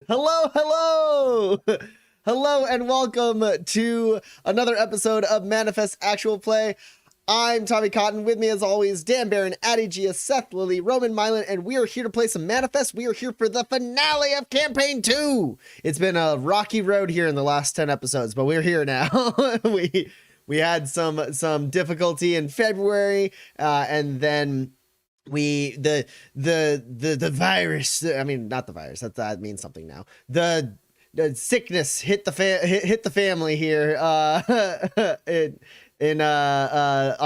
Hello, hello! Hello and welcome to another episode of Manifest Actual Play. I'm Tommy Cotton. With me as always, Dan Barron, Addy Gia, Seth Lilly, Roman Mylan, and we are here to play some Manifest. We are here for the finale of Campaign 2. It's been a rocky road here in the last 10 episodes, but we're here now. we had some difficulty in February, and then the virus, I mean, not the virus, that means something now. The sickness hit the family here on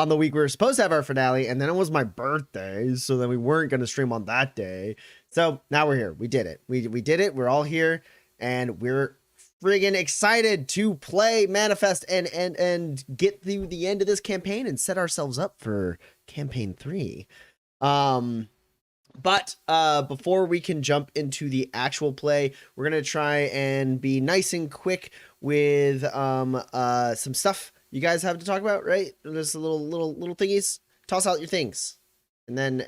the week we were supposed to have our finale, and then it was my birthday, so then we weren't going to stream on that day. So now we're here. We did it. We did it. We're all here, and we're friggin' excited to play Manifest and get through the end of this campaign and set ourselves up for campaign 3. But before we can jump into the actual play, we're gonna try and be nice and quick with some stuff you guys have to talk about, right? Just a little thingies. Toss out your things, and then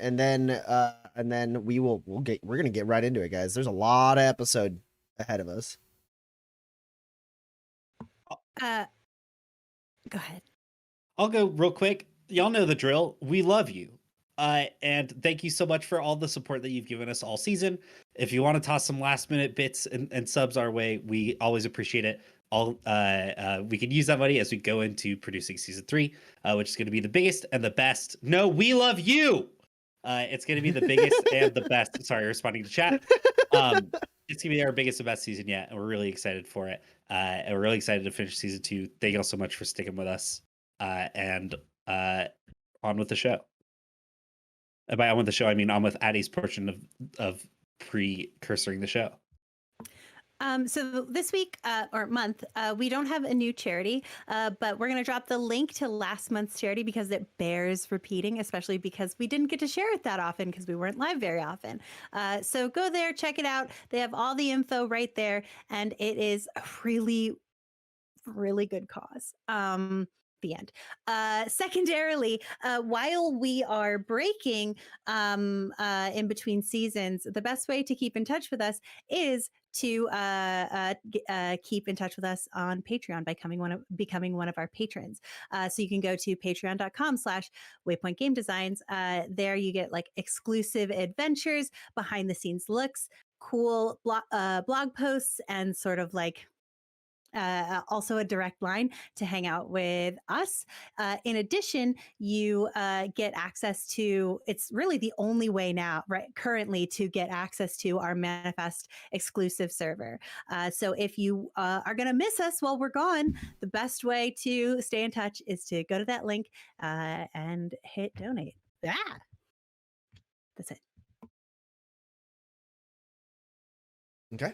we're gonna get right into it, guys. There's a lot of episode ahead of us. Go ahead. I'll go real quick. Y'all know the drill. We love you. And thank you so much for all the support that you've given us all season. If you want to toss some last minute bits and subs our way, we always appreciate it. We can use that money as we go into producing season 3, which is going to be the biggest and the best. No, we love you. It's going to be the biggest and the best. Sorry, responding to chat. It's going to be our biggest and best season yet, and we're really excited for it. And we're really excited to finish season 2. Thank you all so much for sticking with us. And on with the show. And by on with the show, I mean on with Addy's portion of precursoring the show. So this week or month, we don't have a new charity, but we're going to drop the link to last month's charity because it bears repeating, especially because we didn't get to share it that often because we weren't live very often. So go there, check it out. They have all the info right there, and it is a really, really good cause. The end. Secondarily, while we are breaking in between seasons, the best way to keep in touch with us is to keep in touch with us on Patreon by becoming one of our patrons. So you can go to patreon.com/Waypoint Game Designs. There you get like exclusive adventures, behind the scenes looks, cool blog posts, and sort of like also a direct line to hang out with us. In addition, you get access to, it's really the only way now, right, currently, to get access to our Manifest exclusive server. So if you are going to miss us while we're gone, the best way to stay in touch is to go to that link and hit donate. Yeah, that's it. Okay,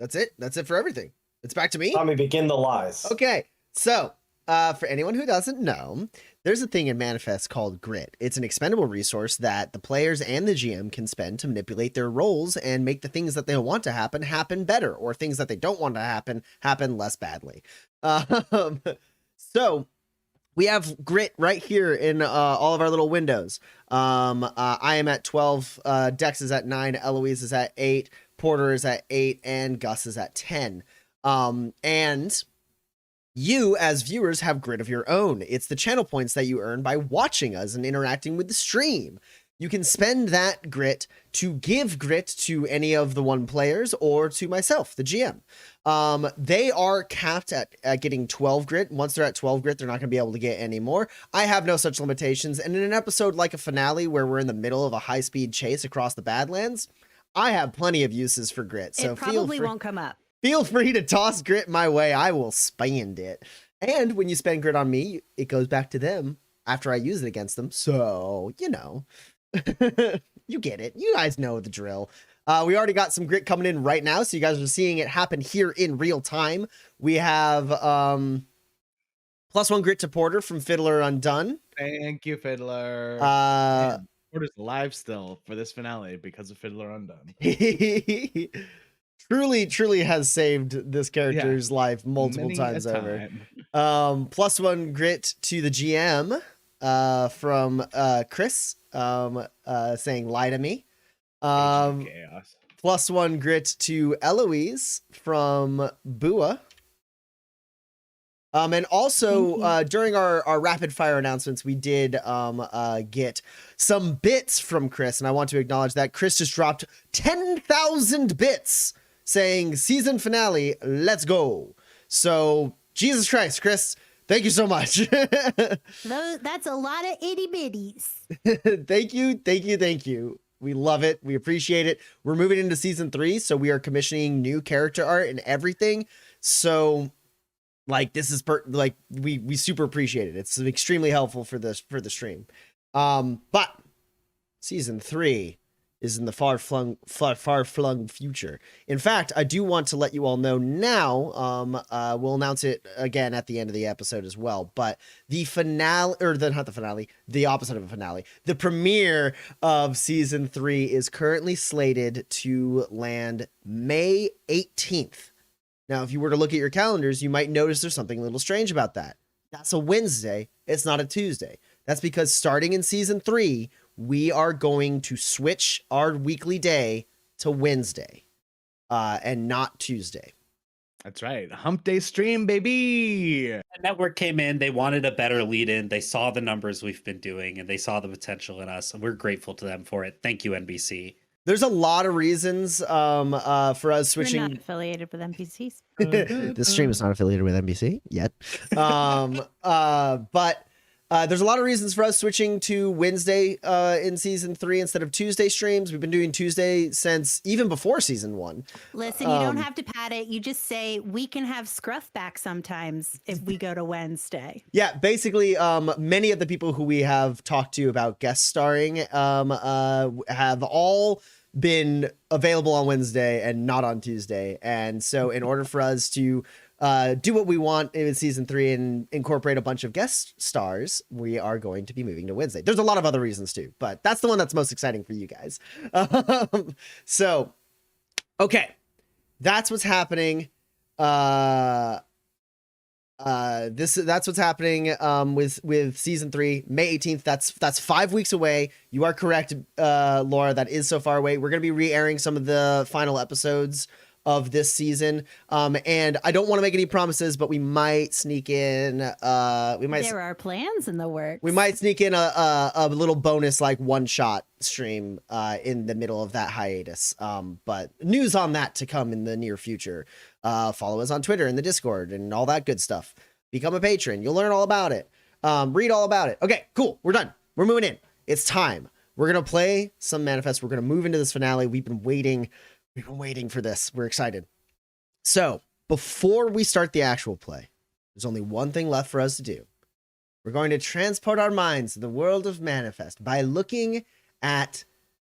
that's it. That's it for everything. It's back to me. Tommy, begin the lies. Okay, so for anyone who doesn't know, there's a thing in Manifest called grit. It's an expendable resource that the players and the GM can spend to manipulate their roles and make the things that they want to happen better, or things that they don't want to happen less badly. So we have grit right here in all of our little windows. I am at 12, Dex is at 9, Eloise is at 8, Porter is at 8, and Gus is at 10. And you as viewers have grit of your own. It's the channel points that you earn by watching us and interacting with the stream. You can spend that grit to give grit to any of the 1 players or to myself, the GM. They are capped at getting 12 grit. Once they're at 12 grit, they're not going to be able to get any more. I have no such limitations. And in an episode like a finale where we're in the middle of a high-speed chase across the Badlands, I have plenty of uses for grit. So it probably won't come up. Feel free to toss grit my way. I will spend it. And when you spend grit on me, it goes back to them after I use it against them. So, you know, you get it. You guys know the drill. We already got some grit coming in right now, so you guys are seeing it happen here in real time. We have +1 grit to Porter from Fiddler Undone. Thank you, Fiddler. Porter's alive still for this finale because of Fiddler Undone. Truly has saved this character's life multiple times over. +1 grit to the GM from Chris saying lie to me. +1 grit to Eloise from Bua. And also during our rapid fire announcements, we did get some bits from Chris, and I want to acknowledge that Chris just dropped 10,000 bits saying season finale, let's go. So Jesus Christ, Chris, thank you so much. That's a lot of itty bitties. Thank you. We love it. We appreciate it. We're moving into season 3, so we are commissioning new character art and everything. So like this is we super appreciate it. It's extremely helpful for the stream. But season 3 is in the far flung future. In fact, I do want to let you all know now. We'll announce it again at the end of the episode as well. But the finale, or not the finale, the opposite of a finale, the premiere of season 3 is currently slated to land May 18th. Now, if you were to look at your calendars, you might notice there's something a little strange about that. That's a Wednesday. It's not a Tuesday. That's because starting in season 3, we are going to switch our weekly day to Wednesday and not Tuesday. That's right. Hump day stream, baby. The network came in. They wanted a better lead in. They saw the numbers we've been doing and they saw the potential in us. And we're grateful to them for it. Thank you, NBC. There's a lot of reasons for us switching. We're not affiliated with NPCs. This stream is not affiliated with NBC yet. But there's a lot of reasons for us switching to Wednesday in season 3 instead of Tuesday streams. We've been doing Tuesday since even before season 1. Listen, you don't have to pad it. You just say we can have Scruff back sometimes if we go to Wednesday. Yeah, basically, many of the people who we have talked to about guest starring have all been available on Wednesday and not on Tuesday. And so in order for us to do what we want in season 3 and incorporate a bunch of guest stars, we are going to be moving to Wednesday. There's a lot of other reasons too, but that's the one that's most exciting for you guys. So, okay, that's what's happening. That's what's happening with season 3, May 18th. That's 5 weeks away. You are correct, Laura. That is so far away. We're gonna be re-airing some of the final episodes of this season, and I don't want to make any promises, but we might sneak in. There are plans in the works. We might sneak in a little bonus like one-shot stream in the middle of that hiatus. But news on that to come in the near future. Follow us on Twitter and the Discord and all that good stuff. Become a patron. You'll learn all about it. Read all about it. Okay, cool. We're done. We're moving in. It's time. We're gonna play some Manifest. We're gonna move into this finale. We've been waiting for this. We're excited. So before we start the actual play, there's only one thing left for us to do. We're going to transport our minds to the world of Manifest by looking at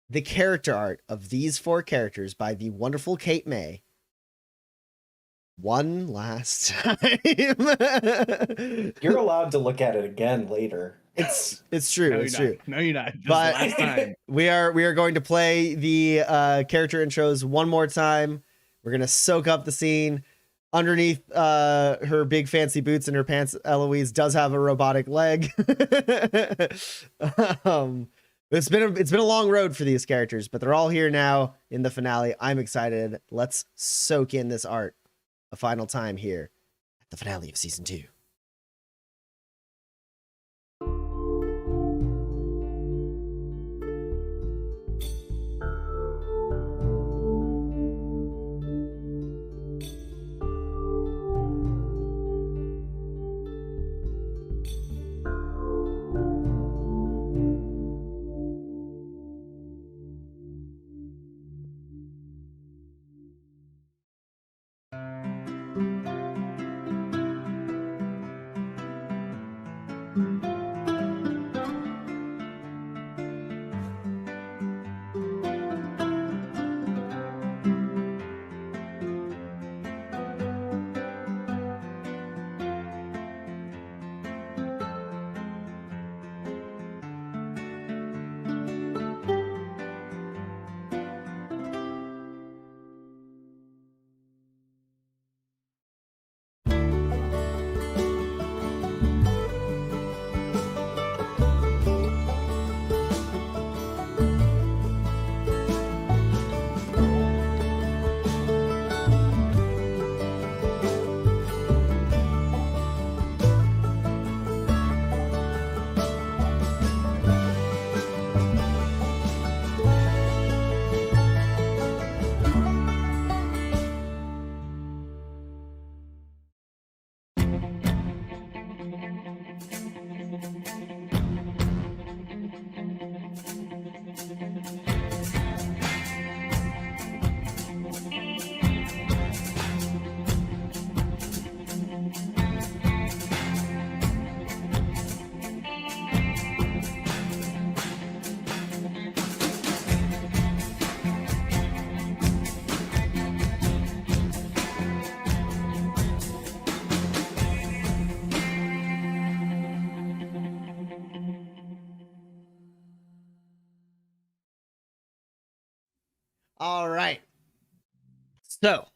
the character art of these 4 characters by the wonderful Kate May. One last time. You're allowed to look at it again later. It's true. No, it's true. No, you're not. This But last time. we are going to play the character intros one more time. We're gonna soak up the scene. Underneath her big fancy boots and her pants, Eloise does have a robotic leg. It's been a long road for these characters, but they're all here now in the finale. I'm excited. Let's soak in this art a final time here at the finale of season 2. All right. So,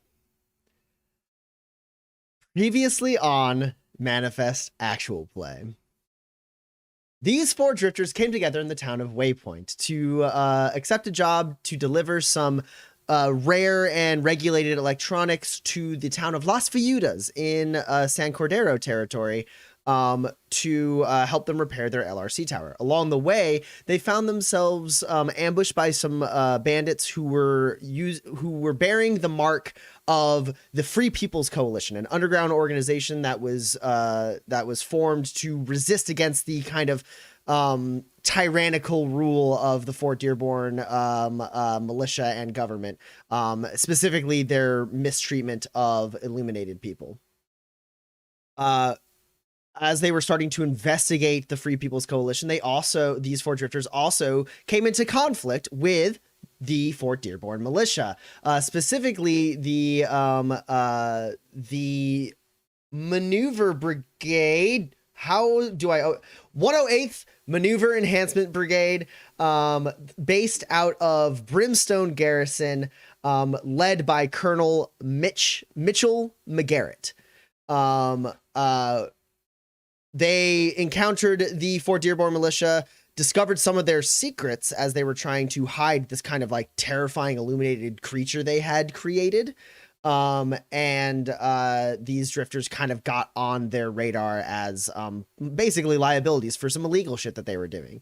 previously on Manifest Actual Play, these 4 drifters came together in the town of Waypoint to accept a job to deliver some rare and regulated electronics to the town of Las Viudas in San Cordero territory to help them repair their LRC tower. Along the way, they found themselves ambushed by some bandits who were bearing the mark of the Free People's Coalition, an underground organization that was formed to resist against the kind of tyrannical rule of the Fort Dearborn militia and government, specifically their mistreatment of illuminated people. As they were starting to investigate the Free People's Coalition, these 4 drifters also came into conflict with the Fort Dearborn militia, specifically the Maneuver Brigade. 108th Maneuver Enhancement Brigade, based out of Brimstone Garrison, led by Colonel Mitchell McGarrett. They encountered the Fort Dearborn militia, discovered some of their secrets as they were trying to hide this kind of like terrifying illuminated creature they had created. These drifters kind of got on their radar as basically liabilities for some illegal shit that they were doing.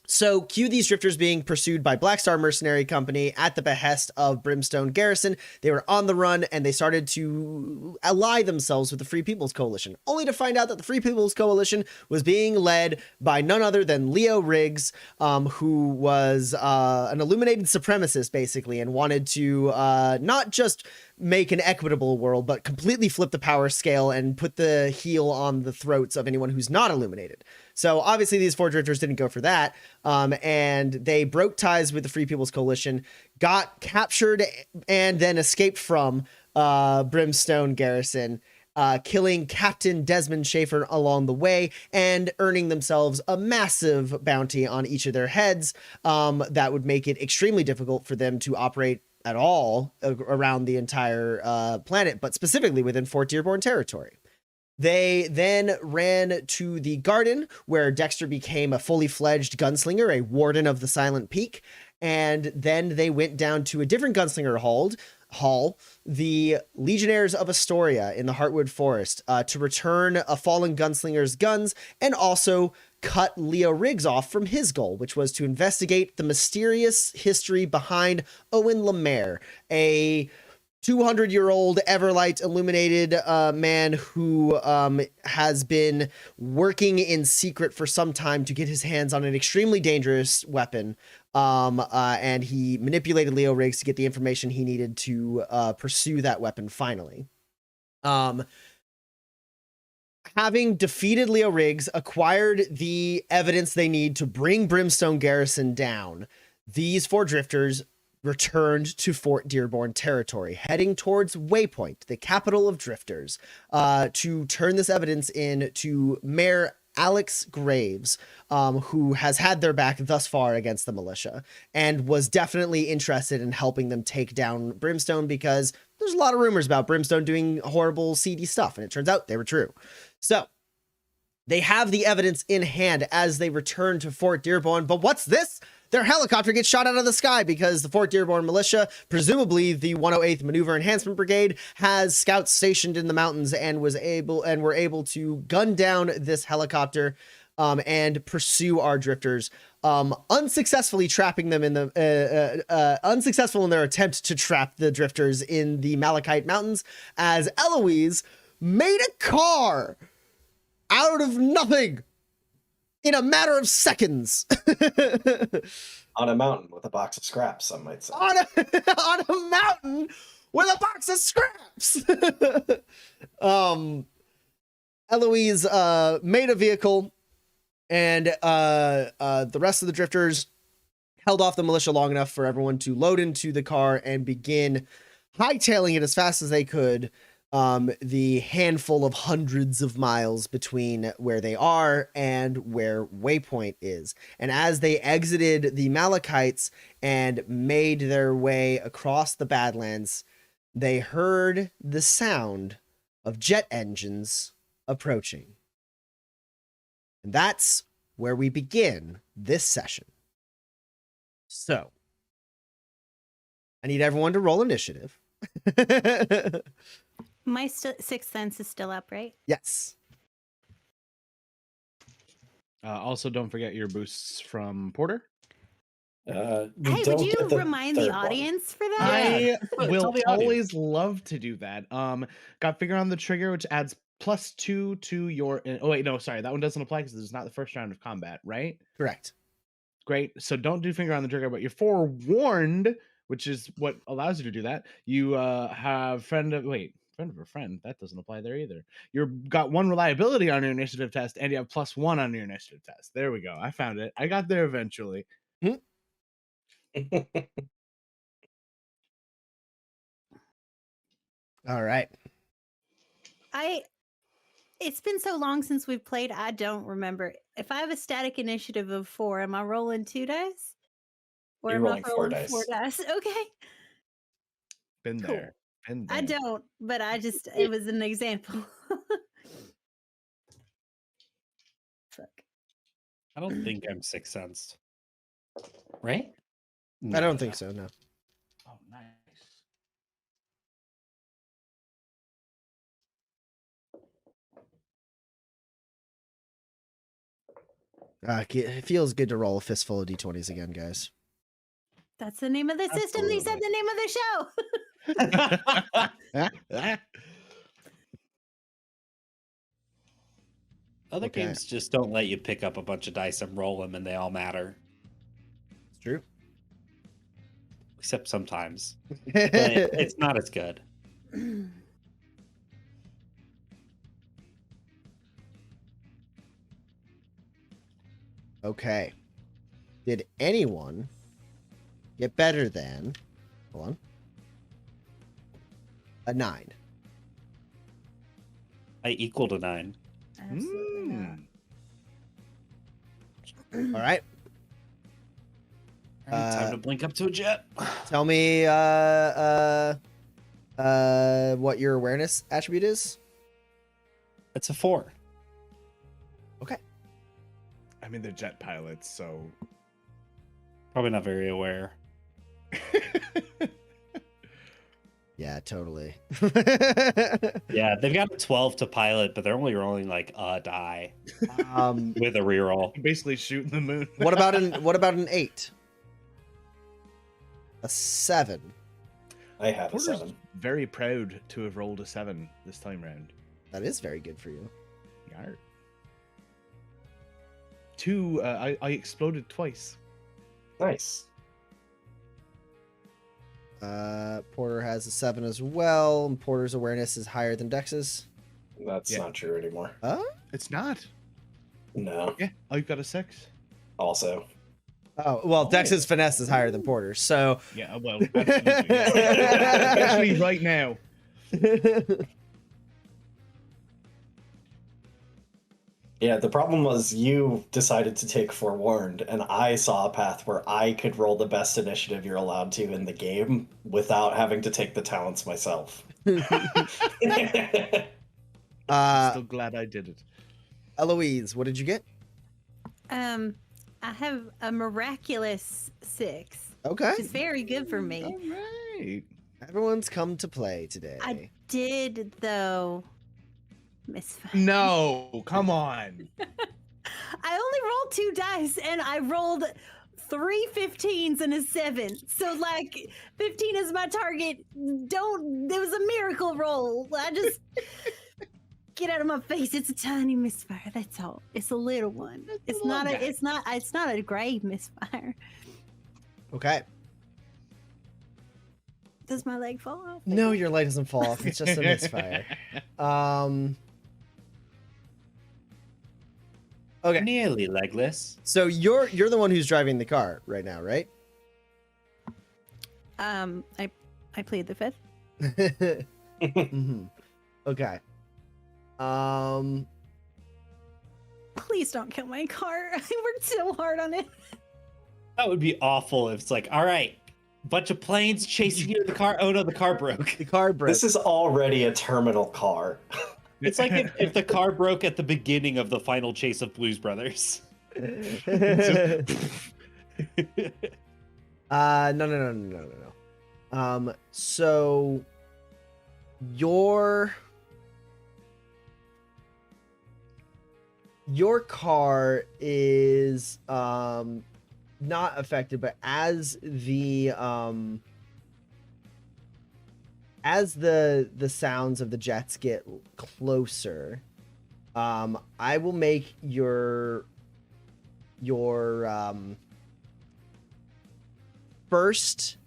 So cue these drifters being pursued by Black Star Mercenary Company at the behest of Brimstone Garrison. They were on the run and they started to ally themselves with the Free People's Coalition, only to find out that the Free People's Coalition was being led by none other than Leo Riggs, who was an illuminated supremacist, basically, and wanted to not just make an equitable world, but completely flip the power scale and put the heel on the throats of anyone who's not illuminated. So obviously these 4 drifters didn't go for that, and they broke ties with the Free People's Coalition, got captured, and then escaped from Brimstone Garrison, killing Captain Desmond Schaefer along the way and earning themselves a massive bounty on each of their heads that would make it extremely difficult for them to operate at all around the entire planet, but specifically within Fort Dearborn territory. They then ran to the garden where Dexter became a fully fledged gunslinger, a warden of the Silent Peak. And then they went down to a different gunslinger hall, the Legionnaires of Astoria in the Heartwood Forest, to return a fallen gunslinger's guns and also cut Leo Riggs off from his goal, which was to investigate the mysterious history behind Owen Lemaire, a 200-year-old Everlight illuminated man who has been working in secret for some time to get his hands on an extremely dangerous weapon. And he manipulated Leo Riggs to get the information he needed to pursue that weapon finally. Having defeated Leo Riggs, acquired the evidence they need to bring Brimstone Garrison down, these 4 drifters returned to Fort Dearborn territory, heading towards Waypoint, the capital of drifters, to turn this evidence in to Mayor Alex Graves, who has had their back thus far against the militia and was definitely interested in helping them take down Brimstone, because there's a lot of rumors about Brimstone doing horrible, seedy stuff, and it turns out they were true. So they have the evidence in hand as they return to Fort Dearborn, but what's this? Their helicopter gets shot out of the sky because the Fort Dearborn militia, presumably the 108th Maneuver Enhancement Brigade, has scouts stationed in the mountains and were able to gun down this helicopter and pursue our drifters, unsuccessfully trapping them in the unsuccessful in their attempt to trap the drifters in the Malachite Mountains, as Eloise made a car out of nothing in a matter of seconds. On a mountain with a box of scraps, some might say. On a mountain with a box of scraps. Eloise made a vehicle, and the rest of the drifters held off the militia long enough for everyone to load into the car and begin hightailing it as fast as they could the handful of hundreds of miles between where they are and where Waypoint is. And as they exited the Malachites and made their way across the Badlands, they heard the sound of jet engines approaching. And that's where we begin this session. So, I need everyone to roll initiative. My sixth sense is still up, right? Yes. Also, don't forget your boosts from Porter. We Hey, would don't you get the remind the third one. audience for that? I Tell will the audience. always love to do that. Got finger on the trigger, which adds +2 to your. Oh wait, no, sorry, that one doesn't apply because it's not the first round of combat, right? Correct. Great. So don't do finger on the trigger, but you're forewarned, which is what allows you to do that. You have friend of a friend. That doesn't apply there either. You've got 1 reliability on your initiative test, and you have +1 on your initiative test. There we go. I found it. I got there eventually. All right. It's been so long since we've played, I don't remember. If I have a static initiative of 4, am I rolling 2 dice? Or You're am I rolling 4 dice. 4 dice? Okay. Been Cool. there. Been there. I don't, but it was an example. Fuck. I don't think I'm sixth sensed. Right? I don't think so, no. Oh, nice. It feels good to roll a fistful of d20s again, guys. That's the name of the system. They said the name of the show. Other Okay. games just don't let you pick up a bunch of dice and roll them and they all matter. It's true. Except sometimes. But it's not as good. Okay. Did anyone get better than, hold on, a 9? I equaled a 9. Absolutely not. All right. Time to blink up to a jet. Tell me what your awareness attribute is. It's a 4. Okay. I mean, they're jet pilots, so. Probably not very aware. Yeah, totally. Yeah, they've got a 12 to pilot, but they're only rolling like a die Um, with a reroll. Basically shooting the moon. what about an 8? A 7. I have a Porter's 7. very proud to have rolled a 7 this time round. That is very good for you. Yar. 2, I exploded twice. Nice. Porter has a 7 as well. And Porter's awareness is higher than Dex's. That's Yeah. not true anymore. It's not. No. Yeah, I've got a 6. Also. Oh, well, Dex's finesse is higher than Porter's. So, Yeah, well, absolutely. Yeah. Especially right now. Yeah, the problem was you decided to take Forewarned, and I saw a path where I could roll the best initiative you're allowed to in the game without having to take the talents myself. Still glad I did it. Eloise, what did you get? I have a miraculous 6, Okay. which is very good for me. All right. Everyone's come to play today. I did, though, misfire. No, come on. I only rolled 2 dice, and I rolled 3 15s and a 7. So, like, 15 is my target. It was a miracle roll. I just get out of my face. It's a tiny misfire. That's all. It's a little one. It's not a grave misfire. Okay. Does my leg fall off? No, your light doesn't fall off. It's just a misfire. Okay. Nearly legless. So you're the one who's driving the car right now, right? I plead the 5th. Mhm. Okay. Please don't kill my car. I worked so hard on it. That would be awful if it's like, all right, bunch of planes chasing you in the car. Oh no, the car broke. The car broke. This is already a terminal car. It's like if the car broke at the beginning of the final chase of Blues Brothers. No. So your car is not affected, but as the sounds of the jets get closer, I will make your first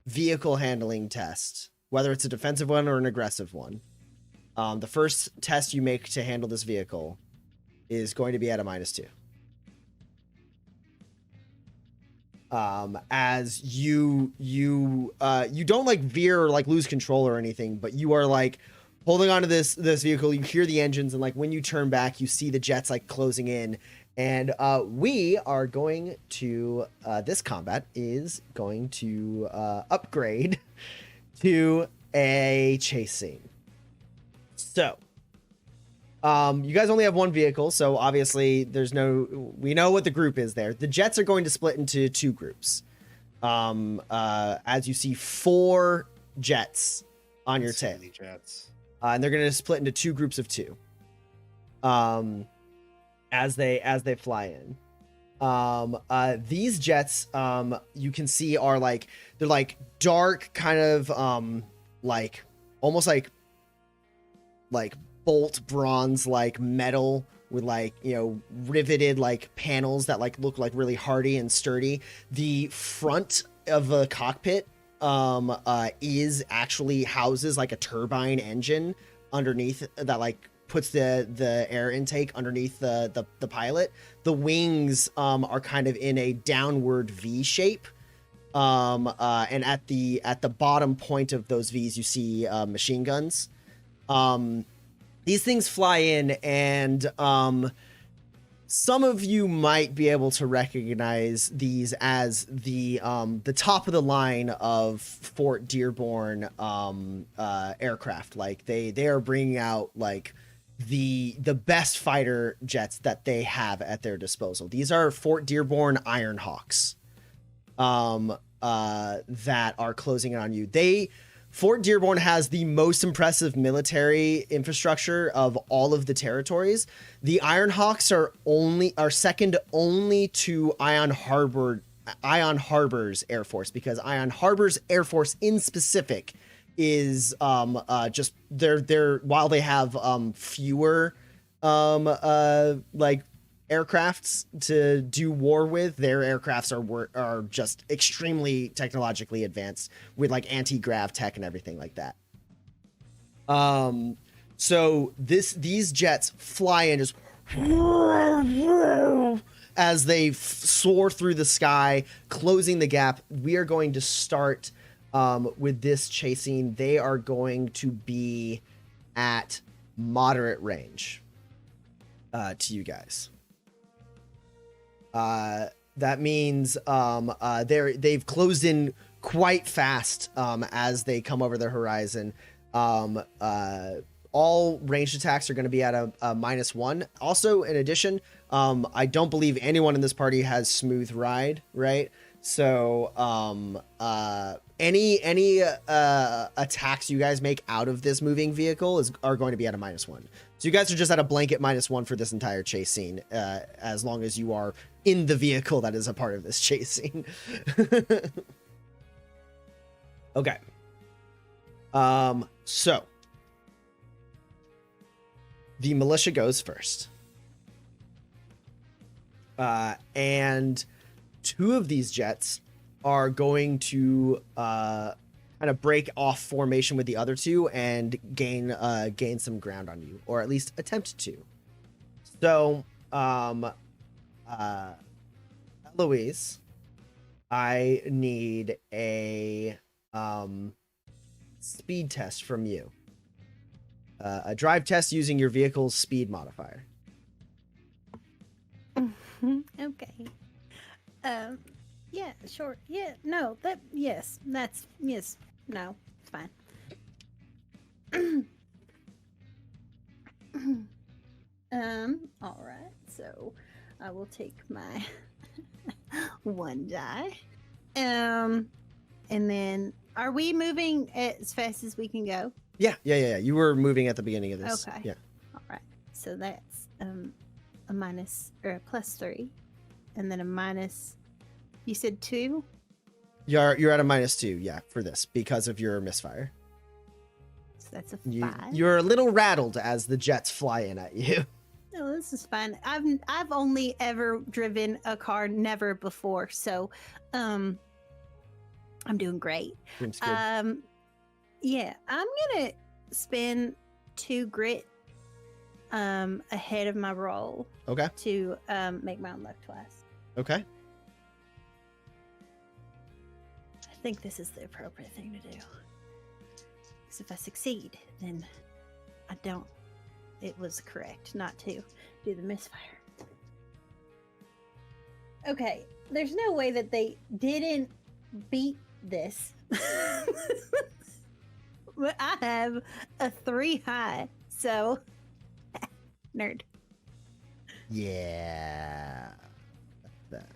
vehicle handling test, whether it's a defensive one or an aggressive one. The first test you make to handle this vehicle is going to be at a -2. As you don't like veer or like lose control or anything, but you are like holding onto this vehicle. You hear the engines, and like when you turn back, you see the jets like closing in. And we are going to this combat is going to upgrade to a chase scene. So you guys only have one vehicle, so obviously we know what the group is there. The jets are going to split into 2 groups. As you see 4 jets on your tail. Jets. And they're going to split into 2 groups of 2. As they fly in. These jets you can see are like they're like dark kind of like almost like bolt bronze like metal with like, you know, riveted like panels that like look like really hardy and sturdy. The front of the cockpit is actually houses like a turbine engine underneath that like puts the air intake underneath the pilot. The wings are kind of in a downward V shape. And at the bottom point of those V's you see machine guns. These things fly in, and some of you might be able to recognize these as the top of the line of Fort Dearborn aircraft. Like they are bringing out like the best fighter jets that they have at their disposal. These are Fort Dearborn Iron Hawks that are closing in on you. Fort Dearborn has the most impressive military infrastructure of all of the territories. The Iron Hawks are second only to Iron Harbor's Air Force, because Iron Harbor's Air Force in specific is just they're while they have fewer like aircrafts to do war with, their aircrafts are just extremely technologically advanced with like anti-grav tech and everything like that. So these jets fly in just as they soar through the sky, closing the gap. We are going to start with this chasing. They are going to be at moderate range to you guys. That means they've closed in quite fast as they come over the horizon. All ranged attacks are going to be at a -1. Also, in addition, I don't believe anyone in this party has smooth ride, right? So any attacks you guys make out of this moving vehicle are going to be at a -1. So you guys are just at a blanket -1 for this entire chase scene, as long as you are in the vehicle that is a part of this chase scene. Okay. So the militia goes first. And 2 of these jets are going to kind of break off formation with the other 2 and gain some ground on you, or at least attempt to. So, Eloise, I need a speed test from you. a drive test using your vehicle's speed modifier. Okay. Yeah, sure. Yeah, no, yes, no, it's fine. All right, so I will take my one die. And then are we moving as fast as we can go? Yeah. You were moving at the beginning of this. Okay. Yeah. All right, so that's a minus or a +3, and then a minus. You said 2. You're at a -2, yeah, for this because of your misfire. So that's a 5. You're a little rattled as the jets fly in at you. No, this is fine. I've only ever driven a car, never before, so I'm doing great. Seems good. Yeah, I'm gonna spend 2 grit ahead of my roll Okay. to make my own luck twice. Okay. I think this is the appropriate thing to do. Because if I succeed, then I don't. It was correct not to do the misfire. Okay, there's no way that they didn't beat this. But I have a 3 high, so nerd. Yeah. That.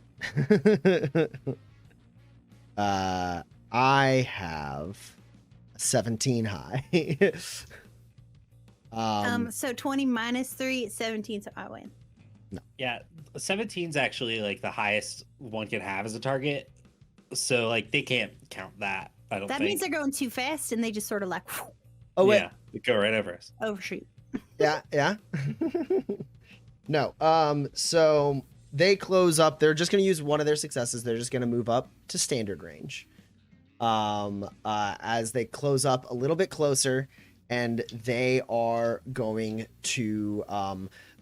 I have a 17 high. So 20 minus 3 is 17, so I win. Yeah, 17's actually like the highest one can have as a target. So like they can't count that. I don't That think. means they're going too fast and they just sort of like Oh wait. Yeah, they go right over us. overshoot. Yeah. No. So they close up. They're just going to use one of their successes. They're just going to move up to standard range. As they close up a little bit closer, and they are going to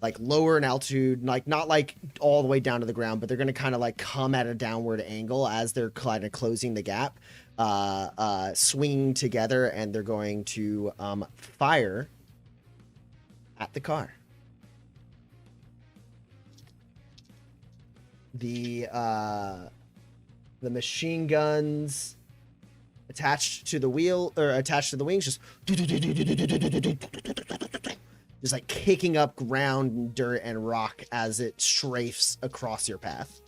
like lower in altitude, like not like all the way down to the ground, but they're going to kind of like come at a downward angle as they're kind of closing the gap, swinging together, and they're going to fire at the car. The machine guns attached to the wheel or attached to the wings just like kicking up ground and dirt and rock as it strafes across your path.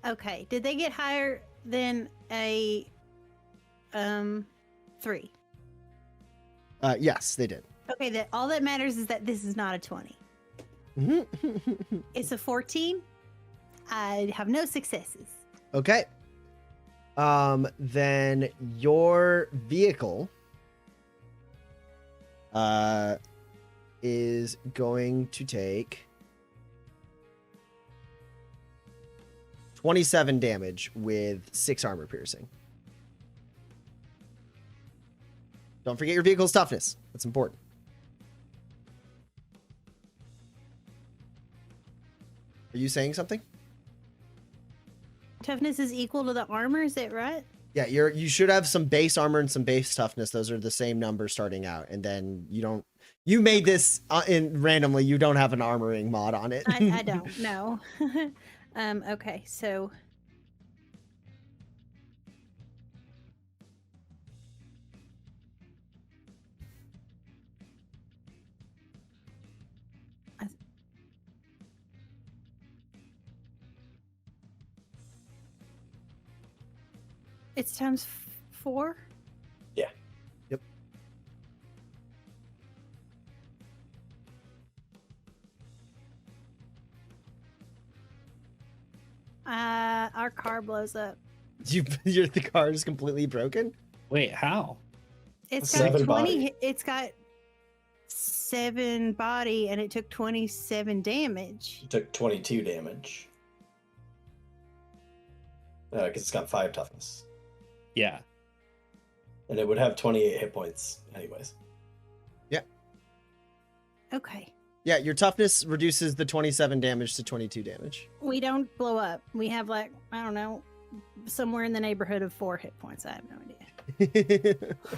Okay, did they get higher than a 3? Yes, they did. Okay, that all that matters is that this is not a 20. It's a 14. I have no successes. Okay. Then your vehicle is going to take 27 damage with 6 armor piercing. Don't forget your vehicle's toughness. That's important. Are you saying something? Toughness is equal to the armor, is that right? Yeah, you should have some base armor and some base toughness. Those are the same numbers starting out, and then you made this in randomly. You don't have an armoring mod on it. I don't know. Okay, so it's times 4? Yeah. Yep. Our car blows up. The car is completely broken. Wait, how? It's got 7 20. body. It's got 7 body, and it took 27 damage. It took 22 damage. Because it's got 5 toughness. Yeah. And it would have 28 hit points anyways. Okay. Yeah, your toughness reduces the 27 damage to 22 damage. We don't blow up. We have like, I don't know, somewhere in the neighborhood of 4 hit points. I have no idea.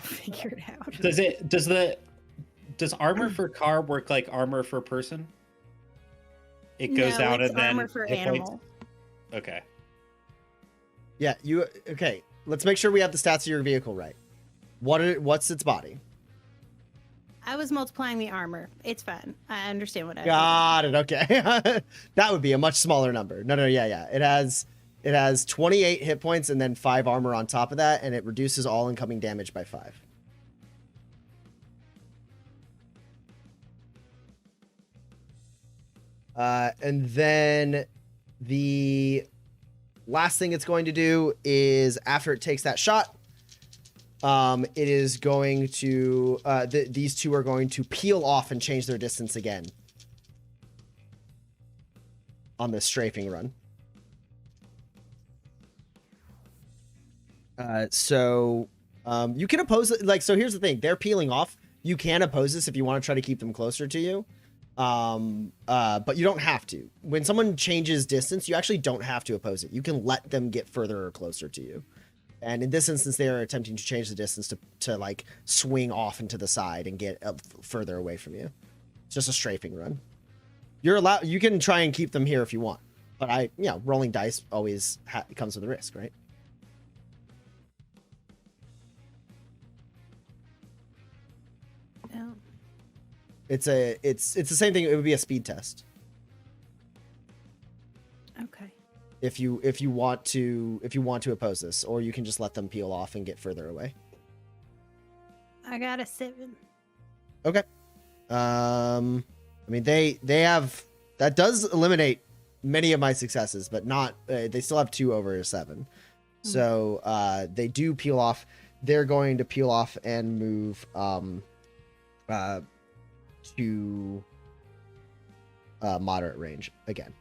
Figure it out. Does armor for car work like armor for person? It goes No, out it's and then armor for hit points? animal. Okay. Yeah, okay. Let's make sure we have the stats of your vehicle right. What's its body? I was multiplying the armor. It's fine. I understand what I Got it. Okay. That would be a much smaller number. No, yeah. It has 28 hit points and then 5 armor on top of that, and it reduces all incoming damage by 5. And then the last thing it's going to do is after it takes that shot, it is going to these two are going to peel off and change their distance again on this strafing run. So you can oppose it. Like, so here's the thing, they're peeling off. You can oppose this if you want to try to keep them closer to you. But you don't have to. When someone changes distance, you actually don't have to oppose it. You can let them get further or closer to you. And in this instance, they are attempting to change the distance to like swing off into the side and get further away from you. It's just a strafing run. You're allowed. You can try and keep them here if you want, but rolling dice always comes with a risk, right? Yeah. It's the same thing. It would be a speed test. Okay. If you want to oppose this, or you can just let them peel off and get further away. I got a 7. Okay. I mean, they have, that does eliminate many of my successes, but not, they still have 2 over a 7. So, they do peel off. They're going to peel off and move, to, moderate range again.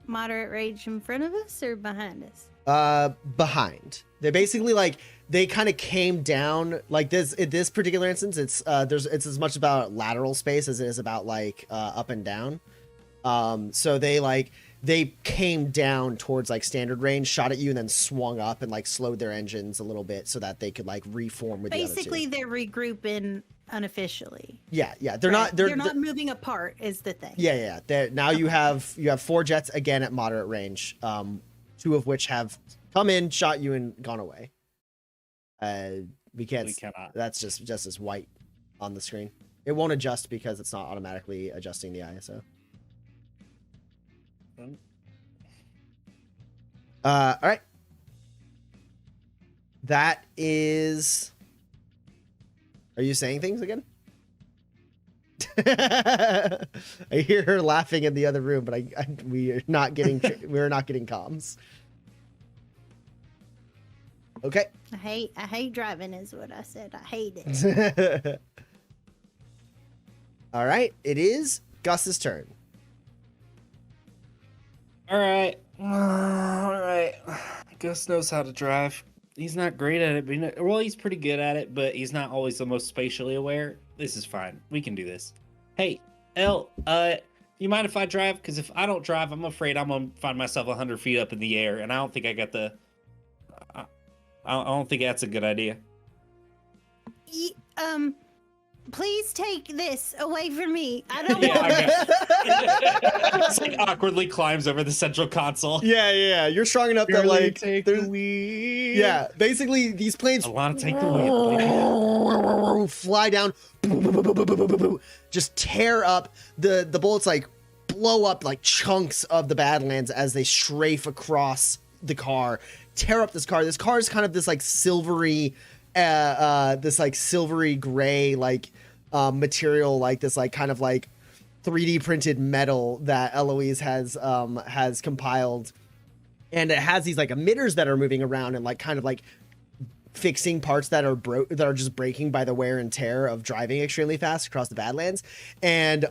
Moderate range in front of us or behind us? Behind. They basically they kind of came down like this. In this particular instance, it's as much about lateral space as it is about up and down. So they came down towards standard range, shot at you, and then swung up and slowed their engines a little bit so that they could reform with Basically, the other two. they're regrouping unofficially. Yeah. They're not moving apart is the thing. Yeah. Now you have 4 jets again at moderate range, 2 of which have come in, shot you, and gone away. We cannot. That's just as white on the screen. It won't adjust because it's not automatically adjusting the ISO. All right. That is. Are you saying things again? I hear her laughing in the other room, but we're not getting comms. Okay. I hate driving is what I said. I hate it. All right. It is Gus's turn. All right. Gus knows how to drive. He's not great at it, but he's pretty good at it, but he's not always the most spatially aware. This is fine. We can do this. Hey, Elle, you mind if I drive? Because if I don't drive, I'm afraid I'm going to find myself 100 feet up in the air, and I don't think I got the... I don't think that's a good idea. Please take this away from me. I don't want It's awkwardly climbs over the central console. Yeah. You're strong enough that take the wheel. Yeah, basically these planes I want to take the wheel. fly down, just tear up the bullets, blow up chunks of the Badlands as they strafe across the car, tear up this car. This car is kind of this silvery, silvery gray material, this kind of 3D printed metal that Eloise has compiled, and it has these emitters that are moving around and kind of fixing parts that are just breaking by the wear and tear of driving extremely fast across the Badlands. And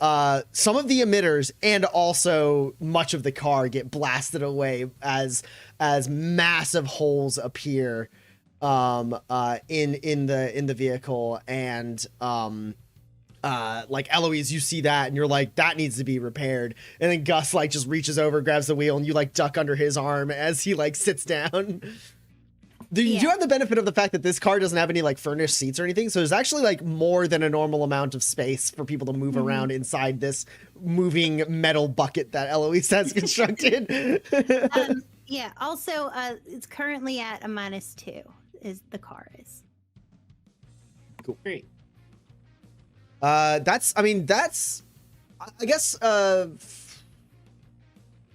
some of the emitters and also much of the car get blasted away as massive holes appear in the vehicle, and like Eloise, you see that and you're like, that needs to be repaired. And then Gus like just reaches over, grabs the wheel, and you like duck under his arm as he like sits down. You do have the benefit of the fact that this car doesn't have any like furnished seats or anything. So there's actually like more than a normal amount of space for people to move around inside this moving metal bucket that Eloise has constructed. Yeah. Also, it's currently at a -2 is the car is. Cool. Great. I guess,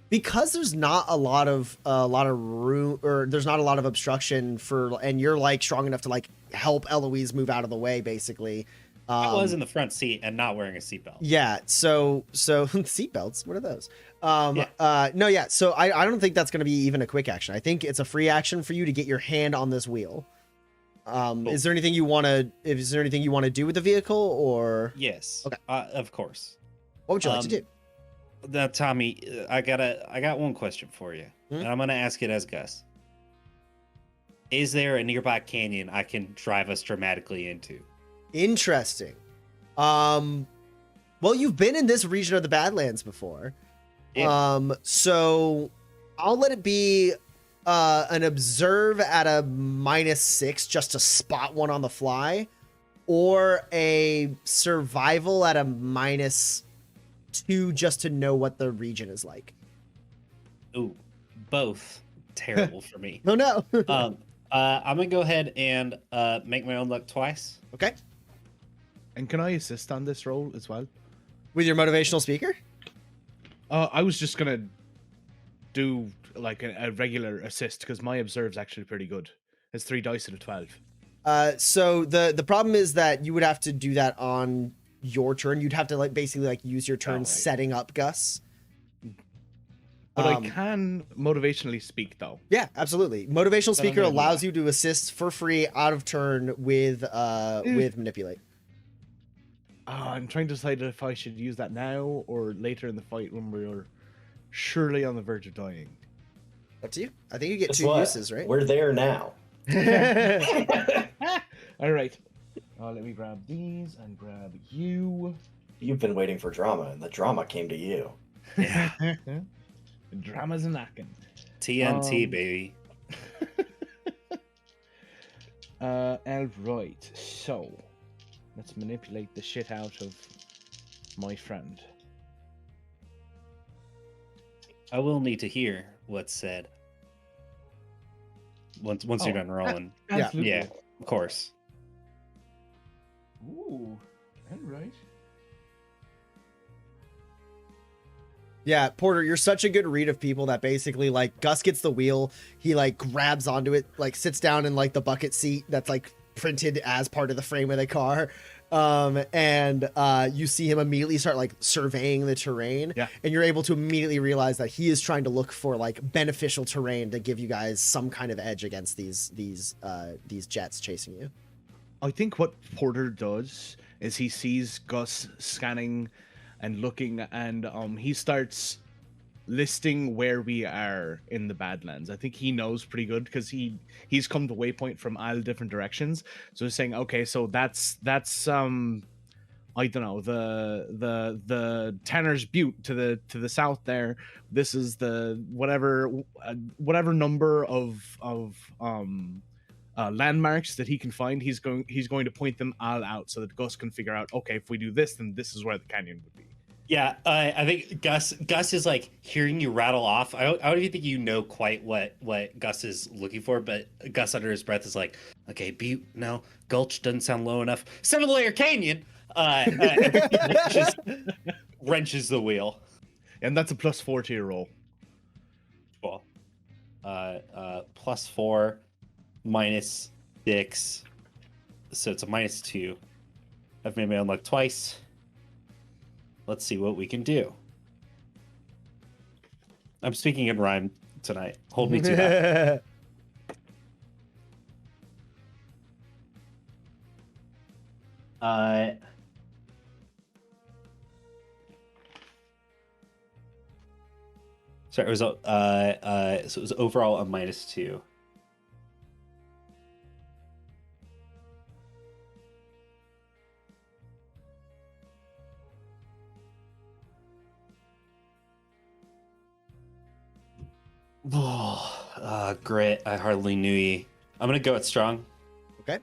because there's not a lot of room, or there's not a lot of obstruction and you're like strong enough to like help Eloise move out of the way, basically. I was in the front seat and not wearing a seatbelt. Yeah. So seatbelts, what are those? Yeah. No, yeah. So I don't think that's going to be even a quick action. I think it's a free action for you to get your hand on this wheel. Cool. Is there anything you want to do with the vehicle, or? Yes. Okay. Of course. What would you like to do? Now, Tommy, I got one question for you, and I'm gonna ask it as Gus. Is there a nearby canyon I can drive us dramatically into? Interesting. Well, you've been in this region of the Badlands before. Yeah. So I'll let it be an observe at a -6 just to spot one on the fly, or a survival at a -2 just to know what the region is like. Ooh, both terrible for me. Oh no. I'm gonna go ahead and make my own luck twice. Okay. And can I assist on this roll as well? With your motivational speaker? I was just gonna do like a regular assist because my observe's actually pretty good. It's 3 dice and a 12. So the problem is that you would have to do that on your turn. You'd have to like basically like use your turn right. setting up Gus. But I can motivationally speak though. Yeah, absolutely. Motivational Then I'm speaker gonna do allows that. you to assist for free out of turn with manipulate. I'm trying to decide if I should use that now or later in the fight when we're surely on the verge of dying. Up to you. I think you get Guess 2 what? uses, right? We're there now. All right. Let me grab these and grab you. You've been waiting for drama, and the drama came to you. Yeah. Drama's a knocking. TNT, baby. All right. So let's manipulate the shit out of my friend. I will need to hear what's said. Once you're done rolling. Absolutely. Yeah, of course. Ooh. All right. Yeah, Porter, you're such a good read of people that basically like Gus gets the wheel, he like grabs onto it, like sits down in like the bucket seat that's like printed as part of the frame of the car. And you see him immediately start like surveying the terrain. Yeah. And you're able to immediately realize that he is trying to look for like beneficial terrain to give you guys some kind of edge against these jets chasing you. I think what Porter does is he sees Gus scanning and looking, and he starts listing where we are in the Badlands. I think he knows pretty good because he's come to waypoint from all different directions. So he's saying, okay, so that's I don't know, the Tanner's Butte to the south there. This is the whatever number of landmarks that he can find. He's going to point them all out so that Gus can figure out, okay, if we do this, then this is where the canyon would be. Yeah, I think Gus is like hearing you rattle off. I don't even think you know quite what Gus is looking for, but Gus under his breath is like, okay, Butte, no, Gulch doesn't sound low enough. 7-layer canyon. Wrenches the wheel. And that's a +4 to your roll. Cool. +4, -6, so it's a -2. I've made my own luck twice. Let's see what we can do. I'm speaking in rhyme tonight. Hold me to that. Sorry, it was so it was overall a -2. Grit. I hardly knew ye. I'm gonna go at strong. Okay.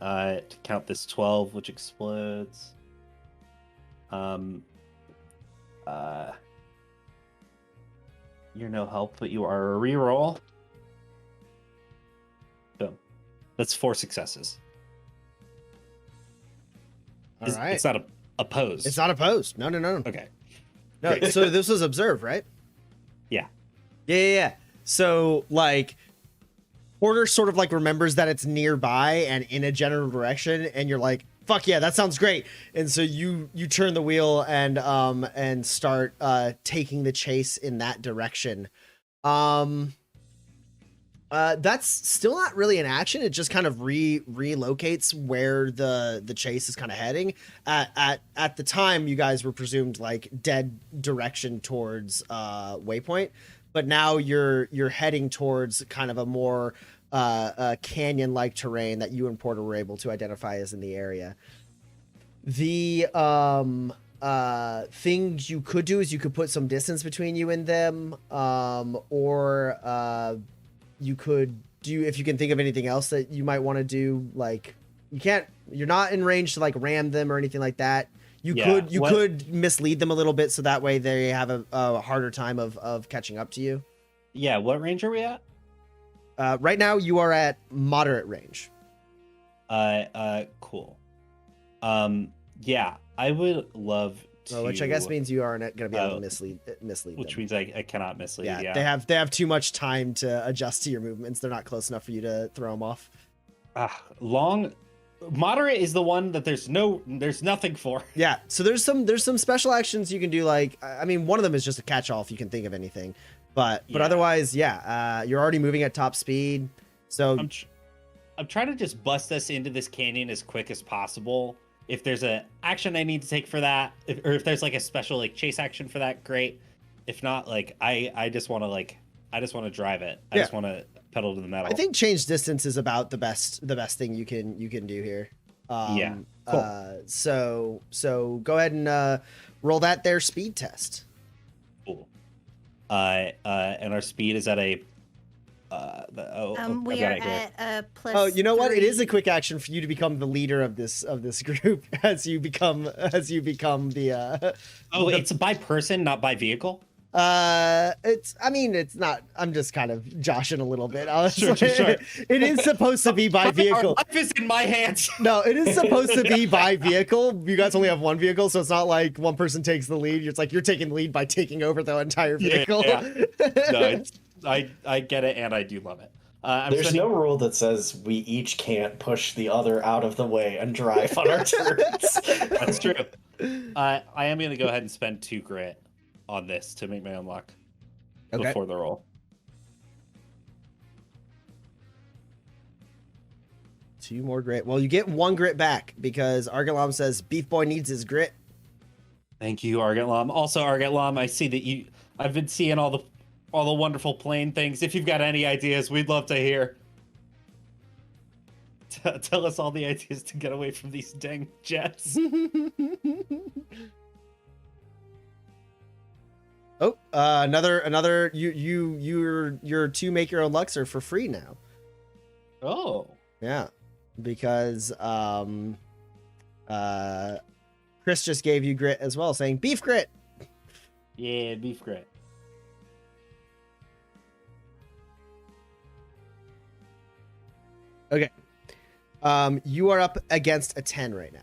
To count this 12, which explodes. You're no help, but you are a reroll. So that's 4 successes. All right. It's not opposed. It's not opposed. No. Okay. No, Great. so this was observed, right? Yeah. Yeah. So like Porter sort of like remembers that it's nearby and in a general direction, and you're like, fuck yeah, that sounds great. And so you turn the wheel and start taking the chase in that direction. That's still not really an action. It just kind of relocates where the chase is kind of heading. At the time, you guys were presumed like dead direction towards waypoint, but now you're heading towards kind of a more canyon-like terrain that you and Porter were able to identify as in the area. The things you could do is you could put some distance between you and them, or you could do, if you can think of anything else that you might want to do, like you're not in range to like ram them or anything like that. You could mislead them a little bit so that way they have a harder time of catching up to you. Yeah, what range are we at? Right now you are at moderate range. Cool. Yeah, I would love to. Which I guess means you aren't going to be able to mislead which them. means I cannot mislead. Yeah, They have too much time to adjust to your movements. They're not close enough for you to throw them off. Moderate is the one that there's nothing for. Yeah, so there's some special actions you can do. Like, I mean, one of them is just a catch-all if you can think of anything. But otherwise, you're already moving at top speed. So I'm trying to just bust us into this canyon as quick as possible. If there's an action I need to take for that, or if there's like a special like chase action for that, great. If not, like I just want to drive it. I just want to pedal to the metal. I think change distance is about the best thing you can do here. Cool. So go ahead and roll that there speed test. Cool. And our speed is at a. We are at a plus. Oh, you know what? It is a 3. quick action for you to become the leader of this group as you become the. It's by person, not by vehicle. It's not. I'm just kind of joshing a little bit. Sure. It is supposed to be by vehicle. Our life is in my hands. No, it is supposed to be by vehicle. You guys only have one vehicle, so it's not like one person takes the lead. It's like you're taking the lead by taking over the entire vehicle. Yeah. No, I get it, and I do love it. There's no rule that says we each can't push the other out of the way and drive on our turns. That's true. I am going to go ahead and spend 2 grit on this to make my own luck before the roll. 2 more grit. Well, you get 1 grit back because Argalam says Beef Boy needs his grit. Thank you, Argatlam. Also, Argatlam, I see that I've been seeing all the wonderful plane things. If you've got any ideas, we'd love to hear. Tell us all the ideas to get away from these dang jets. Oh, another. Your 2 make your own lucks are for free now. Oh, yeah, because Chris just gave you grit as well, saying beef grit. Yeah, beef grit. Okay. You are up against a 10 right now.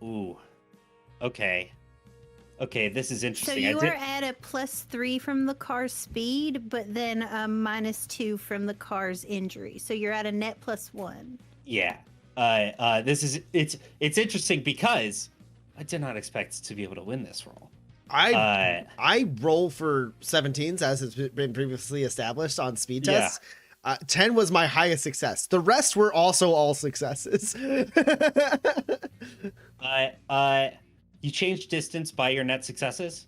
Ooh. Okay. Okay, this is So interesting. you are at a plus 3 from the car's speed, but then a minus 2 from the car's injury. So you're at a net plus 1. Yeah. It's interesting because I did not expect to be able to win this roll. I roll for 17s as has been previously established on speed tests. 10 was my highest success. The rest were also all successes. You change distance by your net successes?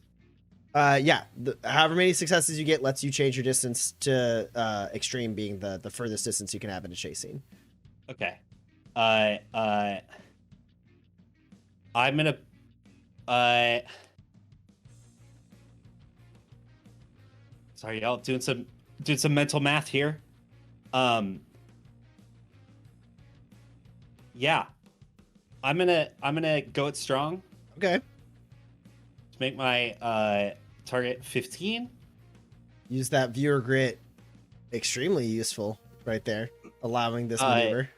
Yeah. However many successes you get lets you change your distance to extreme being the furthest distance you can have in a chase scene. Okay. I'm gonna sorry, y'all, doing some mental math here. Yeah, I'm gonna go it strong Okay. to make my target 15. Use that viewer grit. Extremely useful right there, allowing this maneuver.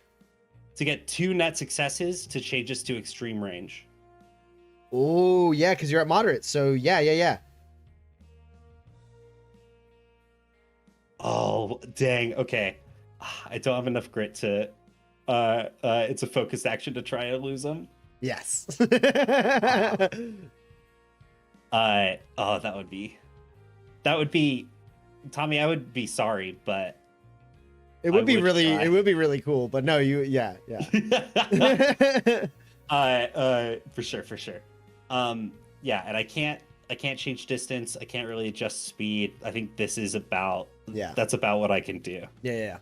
To get 2 net successes to change this to extreme range. Oh, yeah, because you're at moderate. So, yeah. Oh, dang. Okay. I don't have enough grit to... it's a focused action to try and lose them. Yes. Oh, that would be... Tommy, I would be sorry, but... It would be would really, try. it would be really cool, but no, yeah. For sure. Yeah, and I can't change distance. I can't really adjust speed. I think this is about that's about what I can do. Yeah.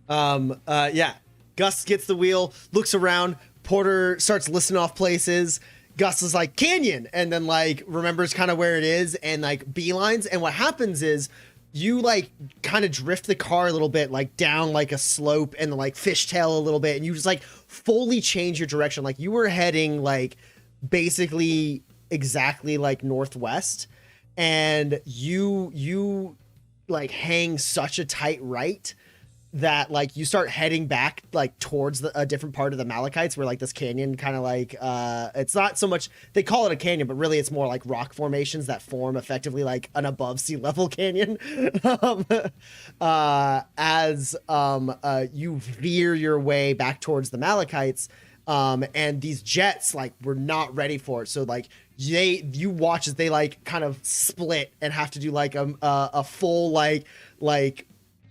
Gus gets the wheel, looks around. Porter starts listing off places. Gus is like canyon, and then like remembers kind of where it is, and like beelines. And what happens is you like kind of drift the car a little bit, like down like a slope, and like fishtail a little bit, and you just like fully change your direction. Like you were heading like basically exactly like northwest, and you like hang such a tight right that like you start heading back like towards a different part of the Malachites where like this canyon kind of like it's not so much, they call it a canyon, but really it's more like rock formations that form effectively like an above sea level canyon. As you veer your way back towards the Malachites, and these jets like were not ready for it, so like you watch as they like kind of split and have to do like a full like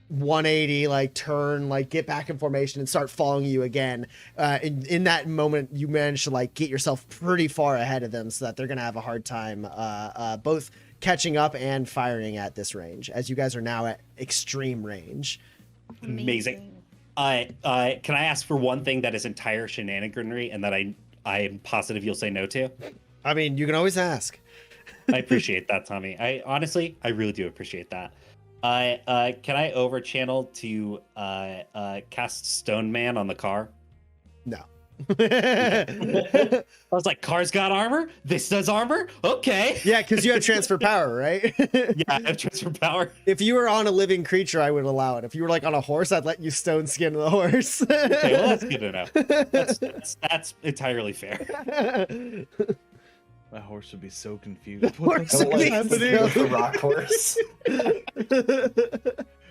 180 like turn, like get back in formation and start following you again. In that moment you manage to like get yourself pretty far ahead of them, so that they're gonna have a hard time both catching up and firing at this range, as you guys are now at extreme range. Amazing. Can I ask for one thing that is entire shenaniganry and that I'm positive you'll say no to? I mean, you can always ask. I appreciate that, Tommy. I really do appreciate that. Can I over channel to cast Stone Man on the car? No. I was like, car's got armor? This does armor? Okay. Yeah, because you have transfer power, right? Yeah, I have transfer power. If you were on a living creature, I would allow it. If you were like on a horse, I'd let you stone skin the horse. Okay, well, that's good enough. That's entirely fair. My horse would be so confused. Horse Don't would be let happening? it go the rock horse.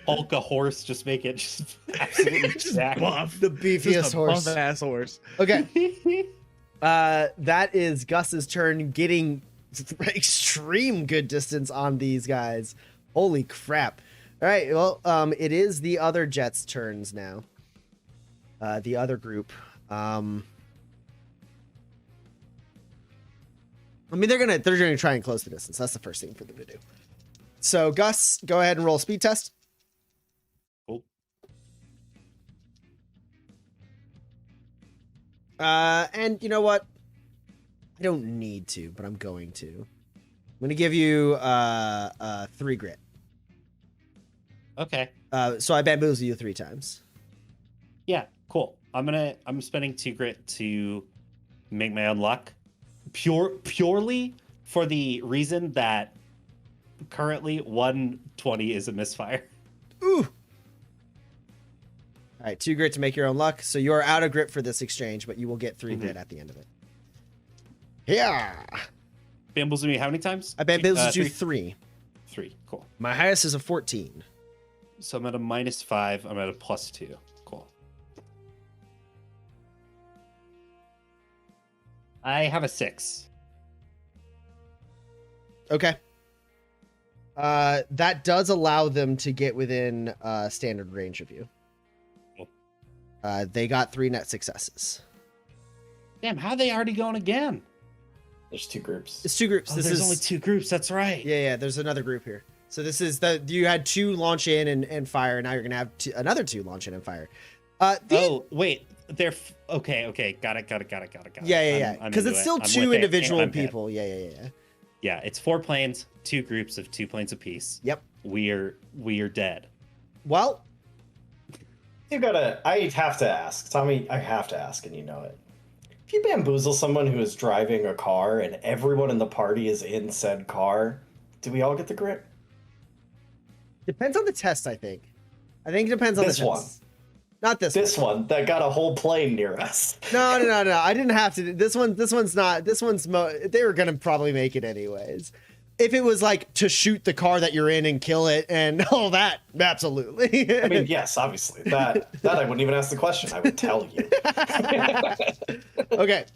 Hulk a horse, just make it just absolutely jacked. Buff. The beefiest horse. Buff ass horse. Okay. That is Gus's turn, getting extreme good distance on these guys. Holy crap. All right, well, it is the other Jets' turns now. The other group. I mean, they're gonna try and close the distance. That's the first thing for them to do. So, Gus, go ahead and roll a speed test. Cool. And you know what? I don't need to, but I'm going to. I'm gonna give you 3 grit. Okay. So I bamboozle you 3 times. Yeah, cool. I'm spending 2 grit to make my own luck. Purely for the reason that currently 120 is a misfire. Ooh. All right, 2 grit to make your own luck. So you are out of grit for this exchange, but you will get 3 grit at the end of it. Yeah. Bamboozle me how many times? I bamboozled you 3. 3. 3. Cool. My highest is a 14. So I'm at a -5. I'm at a +2. Cool. I have a 6. Okay. That does allow them to get within standard range of you. Cool. They got 3 net successes. Damn, how are they already going again? There's 2 groups. It's 2 groups. Oh, This there's is only 2 groups. That's right. Yeah. There's another group here. So this is you had 2 launch in and fire. Now you're gonna have another 2 launch in and fire. Oh, wait. They're okay. Got it. Yeah. I'm Because into it's it. still I'm two with it, individual and I'm in. people. Yeah. Yeah, it's 4 planes, 2 groups of 2 planes apiece. Yep. We are dead. Well, I have to ask. Tommy, I have to ask, and you know it. If you bamboozle someone who is driving a car and everyone in the party is in said car, do we all get the grit? depends on the test, I think. I think it depends on This the one. test. Not this one. This one that got a whole plane near us. No. I didn't have to. This one's not. They were gonna probably make it anyways. If it was like to shoot the car that you're in and kill it and all that, absolutely. I mean, yes, obviously. That I wouldn't even ask the question. I would tell you. Okay.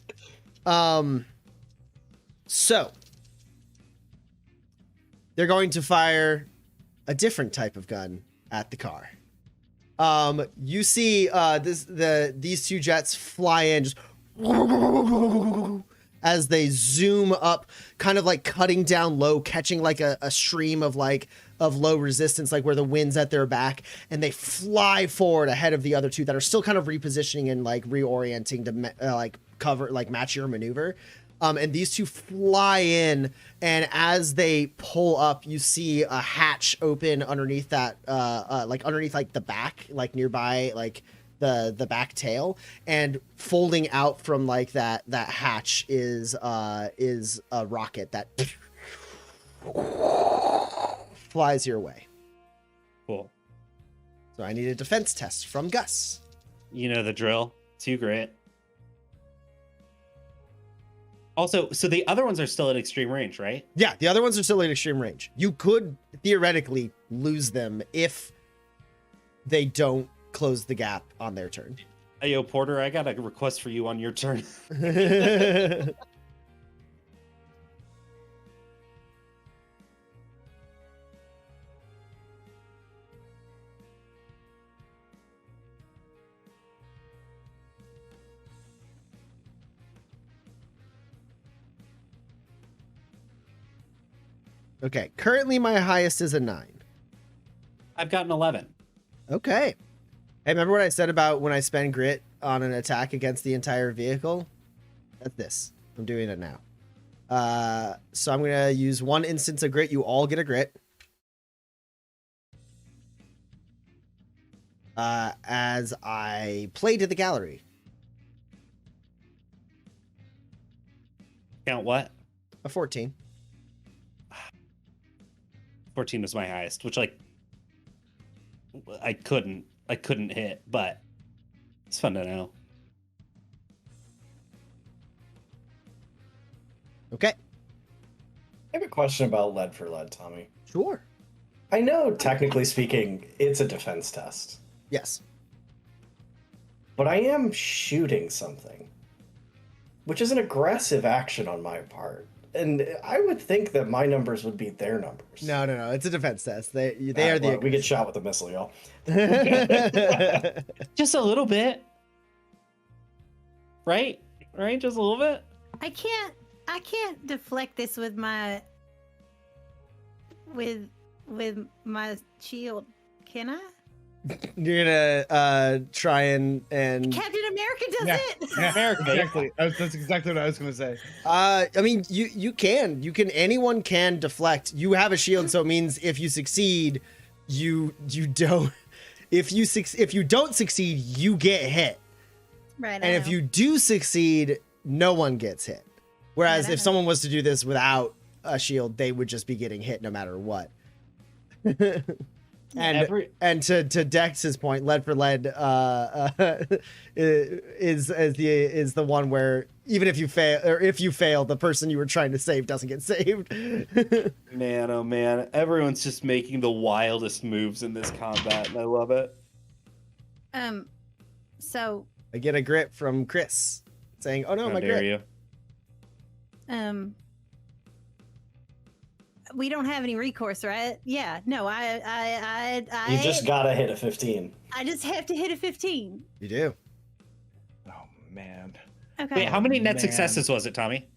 So they're going to fire a different type of gun at the car. You see these 2 jets fly in just as they zoom up, kind of like cutting down low, catching like a stream of low resistance, like where the wind's at their back, and they fly forward ahead of the other 2 that are still kind of repositioning and like reorienting to cover, like match your maneuver. And these 2 fly in, and as they pull up, you see a hatch open underneath that, underneath the back, like nearby, like the back tail, and folding out from that hatch is a rocket that flies your way. Cool. So I need a defense test from Gus. You know the drill. 2 grit. Also, so the other ones are still at extreme range, right? Yeah, the other ones are still at extreme range. You could theoretically lose them if they don't close the gap on their turn. Hey, yo, Porter, I got a request for you on your turn. Okay, currently my highest is a 9. I've got an 11. Okay. Hey, remember what I said about when I spend grit on an attack against the entire vehicle? That's this. I'm doing it now. So I'm going to use 1 instance of grit. You all get a grit. As I play to the gallery. Count what? A 14. 14 was my highest, which I couldn't hit, but it's fun to know. Okay. I have a question about lead for lead, Tommy. Sure. I know, technically speaking, it's a defense test, Yes. but I am shooting something, which is an aggressive action on my part. And I would think that my numbers would beat their numbers. No. It's a defense test. They are the. Well, we get shot with a missile, y'all. Just a little bit. Right? Just a little bit. I can't deflect this with my shield, can I? You're gonna try and Captain America does Yeah. it. Yeah, America, exactly. That's exactly what I was going to say. I mean, you can anyone can deflect. You have a shield, so it means if you succeed, you don't. If you don't succeed, you get hit. Right. And if you do succeed, no one gets hit. Whereas Right, I if know. someone was to do this without a shield, they would just be getting hit no matter what. And to Dex's point, lead for lead is the one where even if you fail, the person you were trying to save doesn't get saved. Man, oh man, everyone's just making the wildest moves in this combat, and I love it. So I get a grit from Chris saying, "Oh no, How my dare grit." you? we don't have any recourse, right? Yeah. No, You just gotta hit a 15. I just have to hit a 15. You do. Oh, man. Okay. Wait, how many net Man. successes was it, Tommy?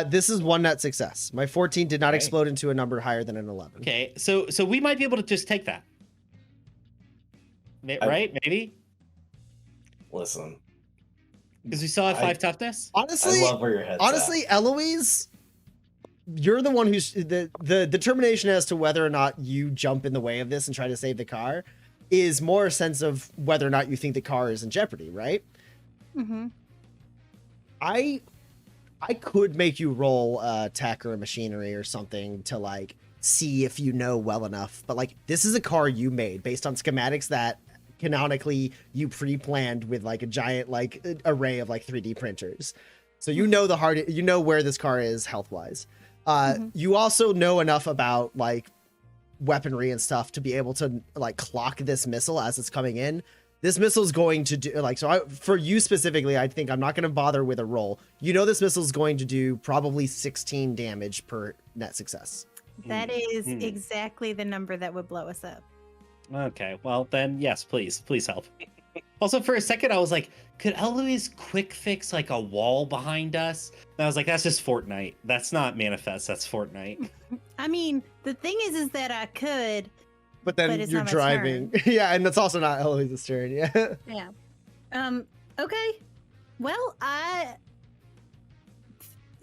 This is 1 net success. My 14 did not Okay. explode into a number higher than an 11. Okay, so we might be able to just take that. Right? Maybe? Listen, Because we still have 5 toughness. Honestly, I love where your head's honestly, Eloise, you're the one who's the determination as to whether or not you jump in the way of this and try to save the car is more a sense of whether or not you think the car is in jeopardy, right? Mm-hmm. I could make you roll tech or machinery or something to like see if you know well enough, but like this is a car you made based on schematics that canonically you pre-planned with like a giant like array of like 3D printers. So you know you know where this car is health wise. You also know enough about like weaponry and stuff to be able to like clock this missile as it's coming in. This missile is going to do like, so for you specifically, I think I'm not going to bother with a roll. You know, this missile is going to do probably 16 damage per net success. That is exactly the number that would blow us up. Okay, well then, yes, please help. Also, for a second, I was like, could Eloise quick fix like a wall behind us? And I was like, that's just Fortnite. That's not Manifest. That's Fortnite. I mean, the thing is that I could. But then But it's you're not my driving. Yeah, and that's also not Eloise's turn. Yeah. Yeah. Okay. Well,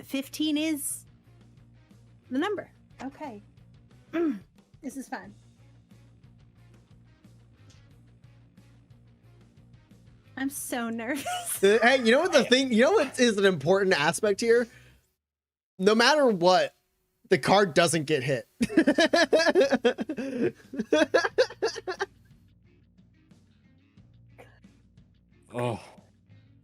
15 is the number. Okay. This is fun. I'm so nervous. Hey, you know what you know what is an important aspect here? No matter what, the card doesn't get hit. Oh.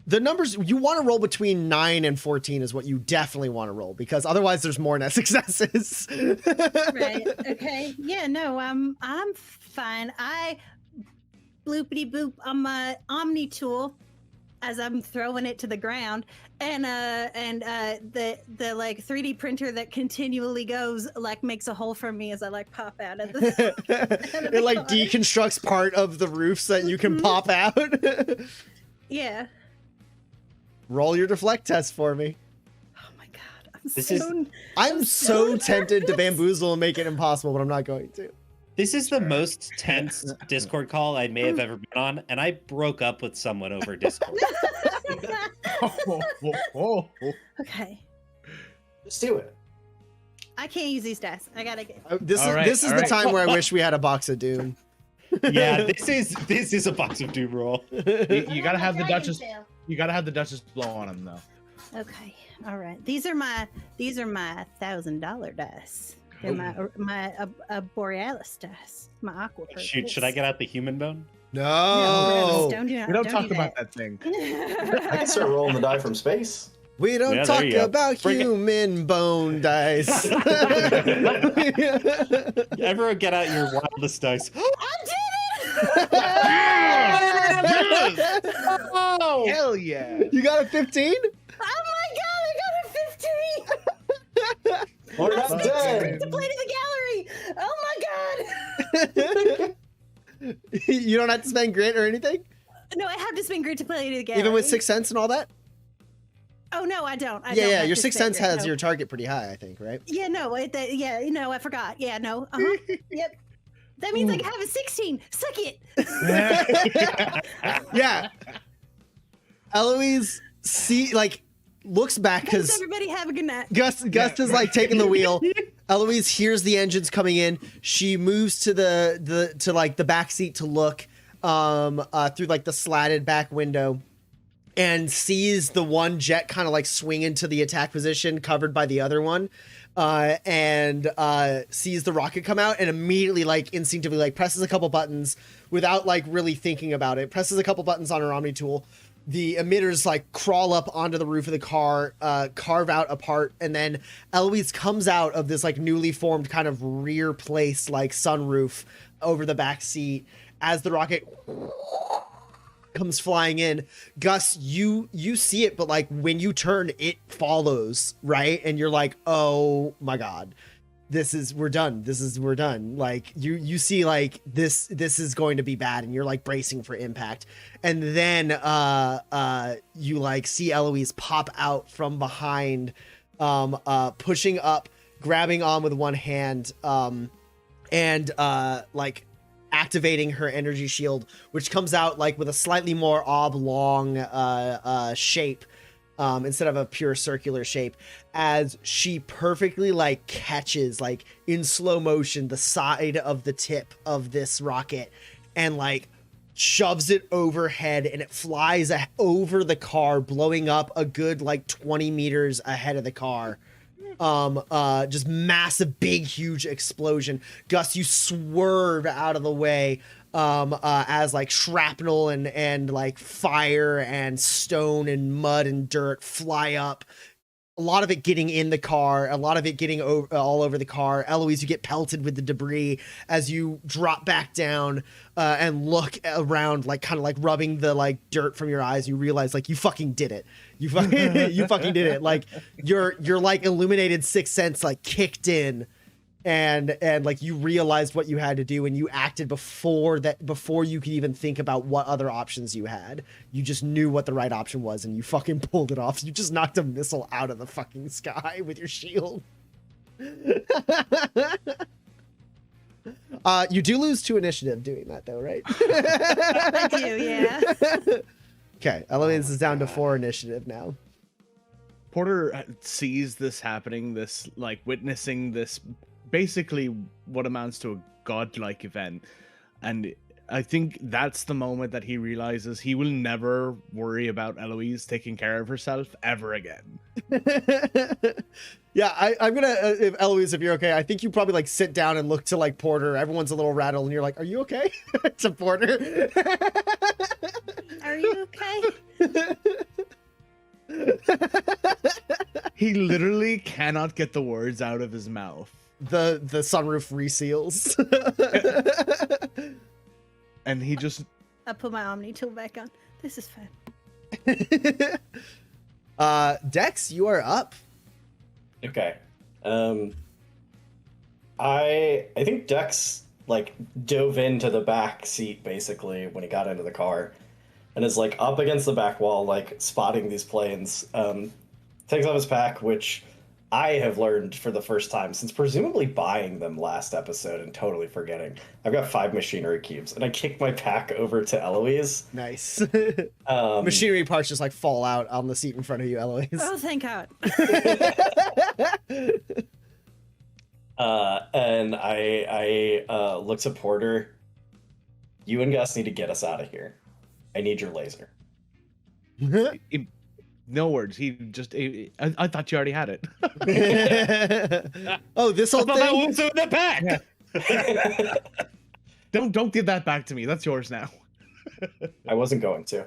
The numbers you want to roll between 9 and 14 is what you definitely want to roll, because otherwise there's more net successes. Right. Okay. Yeah, no, I'm fine. I bloopity boop on my Omni tool as I'm throwing it to the ground, and the like 3D printer that continually goes like makes a hole for me as I like pop out of the It like deconstructs part of the roof so that you can pop out. Yeah. Roll your deflect test for me. Oh my god. I'm so tempted to bamboozle and make it impossible, but I'm not going to. This is the most tense Discord call I may have ever been on, and I broke up with someone over Discord. Okay. Just do it. I can't use these dice. I gotta get. This is the time where I wish we had a box of Doom. Yeah, this is a box of doom roll. You gotta have the Duchess. You gotta have the Duchess blow on him though. Okay. All right. These are my $1,000 dice. They're my Borealis dice. My aqua. Should I get out the human bone? No. We We don't talk about that thing. I can start rolling the die from space. We don't Yeah, talk there you go. about Bring it. human bone dice. Everyone get out your wildest dice. I did it! Oh, hell yeah! You got a 15? Oh my god! I got a 15. We're not To dead. play to the gallery. Oh my god! You don't have to spend grit or anything? No, I have to spend grit to play to the gallery. Even with 6 cents and all that? Oh no, I don't. I Yeah, don't yeah. have Your to 6 spend cents grit, has no. your target pretty high, I think, right? Yeah, no, I forgot. Yeah, no. Yep. That means I can have a 16. Suck it. Yeah. Eloise looks back Thanks, because everybody. Have a good night. Gus is like taking the wheel. Eloise hears the engines coming in. She moves to the back seat to look through like the slatted back window, and sees the one jet kind of like swing into the attack position covered by the other one, and sees the rocket come out, and immediately like instinctively like presses a couple buttons without like really thinking about it. Presses a couple buttons on her Omni tool. The emitters like crawl up onto the roof of the car, carve out a part, and then Eloise comes out of this like newly formed kind of rear place like sunroof over the back seat as the rocket comes flying in. Gus, you see it, but like when you turn, it follows, right? And you're like, oh my god, we're done. We're done. Like you see like this is going to be bad, and you're like bracing for impact. And then you like see Eloise pop out from behind, pushing up, grabbing on with one hand, and like activating her energy shield, which comes out like with a slightly more oblong shape instead of a pure circular shape, as she perfectly like catches like in slow motion the side of the tip of this rocket and like shoves it overhead, and it flies over the car, blowing up a good like 20 meters ahead of the car. Just massive, big, huge explosion. Gus, you swerve out of the way as like shrapnel and like fire and stone and mud and dirt fly up. A lot of it getting in the car, a lot of it getting all over the car. Eloise, you get pelted with the debris as you drop back down and look around, like kind of like rubbing the like dirt from your eyes. You realize like you fucking did it. You fucking did it. Like your like illuminated sixth sense like kicked in, and like you realized what you had to do, and you acted before you could even think about what other options you had. You just knew what the right option was, and you fucking pulled it off. You just knocked a missile out of the fucking sky with your shield. You do lose 2 initiative doing that though, right? I do, yeah. Okay, Eloise is down to 4 initiative now. Porter sees this happening, this like witnessing this basically what amounts to a godlike event, and I think that's the moment that he realizes he will never worry about Eloise taking care of herself ever again. Yeah, I'm gonna if Eloise, if you're okay, I think you probably like sit down and look to like Porter. Everyone's a little rattled, and you're like, "Are you okay?" To Porter. Are you okay? He literally cannot get the words out of his mouth. The sunroof reseals. And he just I put my Omni tool back on. This is fun. Dex, you are up. Okay. I think Dex like dove into the back seat basically when he got into the car, and is like up against the back wall, like spotting these planes. Takes off his pack, which I have learned for the first time since presumably buying them last episode and totally forgetting. I've got 5 machinery cubes, and I kick my pack over to Eloise. Nice. Machinery parts just like fall out on the seat in front of you, Eloise. Oh, thank God. And I look to Porter. You and Gus need to get us out of here. I need your laser. no words. He just I thought you already had it. Oh, this whole I thought that thing. was in the back. Yeah. Don't give that back to me. That's yours now. I wasn't going to.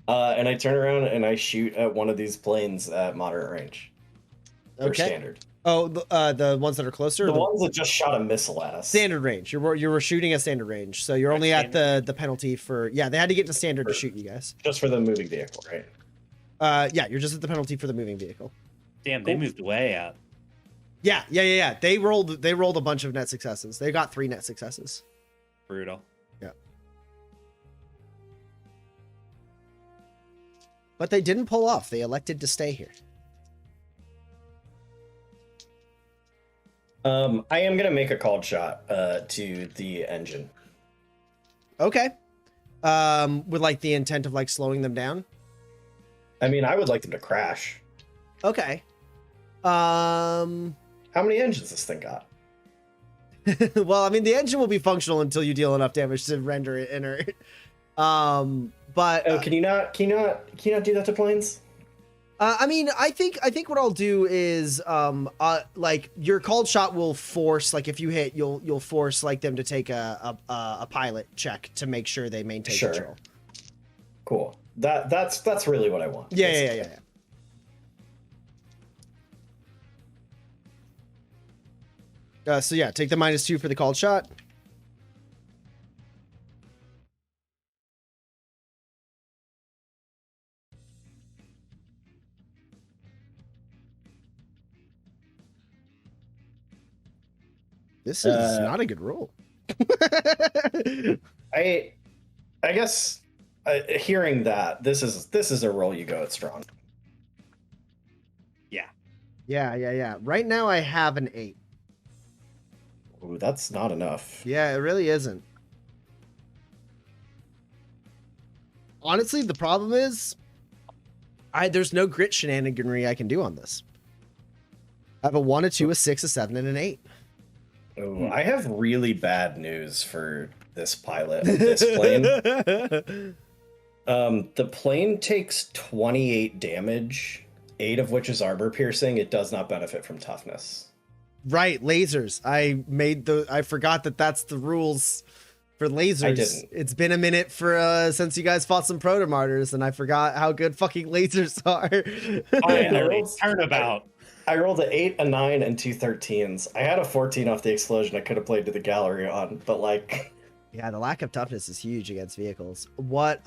And I turn around and I shoot at one of these planes at moderate range. Or Okay. standard. Oh, the ones that are closer. The or ones that just shot a missile at us. Standard range. You were shooting at standard range, so you're only at the penalty for. Yeah, they had to get to standard to shoot you guys. Just for the moving vehicle, right? Yeah, you're just at the penalty for the moving vehicle. Damn, they moved way out. Yeah. They rolled a bunch of net successes. They got 3 net successes. Brutal. Yeah. But they didn't pull off. They elected to stay here. I am gonna make a called shot to the engine. Okay. With like the intent of like slowing them down. I mean, I would like them to crash. Okay. How many engines this thing got? Well, I mean, the engine will be functional until you deal enough damage to render it inert. But Oh, can you not do that to planes? I mean, I think what I'll do is like your called shot will force, like if you hit, you'll force like them to take a pilot check to make sure they maintain control. Cool. That's really what I want. Yeah. So yeah, take the -2 for the called shot. This is not a good roll. I guess hearing that this is a roll you go at strong. Yeah. Right now I have an 8. Ooh, that's not enough. Yeah, it really isn't. Honestly, the problem is there's no grit shenaniganry I can do on this. I have a 1, a 2, a 6, a 7, and an 8. Ooh, I have really bad news for this pilot, this plane. The plane takes 28 damage, 8 of which is armor piercing. It does not benefit from toughness. Right, lasers. I forgot that that's the rules for lasers. I didn't. It's been a minute since you guys fought some proto-martyrs, and I forgot how good fucking lasers are. Finally, turnabout. I rolled an 8, a 9, and 2 13s. I had a 14 off the explosion I could have played to the gallery on, but like... Yeah, the lack of toughness is huge against vehicles. What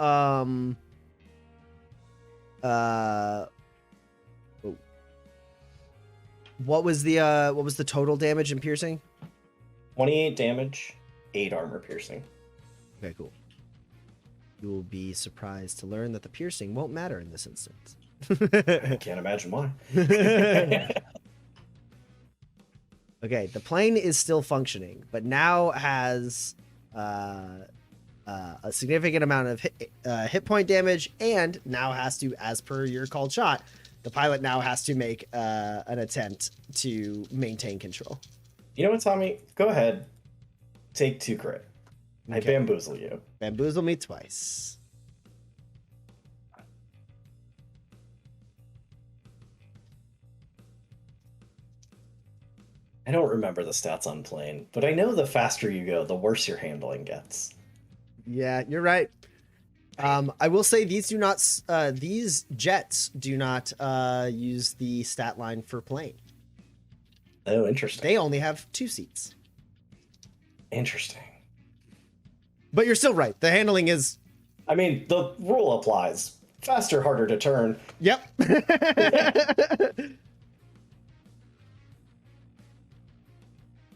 was the total damage in piercing? 28 damage, 8 armor piercing. Okay, cool. You will be surprised to learn that the piercing won't matter in this instance. I can't imagine why. Okay, the plane is still functioning, but now has a significant amount of hit point damage, and now has to, as per your called shot, the pilot now has to make an attempt to maintain control. You know what, Tommy? Go ahead. Take 2 crit. I Okay. bamboozle you. Bamboozle me twice. I don't remember the stats on plane, but I know the faster you go, the worse your handling gets. Yeah, you're right. I will say these jets do not use the stat line for plane. Oh, interesting. They only have 2 seats. Interesting. But you're still right. The handling is... I mean, the rule applies. Faster, harder to turn. Yep.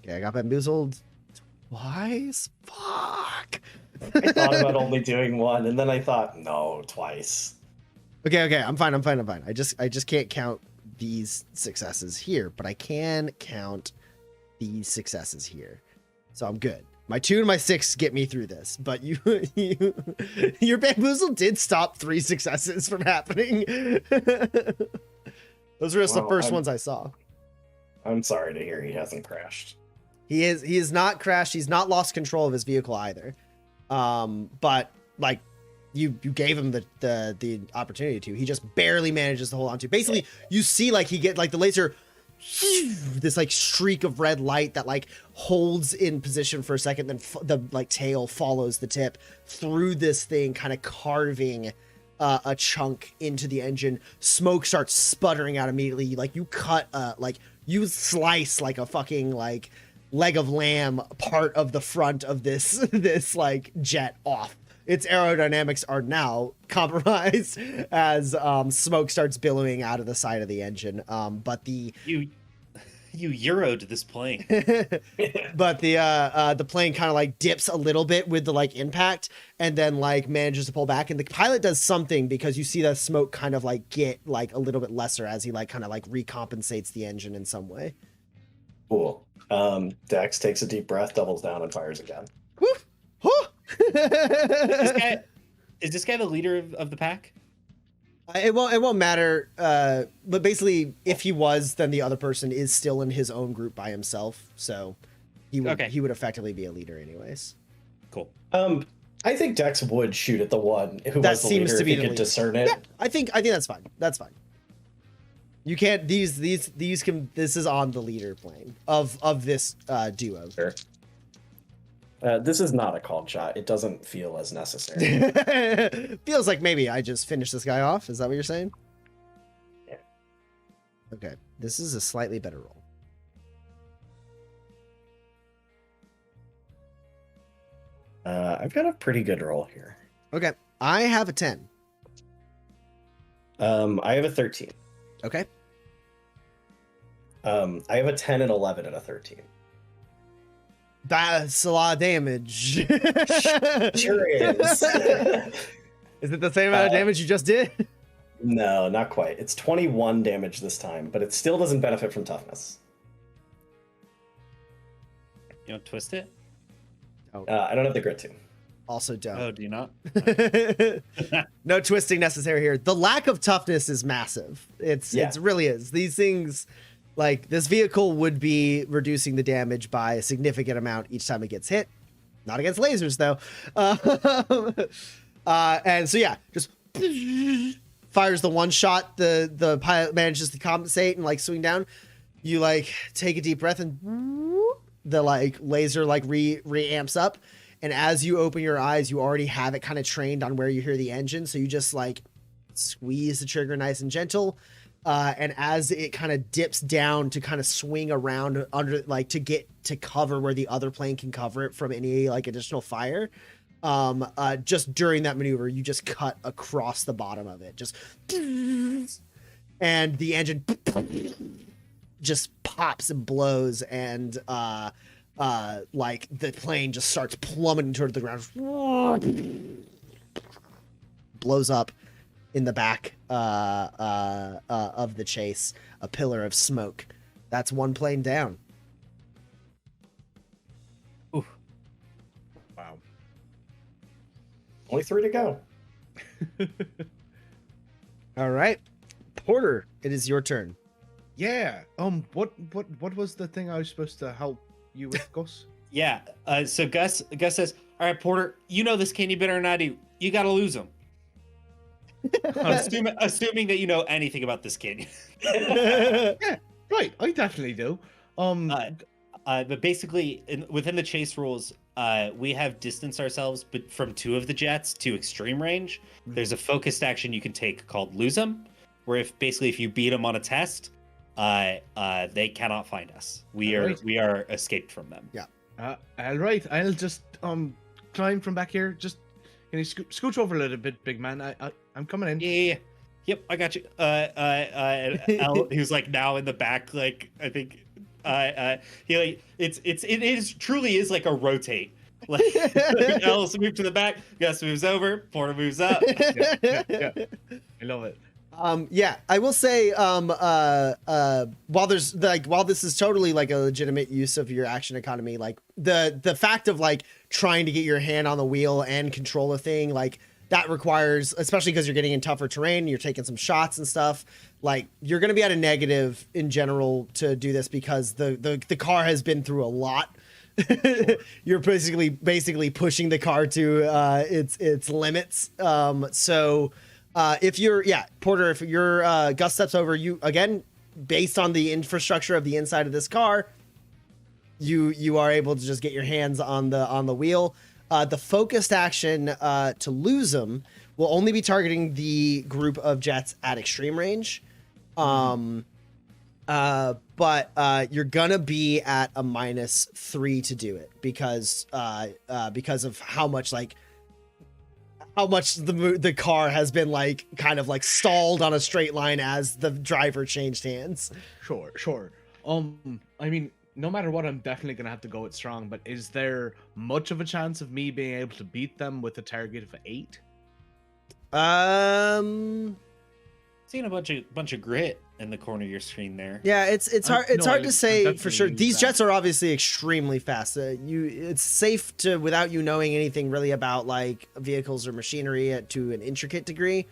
Okay, I got bamboozled twice. Fuck. I thought about only doing 1, and then I thought, no, twice. Okay, I'm fine. I just can't count these successes here, but I can count these successes here. So I'm good. My 2 and my 6 get me through this, but your bamboozle did stop 3 successes from happening. Those were just the Well, first ones I saw. I'm sorry to hear he hasn't crashed. He is not crashed. He's not lost control of his vehicle either. But like you gave him the opportunity to. He just barely manages to hold on to. Basically, you see like he get like the laser, this like streak of red light that like holds in position for a second, then the like tail follows the tip through this thing, kind of carving a chunk into the engine. Smoke starts sputtering out immediately. Like you cut like you slice like a fucking like leg of lamb part of the front of this like jet off. Its aerodynamics are now compromised as smoke starts billowing out of the side of the engine. But the You Euro'd this plane. but the plane kind of like dips a little bit with the like impact, and then like manages to pull back, and the pilot does something because you see that smoke kind of like get like a little bit lesser as he like kind of like recompensates the engine in some way. Cool. Dex takes a deep breath, doubles down, and fires again. Woo! Woo! Is this guy the leader of the pack? It won't matter. But basically, if he was, then the other person is still in his own group by himself. So he would effectively be a leader, anyways. Cool. I think Dex would shoot at the one who That was the seems leader to if be he the could leader. discern it. Yeah, I think that's fine. That's fine. You can't. These can. This is on the leader plane of this duo. Sure. This is not a called shot. It doesn't feel as necessary. Feels like maybe I just finished this guy off. Is that what you're saying? Yeah. Okay. This is a slightly better roll. I've got a pretty good roll here. Okay. I have a 10. I have a 13. Okay. I have a 10 and 11 and a 13. That's a lot of damage. Sure is. Is it the same amount of damage you just did? No, not quite. It's 21 damage this time, but it still doesn't benefit from toughness. You want to twist it? I don't have the grit to. Also Oh, don't. do you not? No twisting necessary here. The lack of toughness is massive. It really is. These things, like this vehicle would be reducing the damage by a significant amount each time it gets hit. Not against lasers though. And so yeah, just fires the one shot. The pilot manages to compensate and like swing down. You like take a deep breath and the like laser like re-amps up. And as you open your eyes, you already have it kind of trained on where you hear the engine. So you just like squeeze the trigger nice and gentle. And as it kind of dips down to kind of swing around under, like to get to cover where the other plane can cover it from any like additional fire. Just during that maneuver, you just cut across the bottom of it. Just, and the engine just pops and blows and, like the plane just starts plummeting toward the ground, blows up in the back of the chase, a pillar of smoke. That's one plane down. Ooh. Wow. Only 3 to go. All right, Porter, it is your turn. Yeah. What was the thing I was supposed to help you with, Gus? Yeah. So Gus says, "All right, Porter, you know this candy better than I do. You got to lose him." assuming that you know anything about this canyon. Yeah, right. I definitely do. But basically, within the chase rules, we have distanced ourselves from 2 of the jets to extreme range. There's a focused action you can take called lose them, where if you beat them on a test, they cannot find us. We are escaped from them. Yeah. All right. I'll just climb from back here. Just can you scooch over a little bit, big man? I'm coming in. Yeah. Yep, I got you. Al, who's like now in the back, like I think, he like it truly is like a rotate. Like El's moved to the back, Gus moves over, Porter moves up. Yeah. I love it. Yeah, I will say, while this is totally like a legitimate use of your action economy, like the fact of like trying to get your hand on the wheel and control a thing, like that requires, especially because you're getting in tougher terrain, you're taking some shots and stuff, like you're going to be at a negative in general to do this because the car has been through a lot. Sure. You're basically pushing the car to its limits. If you're Porter, if your Gus steps over you again, based on the infrastructure of the inside of this car, you are able to just get your hands on the wheel. The focused action to lose them will only be targeting the group of jets at extreme range. But you're gonna be at a -3 to do it because of how much the car has been like kind of like stalled on a straight line as the driver changed hands. Sure. I mean, no matter what, I'm definitely gonna have to go it strong. But is there much of a chance of me being able to beat them with a target of 8? Seeing a bunch of grit in the corner of your screen there. Yeah, it's hard to say for sure. These that. jets are obviously extremely fast. It's safe to, without you knowing anything really about like vehicles or machinery to an intricate degree,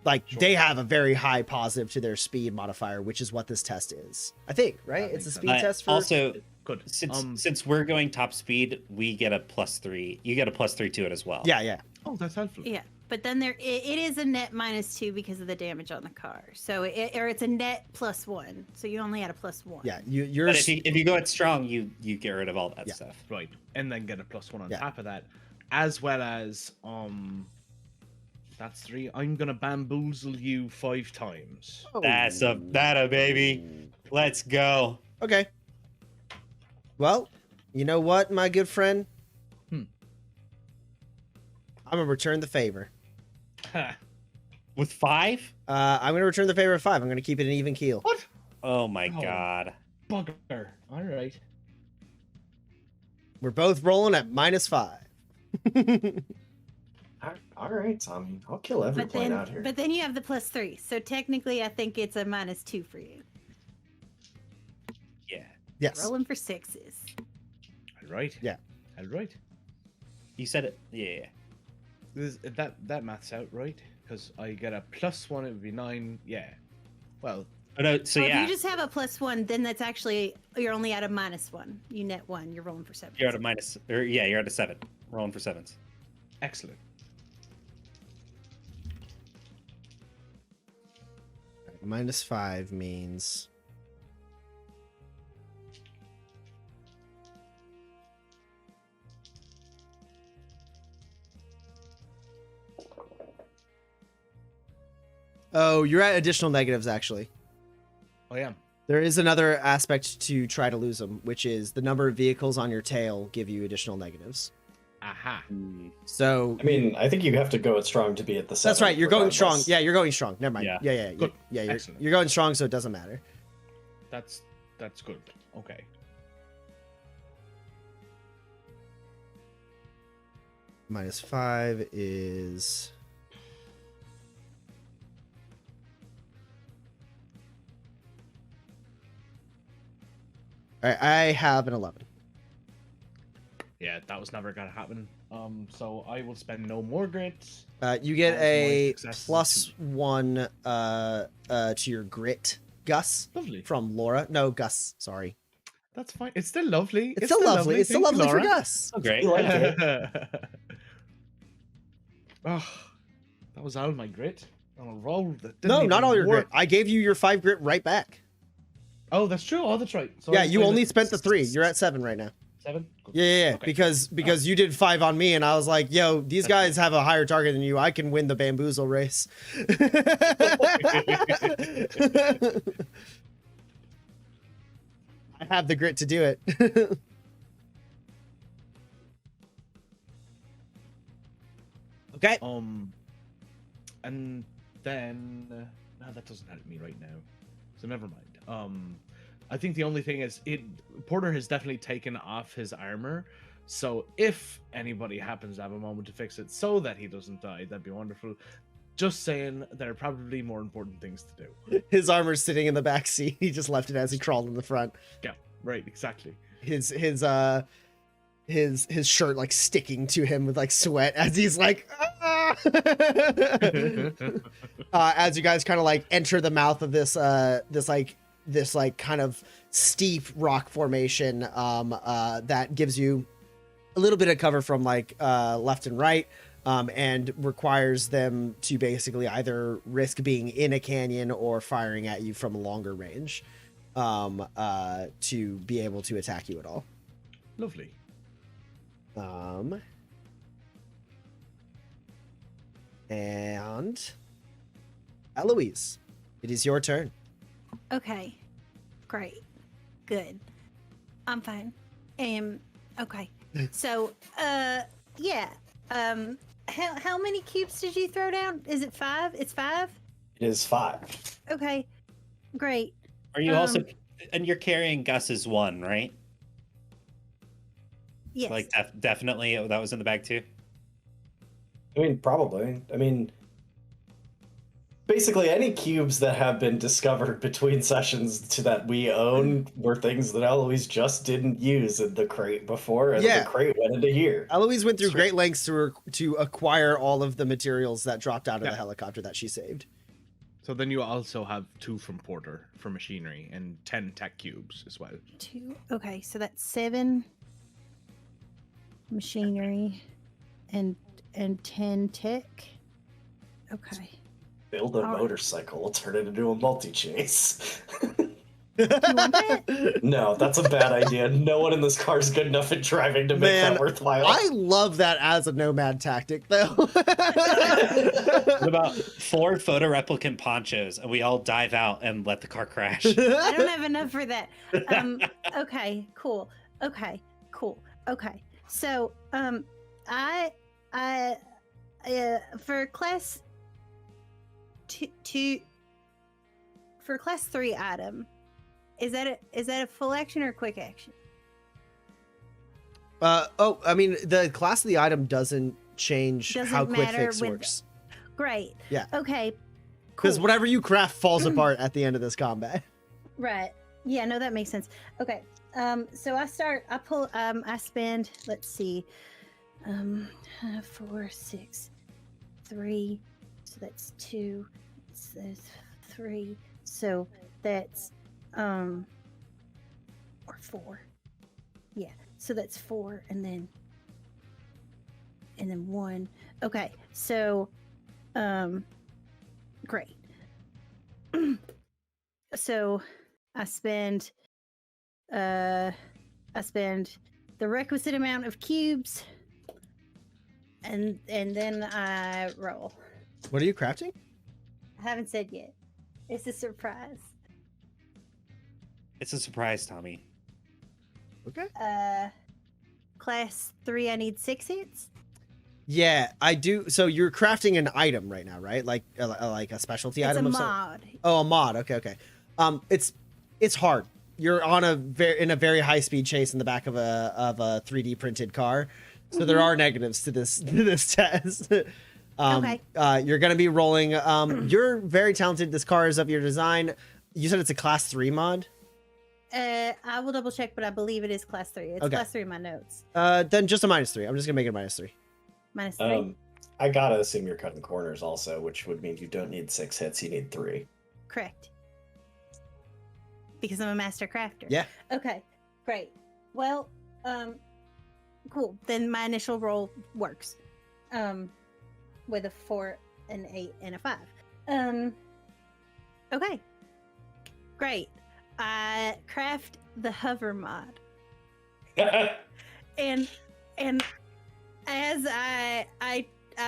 like Sure. they have a very high positive to their speed modifier, which is what this test is. I think, right? That It's a makes speed sense. test for Also, Good. since we're going top speed, we get a +3. You get a +3 to it as well. Yeah. Oh, that's helpful. Yeah, but then it is a net -2 because of the damage on the car. So it's a net +1. So you only had a +1. Yeah, you're But if you go it strong, you get rid of all that Yeah. stuff. Right, and then get a +1 on Yeah. top of that, as well as that's 3. I'm gonna bamboozle you 5 times. That's a baby. Let's go. Okay. Well, you know what, my good friend? I'm gonna return the favor. With 5? I'm gonna return the favor of 5. I'm gonna keep it an even keel. What? Oh my Oh. god. Bugger. All right. We're both rolling at -5. All right, Tommy. I'll kill every plane out here. But then you have the +3. So technically, I think it's a -2 for you. Yeah. Yes. Rolling for 6s. right. Yeah. All right. You said it. Yeah. That maths out, right? Because I get a +1, it would be 9. Yeah. Well, Oh, no, so Well, yeah, if you just have a +1, then that's actually you're only at a -1. You net 1. You're rolling for 7. you're at a minus, or yeah, you're at a 7. Rolling for 7s. excellent. -5 means oh, you're at additional negatives actually. Oh yeah. There is another aspect to try to lose them, which is the number of vehicles on your tail give you additional negatives. Aha. So I mean, I think you have to go it strong to be at the 7. that's right. You're going strong. regardless. Yeah, you're going strong. Never mind. Yeah. Yeah. Good. You're Excellent. you're going strong, so it doesn't matter. That's good. Okay. -5 is all right. I have an 11. Yeah, that was never gonna happen. So I will spend no more grit. You get As a more successes +1 to your grit, Gus, Lovely. from Laura. No, Gus. Sorry. That's fine. It's still lovely. It's still lovely. It's still Thank you, lovely for Laura. Gus. Oh, great. You like it? Oh, that was all my grit on a roll. That didn't No, not even all your grit. work. I gave you your 5 grit right back. Oh, that's true. Oh, that's right. So Yeah, I you was only at spent the 3. You're at 7 right now. 7. Good. Yeah. Okay. Because you did 5 on me, and I was like, yo, these guys have a higher target than you. I can win the bamboozle race. I have the grit to do it. Okay. And then no, that doesn't help me right now. So never mind. I think the only thing is Porter has definitely taken off his armor. So if anybody happens to have a moment to fix it so that he doesn't die, that'd be wonderful. Just saying, there are probably more important things to do. His armor's sitting in the back seat. He just left it as he crawled in the front. Yeah, right, exactly. His shirt like sticking to him with like sweat as he's like "Ah!" As you guys kind of like enter the mouth of this kind of steep rock formation that gives you a little bit of cover from like left and right, and requires them to basically either risk being in a canyon or firing at you from a longer range to be able to attack you at all. Lovely. And Eloise, it is your turn. Okay. Great. Good. I'm fine. Okay. So, yeah. How many cubes did you throw down? Is it 5? It's 5? It is 5. Okay. Great. Are you also, and you're carrying Gus's 1, right? Yes. Like definitely that was in the bag too. I mean, probably. I mean, basically any cubes that have been discovered between sessions that we own were things that Eloise just didn't use in the crate before, and Yeah. the crate went into here. Eloise went through That's great lengths to acquire all of the materials that dropped out of Yeah. the helicopter that she saved. So then you also have 2 from Porter for machinery and 10 tech cubes as well. 2. Okay, so that's 7 machinery and 10 tech. Okay. Build a All right. motorcycle, we'll turn it into a multi-chase. You want that? No, that's a bad idea. No one in this car is good enough at driving to make Man, that worthwhile. I love that as a nomad tactic, though. What about 4 photo replicant ponchos and we all dive out and let the car crash? I don't have enough for that. Okay, cool. Okay, cool. Okay. So, I for class 2 for class 3 item, is that a full action or a quick action? I mean, the class of the item doesn't change Doesn't how quick matter fix with- works. Great. Yeah. Okay. Because Cool. whatever you craft falls apart at the end of this combat. Right. Yeah, no, that makes sense. Okay. So I spend, let's see, 4, 6, 3. So that's 2. So that's 3. So that's, or 4. Yeah. So that's 4 and then 1. Okay. So, great. So I spend the requisite amount of cubes and then I roll. What are you crafting? I haven't said yet. It's a surprise. It's a surprise, Tommy. Okay. Class 3, I need 6 hits. Yeah, I do. So you're crafting an item right now, right? Like a specialty It's item a of some. mod. Oh, a mod. Okay. It's hard. You're on in a very high speed chase in the back of a 3D printed car, so there are negatives to this test. Okay. You're gonna be rolling. You're very talented. This car is of your design. You said it's a class 3 mod. I will double check, but I believe it is class 3. It's Okay. class 3 in my notes. Then just a -3. I'm just gonna make it a -3. Minus 3. I gotta assume you're cutting corners also, which would mean you don't need 6 hits, you need 3. Correct. Because I'm a master crafter. Yeah. Okay. Great. Well, cool. Then my initial roll works. With a 4, an 8, and a 5. Okay. Great. I craft the hover mod. And as I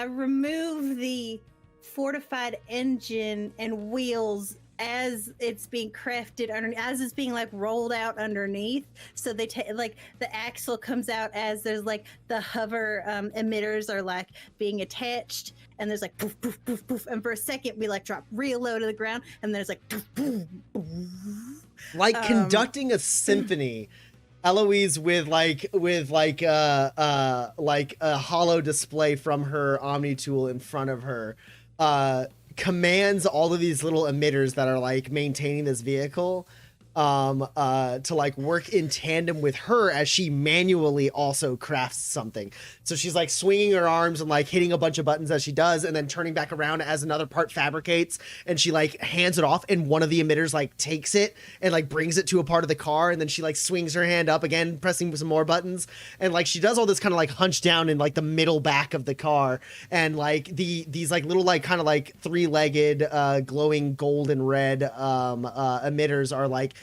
remove the fortified engine and wheels as it's being crafted as it's being like rolled out underneath, so they take like the axle comes out as there's like the hover emitters are like being attached, and there's like poof poof poof poof, and for a second we like drop real low to the ground, and there's like poof, poof, poof. Like conducting a symphony. Eloise with a hollow display from her Omni tool in front of her, commands all of these little emitters that are like maintaining this vehicle to like work in tandem with her as she manually also crafts something. So she's like swinging her arms and like hitting a bunch of buttons as she does, and then turning back around as another part fabricates, and she like hands it off, and one of the emitters like takes it and like brings it to a part of the car, and then she like swings her hand up again, pressing some more buttons, and like she does all this kind of like hunched down in like the middle back of the car, and like these like little like kind of like 3-legged glowing gold and red emitters are like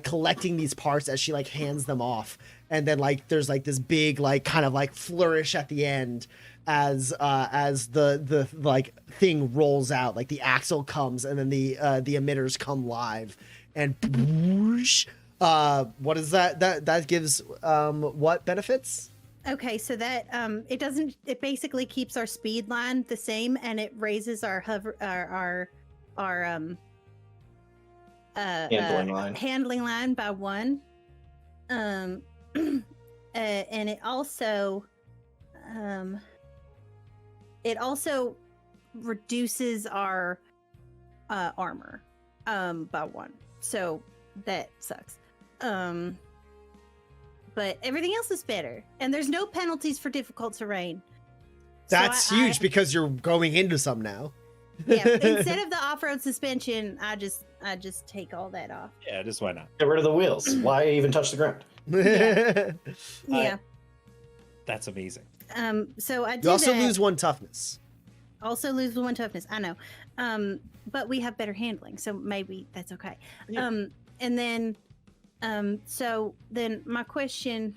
collecting these parts as she like hands them off, and then like there's like this big like kind of like flourish at the end as the like thing rolls out, like the axle comes, and then the emitters come live, and whoosh, what is that gives what benefits? Okay, so that it basically keeps our speed line the same, and it raises our handling line by 1, and it also reduces our armor by 1, so that sucks. But everything else is better, and there's no penalties for difficult terrain. That's huge because you're going into some now. Yeah, instead of the off-road suspension, I just take all that off. Yeah, just why not? Get rid of the wheels. Why even touch the ground? Yeah. That's amazing. So I do You also that. lose 1 toughness. Also lose 1 toughness. I know. But we have better handling, so maybe that's okay. Yeah. And then so then my question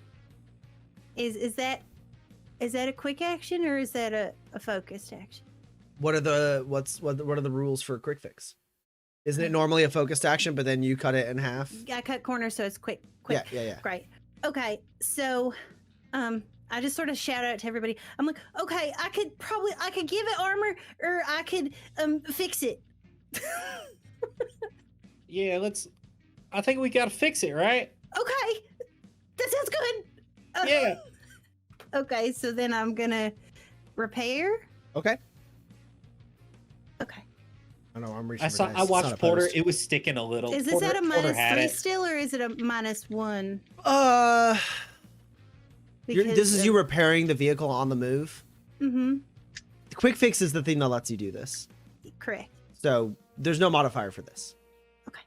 is that a quick action, or is that a focused action? What are the rules for a quick fix? Isn't it normally a focused action, but then you cut it in half? I cut corners, so it's quick. Yeah. Great. Okay, so I just sort of shout out to everybody. I'm like, okay, I could give it armor, or I could fix it. Yeah, I think we gotta fix it, right? Okay, that sounds good. Yeah. Okay, so then I'm gonna repair. Okay. Okay. I know I'm reaching. I for saw. dice. I It's watched not a Porter. post. It was sticking a little. Is this Porter, at a Porter minus had 3 it. still, or is it a -1? This is you repairing the vehicle on the move. Mm-hmm. The quick fix is the thing that lets you do this. Correct. So there's no modifier for this. Okay.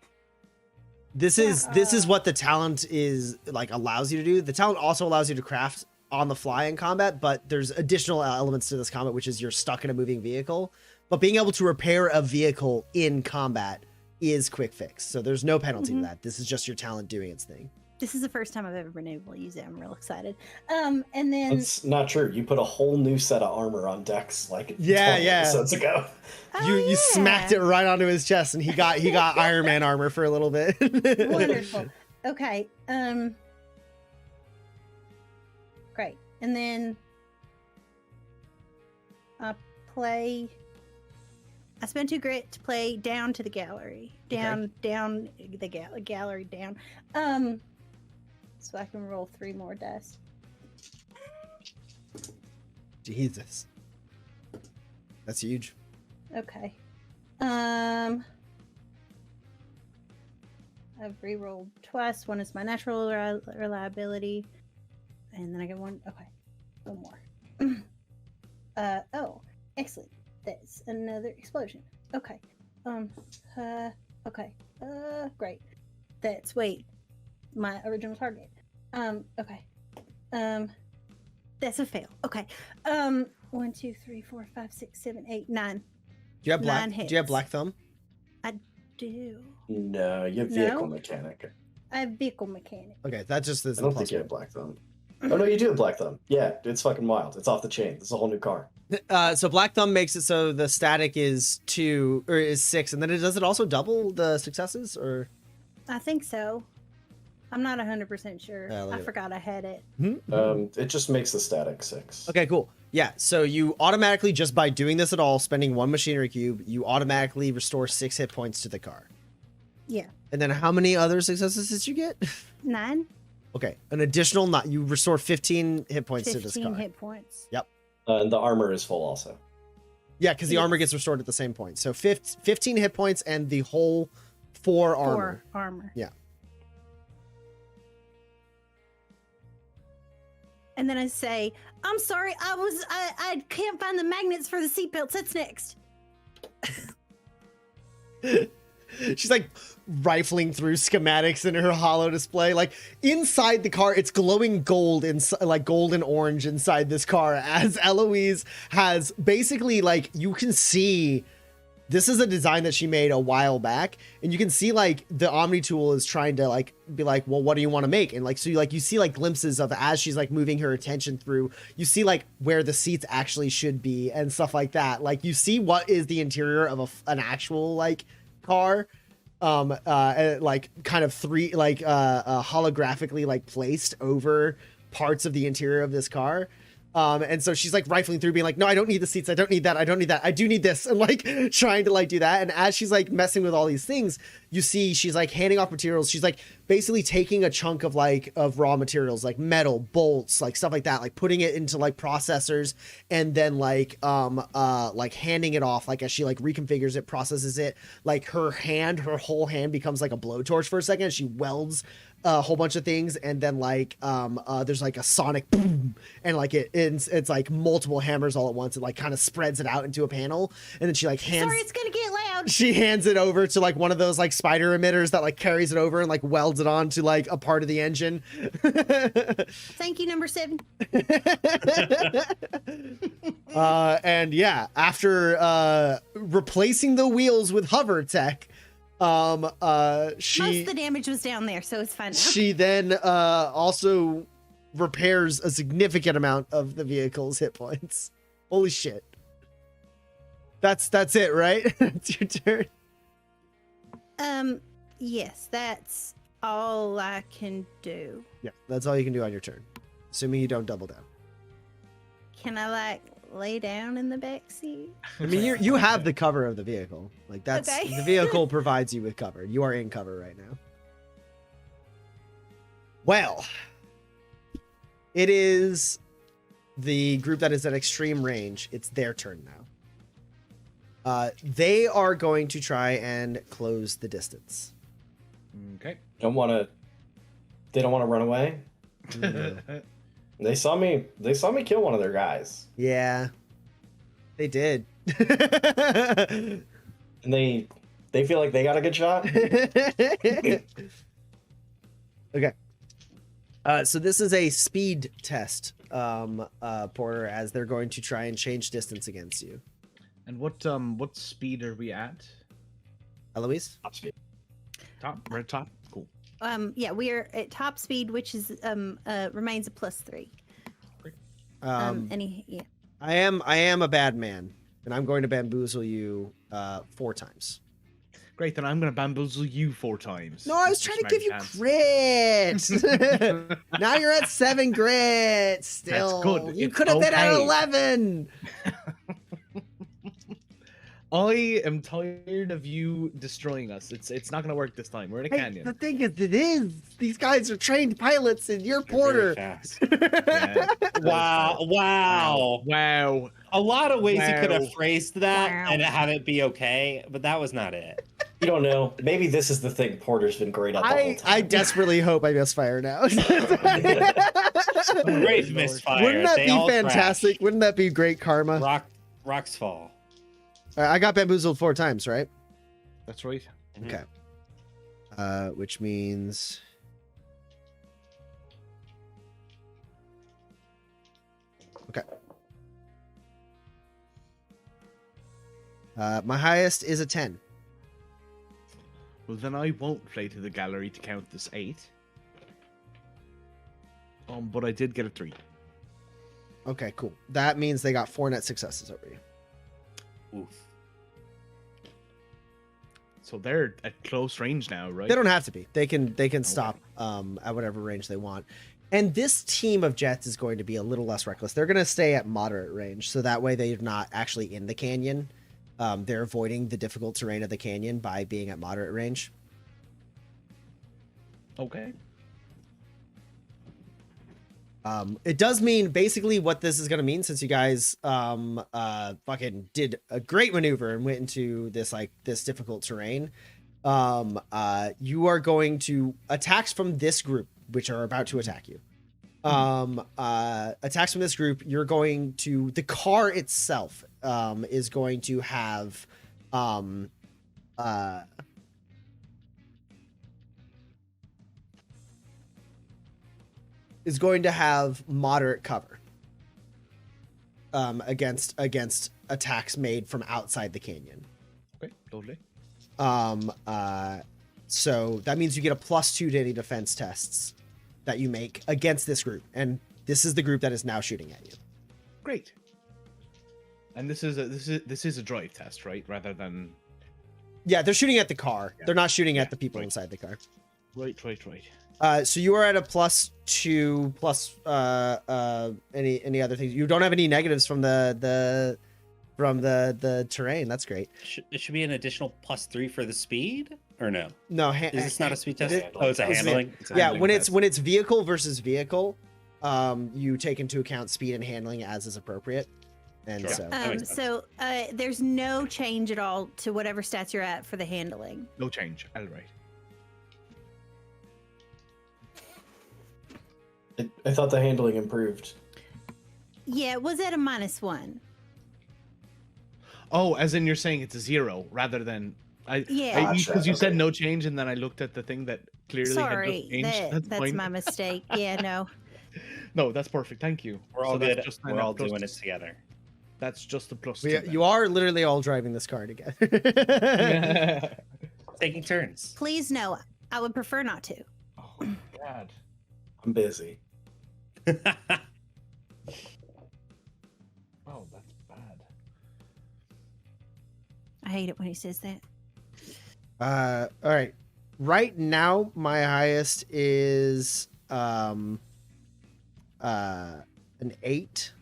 This is what the talent is like allows you to do. The talent also allows you to craft on the fly in combat, but there's additional elements to this combat, which is you're stuck in a moving vehicle. But being able to repair a vehicle in combat is quick fix. So there's no penalty to that. This is just your talent doing its thing. This is the first time I've ever been able to use it. I'm real excited. And then That's not true. You put a whole new set of armor on Dex like 20 Yeah. episodes ago. You smacked it right onto his chest, and he got Iron Man armor for a little bit. Wonderful. Okay. Great. And then I spent 2 grit to play down to the gallery. Down the gallery down. So I can roll 3 more dice. Jesus. That's huge. Okay. I've re-rolled twice. One is my natural reliability. And then I get one. Okay. One more. Oh, excellent. That's another explosion. Okay. Okay. Great. That's my original target. Okay. That's a fail. Okay. 1, 2, 3, 4, 5, 6, 7, 8, 9. Do you have black? 9 Do you have hits. black thumb? I do. No, you have vehicle mechanic. I have vehicle mechanic. Okay, that just is. I don't think you have black thumb. Oh no, you do have black thumb. Yeah, it's fucking wild. It's off the chain. It's a whole new car. So black thumb makes it so the static is 2 or is 6, and then does it also double the successes or? I think so. I'm not 100% sure. Yeah, look I at it. forgot I had it. It just makes the static 6. Okay, cool. Yeah, so you automatically, just by doing this at all, spending 1 machinery cube, you automatically restore 6 hit points to the car. Yeah. And then how many other successes did you get? 9. Okay, an additional you restore 15 hit points to this 15 car. hit points. Yep. And the armor is full also. Yeah, because the armor gets restored at the same point. So 15 hit points and the whole 4 armor. 4 armor. Yeah. And then I say, I'm sorry, I can't find the magnets for the seatbelts. That's next. She's like rifling through schematics in her hollow display. Like inside the car, it's glowing gold like gold and orange inside this car, as Eloise has basically like you can see. This is a design that she made a while back, and you can see like the Omni tool is trying to like be like, well, what do you want to make? And like, so you see like glimpses of as she's like moving her attention through, you see like where the seats actually should be and stuff like that. Like you see what is the interior of an actual like car, like kind of holographically like placed over parts of the interior of this car. And so she's like rifling through being like, no, I don't need the seats. I don't need that. I don't need that. I do need this. And like trying to like do that. And as she's like messing with all these things, you see she's like handing off materials. She's like basically taking a chunk of raw materials, like metal, bolts, like stuff like that, like putting it into like processors and then like handing it off. Like as she like reconfigures it, processes it, like her whole hand becomes like a blowtorch for a second. She welds a whole bunch of things, and then like there's like a sonic boom, and like it's like multiple hammers all at once. It like kind of spreads it out into a panel, and then she like hands. Sorry, it's gonna get loud. She hands it over to like one of those like spider emitters that like carries it over and like welds it onto like a part of the engine. Thank you, number 7. And yeah, after replacing the wheels with hover tech, Most of the damage was down there, so it's fine now. she then also repairs a significant amount of the vehicle's hit points. Holy shit. That's it, right? It's your turn. Yes, that's all I can do. Yeah, that's all you can do on your turn. Assuming you don't double down. Can I like lay down in the back seat? I mean, you have the cover of the vehicle. Like that's Okay. the vehicle provides you with cover. You are in cover right now. Well, it is the group that is at extreme range. It's their turn now. They are going to try and close the distance. Okay. They don't want to run away. They saw me kill one of their guys. Yeah, they did. And they feel like they got a good shot. Okay. So this is a speed test, Porter, as they're going to try and change distance against you. And what speed are we at? Eloise? Top speed. Top, red top. Cool. Yeah, we are at top speed, which is remains a +3. Yeah. I am a bad man, and I'm going to bamboozle you 4 times. Great, then I'm gonna bamboozle you 4 times. No, I was trying to give you grit. Now you're at 7 grit. Still, That's good. You It's could have been at okay. 11. I am tired of you destroying us. It's not gonna work this time. We're in a Hey, canyon. the thing is, it is. These guys are trained pilots, and you're They're very Porter. fast. Yeah. Wow. Wow. A lot of ways you could Wow. have phrased that Wow. and have it be okay, but that was not it. You don't know. Maybe this is the thing Porter's been great at the whole I time. desperately hope I misfire now. Great misfire. Wouldn't that They be all fantastic? crash. Wouldn't that be great karma? Rocks fall. All right, I got bamboozled 4 times, right? That's right. Okay. Which means okay. My highest is a 10. Well, then I won't play to the gallery to count this 8. But I did get a 3. Okay, cool. That means they got 4 net successes over you. Oof. So they're at close range now, right? They don't have to be. They can stop at whatever range they want. And this team of jets is going to be a little less reckless. They're going to stay at moderate range, so that way they're not actually in the canyon. They're avoiding the difficult terrain of the canyon by being at moderate range. Okay. It does mean basically what this is going to mean, since you guys fucking did a great maneuver and went into this difficult terrain. You are going to attacks from this group, which are about to attack you. Attacks from this group, you're going to, the car itself is going to have moderate cover against attacks made from outside the canyon. Okay, lovely. So that means you get a +2 to any defense tests that you make against this group, and this is the group that is now shooting at you. Great. And this is a drive test, right? Rather than Yeah, they're shooting at the car. Yeah. They're not shooting at Yeah, the people right. inside the car. right. So you are at a +2 plus any other things. You don't have any negatives from the terrain. That's great. It should be an additional +3 for the speed, or no? No, Is this not a speed test? it- Oh, it's a it's handling. It's a yeah, handling when test. it's vehicle versus vehicle, you take into account speed and handling as is appropriate. And Sure. so That makes sense. So there's no change at all to whatever stats you're at for the handling. No change. All right. I thought the handling improved. Yeah, it was at a -1. Oh, as in you're saying it's a 0 rather than Yeah. because you Gotcha, said okay. no change, and then I looked at the thing that clearly had Sorry, just changed. that's fine. my mistake. Yeah, no. No, that's perfect. Thank you. We're all So that's good. just We're kind of all plus- doing it together. That's just a plus. you are literally all driving this car together. Taking turns. Please no. I would prefer not to. Oh God. I'm busy. Oh, that's bad. I hate it when he says that. All right. Right now, my highest is an 8,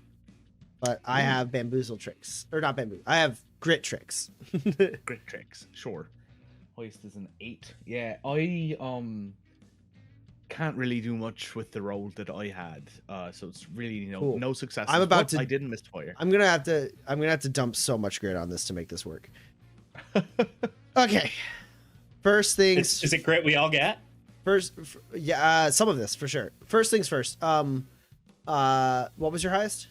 but I have bamboozle tricks, or not bamboo. I have grit tricks. Grit tricks, sure. Hoist is an 8. Yeah, I can't really do much with the roll that I had. So it's really Cool. no success. I'm about to- I didn't misfire. I'm gonna have to dump so much grit on this to make this work. Okay. First things. Is it grit we all get? Yeah, some of this for sure. First things first. What was your highest?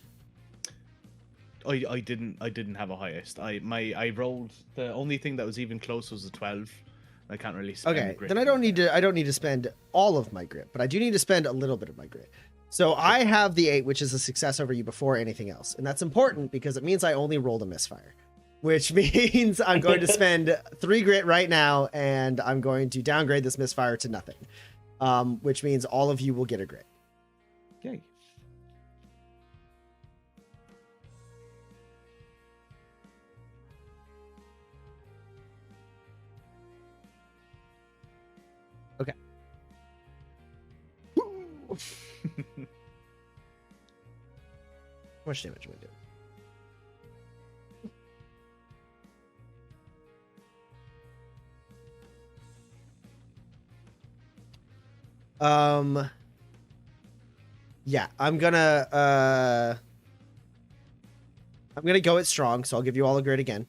I didn't have a highest. I rolled, the only thing that was even close was a 12. I can't really spend Okay, grit then I on don't that. need to spend all of my grit, but I do need to spend a little bit of my grit. So I have the 8, which is a success over you before anything else, and that's important because it means I only rolled a misfire, which means I'm going to spend 3 grit right now, and I'm going to downgrade this misfire to nothing, which means all of you will get a grit. Yay. Okay. How much damage am I doing? Yeah, I'm gonna go it strong, so I'll give you all a grid again.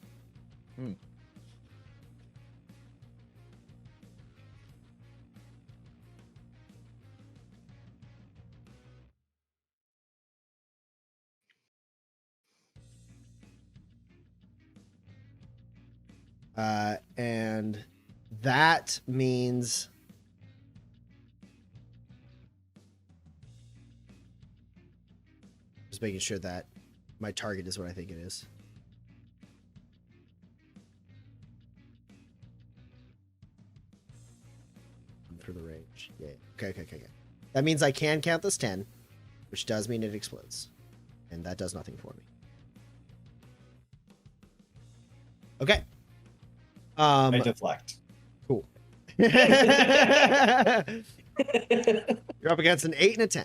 And that means just making sure that my target is what I think it is. For the range. Yeah. Okay. That means I can count this 10, which does mean it explodes. And that does nothing for me. Okay. I deflect. Cool. You're up against an 8 and a 10.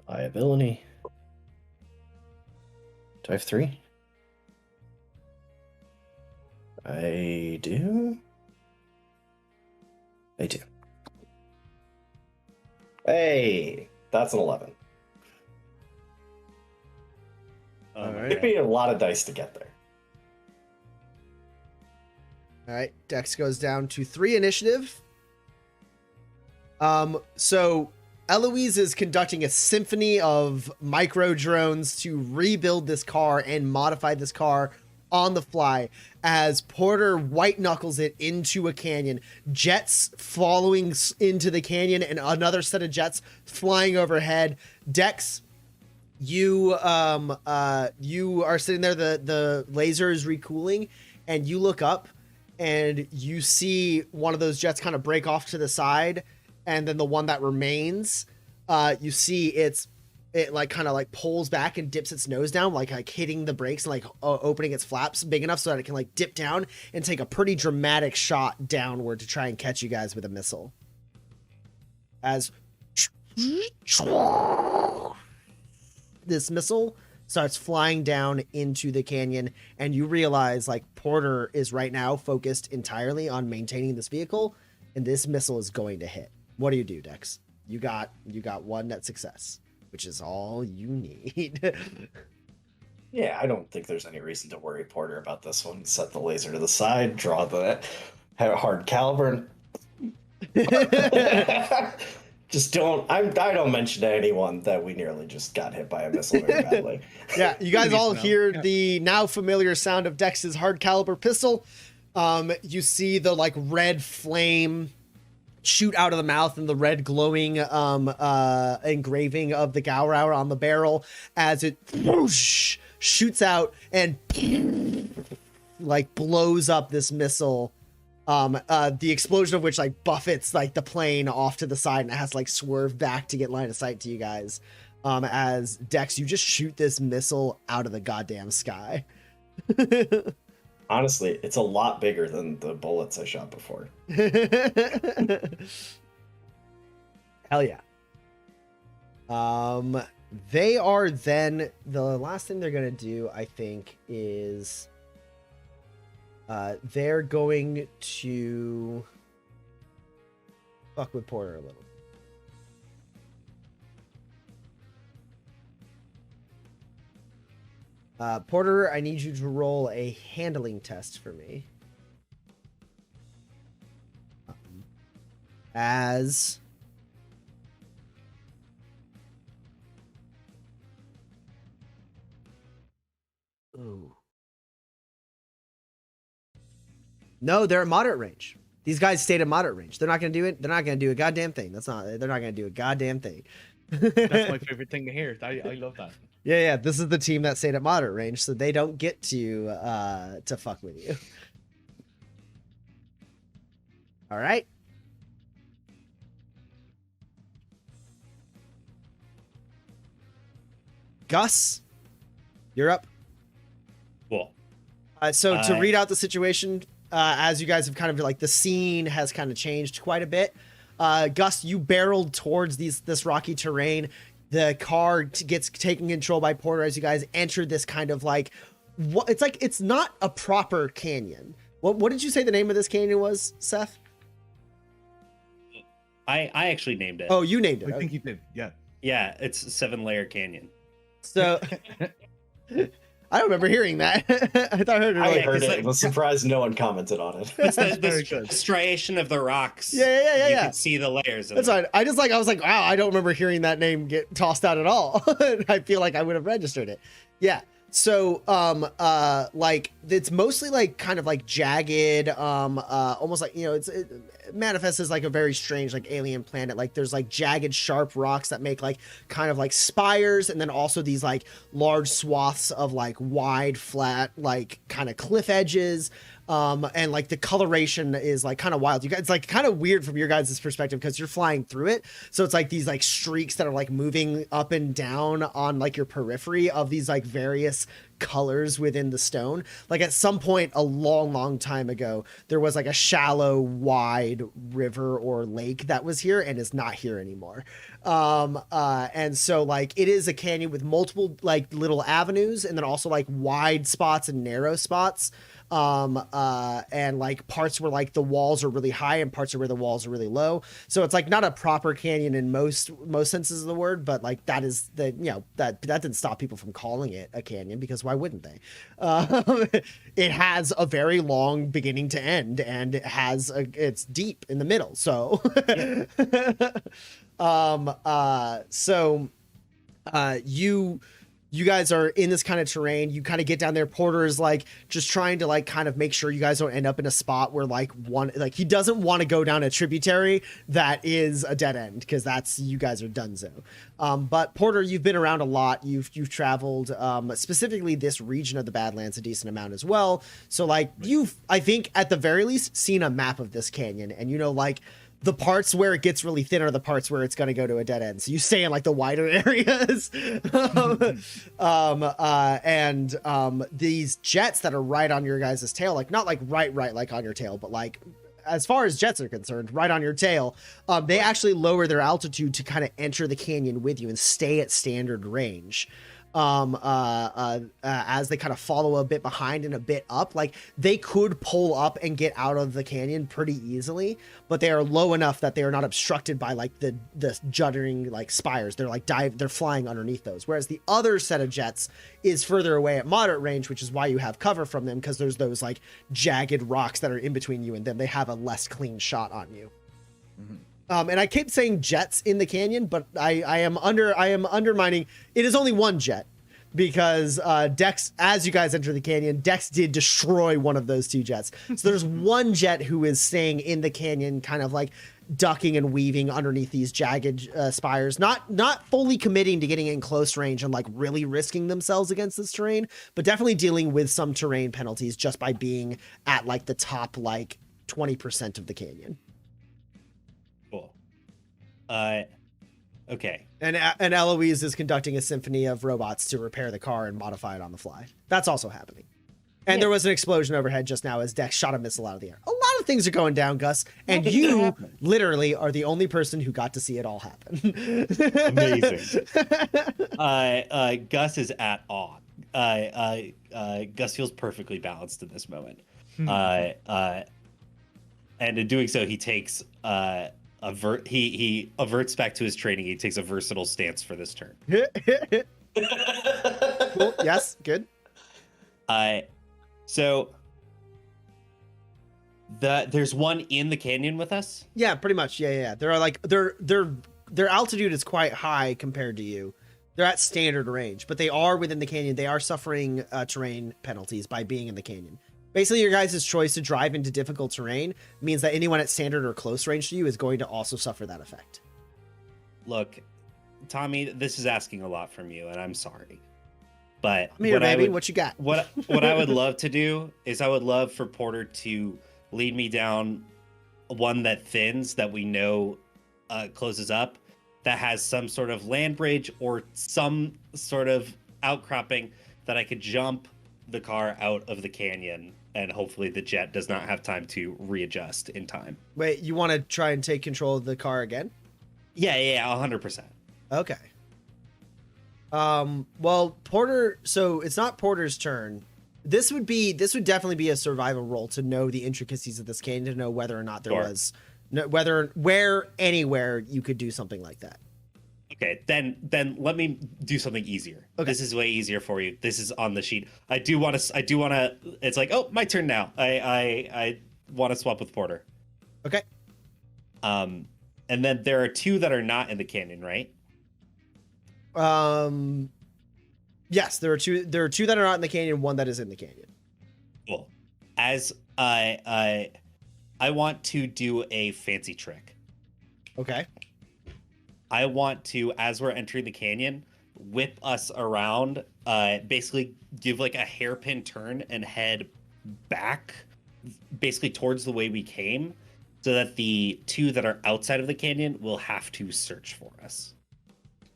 Reliability. Do I have 3? I do. Hey, that's an 11. All right. It'd be a lot of dice to get there. All right, Dex goes down to 3 initiative. So Eloise is conducting a symphony of micro drones to rebuild this car and modify this car on the fly as Porter white knuckles it into a canyon, jets following into the canyon and another set of jets flying overhead. Dex, you are sitting there, the laser is recooling, and you look up and you see one of those jets kind of break off to the side, and then the one that remains, you see it like kind of like pulls back and dips its nose down, like hitting the brakes and like opening its flaps big enough so that it can like dip down and take a pretty dramatic shot downward to try and catch you guys with a missile. As this missile starts flying down into the canyon, and you realize like Porter is right now focused entirely on maintaining this vehicle, and this missile is going to hit. What do you do, Dex? You got one net success, which is all you need. Yeah, I don't think there's any reason to worry Porter about this one. Set the laser to the side, draw the hard caliber. Just don't. I don't mention to anyone that we nearly just got hit by a missile very badly. Yeah, you guys all hear the now familiar sound of Dex's hard caliber pistol. You see the like red flame shoot out of the mouth and the red glowing engraving of the Gaurauer on the barrel as it whoosh, shoots out and like blows up this missile. The explosion of which like buffets like the plane off to the side, and it has to like swerve back to get line of sight to you guys. As Dex, you just shoot this missile out of the goddamn sky. Honestly, it's a lot bigger than the bullets I shot before. Hell yeah. They are then the last thing they're gonna do, I think, is they're going to fuck with Porter a little. Porter, I need you to roll a handling test for me. As ooh. No, they're at moderate range. These guys stayed at moderate range. They're not going to do it. They're not going to do a goddamn thing. They're not going to do a goddamn thing. That's my favorite thing to hear. I love that. Yeah. This is the team that stayed at moderate range, so they don't get to fuck with you. All right. Gus, you're up. Cool. So to read out the situation, as you guys have kind of like the scene has kind of changed quite a bit. Gus, you barreled towards this rocky terrain. The car gets taken control by Porter as you guys enter this kind of like, it's not a proper canyon. What did you say the name of this canyon was, Seth? I actually named it. Oh, you named it. I think you did. Yeah. Yeah, it's 7-layer canyon. So I don't remember hearing that. I thought I heard it. I Like, heard it. like- I was surprised no one commented on it. It's Very the good. striation of the rocks. Yeah. You can see the layers of That's it. fine. I was like, wow, I don't remember hearing that name get tossed out at all. I feel like I would have registered it. Yeah. So, like it's mostly like kind of like jagged, almost like, it manifests as like a very strange, like alien planet. Like there's like jagged, sharp rocks that make like kind of like spires. And then also these like large swaths of like wide, flat, like kind of cliff edges. And like the coloration is like kind of wild. You guys, it's like kind of weird from your guys' perspective because you're flying through it. So it's like these like streaks that are like moving up and down on like your periphery of these like various colors within the stone. Like at some point a long time ago, there was like a shallow, wide river or lake that was here and is not here anymore. And so like it is a canyon with multiple like little avenues and then also like wide spots and narrow spots. And like parts where like the walls are really high and parts where the walls are really low. So it's like not a proper canyon in most senses of the word, but like that is that didn't stop people from calling it a canyon because why wouldn't they? It has a very long beginning to end and it's deep in the middle. So, you guys are in this kind of terrain. You kind of get down there. Porter is like just trying to like kind of make sure you guys don't end up in a spot where like he doesn't want to go down a tributary that is a dead end because you guys are donezo. But Porter, you've been around a lot. You've traveled specifically this region of the Badlands a decent amount as well. So like you've, I think at the very least, seen a map of this canyon and like the parts where it gets really thin are the parts where it's going to go to a dead end. So you stay in like the wider areas. These jets that are right on your guys' tail, like not like right like on your tail, but like as far as jets are concerned, right on your tail, they actually lower their altitude to kind of enter the canyon with you and stay at standard range. As they kind of follow a bit behind and a bit up, like they could pull up and get out of the canyon pretty easily, but they are low enough that they are not obstructed by like the juddering like spires. They're like they're flying underneath those. Whereas the other set of jets is further away at moderate range, which is why you have cover from them because there's those like jagged rocks that are in between you and them. They have a less clean shot on you. Mm-hmm. And I keep saying jets in the canyon, but I am undermining. It is only one jet because Dex, as you guys enter the canyon, Dex did destroy one of those two jets. So there's one jet who is staying in the canyon, kind of like ducking and weaving underneath these jagged spires, not fully committing to getting in close range and like really risking themselves against this terrain, but definitely dealing with some terrain penalties just by being at like the top like 20% of the canyon. Cool. Okay. And Eloise is conducting a symphony of robots to repair the car and modify it on the fly. That's also happening. And there was an explosion overhead just now as Dex shot a missile out of the air. A lot of things are going down, Gus, and Things are you happening. literally are the only person who got to see it all happen. Amazing. Gus is at awe. Gus feels perfectly balanced in this moment. And in doing so, he takes he averts back to his training. He takes a versatile stance for this turn. Cool. Yes, good. So there's one in the canyon with us. Yeah, pretty much. Yeah. They're like their altitude is quite high compared to you. They're at standard range, but they are within the canyon. They are suffering terrain penalties by being in the canyon. Basically, your guys' choice to drive into difficult terrain means that anyone at standard or close range to you is going to also suffer that effect. Look, Tommy, this is asking a lot from you, and I'm sorry. But I'm here, baby. What you got? What I would love to do is I would love for Porter to lead me down one that thins, that we know closes up, that has some sort of land bridge or some sort of outcropping that I could jump the car out of the canyon, and hopefully the jet does not have time to readjust in time. Wait, you want to try and take control of the car again? Yeah, 100%. Okay. Well, Porter, so it's not Porter's turn. This would definitely be a survival roll to know the intricacies of this canyon, to know whether or not there was anywhere you could do something like that. Okay, then let me do something easier. Okay. This is way easier for you. This is on the sheet. I do want to it's like, oh, my turn now. I want to swap with Porter. Okay. And then there are two that are not in the canyon, right? Yes, there are two that are not in the canyon, one that is in the canyon. Cool. As I want to do a fancy trick. Okay. I want to, as we're entering the canyon, whip us around, basically give like a hairpin turn and head back, basically towards the way we came, so that the two that are outside of the canyon will have to search for us.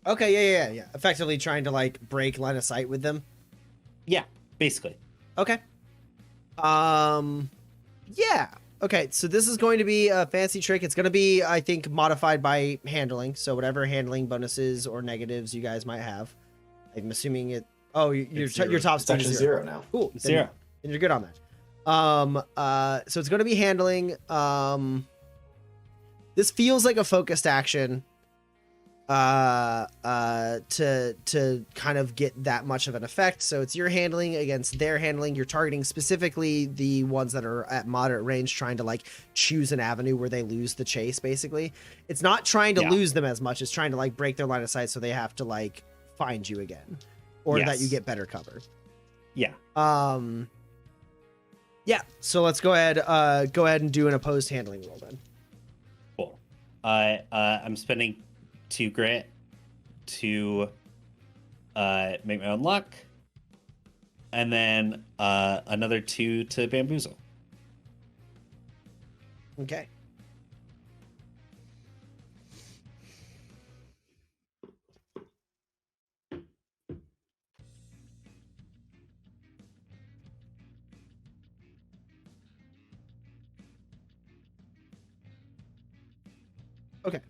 Okay, yeah. Effectively trying to like break line of sight with them. Yeah, basically. Okay. Yeah. Okay, so this is going to be a fancy trick. It's going to be, I think, modified by handling. So whatever handling bonuses or negatives you guys might have. I'm assuming it. Oh, your top It's speed actually is zero now. Cool. Zero. Then you're good on that. So it's going to be handling. This feels like a focused action. To kind of get that much of an effect. So it's your handling against their handling. You're targeting specifically the ones that are at moderate range, trying to like choose an avenue where they lose the chase. Basically, it's not trying to lose them as much as trying to like break their line of sight, so they have to like find you again, or that you get better cover. Yeah. Yeah. So let's go ahead and do an opposed handling roll then. Cool. I'm spending 2 grit to make my own luck, and then another 2 to bamboozle. Okay. Okay.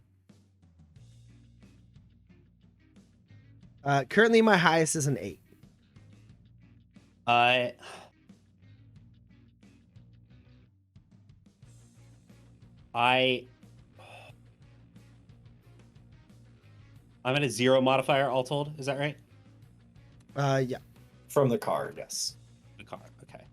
Currently my highest is an 8. I'm at a 0 modifier all told. Is that right? Yeah. From the car, yes. The car. Okay.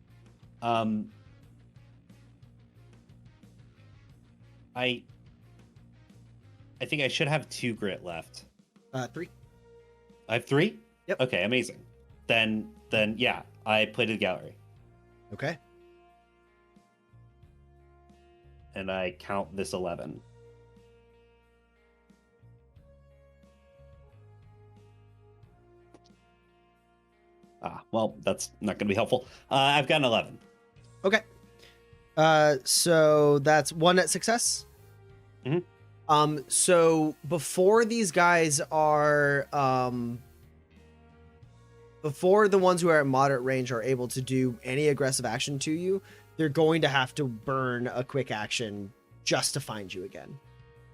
I think I should have 2 grit left. 3. I have 3? Yep. Okay, amazing. Then yeah, I play to the gallery. Okay. And I count this 11. Well, that's not going to be helpful. I've got an 11. Okay. So that's 1 at success. Mm-hmm. So before these guys are, before the ones who are at moderate range are able to do any aggressive action to you, they're going to have to burn a quick action just to find you again.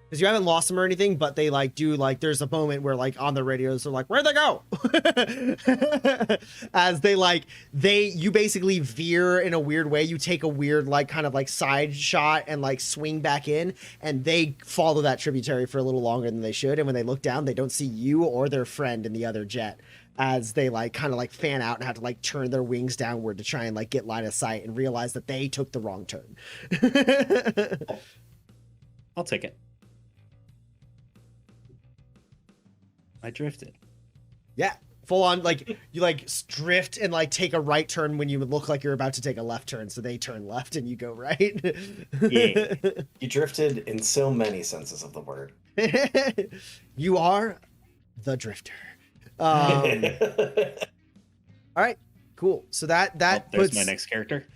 Because you haven't lost them or anything, but they like do like there's a moment where like on the radios they're like, where'd they go? As you basically veer in a weird way. You take a weird like kind of like side shot and like swing back in, and they follow that tributary for a little longer than they should. And when they look down, they don't see you or their friend in the other jet, as they like kind of like fan out and have to like turn their wings downward to try and like get line of sight and realize that they took the wrong turn. I'll take it. I drifted. Yeah, full on, like you like drift and like take a right turn when you look like you're about to take a left turn, so they turn left and you go right. Yeah. You drifted in so many senses of the word. You are the drifter. All right, cool. So that There's puts my next character.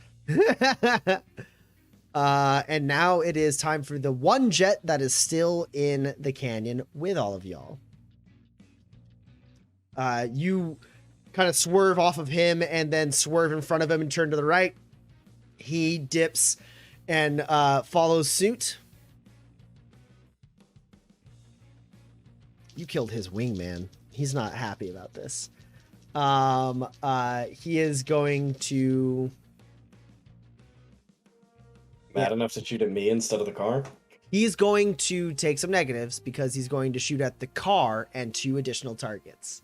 And now it is time for the one jet that is still in the canyon with all of y'all. You kind of swerve off of him and then swerve in front of him and turn to the right. He dips and follows suit. You killed his wingman. He's not happy about this. He is going to... Mad enough to shoot at me instead of the car? He's going to take some negatives because he's going to shoot at the car and 2 additional targets.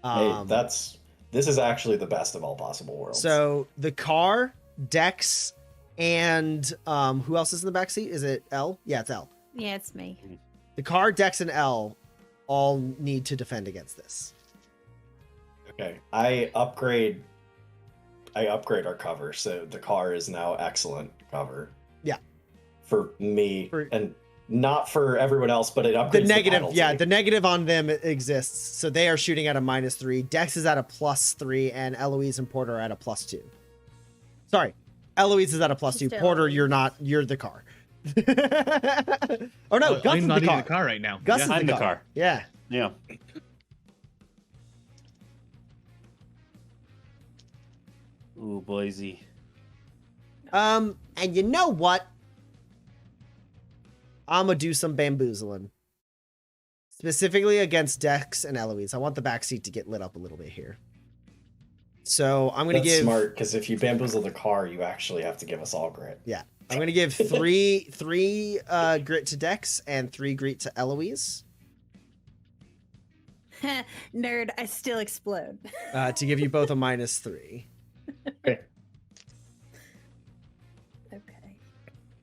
Hey, this is actually the best of all possible worlds. So the car, Dex, and who else is in the backseat? Is it L? Yeah, it's L. Yeah, it's me. The car, Dex, and L all need to defend against this. Okay, I upgrade our cover, so the car is now excellent cover. Yeah. For me, and not for everyone else, but it upgrades The negative, penalty. the negative on them exists. So they are shooting at a -3. Dex is at a +3, and Eloise and Porter are at a +2. Sorry, Eloise is at a +2. Still. Porter, you're the car. Oh no, Gus I'm is not the even car. the car right now. Gus Yeah. is I'm the the car. car. Yeah. Yeah. Ooh, Boise. And you know what? I'm gonna do some bamboozling. Specifically against Dex and Eloise. I want the backseat to get lit up a little bit here. So I'm gonna That's give smart, because if you bamboozle the car, you actually have to give us all grit. Yeah. I'm gonna give three grit to Dex and 3 grit to Eloise. Nerd, I still explode. To give you both a -3. Okay.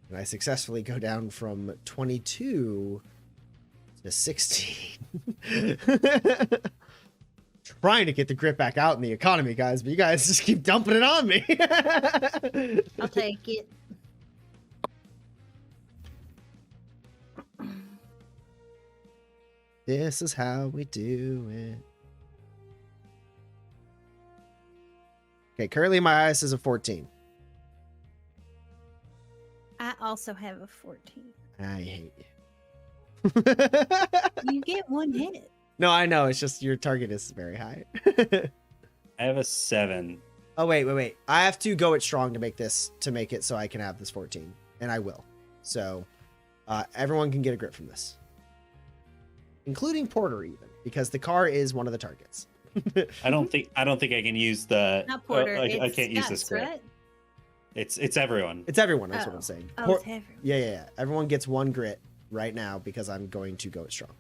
And I successfully go down from 22 to 16. Trying to get the grit back out in the economy, guys, but you guys just keep dumping it on me. I'll take it. This is how we do it. Okay, currently my highest is a 14. I also have a 14. I hate you. You get 1 hit. No, I know. It's just your target is very high. I have a 7. Oh, wait. I have to go it strong to make it so I can have this 14. And I will. So everyone can get a grit from this. Including Porter even, because the car is one of the targets. I don't think I can use the. Not Porter. I it's can't use Gus, this grit. right? It's everyone. It's everyone, that's what Oh. I'm saying. Oh, it's everyone. Yeah. Everyone gets 1 grit right now because I'm going to go it strong.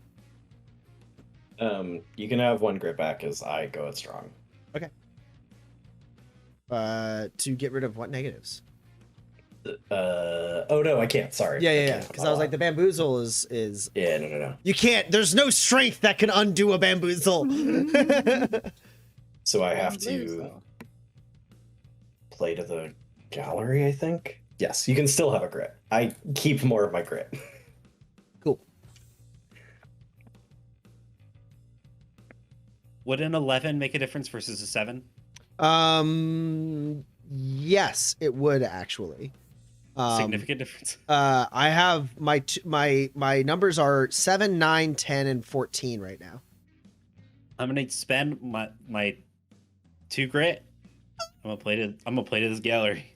You can have 1 grit back as I go it strong. To get rid of what negatives? Oh no, I can't. Sorry. Yeah. can't. Because I was like, the bamboozle is. Yeah, no. You can't. There's no strength that can undo a bamboozle. So I have to Bamboozle. play to the gallery, I think. Yes, you can still have a grit. I keep more of my grit. Cool. Would an 11 make a difference versus a 7? Yes, it would actually. Significant difference. I have my numbers are 7, 9, 10, and 14 right now. I'm gonna spend my 2 grit. I'm gonna play to this gallery.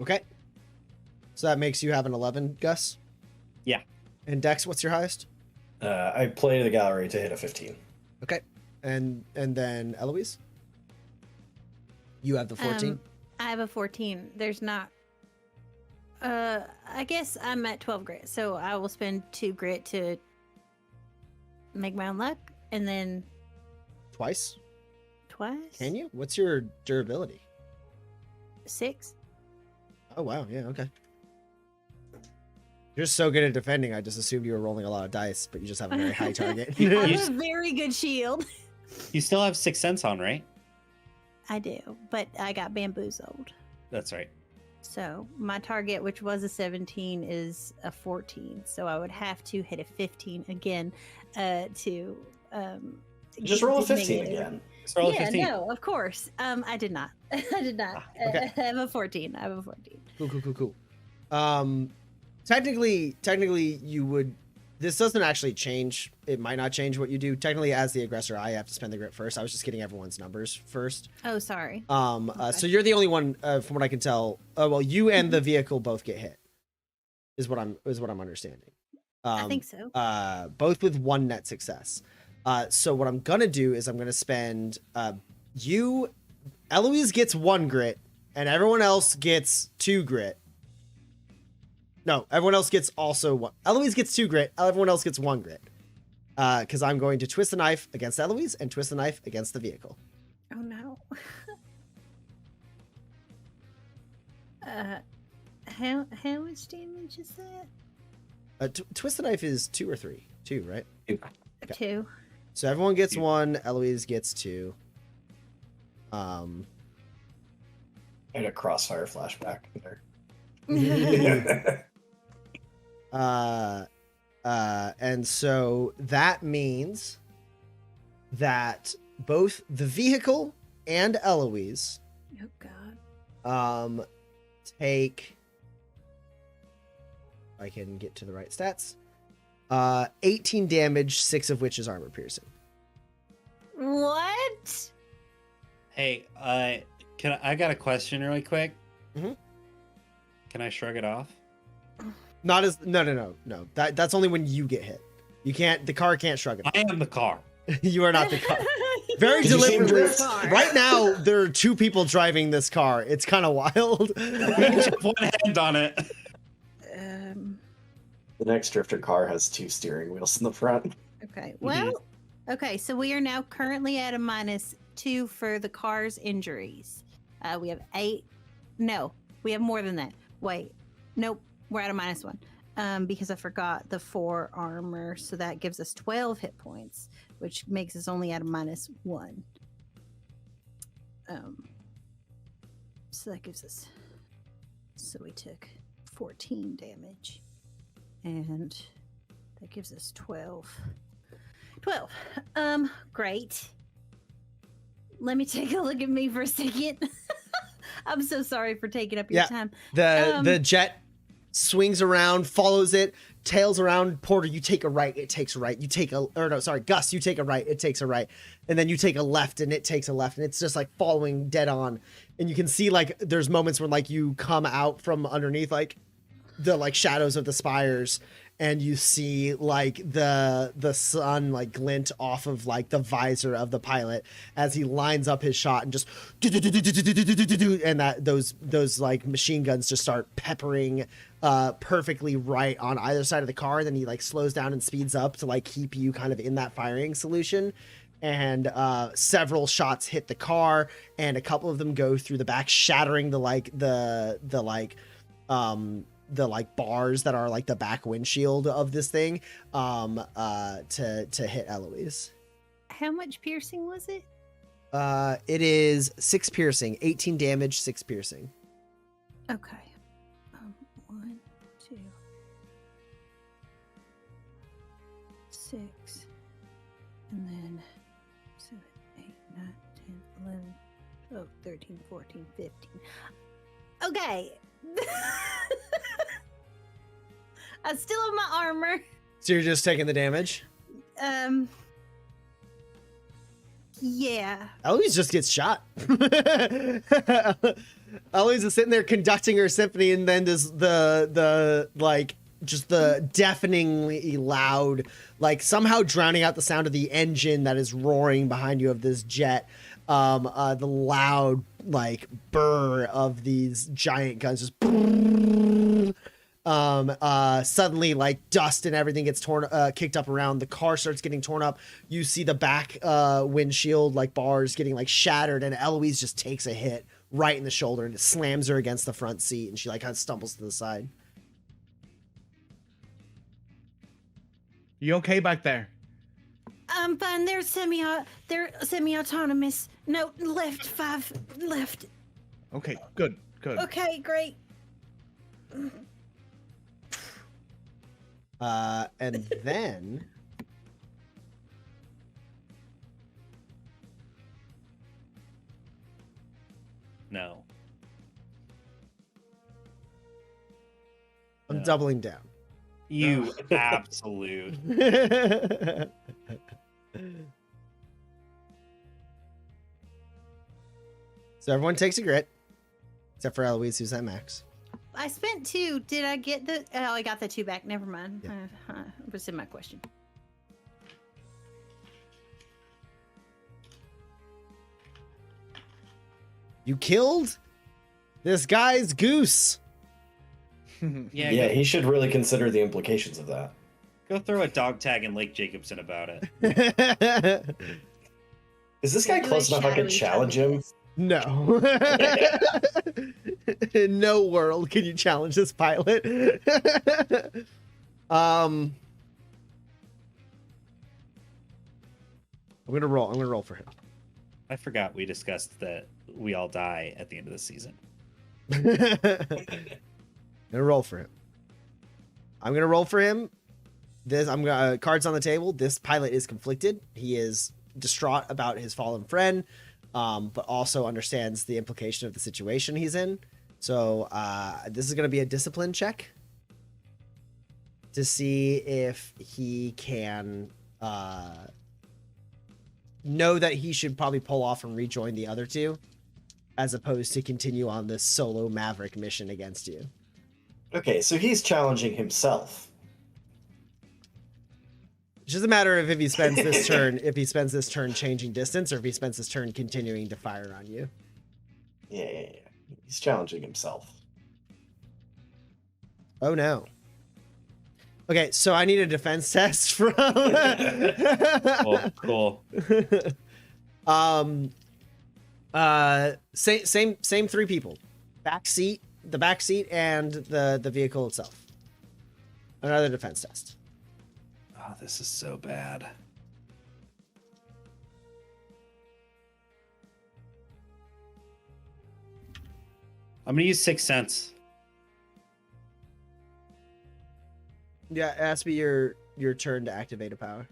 Okay. So that makes you have an 11, Gus? Yeah. And Dex, what's your highest? I play the gallery to hit a 15. Okay. And then Eloise? You have the 14? I have a 14. There's not. I guess I'm at 12 grit, so I will spend 2 grit to make my own luck, and then Twice? twice. Can you? What's your durability? 6. Oh, wow. Yeah, okay. You're so good at defending, I just assumed you were rolling a lot of dice, but you just have a very high target. I have a very good shield. You still have 6 cents on, right? I do, but I got bamboozled. That's right. So my target, which was a 17, is a 14. So I would have to hit a 15 again to Just roll a to 15 negative. again. Just roll a Yeah, 15. no, of course. I did not. I did not. Okay. I have a 14. I have a 14. Cool. Technically, you would. This doesn't actually change. It might not change what you do. Technically, as the aggressor, I have to spend the grit first. I was just getting everyone's numbers first. Oh, sorry. So you're the only one, from what I can tell. Well, you and the vehicle both get hit. Is what I'm understanding. I think so. Both with 1 net success. So what I'm gonna do is I'm gonna spend Eloise gets 1 grit, and everyone else gets 2 grit. No, everyone else gets also 1. Eloise gets 2 grit. Everyone else gets 1 grit. Because I'm going to twist the knife against Eloise and twist the knife against the vehicle. Oh no. How much damage is that? Twist the knife is 2 or 3. 2, right? Okay. 2. So everyone gets 1. Eloise gets 2. I had a crossfire flashback there. And so that means that both the vehicle and Eloise Oh god. take, if I can get to the right stats, 18 damage, 6 of which is armor piercing. What? Hey, I got a question really quick. Mhm. Can I shrug it off? Not as no. That's only when you get hit. You can't. The car can't shrug it. I am the car. You are not the car. Very Did you see him deliberately. drift? Right now, there are 2 people driving this car. It's kind of wild. We each have 1 hand on it. The next drifter car has 2 steering wheels in the front. Okay. Well, okay. So we are now currently at a -2 for the car's injuries. We have 8. No, we have more than that. Wait. Nope. We're at a -1. Because I forgot the 4 armor. So that gives us 12 hit points, which makes us only at a -1. So that gives us. So we took 14 damage. And that gives us 12. 12. Great. Let me take a look at me for a second. I'm so sorry for taking up your Yeah. time. The jet swings around, follows it, tails around. Porter, you take a right, it takes a right. Gus, you take a right, it takes a right. And then you take a left and it takes a left. And it's just like following dead on. And you can see like there's moments when like you come out from underneath like the like shadows of the spires, and you see like the sun like glint off of like the visor of the pilot as he lines up his shot and just and that those like machine guns just start peppering perfectly right on either side of the car. Then he like slows down and speeds up to like keep you kind of in that firing solution. And several shots hit the car, and a couple of them go through the back, shattering the bars that are like the back windshield of this thing to hit Eloise. How much piercing was it? It is 6 piercing, 18 damage, 6 piercing. Okay. 1, 2, 6, and then 7, 8, 9, 10, 11, 12, 13, 14, 15. Okay. I still have my armor. So you're just taking the damage? Yeah. Eloise just gets shot. Eloise is sitting there conducting her symphony, and then there's the like just the deafeningly loud, like somehow drowning out the sound of the engine that is roaring behind you of this jet. The loud like burr of these giant guns just suddenly like dust and everything gets kicked up around. The car starts getting torn up. You see the back windshield like bars getting like shattered, and Eloise just takes a hit right in the shoulder and it slams her against the front seat, and she like kind of stumbles to the side. You okay back there? I'm fine. They're semi-autonomous. No, left 5 left. Okay, good. Okay, great. And then No. I'm No. doubling down. You absolute. So everyone takes a grit, except for Eloise, who's at max. I spent 2. Did I get the... Oh, I got the 2 back. Never mind. Yeah. Was in my question. You killed this guy's goose. Yeah, he should really consider the implications of that. go throw a dog tag in Lake Jacobson about it. Is this guy Do a close enough I could shadowy challenge him? No. In no world can you challenge this pilot. I'm gonna roll for him. I forgot we discussed that we all die at the end of the season. I'm gonna roll for him. Cards on the table. This pilot is conflicted. He is distraught about his fallen friend, but also understands the implication of the situation he's in. So this is gonna be a discipline check to see if he can know that he should probably pull off and rejoin the other two, as opposed to continue on this solo maverick mission against you. Okay, so he's challenging himself. It's just a matter of if he spends this turn, changing distance, or if he spends this turn continuing to fire on you. Yeah. He's challenging himself. Oh no. Okay, so I need a defense test from. Oh, cool. Same 3 people. The back seat, and the vehicle itself. Another defense test. Oh, this is so bad. I'm gonna use 6 cents. Yeah, it has to be your turn to activate a power.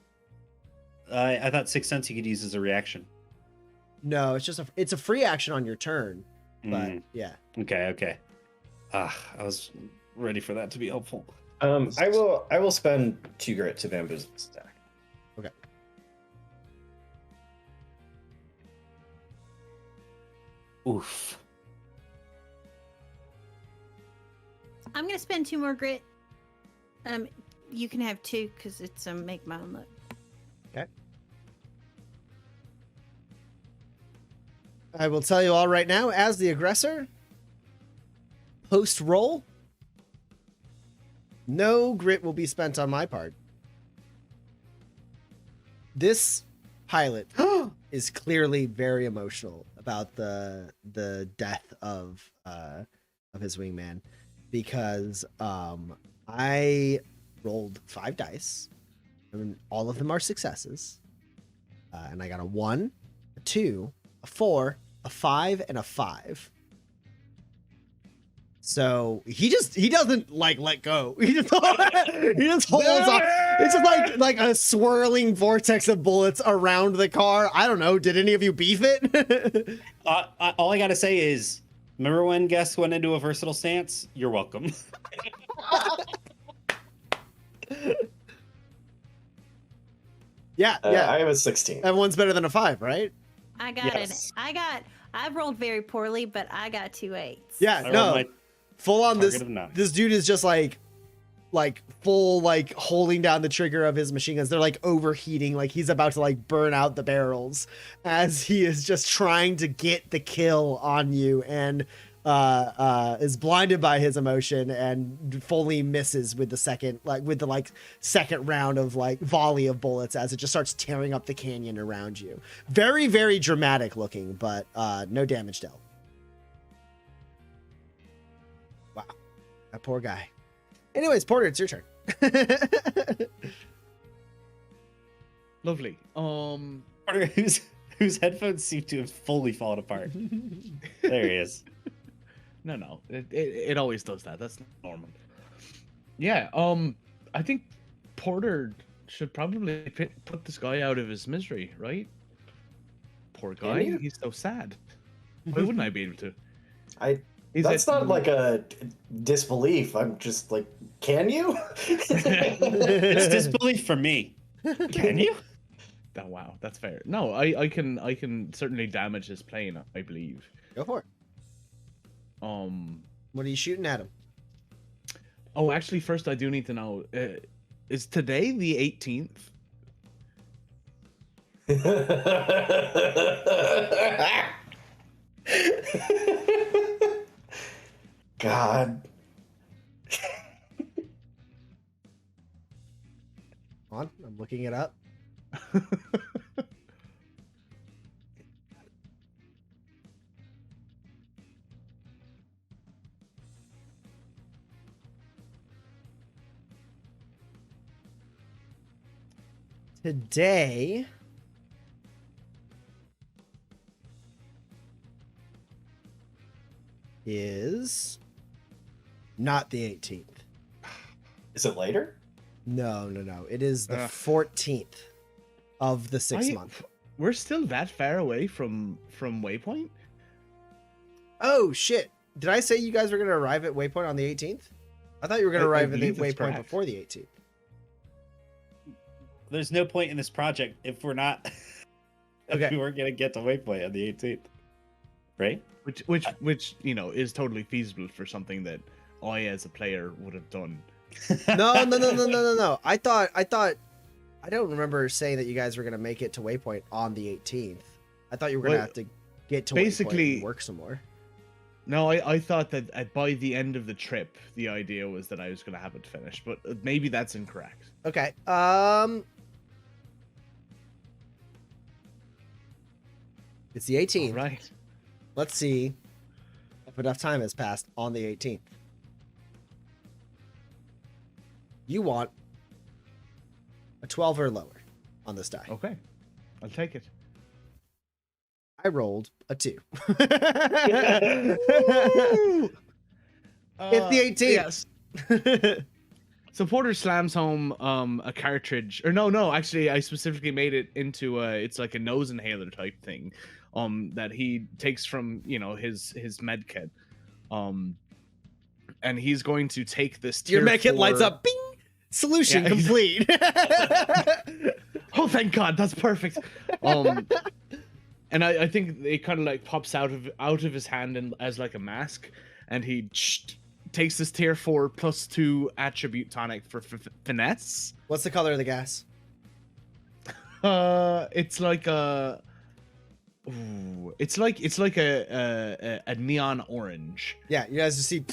I thought 6 cents you could use as a reaction. No, it's a free action on your turn. But yeah. Okay. I was ready for that to be helpful. I will spend 2 grit to bamboozle this attack. Okay. Oof. I'm gonna spend 2 more grit. You can have 2 because it's make my own luck. Okay. I will tell you all right now, as the aggressor, post roll, no grit will be spent on my part. This pilot is clearly very emotional about the death of his wingman, because I rolled 5 dice, and all of them are successes, and I got a 1, a 2, a 4, a 5, and a 5. So he doesn't like let go. He just holds on. It's just like a swirling vortex of bullets around the car. I don't know. Did any of you beef it? All I gotta say is, remember when guests went into a versatile stance? You're welcome. Yeah. I have a 16. Everyone's better than a 5, right? I got Yes. it. I got I've rolled very poorly, but I got 2 8s. Yeah, I rolled no, my full on. target of 9. This dude is just like full like holding down the trigger of his machine guns. They're like overheating, like he's about to like burn out the barrels as he is just trying to get the kill on you, and is blinded by his emotion and fully misses with the second round of like volley of bullets as it just starts tearing up the canyon around you. Very, very dramatic looking, but no damage dealt. Wow, that poor guy. Anyways, Porter, it's your turn. Lovely. Porter, whose headphones seem to have fully fallen apart. There he is. No, it always does that. That's normal. Yeah. I think Porter should probably put this guy out of his misery, right? Poor guy. you? He's so sad. Why wouldn't I be able to? That's not like a disbelief. I'm just like, can you? It's disbelief for me. Can you? Oh wow, that's fair. No, I can certainly damage his plane, I believe. Go for it. What are you shooting at him? Oh, actually, first I do need to know: is today the 18th? God. Hold on, I'm looking it up. Today is not the 18th. Is it later? No. It is the Ugh. 14th of the 6th I- month. We're still that far away from Waypoint? Oh, shit. Did I say you guys were going to arrive at Waypoint on the 18th? I thought you were going to I arrive at the believe that's Waypoint correct. before the 18th. There's no point in this project if we're not. Okay. If we weren't gonna get to Waypoint on the 18th, right? Which is totally feasible for something that I as a player would have done. No. I thought I don't remember saying that you guys were going to make it to Waypoint on the 18th. I thought you were going to Well, have to get to basically- Waypoint and work some more. No, I thought that by the end of the trip, the idea was that I was going to have it finished, but maybe that's incorrect. Okay. It's the 18th. Right. Let's see if enough time has passed on the 18th. You want a 12 or lower on this die. Okay. I'll take it. I rolled a 2. It's the 18th. Yes. So Porter slams home a cartridge, or no, actually I specifically made it into it's like a nose inhaler type thing, that he takes from his med kit, and he's going to take this. Your tier med kit lights 4 up. Bing! Solution Yeah, complete. Oh, thank God, that's perfect. And I think it kind of like pops out of his hand and as like a mask, and he takes this tier 4 +2 attribute tonic for finesse. What's the color of the gas? It's like a. Ooh, it's like a neon orange. Yeah, you guys just see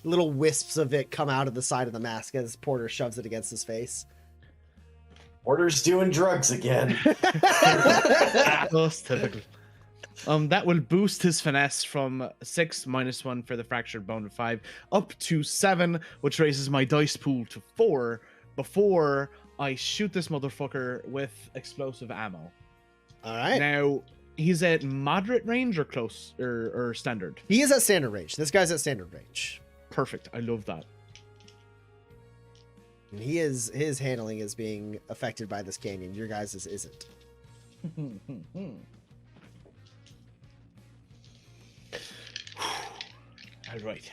little wisps of it come out of the side of the mask as Porter shoves it against his face. Porter's doing drugs again. Most typical. That will boost his finesse from 6 -1 for the fractured bone of 5 up to 7, which raises my dice pool to 4 before I shoot this motherfucker with explosive ammo. All right. Now he's at moderate range or close or standard. He is at standard range. This guy's at standard range. Perfect. I love that. And his handling is being affected by this canyon. Your guys' isn't. All right.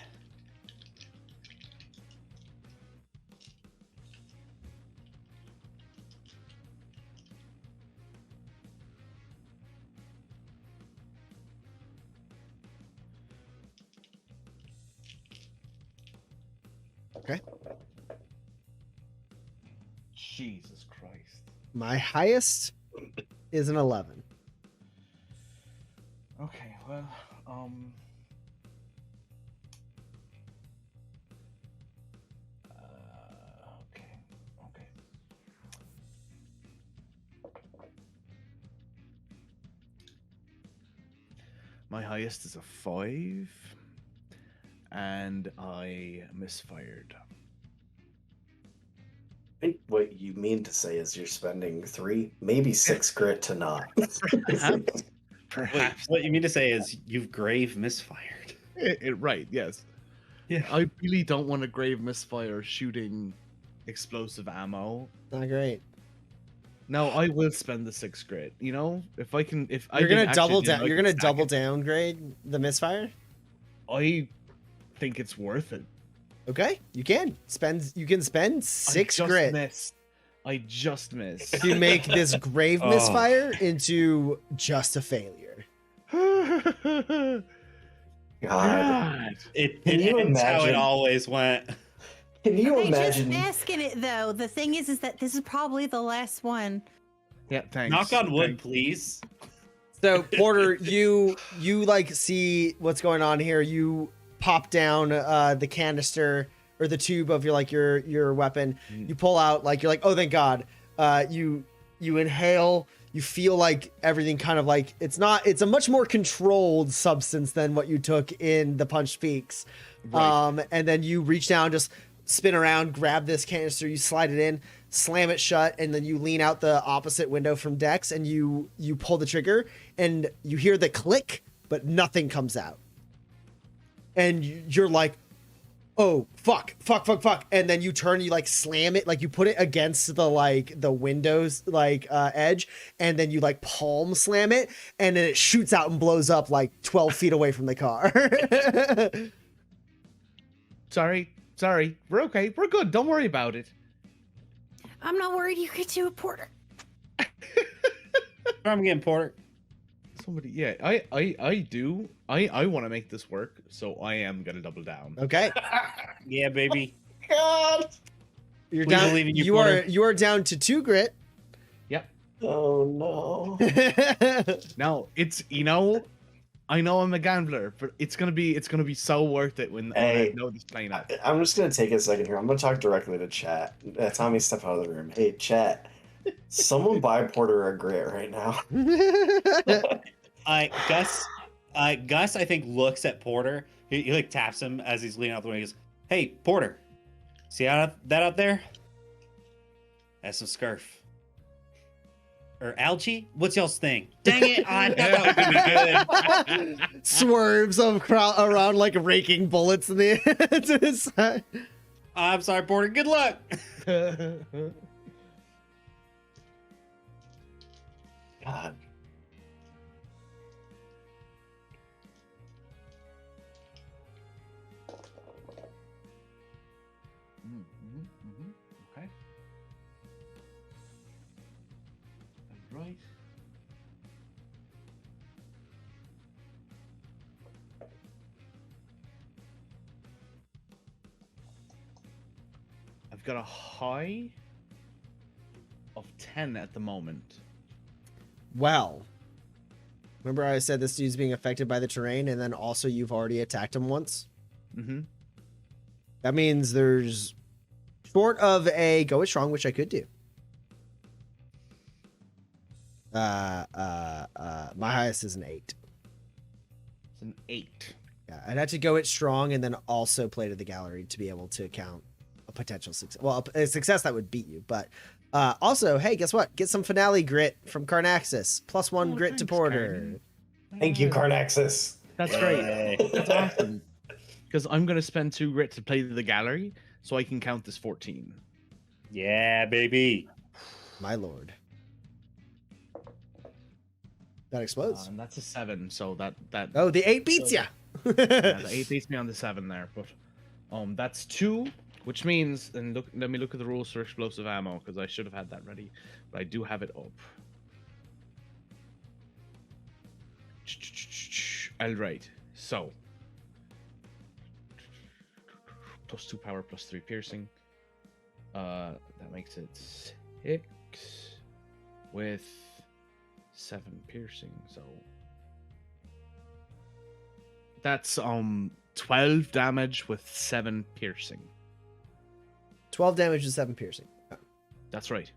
Okay. Jesus Christ. My highest is an 11. Okay, well, okay. My highest is a 5, and I misfired. I think what you mean to say is you're spending 3, maybe 6 grit to not. Perhaps. Wait, Perhaps. what you mean to say is you've grave misfired. Right, yes. Yeah. I really don't want to grave misfire shooting explosive ammo. Not great. No, I will spend the 6 grit. You know, if I can, if I You're can gonna actually double do it, down. I You're can gonna stack double it. downgrade the misfire. I think it's worth it. Okay, you can spend. You can spend 6 grit I just missed. to make this grave Oh. misfire into just a failure. God. God. It Can you ends how it imagine? always went. Can you They imagine? just asking it though. The thing is that this is probably the last one. Yeah, thanks. Knock on wood, Thanks. please. So Porter, you like see what's going on here. You pop down the canister or the tube of your weapon. You pull out you're like, oh thank God. You inhale. You feel like everything kind of like it's a much more controlled substance than what you took in the Punched Peaks. Right. And then you reach down, just spin around, grab this canister, you slide it in, slam it shut, and then you lean out the opposite window from Dex and you pull the trigger and you hear the click, but nothing comes out. And you're like, oh, fuck. And then you turn, you slam it, you put it against the windows, edge, and then you palm slam it, and then it shoots out and blows up 12 feet away from the car. Sorry. We're okay. We're good. Don't worry about it. I'm not worried. You could do it, Porter. I'm getting Porter. Somebody, yeah, I do. I want to make this work, so I am gonna double down. Okay. Yeah, baby. God. You're We down. believe in you, You are Porter. you are down to 2 grit. Yep. Oh no. Now it's I know I'm a gambler, but it's gonna be so worth it when Hey. I know this playing out. I'm just gonna take a second here. I'm gonna talk directly to chat. Tommy, step out of the room. Hey, chat. Someone buy Porter a grit right now. Gus, I think looks at Porter. He taps him as he's leaning out the window. He goes, "Hey, Porter, see that out there? That's some scurf or algae. What's y'all's thing? Dang it! I thought that was gonna be good. Swerves around raking bullets in the to his side. I'm sorry, Porter. Good luck." God. Okay. Right. I've got a high of 10 at the moment. Well, remember I said this dude's being affected by the terrain, and then also you've already attacked him once. Mm-hmm. That means there's short of a go it strong, which I could do. My highest is an 8. It's an 8. Yeah, I'd have to go it strong and then also play to the gallery to be able to count a potential success. Well, a success that would beat you, but also, hey, guess what? Get some finale grit from Carnaxis. +1 grit to thanks, Porter. Carn. Thank you, Carnaxis. That's great. Yay. That's awesome. Because I'm going to spend 2 grit to play to the gallery, so I can count this 14. Yeah, baby. My lord. That explodes. And that's a 7, so that Oh, the 8 beats ya. yeah, the 8 beats me on the 7 there, but that's 2, which means, and let me look at the rules for explosive ammo, because I should have had that ready, but I do have it up. All right, so +2 power, +3 piercing. That makes it 6 with 7 piercing. So that's 12 damage with 7 piercing. 12 damage and 7 piercing. That's right.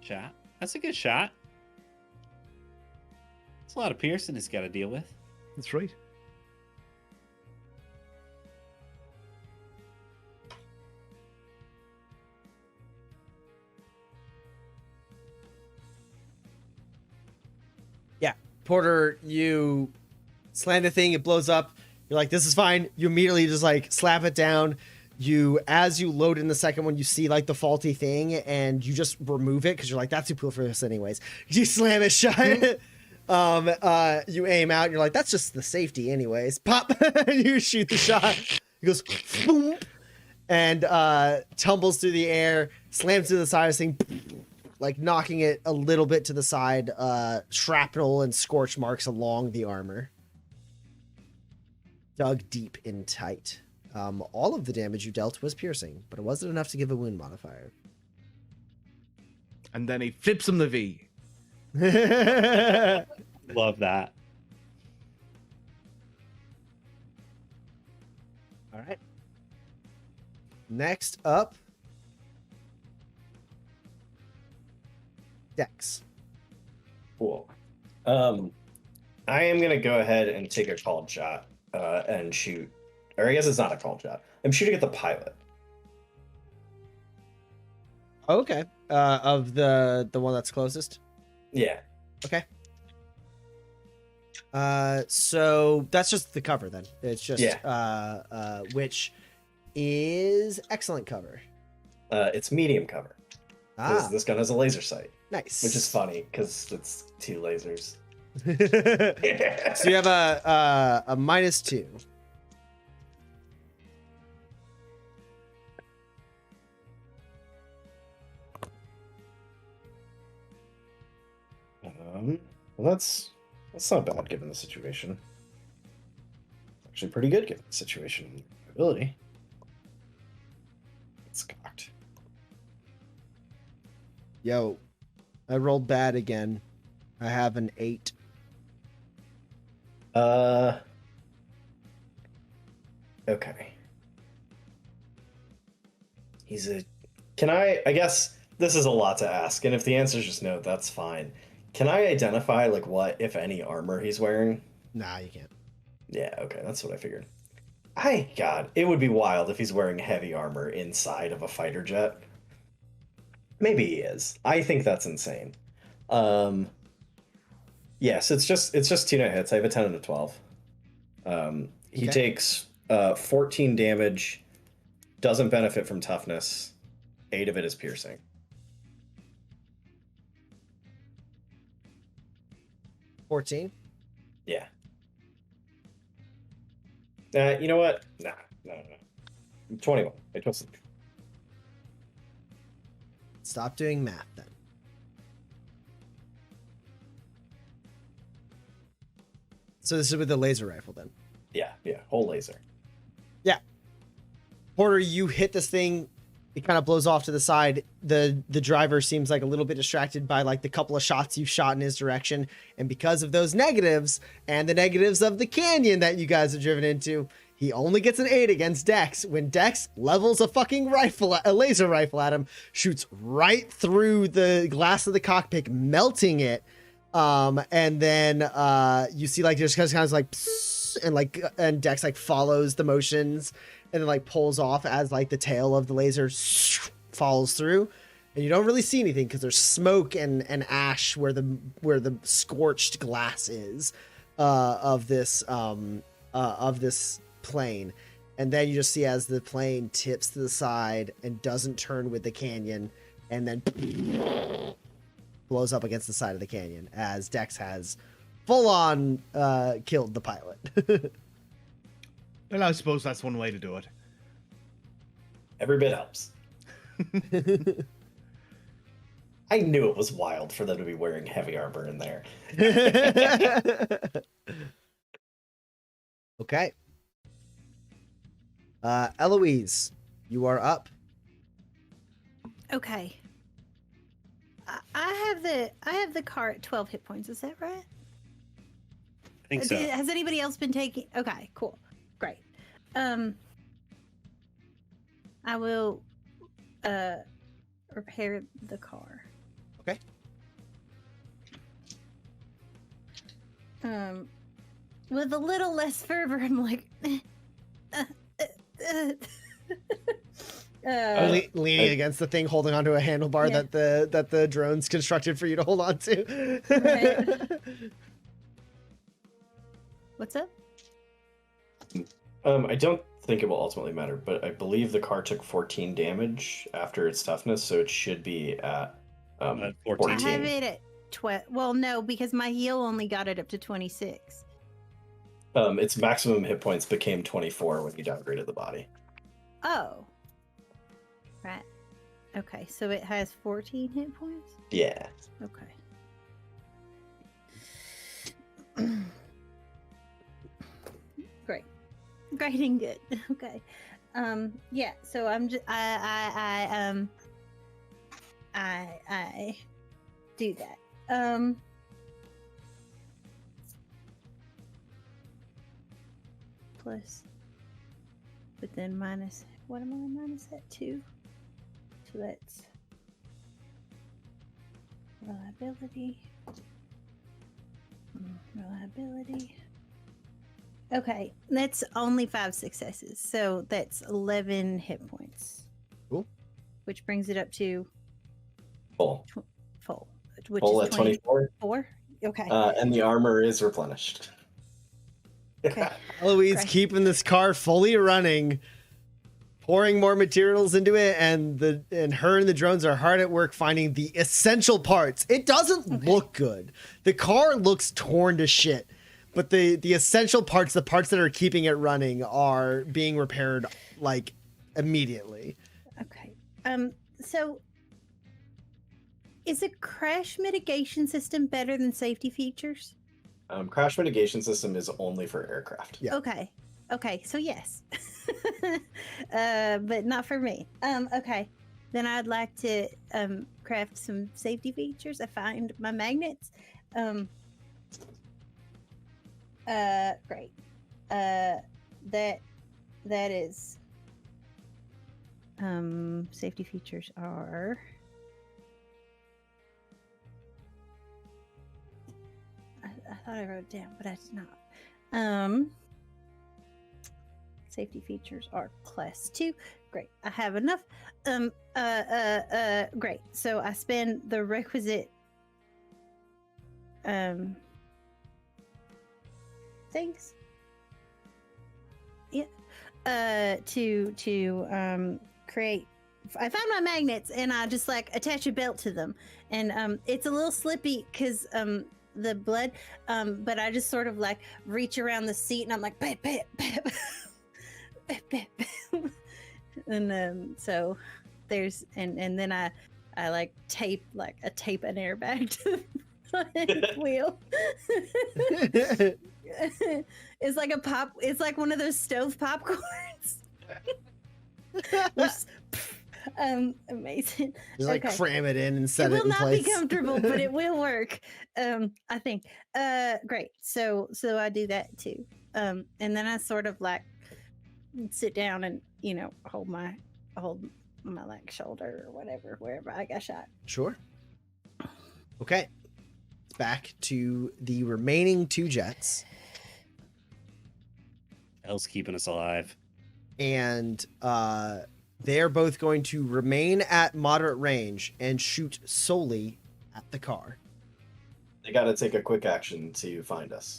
Shot. That's a good shot. It's a lot of piercing he's got to deal with. That's right. Porter, you slam the thing, it blows up. You're like, this is fine. You immediately just like slap it down. As you load in the second one, you see like the faulty thing and you just remove it because you're like, that's too cool for this anyways. You slam it shut. You aim out and you're like, that's just the safety anyways. Pop. You shoot the shot. It goes boom and tumbles through the air, slams to the side of this thing, like knocking it a little bit to the side, shrapnel and scorch marks along the armor. Dug deep in tight. All of the damage you dealt was piercing, but it wasn't enough to give a wound modifier. And then he flips him the V. Love that. All right. Next up, Dex. Cool. I am gonna go ahead and take a called shot and shoot. Or I guess it's not a called shot. I'm shooting at the pilot. Okay. Of the one that's closest. Yeah. Okay. So that's just the cover then. It's just which is excellent cover. It's medium cover. This gun has a laser sight, Nice. which is funny because it's 2 lasers. So you have a -2. Well, that's not bad given the situation. Actually, pretty good given the situation and ability. It's cocked. Yo, I rolled bad again. I have an 8. Okay. Can I guess this is a lot to ask, and if the answer is just no, that's fine. Can I identify, like, what, if any, armor he's wearing? Nah, you can't. Yeah, okay, that's what I figured. God, it would be wild if he's wearing heavy armor inside of a fighter jet. Maybe he is. I think that's insane. Yes, it's just 2 net hits. I have a 10 and a 12. He takes 14 damage, doesn't benefit from toughness. 8 of it is piercing. 14. Yeah. You know what? No. 21. I twisted. Stop doing math then. So this is with the laser rifle then. Yeah, whole laser. Yeah. Porter, you hit this thing. It kind of blows off to the side. The driver seems like a little bit distracted by like the couple of shots you shot in his direction. And because of those negatives and the negatives of the canyon that you guys have driven into, he only gets an 8 against Dex when Dex levels a fucking a laser rifle at him, shoots right through the glass of the cockpit, melting it. And then you see like just kind of like psst, and Dex like follows the motions and then like pulls off as like the tail of the laser falls through, and you don't really see anything because there's smoke and ash where the scorched glass is of this plane. And then you just see as the plane tips to the side and doesn't turn with the canyon, and then blows up against the side of the canyon as Dex has full on killed the pilot. Well, I suppose that's one way to do it. Every bit helps. I knew it was wild for them to be wearing heavy armor in there. Okay. Eloise, you are up. Okay. I have the car at 12 hit points. Is that right? I think so. Has anybody else been taking? Okay, cool, great. I will repair the car. Okay. With a little less fervor, I'm like, Leaning against the thing, holding onto a handlebar Yeah. that the drone's constructed for you to hold on to. Right. What's up? I don't think it will ultimately matter, but I believe the car took 14 damage after its toughness, so it should be at 14. 14. I have it at 12. Well, no, because my heal only got it up to 26. Its maximum hit points became 24 when you downgraded the body. Oh. Right. Okay, so it has 14 hit points? Yeah. Okay. Great. Great and good. Okay. Yeah, so I'm just I do that. Plus, but then minus, what am I minus that 2? So that's reliability. Reliability. Okay, that's only 5 successes, so that's 11 hit points. Cool. Which brings it up to Full. full, which Full is at 24. 24. Okay. And the armor is replenished. Okay. Eloise Great. keeping this car fully running, pouring more materials into it, and her and the drones are hard at work finding the essential parts. It doesn't look good. The car looks torn to shit, but the essential parts, the parts that are keeping it running, are being repaired like immediately. Okay. So is a crash mitigation system better than safety features? Crash mitigation system is only for aircraft. Yeah. Okay. Okay, so yes. But not for me. Okay. Then I'd like to craft some safety features. I find my magnets. Great. That is safety features are I thought I wrote it down, but I did not. Safety features are class 2. Great. I have enough. Great. So I spend the requisite things. Yeah. To create. I found my magnets and I just like attach a belt to them, and it's a little slippy because the blood, but I just sort of like reach around the seat and I'm like bap, bap, bap. Bap, bap, bap. And so there's and then I like tape an airbag to the wheel. It's like it's like one of those stove popcorns. Amazing. Just like Okay. cram it in and set It it will in not place. be comfortable, but it will work. I think. Great. So I do that too. And then I sort of like sit down and hold my like shoulder or whatever wherever I got shot. Sure. Okay. It's back to the remaining 2 jets. Hell's keeping us alive. And they're both going to remain at moderate range and shoot solely at the car. They got to take a quick action to find us.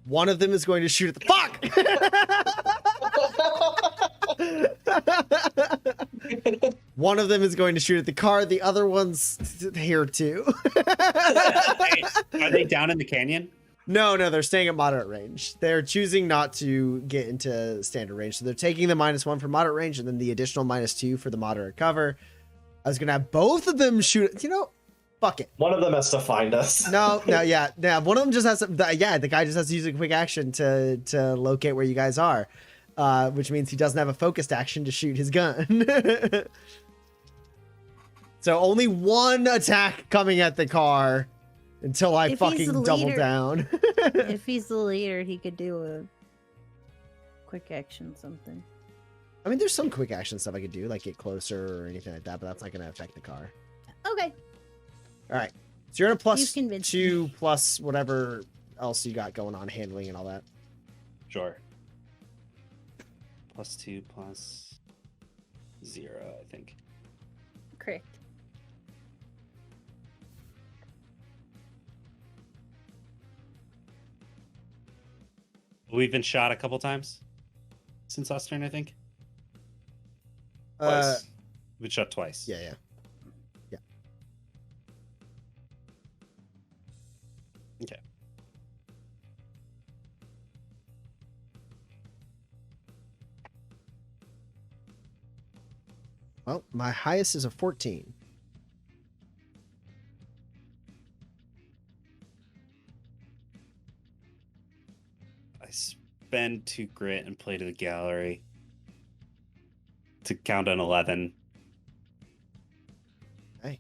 One of them is going to shoot at the fuck. One of them is going to shoot at the car. The other one's here too. Are they down in the canyon? No, they're staying at moderate range. They're choosing not to get into standard range. So they're taking the -1 for moderate range and then the additional -2 for the moderate cover. I was gonna have both of them shoot. You know, fuck it. One of them has to find us. No, yeah. One of them just has to. The guy just has to use a quick action to locate where you guys are, which means he doesn't have a focused action to shoot his gun. So only one attack coming at the car until I If he's fucking the double leader- down. If he's the leader, he could do a quick action something. I mean, there's some quick action stuff I could do, like get closer or anything like that, but that's not gonna affect the car. Okay. All right. So you're at a plus You've convinced 2 plus whatever else you got going on, handling and all that. Sure. +2 plus 0, I think. Correct. We've been shot a couple times since last turn, I think. Twice. We've been shot twice. Yeah. Okay. Well, my highest is a 14. I spend 2 grit and play to the gallery to count on 11. Okay.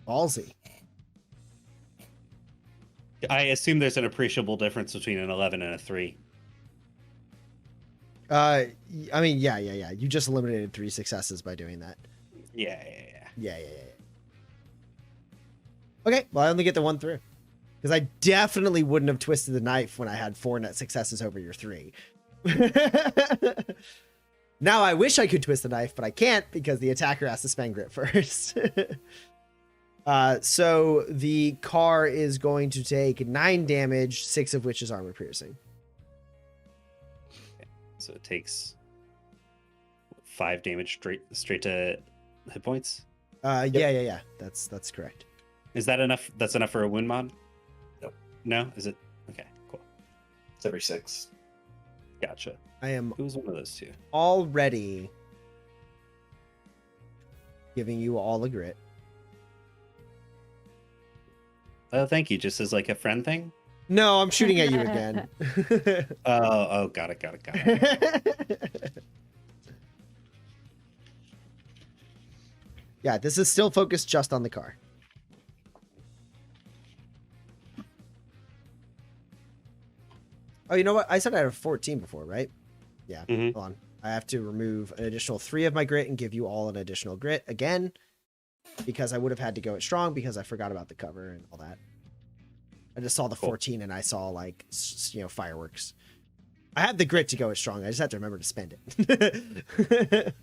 Ballsy. I assume there's an appreciable difference between an 11 and a 3. I mean, yeah. You just eliminated 3 successes by doing that. Yeah. Yeah. Okay, well, I only get the 1 through. Because I definitely wouldn't have twisted the knife when I had 4 net successes over your 3. Now I wish I could twist the knife, but I can't because the attacker has to spend grit first. So the car is going to take 9 damage, 6 of which is armor piercing. So it takes 5 damage straight to hit points. Yeah. That's correct. Is that enough? That's enough for a wound mod? Nope. No? Is it? Okay, cool. It's every 6. Gotcha. I am Who was one of those two? already giving you all a grit. Oh, thank you. Just as like a friend thing? No, I'm shooting at you again. Oh, got it. Yeah, this is still focused just on the car. Oh, you know what? I said I had a 14 before, right? Yeah, Mhm. hold on. I have to remove an additional 3 of my grit and give you all an additional grit again, because I would have had to go it strong because I forgot about the cover and all that. I just saw the Cool. 14 and I saw like, fireworks. I had the grit to go it strong. I just have to remember to spend it.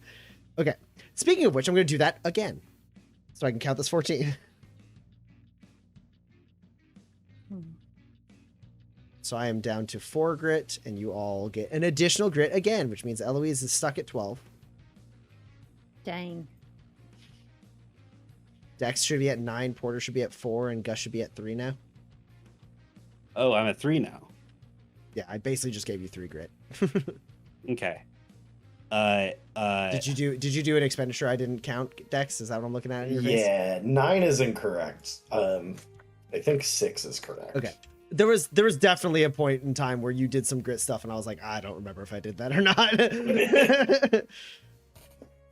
Okay. Speaking of which, I'm going to do that again so I can count this 14. So I am down to 4 grit, and you all get an additional grit again, which means Eloise is stuck at 12. Dang. Dex should be at 9, Porter should be at 4, and Gus should be at 3 now. Oh, I'm at 3 now. Yeah, I basically just gave you 3 grit. Okay. Did you do an expenditure I didn't count, Dex? Is that what I'm looking at in your face? Yeah, 9 is incorrect. I think 6 is correct. Okay. There was definitely a point in time where you did some grit stuff, and I was like, I don't remember if I did that or not.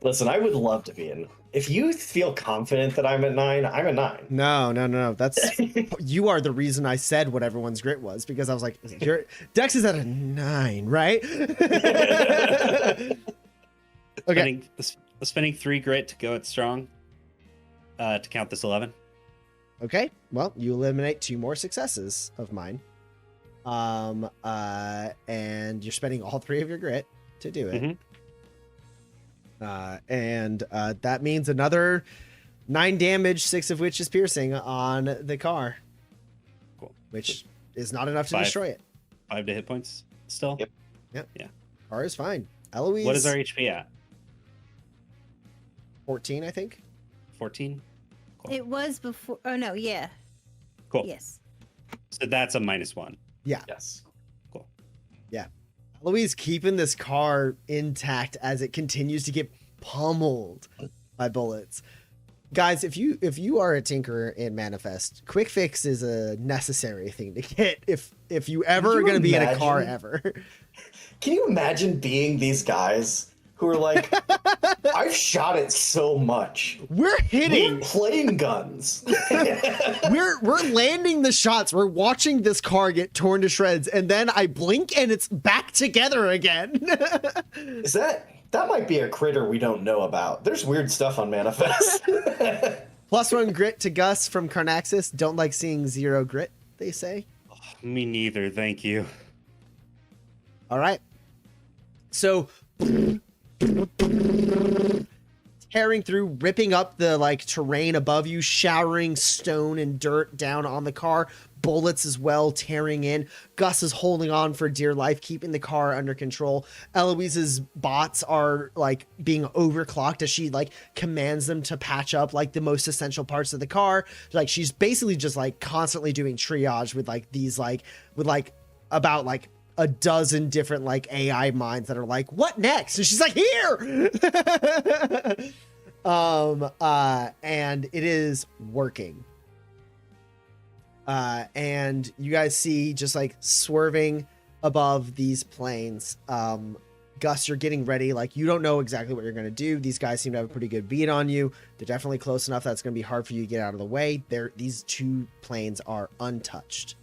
Listen, I would love to be in. If you feel confident that I'm at 9, I'm at 9. No. That's you are the reason I said what everyone's grit was, because I was like, Dex is at a 9, right? Okay. Spending 3 grit to go at strong. To count this 11. Okay. Well, you eliminate 2 more successes of mine. And you're spending all 3 of your grit to do it. Mhm. And that means another 9 damage, 6 of which is piercing on the car. Cool. Which is not enough to 5. destroy it. 5 to hit points still. Yep. Car is fine. Eloise. What is our HP at? 14, I think. 14. Cool. It was before. Oh no, yeah. Cool. Yes. So that's a -1. Yes. Cool. Eloise keeping this car intact as it continues to get pummeled by bullets. Guys, if you are a tinkerer in Manifest, quick fix is a necessary thing to get if you ever are going to be in a car ever. Can you imagine being these guys who are like, I've shot it so much. We're hitting. We're playing guns. we're landing the shots. We're watching this car get torn to shreds, and then I blink and it's back together again. Is that might be a critter we don't know about. There's weird stuff on Manifest. +1 grit to Gus from Carnaxis. Don't like seeing 0 grit, they say. Me neither, thank you. All right. So tearing through, ripping up the like terrain above you, showering stone and dirt down on the car, bullets as well tearing in. Gus is holding on for dear life, keeping the car under control. Eloise's bots are like being overclocked as she like commands them to patch up like the most essential parts of the car. Like she's basically just like constantly doing triage with like these like with like about like a dozen different like AI minds that are like, what next? And she's like, here. And it is working. And you guys see just like swerving above these planes. Gus, you're getting ready. Like, you don't know exactly what you're going to do. These guys seem to have a pretty good beat on you. They're definitely close enough that's going to be hard for you to get out of the way. These 2 planes are untouched.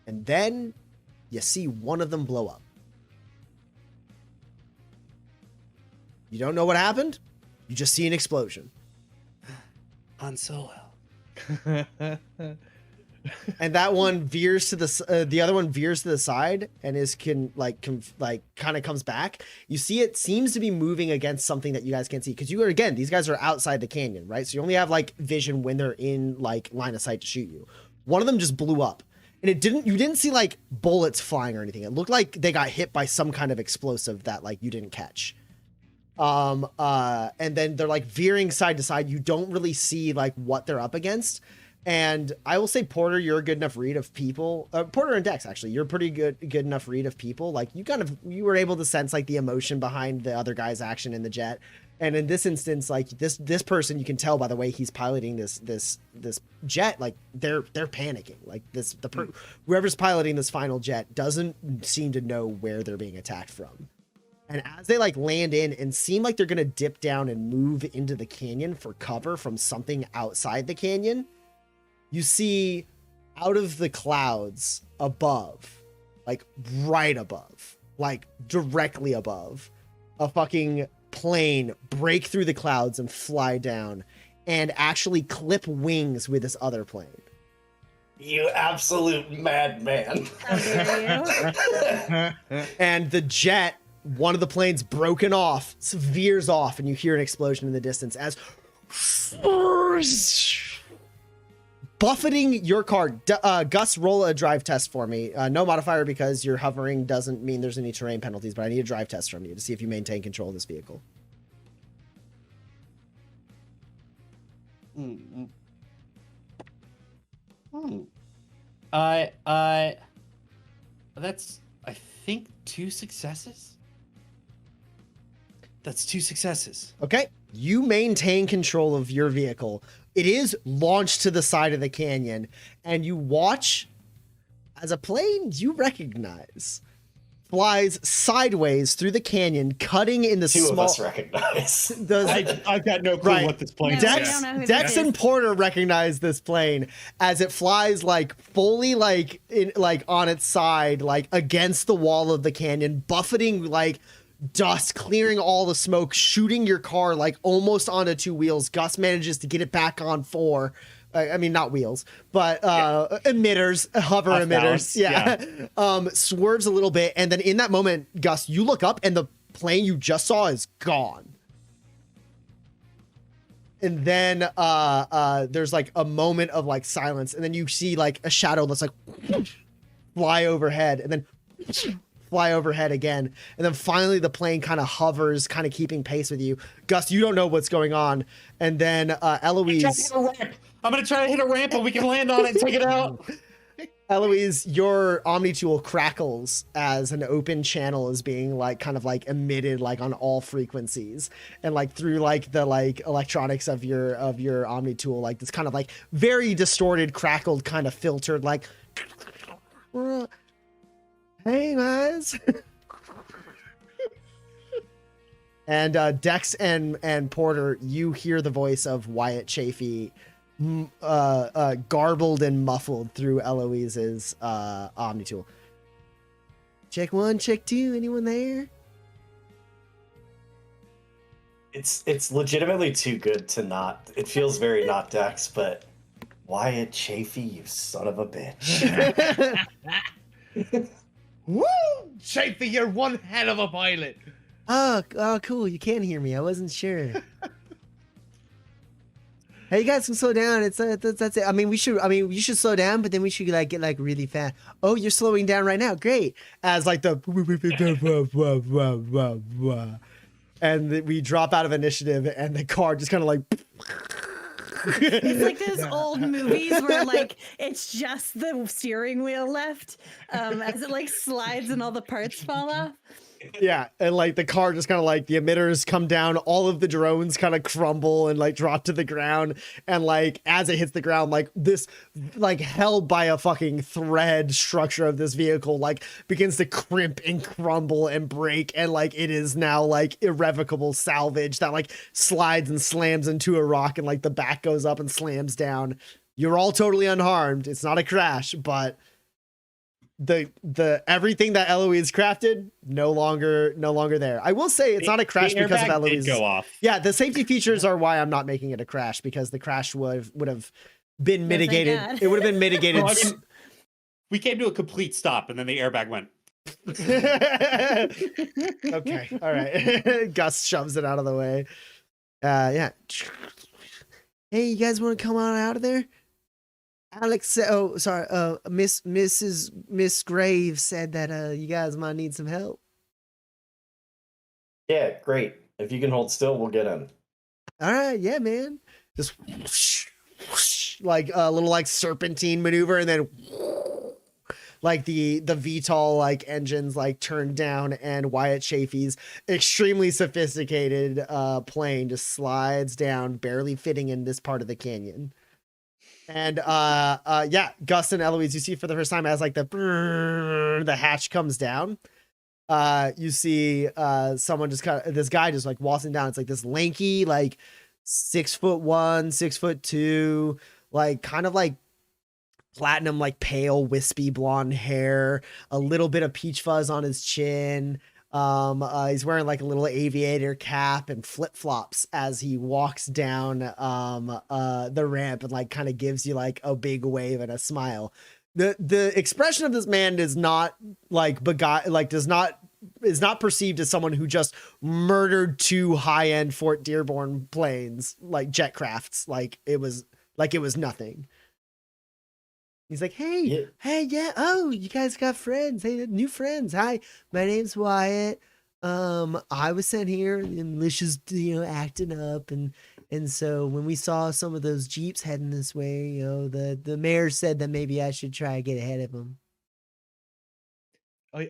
And then you see one of them blow up. You don't know what happened. You just see an explosion. Han Solo. And that one veers to the other one veers to the side and kind of comes back. You see it seems to be moving against something that you guys can't see, because these guys are outside the canyon, right? So you only have like vision when they're in like line of sight to shoot you. One of them just blew up, and you didn't see like bullets flying or anything. It looked like they got hit by some kind of explosive that like you didn't catch. And then they're like veering side to side. You don't really see like what they're up against. And I will say, Porter, you're a good enough read of people. Porter and Dex, actually, you're pretty good enough read of people. Like you were able to sense like the emotion behind the other guy's action in the jet. And in this instance, like this person, you can tell by the way he's piloting this jet, like they're panicking. Like whoever's piloting this final jet doesn't seem to know where they're being attacked from. And as they like land in and seem like they're going to dip down and move into the canyon for cover from something outside the canyon, you see out of the clouds above, like right above, like directly above, a fucking plane break through the clouds and fly down and actually clip wings with this other plane. You absolute madman. How dare you? And the jet, one of the planes broken off, veers off, and you hear an explosion in the distance as buffeting your car. Gus, roll a drive test for me. No modifier because you're hovering doesn't mean there's any terrain penalties, but I need a drive test from you to see if you maintain control of this vehicle. That's, I think, 2 successes. That's 2 successes. Okay. You maintain control of your vehicle. It is launched to the side of the canyon, and you watch as a plane you recognize flies sideways through the canyon, cutting in the Two small. of us recognize. I've got no clue Right. what this plane No, we is. don't know who Dex that and is. Porter recognize this plane as it flies like fully like in like on its side, like against the wall of the canyon, buffeting like dust, clearing all the smoke, shooting your car like almost onto 2 wheels. Gus manages to get it back on 4. I mean, not wheels, but emitters, hover Off emitters. balance, Yeah. Swerves a little bit. And then in that moment, Gus, you look up and the plane you just saw is gone. And then there's like a moment of like silence. And then you see like a shadow that's like fly overhead and then fly overhead again. And then finally the plane kind of hovers, kind of keeping pace with you. Gus, you don't know what's going on. And then Eloise. I'm gonna try to hit a ramp and we can land on it and take it out. Eloise, your Omni tool crackles as an open channel is being like kind of like emitted like on all frequencies, and like through like the like electronics of your Omni tool, like this kind of like very distorted, crackled, kind of filtered like, hey guys. And Dex and Porter, you hear the voice of Wyatt Chafee garbled and muffled through Eloise's Omni tool. Check 1, check 2, anyone there? It's legitimately too good to not. It feels very not Dex, but Wyatt Chafee, you son of a bitch. Woo! Chafee, you're one hell of a pilot. Oh, cool. You can hear me. I wasn't sure. Hey, you guys can slow down. It's that's it. I mean, you should slow down, but then we should like get like really fast. Oh, you're slowing down right now. Great. As like the and we drop out of initiative, and the car just kind of like. It's like those old movies where like it's just the steering wheel left as it like slides and all the parts fall off. Yeah, and like the car just kind of like the emitters come down, all of the drones kind of crumble and like drop to the ground, and like as it hits the ground, like this like held by a fucking thread structure of this vehicle like begins to crimp and crumble and break, and like it is now like irrevocable salvage that like slides and slams into a rock, and like the back goes up and slams down. You're all totally unharmed. It's not a crash, but the everything that Eloise crafted no longer there. I will say it's not a crash because of Eloise. Did go off. Yeah, the safety features are why I'm not making it a crash, because the crash would have been mitigated. God. It would have been mitigated. Well, I mean, we came to a complete stop, and then the airbag went. Okay, all right. Gus shoves it out of the way. Yeah. Hey, you guys want to come on out of there? Alex, oh, sorry, Miss Graves said that you guys might need some help. Yeah, great. If you can hold still, we'll get in. All right, yeah, man. Just whoosh, whoosh, like a little like serpentine maneuver, and then like the VTOL like engines like turn down, and Wyatt Chafee's extremely sophisticated plane just slides down, barely fitting in this part of the canyon. And yeah, Gus and Eloise, you see for the first time as like the hatch comes down, you see someone just this guy just like waltzing down. It's like this lanky, like 6'1", 6'2", like kind of like platinum, like pale, wispy blonde hair, a little bit of peach fuzz on his chin. He's wearing like a little aviator cap and flip-flops as he walks down the ramp, and like kind of gives you like a big wave and a smile. The expression of this man is not like is not perceived as someone who just murdered 2 high-end Fort Dearborn planes, like jet crafts, like it was nothing. He's like, hey, yeah. Oh, you guys got friends. Hey, new friends. Hi, my name's Wyatt. I was sent here. The militia's, acting up, and so when we saw some of those jeeps heading this way, the mayor said that maybe I should try to get ahead of them.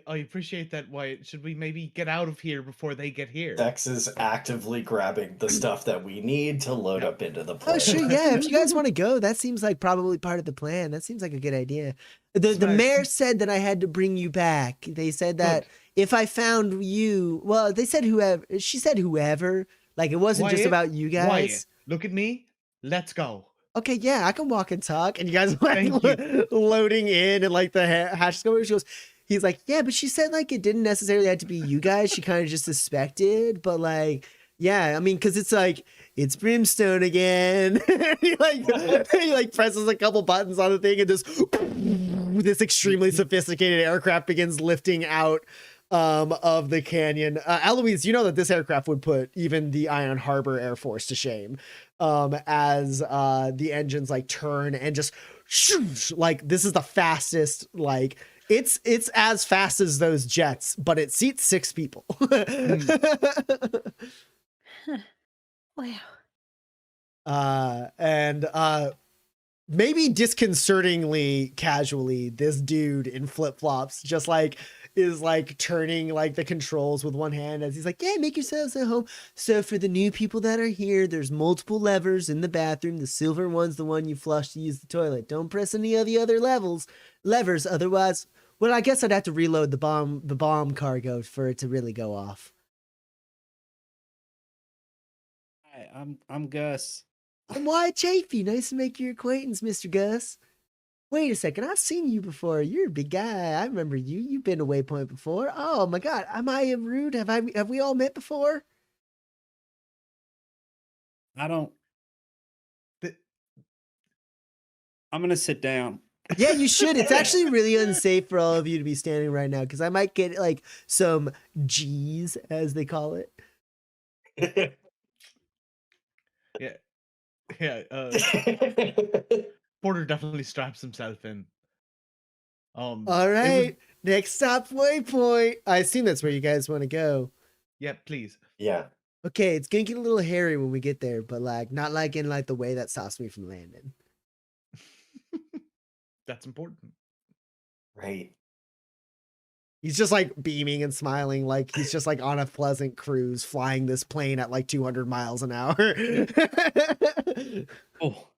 I appreciate that, Wyatt. Should we maybe get out of here before they get here? Dex is actively grabbing the stuff that we need to load up into the plane. Oh, sure, yeah. If you guys want to go, that seems like probably part of the plan. That seems like a good idea. The mayor said that I had to bring you back. They said that if I found you, well, they said whoever. She said whoever. Like it wasn't just about you guys. Wyatt, look at me. Let's go. Okay, yeah, I can walk and talk. And you guys are like loading in, and like the hatch goes. She goes. He's like, yeah, but she said like it didn't necessarily have to be you guys. She kind of just suspected, but like, yeah, I mean, because it's like it's Brimstone again. he like presses a couple buttons on the thing, and this extremely sophisticated aircraft begins lifting out of the canyon. Eloise, you know that this aircraft would put even the Iron Harbor Air Force to shame, as the engines like turn and just like this is the fastest like. It's as fast as those jets, but it seats 6 people. Wow. And maybe disconcertingly casually, this dude in flip-flops just like is like turning like the controls with one hand as he's like, yeah, make yourselves at home. So for the new people that are here, there's multiple levers in the bathroom. The silver one's the one you flush to use the toilet. Don't press any of the other levers, otherwise, well, I guess I'd have to reload the bomb cargo for it to really go off. Hi, I'm Gus. I'm Wyatt Chafee. Nice to make your acquaintance, Mr. Gus. Wait a second, I've seen you before. You're a big guy. I remember you. You've been to Waypoint before. Oh my God, am I rude? Have we all met before? I don't. I'm gonna sit down. Yeah, you should. It's actually really unsafe for all of you to be standing right now because I might get like some G's, as they call it. Yeah. Porter definitely straps himself in. All right, next stop, Waypoint. I assume that's where you guys want to go. Yeah, please. Yeah. Okay, it's gonna get a little hairy when we get there, but like not like in like the way that stops me from landing. That's important. Right. He's just like beaming and smiling, like he's just like on a pleasant cruise, flying this plane at like 200 miles an hour. Oh,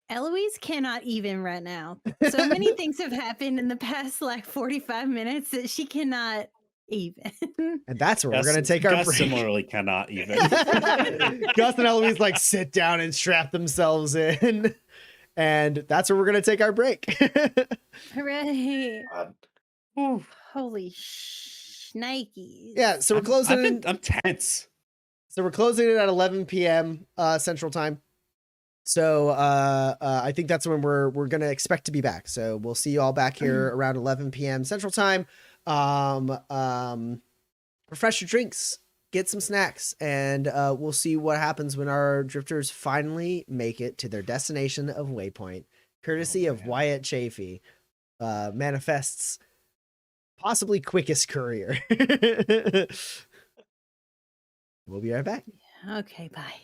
Eloise cannot even right now. So many things have happened in the past like 45 minutes that she cannot even. And that's where we're gonna take our Gus break. similarly cannot even. Gus and Eloise like sit down and strap themselves in, and that's where we're gonna take our break. Hooray. God. Holy shnikes. Yeah, so we're closing. I'm tense. So we're closing it at 11 p.m. Central Time. So I think that's when we're gonna expect to be back. So we'll see you all back here around 11 p.m. Central Time. Refresh your drinks, get some snacks, and we'll see what happens when our drifters finally make it to their destination of Waypoint, courtesy of Wyatt Chafee, manifests possibly quickest courier. We'll be right back. Okay, bye.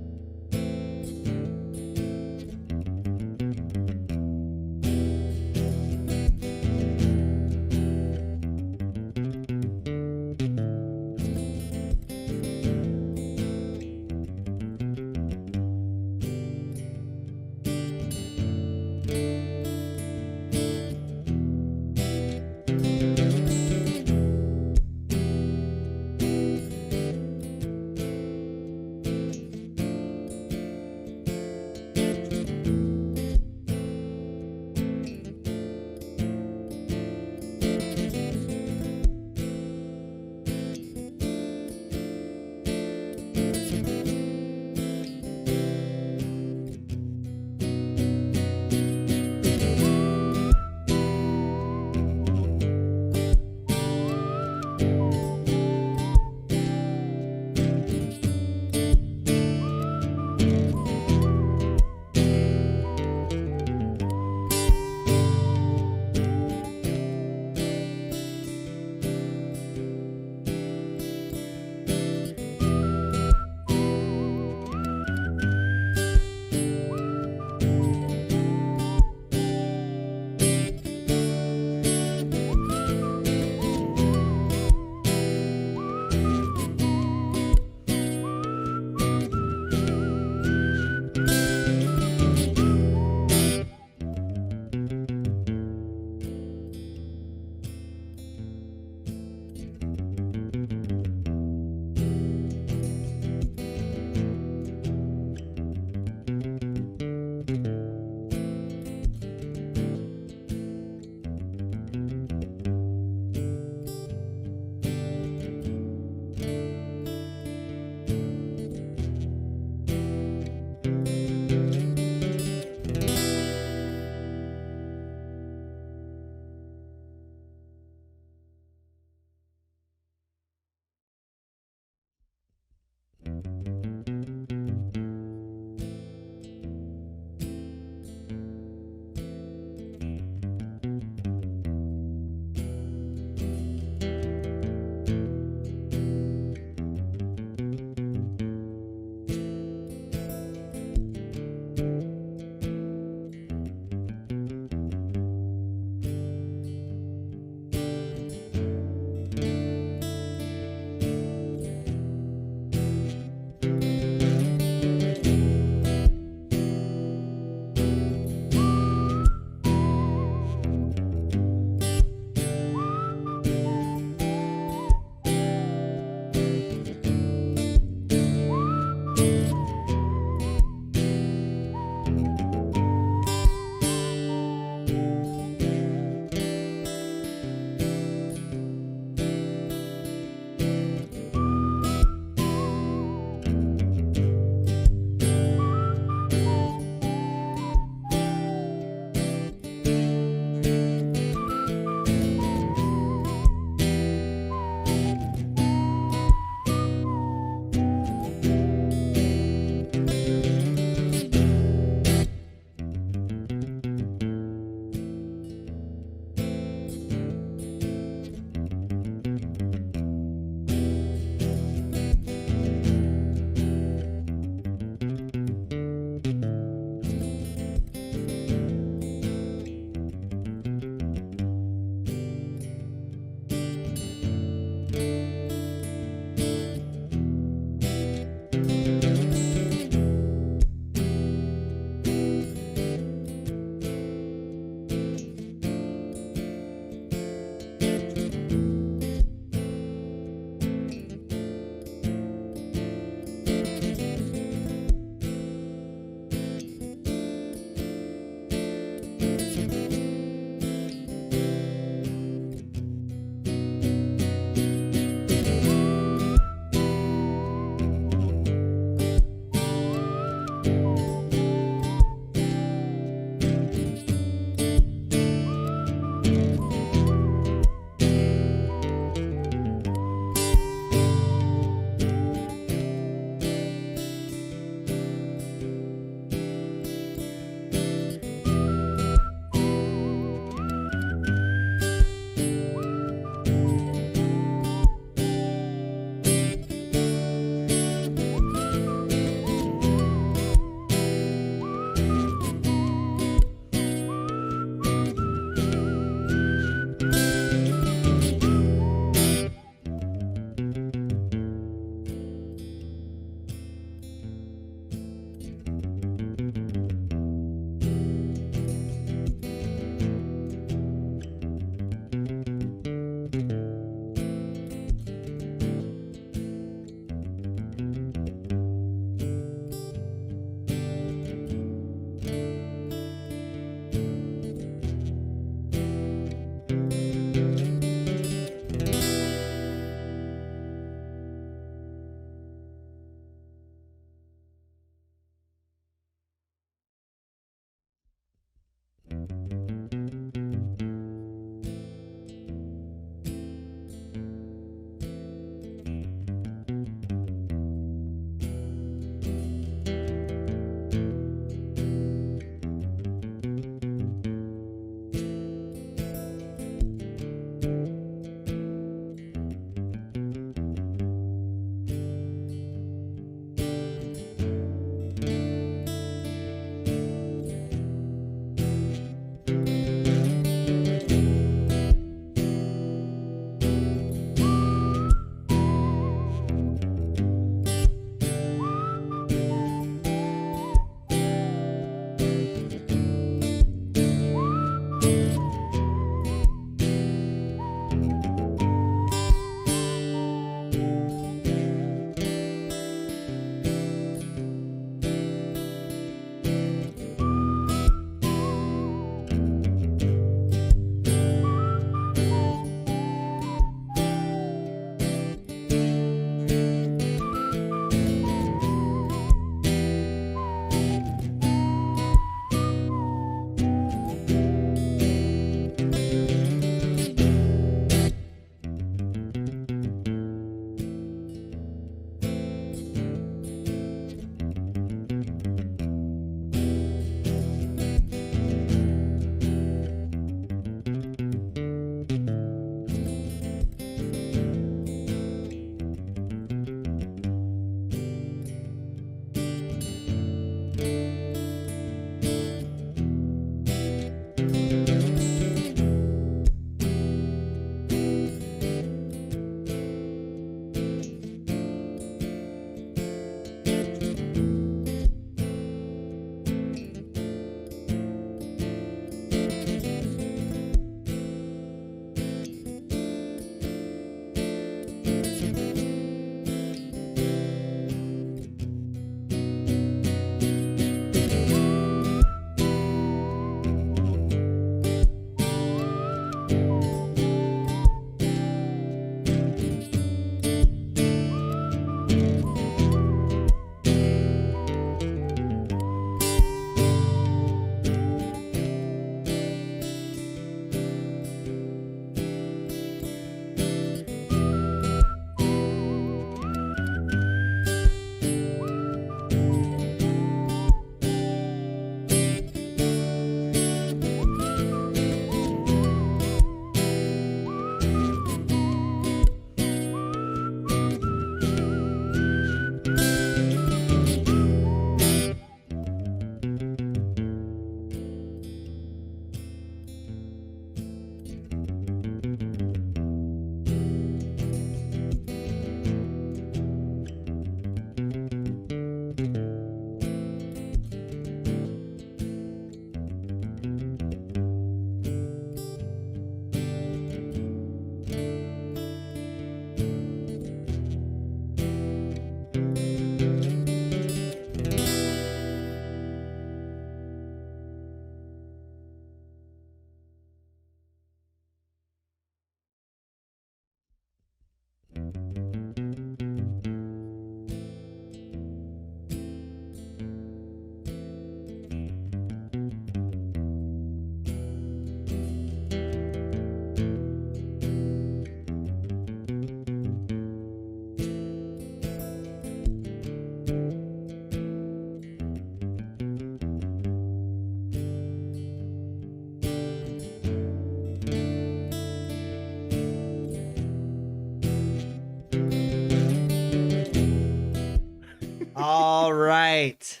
right.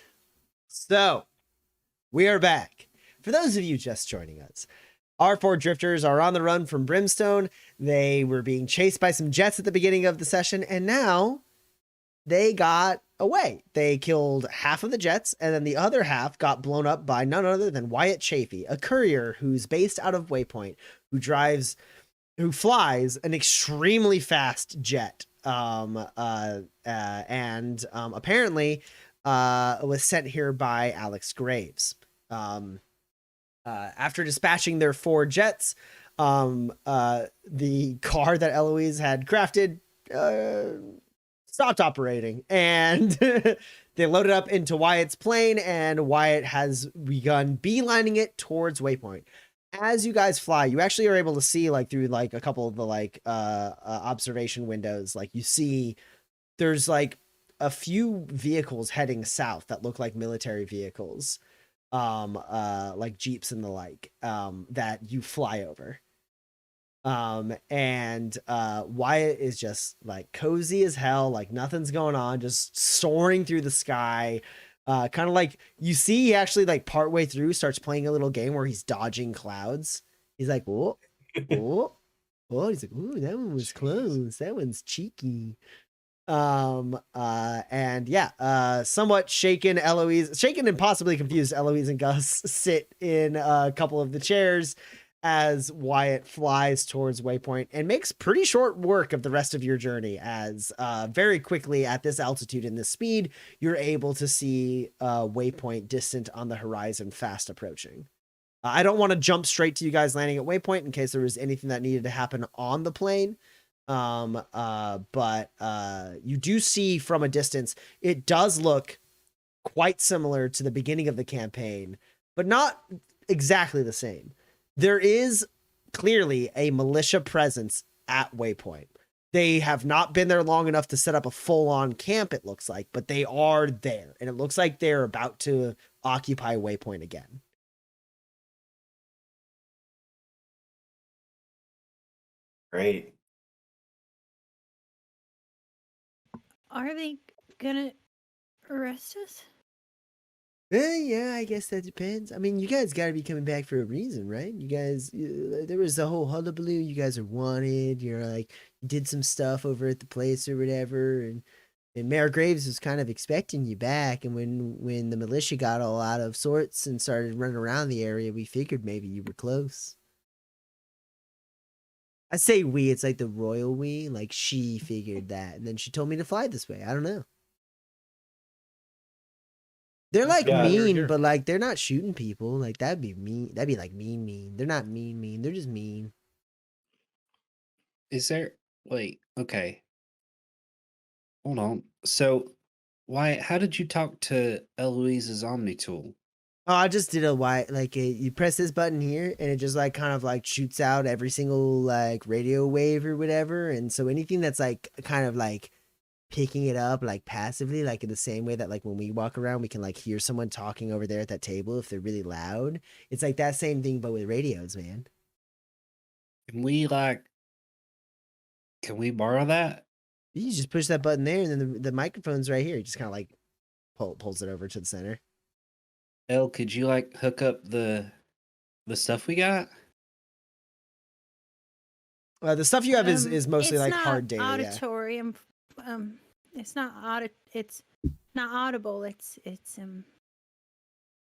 So we are back. For those of you just joining us, our 4 drifters are on the run from Brimstone. They were being chased by some jets at the beginning of the session, and now they got away. They killed half of the jets, and then the other half got blown up by none other than Wyatt Chafee, a courier who's based out of Waypoint, who flies an extremely fast jet. Apparently was sent here by Alex Graves. After dispatching their 4 jets, the car that Eloise had crafted stopped operating, and they loaded up into Wyatt's plane, and Wyatt has begun beelining it towards Waypoint. As you guys fly, you actually are able to see like through like a couple of the like observation windows. Like you see there's like a few vehicles heading south that look like military vehicles, like Jeeps and the like, that you fly over. Wyatt is just like cozy as hell, like nothing's going on, just soaring through the sky. Kind of like you see he actually like partway through starts playing a little game where he's dodging clouds. He's like, oh, oh, oh, he's like, ooh, that one was close. That one's cheeky. Somewhat shaken and possibly confused, Eloise and Gus sit in a couple of the chairs as Wyatt flies towards Waypoint and makes pretty short work of the rest of your journey, as very quickly at this altitude and this speed, you're able to see Waypoint distant on the horizon, fast approaching. I don't want to jump straight to you guys landing at Waypoint in case there was anything that needed to happen on the plane. But you do see from a distance, it does look quite similar to the beginning of the campaign, but not exactly the same. There is clearly a militia presence at Waypoint. They have not been there long enough to set up a full-on camp, it looks like, but they are there, and it looks like they're about to occupy Waypoint again. Great. Are they gonna arrest us? Yeah, I guess that depends. I mean, you guys got to be coming back for a reason, right? You guys, there was the whole hullabaloo. You guys are wanted. You're like, you did some stuff over at the place or whatever, and Mayor Graves was kind of expecting you back. And when the militia got all out of sorts and started running around the area, we figured maybe you were close. I say we, it's like the royal we. Like she figured that, and then she told me to fly this way. I don't know. They're like Yeah, mean, but like they're not shooting people. Like that'd be mean. That'd be like mean. They're not mean. They're just mean. Is there wait, okay. Hold on. So how did you talk to Eloise's Omni tool? Oh, I just did you press this button here and it just like kind of like shoots out every single like radio wave or whatever. And so anything that's like kind of like picking it up like passively, like in the same way that like when we walk around, we can like hear someone talking over there at that table if they're really loud. It's like that same thing, but with radios, man. Can we borrow that? You just push that button there and then the microphone's right here. You just kind of like pulls it over to the center. Elle, could you like hook up the stuff we got? The stuff you have is mostly like hard data. Auditorium. It's not audible. It's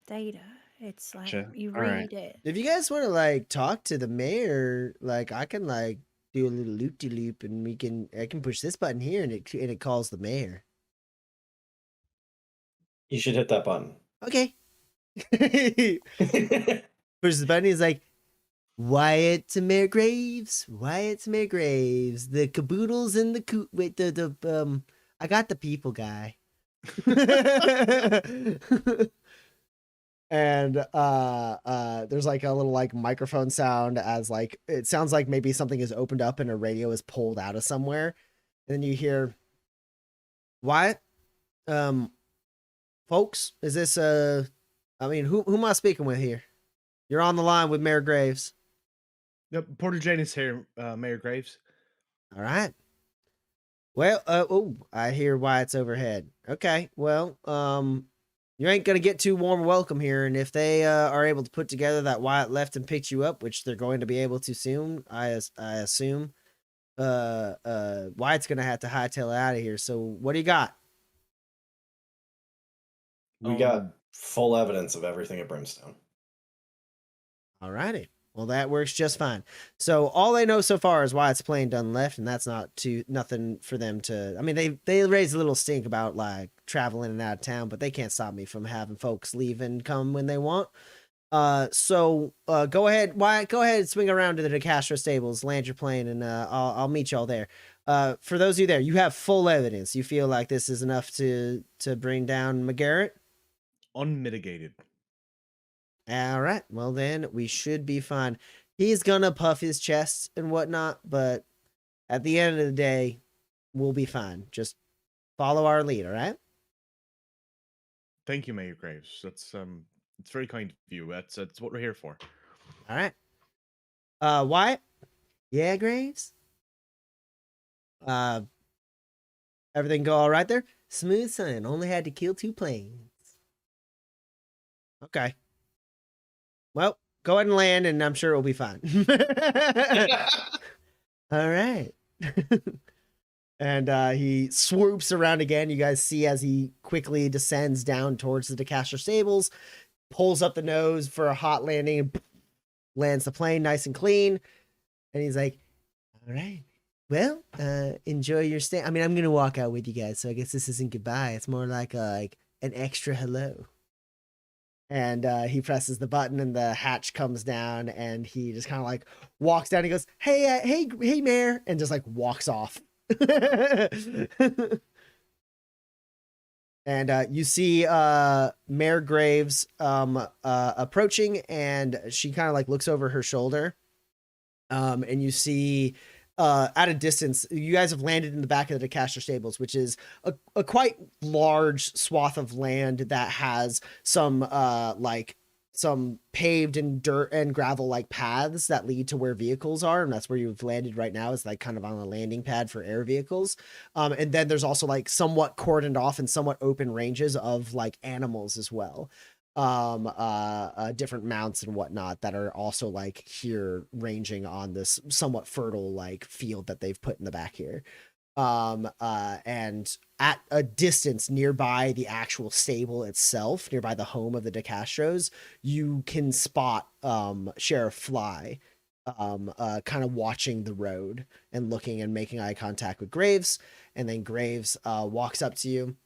data. It's like Gotcha. you All read right. it. If you guys want to like talk to the mayor, like I can like do a little loop de loop, and I can push this button here, and it calls the mayor. You should hit that button. Okay. Pushes the button. He's like, Wyatt to Mayor Graves. Wyatt to Mayor Graves. The caboodles in the wait, the I got the people guy. And there's like a little like microphone sound as like it sounds like maybe something is opened up and a radio is pulled out of somewhere. And then you hear, Wyatt, folks, is this I mean, who am I speaking with here? You're on the line with Mayor Graves. Yep, Porter Jane is here, Mayor Graves. All right. Well, I hear Wyatt's overhead. Okay. Well, you ain't gonna get too warm a welcome here. And if they are able to put together that Wyatt left and picked you up, which they're going to be able to soon, I assume, Wyatt's gonna have to hightail it out of here. So what do you got? We got full evidence of everything at Brimstone. Alrighty. Well, that works just fine. So all they know so far is Wyatt's plane done left, and that's nothing for them to. I mean, they raised a little stink about like traveling and out of town, but they can't stop me from having folks leave and come when they want. So go ahead, Wyatt. Go ahead and swing around to the DeCastro stables, land your plane, and I'll meet y'all there. For those of you there, you have full evidence. You feel like this is enough to bring down McGarrett? Unmitigated. All right. Well, then we should be fine. He's gonna puff his chest and whatnot, but at the end of the day, we'll be fine. Just follow our lead, all right? Thank you, Mayor Graves. That's it's very kind of you. That's what we're here for. All right. Wyatt? Yeah, Graves? Everything go all right there? Smooth son. Only had to kill 2 planes. Okay. Well, go ahead and land, and I'm sure it'll be fine. All right. And he swoops around again. You guys see as he quickly descends down towards the DeCastro stables, pulls up the nose for a hot landing, and lands the plane nice and clean. And he's like, all right. Well, enjoy your stay. I mean, I'm going to walk out with you guys, so I guess this isn't goodbye. It's more like an extra hello. And he presses the button, and the hatch comes down, and he just kind of like walks down. He goes, "Hey, Mayor," and just like walks off. And you see Mayor Graves approaching, and she kind of like looks over her shoulder, and you see at a distance, you guys have landed in the back of the DeCastro stables, which is a quite large swath of land that has some like some paved and dirt and gravel like paths that lead to where vehicles are, and that's where you've landed right now, is like kind of on a landing pad for air vehicles. And then there's also like somewhat cordoned off and somewhat open ranges of like animals as well. Different mounts and whatnot that are also like here ranging on this somewhat fertile like field that they've put in the back here. And at a distance nearby the actual stable itself, nearby the home of the DeCastros, you can spot Sheriff Fly kind of watching the road and looking and making eye contact with Graves. And then Graves walks up to you.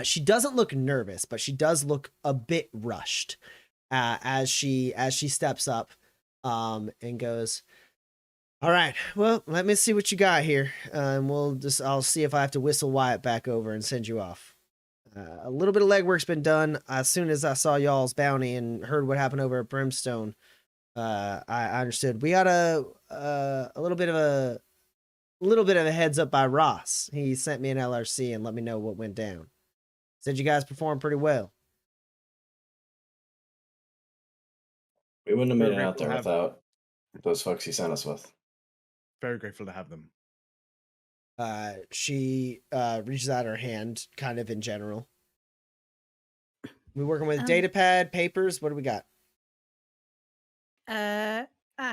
She doesn't look nervous, but she does look a bit rushed as she steps up and goes, all right, well, let me see what you got here. And I'll see if I have to whistle Wyatt back over and send you off. A little bit of legwork's been done. As soon as I saw y'all's bounty and heard what happened over at Brimstone, I understood. We got a little bit of a heads up by Ross. He sent me an LRC and let me know what went down. Said you guys performed pretty well. We wouldn't have made it We're out there grateful to without those folks you sent us with. Very grateful to have them. She reaches out her hand kind of in general. We working with data pad, papers. What do we got? I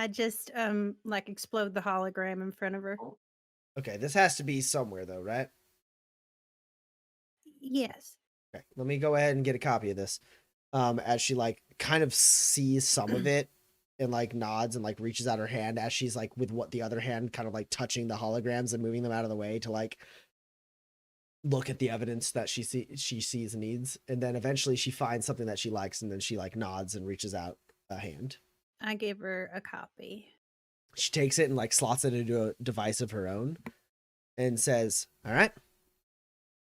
just like explode the hologram in front of her. Okay, this has to be somewhere though, right? Yes. Okay, let me go ahead and get a copy of this. As she like kind of sees some of it and like nods and like reaches out her hand as she's like with the other hand kind of like touching the holograms and moving them out of the way to like look at the evidence that she sees and needs. And then eventually she finds something that she likes, and then she like nods and reaches out a hand. I gave her a copy. She takes it and like slots it into a device of her own and says, all right,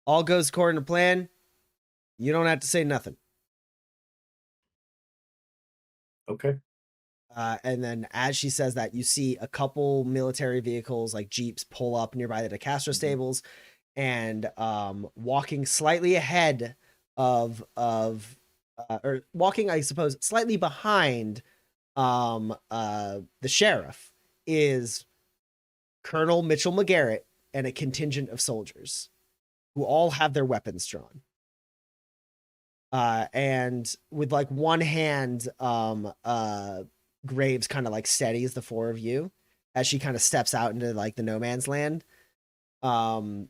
all goes according to plan. You don't have to say nothing. Okay. And then as she says that, you see a couple military vehicles like Jeeps pull up nearby the DeCastro stables, and walking slightly ahead or walking, I suppose, slightly behind the sheriff is Colonel Mitchell McGarrett and a contingent of soldiers who all have their weapons drawn. And with like one hand, Graves kind of like steadies the four of you as she kind of steps out into like the no man's land. And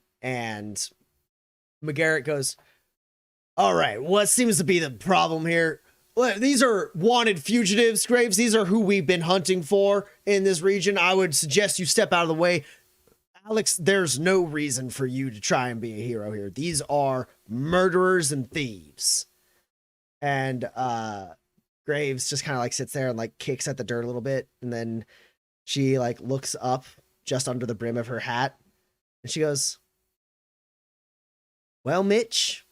McGarrett goes, all right, what seems to be the problem here? Well, these are wanted fugitives, Graves. These are who we've been hunting for in this region. I would suggest you step out of the way. Alex, there's no reason for you to try and be a hero here. These are murderers and thieves. And Graves just kind of like sits there and like kicks at the dirt a little bit. And then she like looks up just under the brim of her hat. And she goes, well, Mitch,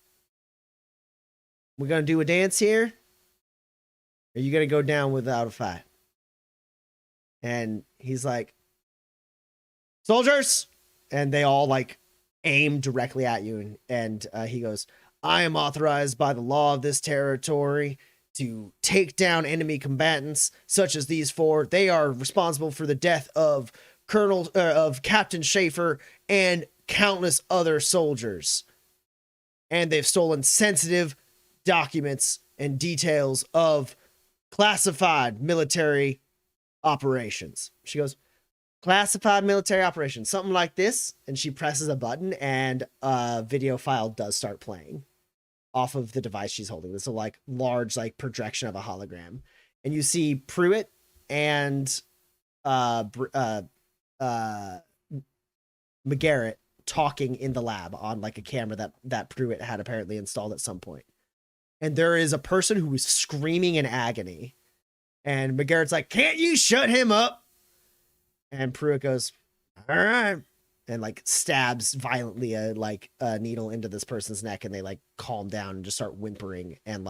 we're going to do a dance here. Or are you going to go down without a fight? And he's like, soldiers. And they all like aim directly at you. And he goes, I am authorized by the law of this territory to take down enemy combatants such as these four. They are responsible for the death of Captain Schaefer and countless other soldiers. And they've stolen sensitive documents and details of classified military operations. She goes, classified military operations, something like this. And she presses a button and a video file does start playing off of the device she's holding. This is a like large like projection of a hologram. And you see Pruitt and McGarrett talking in the lab on like a camera that Pruitt had apparently installed at some point. And there is a person who is screaming in agony. And McGarrett's like, can't you shut him up? And Pruitt goes, all right. And like stabs violently a needle into this person's neck, and they like calm down and just start whimpering and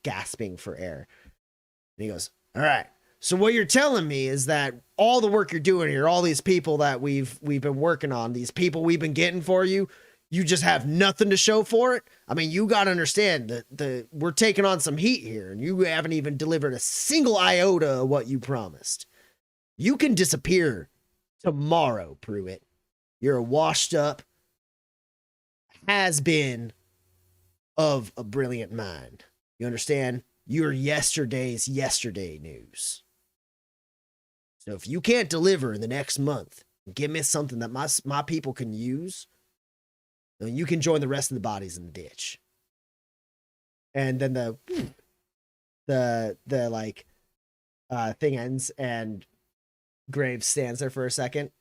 gasping for air. And he goes, all right. So what you're telling me is that all the work you're doing here, all these people that we've been working on, these people we've been getting for you, you just have nothing to show for it? I mean, you got to understand that we're taking on some heat here, and you haven't even delivered a single iota of what you promised. You can disappear tomorrow, Pruitt. You're a washed up has-been of a brilliant mind. You understand? You're yesterday's yesterday news. So if you can't deliver in the next month, and give me something that my people can use, then you can join the rest of the bodies in the ditch. And then the thing ends, and Graves stands there for a second,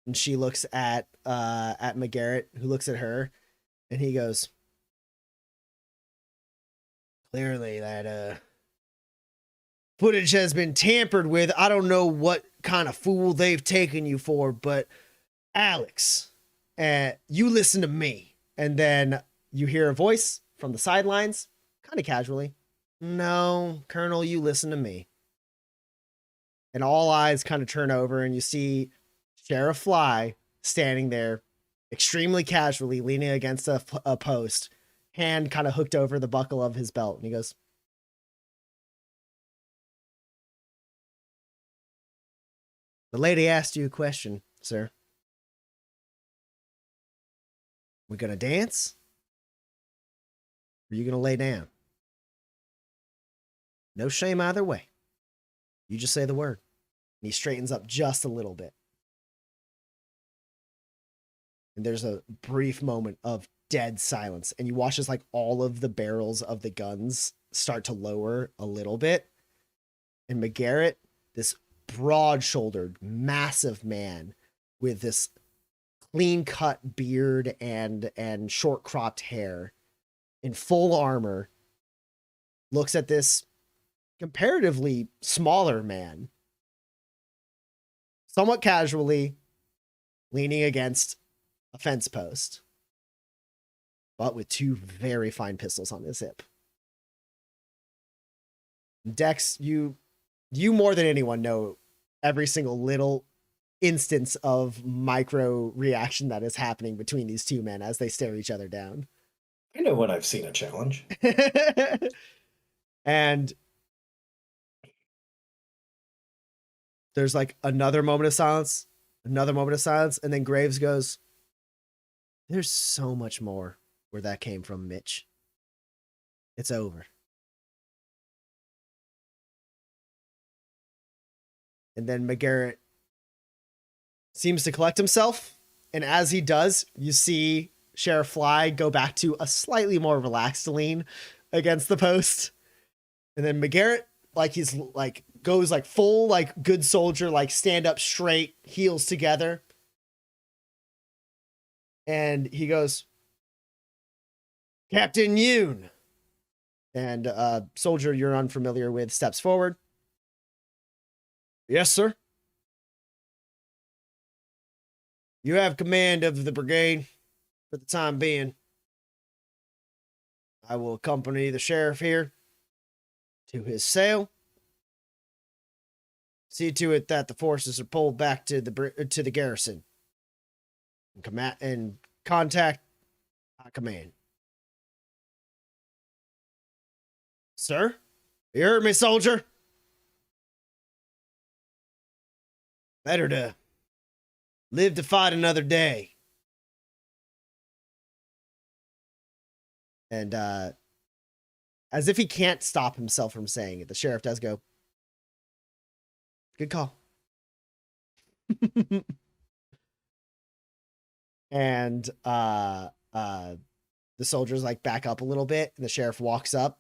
and she looks at McGarrett, who looks at her, and he goes, clearly that footage has been tampered with. I don't know what kind of fool they've taken you for, but Alex, you listen to me. And then you hear a voice from the sidelines, kind of casually, no, Colonel, you listen to me. And all eyes kind of turn over, and you see Sheriff Fly standing there extremely casually, leaning against a post, hand kind of hooked over the buckle of his belt. And he goes, the lady asked you a question, sir. We gonna dance? Or are you gonna lay down? No shame either way. You just say the word. And he straightens up just a little bit. And there's a brief moment of dead silence. And you watch as like all of the barrels of the guns start to lower a little bit. And McGarrett, this broad-shouldered, massive man with this clean-cut beard and short-cropped hair in full armor, looks at this comparatively smaller man, somewhat casually, leaning against a fence post, but with two very fine pistols on his hip. Dex, you more than anyone know every single little instance of micro reaction that is happening between these two men as they stare each other down. I know when I've seen a challenge. And there's like another moment of silence, and then Graves goes, there's so much more where that came from, Mitch. It's over. And then McGarrett seems to collect himself. And as he does, you see Sheriff Fly go back to a slightly more relaxed lean against the post. And then McGarrett, like he's like goes like full like good soldier, like stand up straight, heels together. And he goes, Captain Yoon. And soldier you're unfamiliar with steps forward. Yes, sir. You have command of the brigade for the time being. I will accompany the sheriff here to his cell. See to it that the forces are pulled back to the garrison. And contact high command. Sir, you heard me, soldier. Better to live to fight another day. And as if he can't stop himself from saying it, the sheriff does go, good call. And the soldiers like back up a little bit, and the sheriff walks up.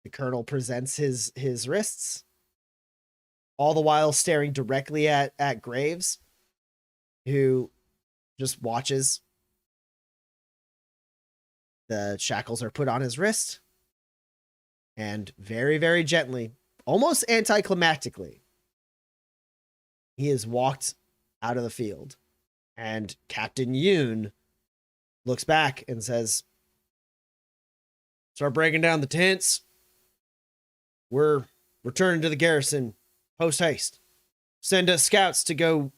The colonel presents his wrists, all the while staring directly at Graves, who just watches. The shackles are put on his wrist, and very, very gently, almost anticlimactically, he is walked out of the field. And Captain Yoon looks back and says, start breaking down the tents. We're returning to the garrison post haste. Send us scouts to go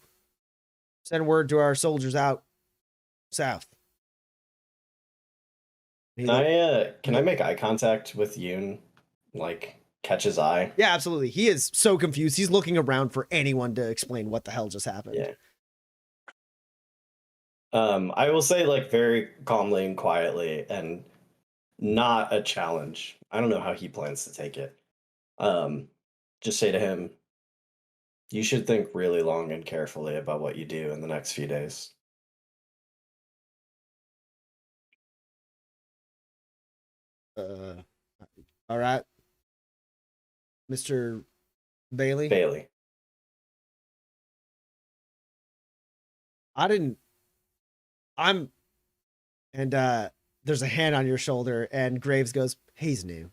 send word to our soldiers out south. Can I make eye contact with Yoon? Like, catch his eye? Yeah, absolutely. He is so confused. He's looking around for anyone to explain what the hell just happened. Yeah. I will say, like, very calmly and quietly, and not a challenge. I don't know how he plans to take it. Just say to him, you should think really long and carefully about what you do in the next few days. All right. Mr. Bailey. Bailey. And there's a hand on your shoulder, and Graves goes, he's new.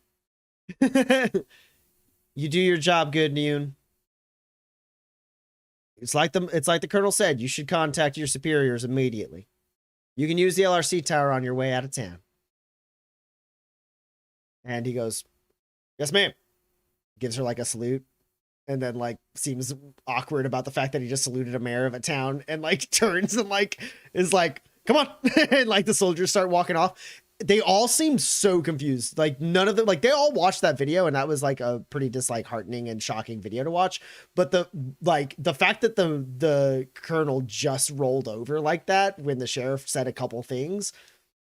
You do your job good, Noon. It's like the colonel said, you should contact your superiors immediately. You can use the LRC tower on your way out of town. And he goes, yes, ma'am. Gives her like a salute, and then like seems awkward about the fact that he just saluted a mayor of a town, and like turns and like is like, come on. And like the soldiers start walking off. They all seem so confused. Like none of them, like they all watched that video, and that was like a pretty disheartening and shocking video to watch. But the fact that the colonel just rolled over like that when the sheriff said a couple things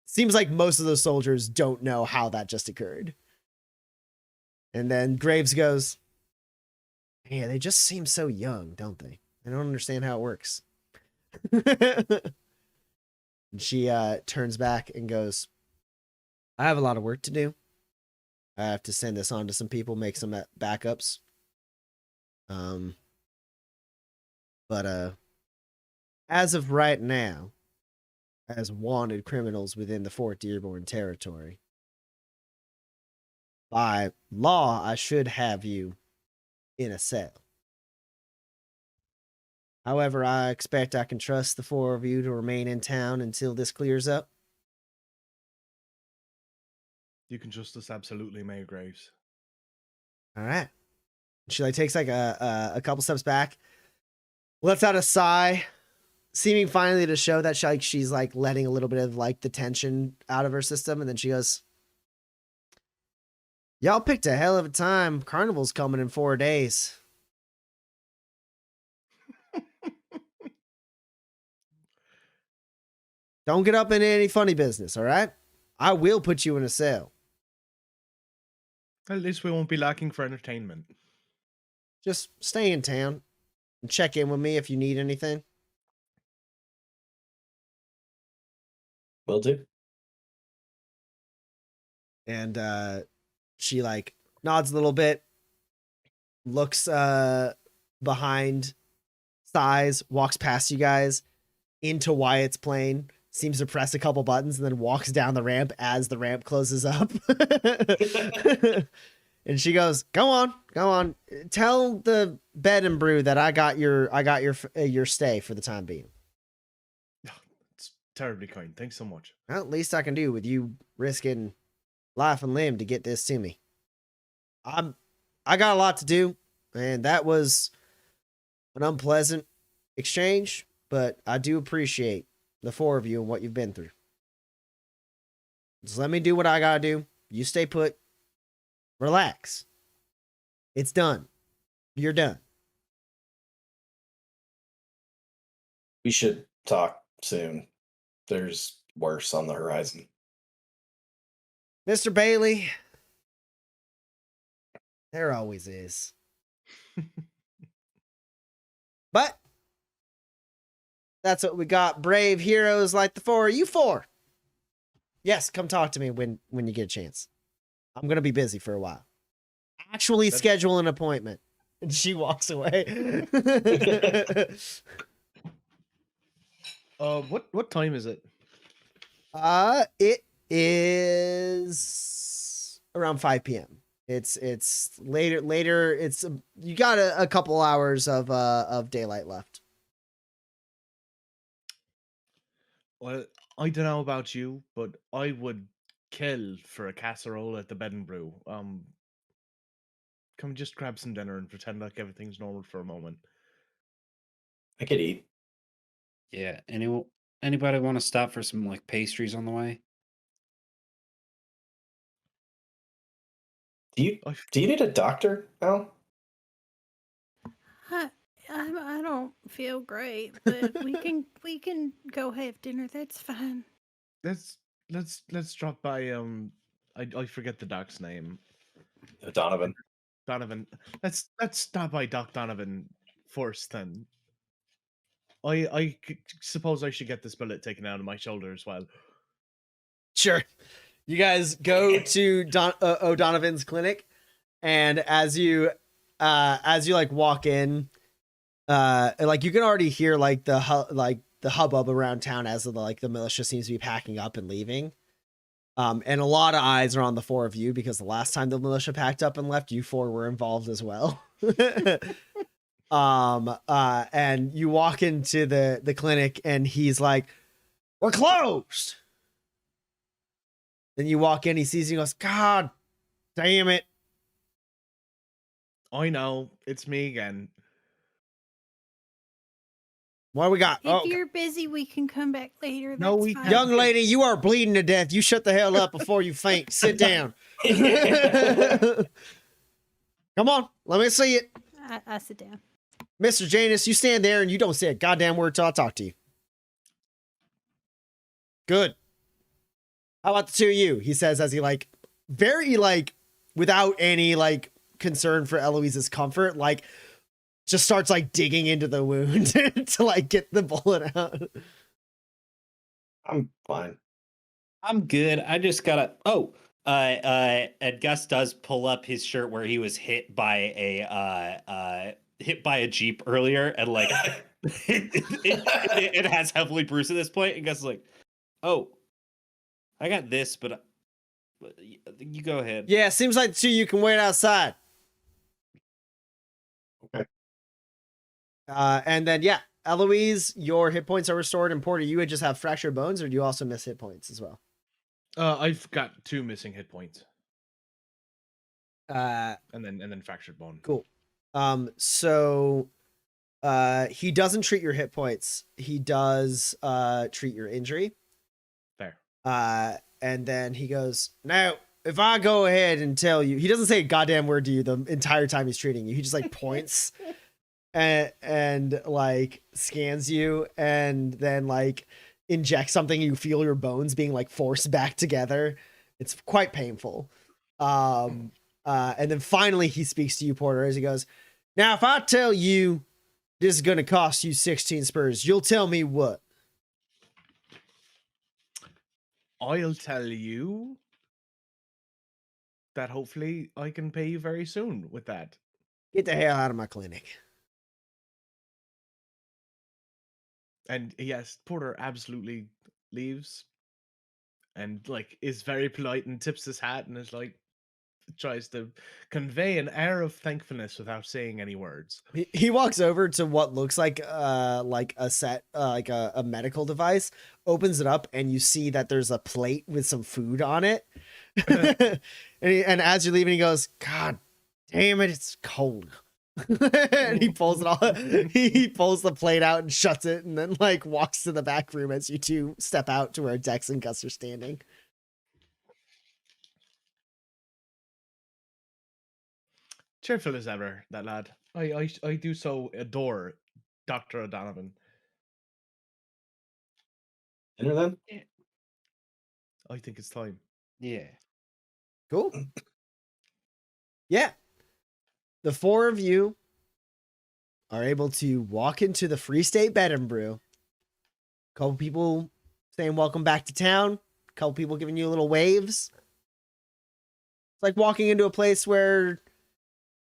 seems like most of those soldiers don't know how that just occurred. And then Graves goes, yeah, they just seem so young, don't they? I don't understand how it works. And she turns back and goes, I have a lot of work to do. I have to send this on to some people, make some backups. But as of right now, as wanted criminals within the Fort Dearborn territory, by law, I should have you in a cell. However, I expect I can trust the four of you to remain in town until this clears up. You can trust us absolutely, Mayor Graves. All right. She like takes like a couple steps back, lets out a sigh, seeming finally to show that she's like letting a little bit of like the tension out of her system, and then she goes, y'all picked a hell of a time. Carnival's coming in 4 days. Don't get up into any funny business, all right? I will put you in a cell. At least we won't be lacking for entertainment. Just stay in town and check in with me if you need anything. Will do. And she like nods a little bit, looks behind, sighs, walks past you guys into Wyatt's plane, seems to press a couple buttons, and then walks down the ramp as the ramp closes up. And she goes, go on. Tell the bed and brew that I got your stay for the time being. It's terribly kind. Thanks so much. Well, at least I can do with you risking life and limb to get this to me. I got a lot to do, and that was an unpleasant exchange, but I do appreciate the four of you and what you've been through. Just let me do what I gotta do. You stay put. Relax. It's done. You're done. We should talk soon. There's worse on the horizon. Mr. Bailey, there always is. But that's what we got. Brave heroes like the four. You four. Yes, come talk to me when you get a chance. I'm going to be busy for a while. Actually schedule an appointment. And she walks away. What time is it? It is around 5 p.m. It's later. It's you got a couple hours of daylight left. Well, I don't know about you, but I would kill for a casserole at the bed and brew. Come just grab some dinner and pretend like everything's normal for a moment. I could eat. Yeah. Anybody want to stop for some like pastries on the way? Do you need a doctor, Al? I don't feel great, but we can go have dinner. That's fine. Let's drop by. I forget the doc's name. Donovan. Donovan. Let's stop by Doc Donovan first, then. I suppose I should get this bullet taken out of my shoulder as well. Sure. You guys go to O'Donovan's clinic, and as you like walk in, like you can already hear like the hubbub around town as the militia seems to be packing up and leaving. And a lot of eyes are on the four of you because the last time the militia packed up and left, you four were involved as well. And you walk into the clinic and he's like, "We're closed." Then you walk in, he sees you and goes, "God damn it." I know, it's me again. What we got? If you're busy, we can come back later. No, That's we fine. can't. Young lady, you are bleeding to death. You shut the hell up before you faint. Sit down. Come on, let me see it. I sit down. Mr. Janus, you stand there and you don't say a goddamn word till I talk to you. Good. How about the two of you? He says as he very without any concern for Eloise's comfort, just starts digging into the wound to get the bullet out. I'm fine. I'm good. I just gotta. And Gus does pull up his shirt where he was hit by a Jeep earlier, and it has heavily bruised at this point. And Gus is like, "Oh, I got this, but you go ahead." Yeah, seems like the two of you can wait outside. Okay. And then Eloise, your hit points are restored, and Porter, you would just have fractured bones, or do you also miss hit points as well? I've got 2 missing hit points. And then fractured bone. Cool. So he doesn't treat your hit points. He does treat your injury. Fair. And then he goes, "Now, if I go ahead and tell you," he doesn't say a goddamn word to you the entire time he's treating you. He just points and scans you, and then inject something, you feel your bones being like forced back together. It's quite painful. And then finally he speaks to you, Porter, as he goes, "Now, if I tell you this is going to cost you 16 spurs, you'll tell me what?" I'll tell you that hopefully I can pay you very soon with that. Get the hell out of my clinic. And yes, Porter absolutely leaves and like is very polite and tips his hat and is like tries to convey an air of thankfulness without saying any words. He walks over to what looks like a set like a medical device, opens it up, and you see that there's a plate with some food on it. and as you're leaving, he goes, "God damn it, it's cold." And he pulls it all. He pulls the plate out and shuts it, and then like walks to the back room as you two step out to where Dex and Gus are standing. Cheerful as ever, that lad. I do so adore Dr. O'Donovan. Dinner then? I think it's time. Yeah. Cool. Yeah. The four of you are able to walk into the Free State Bed and Brew. A couple people saying welcome back to town. A couple people giving you little waves. It's like walking into a place where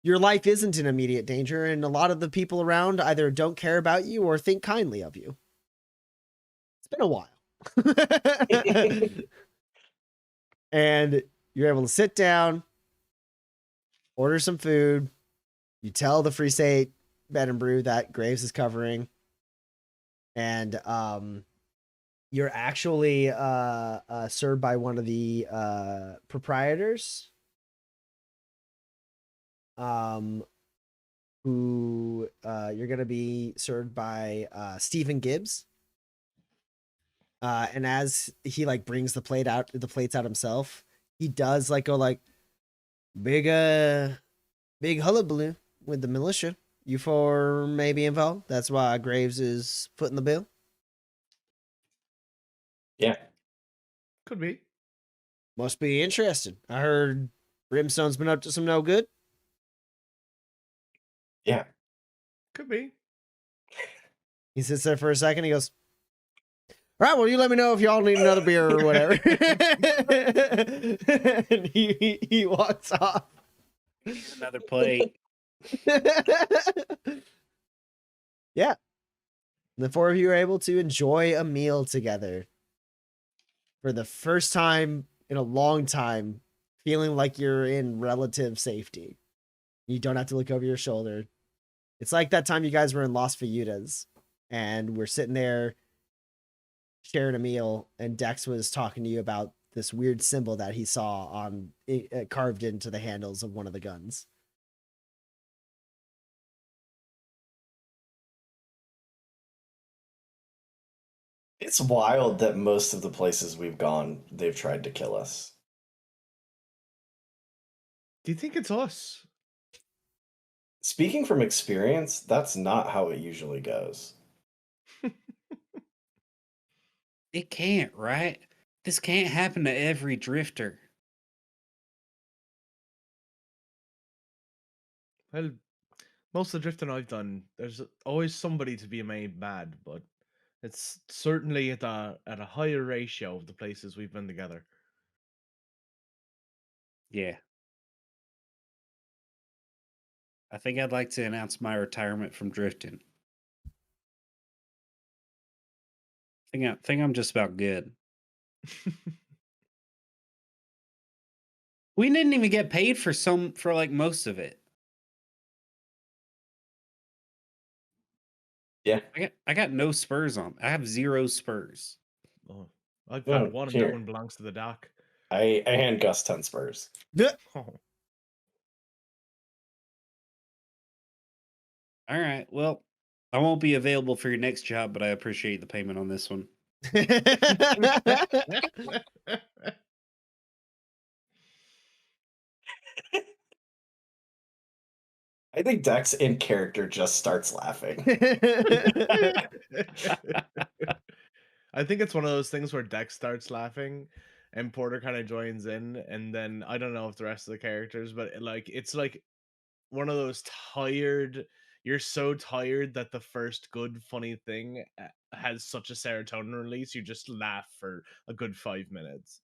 your life isn't in immediate danger, and a lot of the people around either don't care about you or think kindly of you. It's been a while. And you're able to sit down, order some food. You tell the Free State Bed and Brew that Graves is covering. And you're actually served by one of the proprietors. Who you're gonna be served by Stephen Gibbs. And as he like brings the plates out himself, he does like go like big hullabaloo with the militia. You four may be involved. That's why Graves is footing the bill. Yeah. Could be. Must be interesting. I heard Brimstone's been up to some no good. Yeah. Could be. He sits there for a second. He goes, "All right, well, you let me know if y'all need another beer or whatever." And he walks off. Another plate. Yeah. The four of you are able to enjoy a meal together for the first time in a long time, feeling like you're in relative safety. You don't have to look over your shoulder. It's like that time you guys were in Las Feudas and we're sitting there sharing a meal, and Dex was talking to you about this weird symbol that he saw on carved into the handles of one of the guns. It's wild that most of the places we've gone, they've tried to kill us. Do you think it's us? Speaking from experience, that's not how it usually goes. It can't, right? This can't happen to every drifter. Well, most of the drifting I've done, there's always somebody to be made mad, but it's certainly at a higher ratio of the places we've been together. Yeah. I think I'd like to announce my retirement from drifting. I think I'm just about good. We didn't even get paid for like most of it. Yeah. I got no spurs on. I have 0 spurs. Oh, I've found Oh, one, and here. that one belongs to the dock. I hand Gus 10 spurs. Oh. All right. Well, I won't be available for your next job, but I appreciate the payment on this one. I think Dex in character just starts laughing. I I think it's one of those things where Dex starts laughing and Porter kind of joins in, and then I don't know if the rest of the characters, but it's like one of those tired, you're so tired that the first good funny thing has such a serotonin release, you just laugh for a good 5 minutes.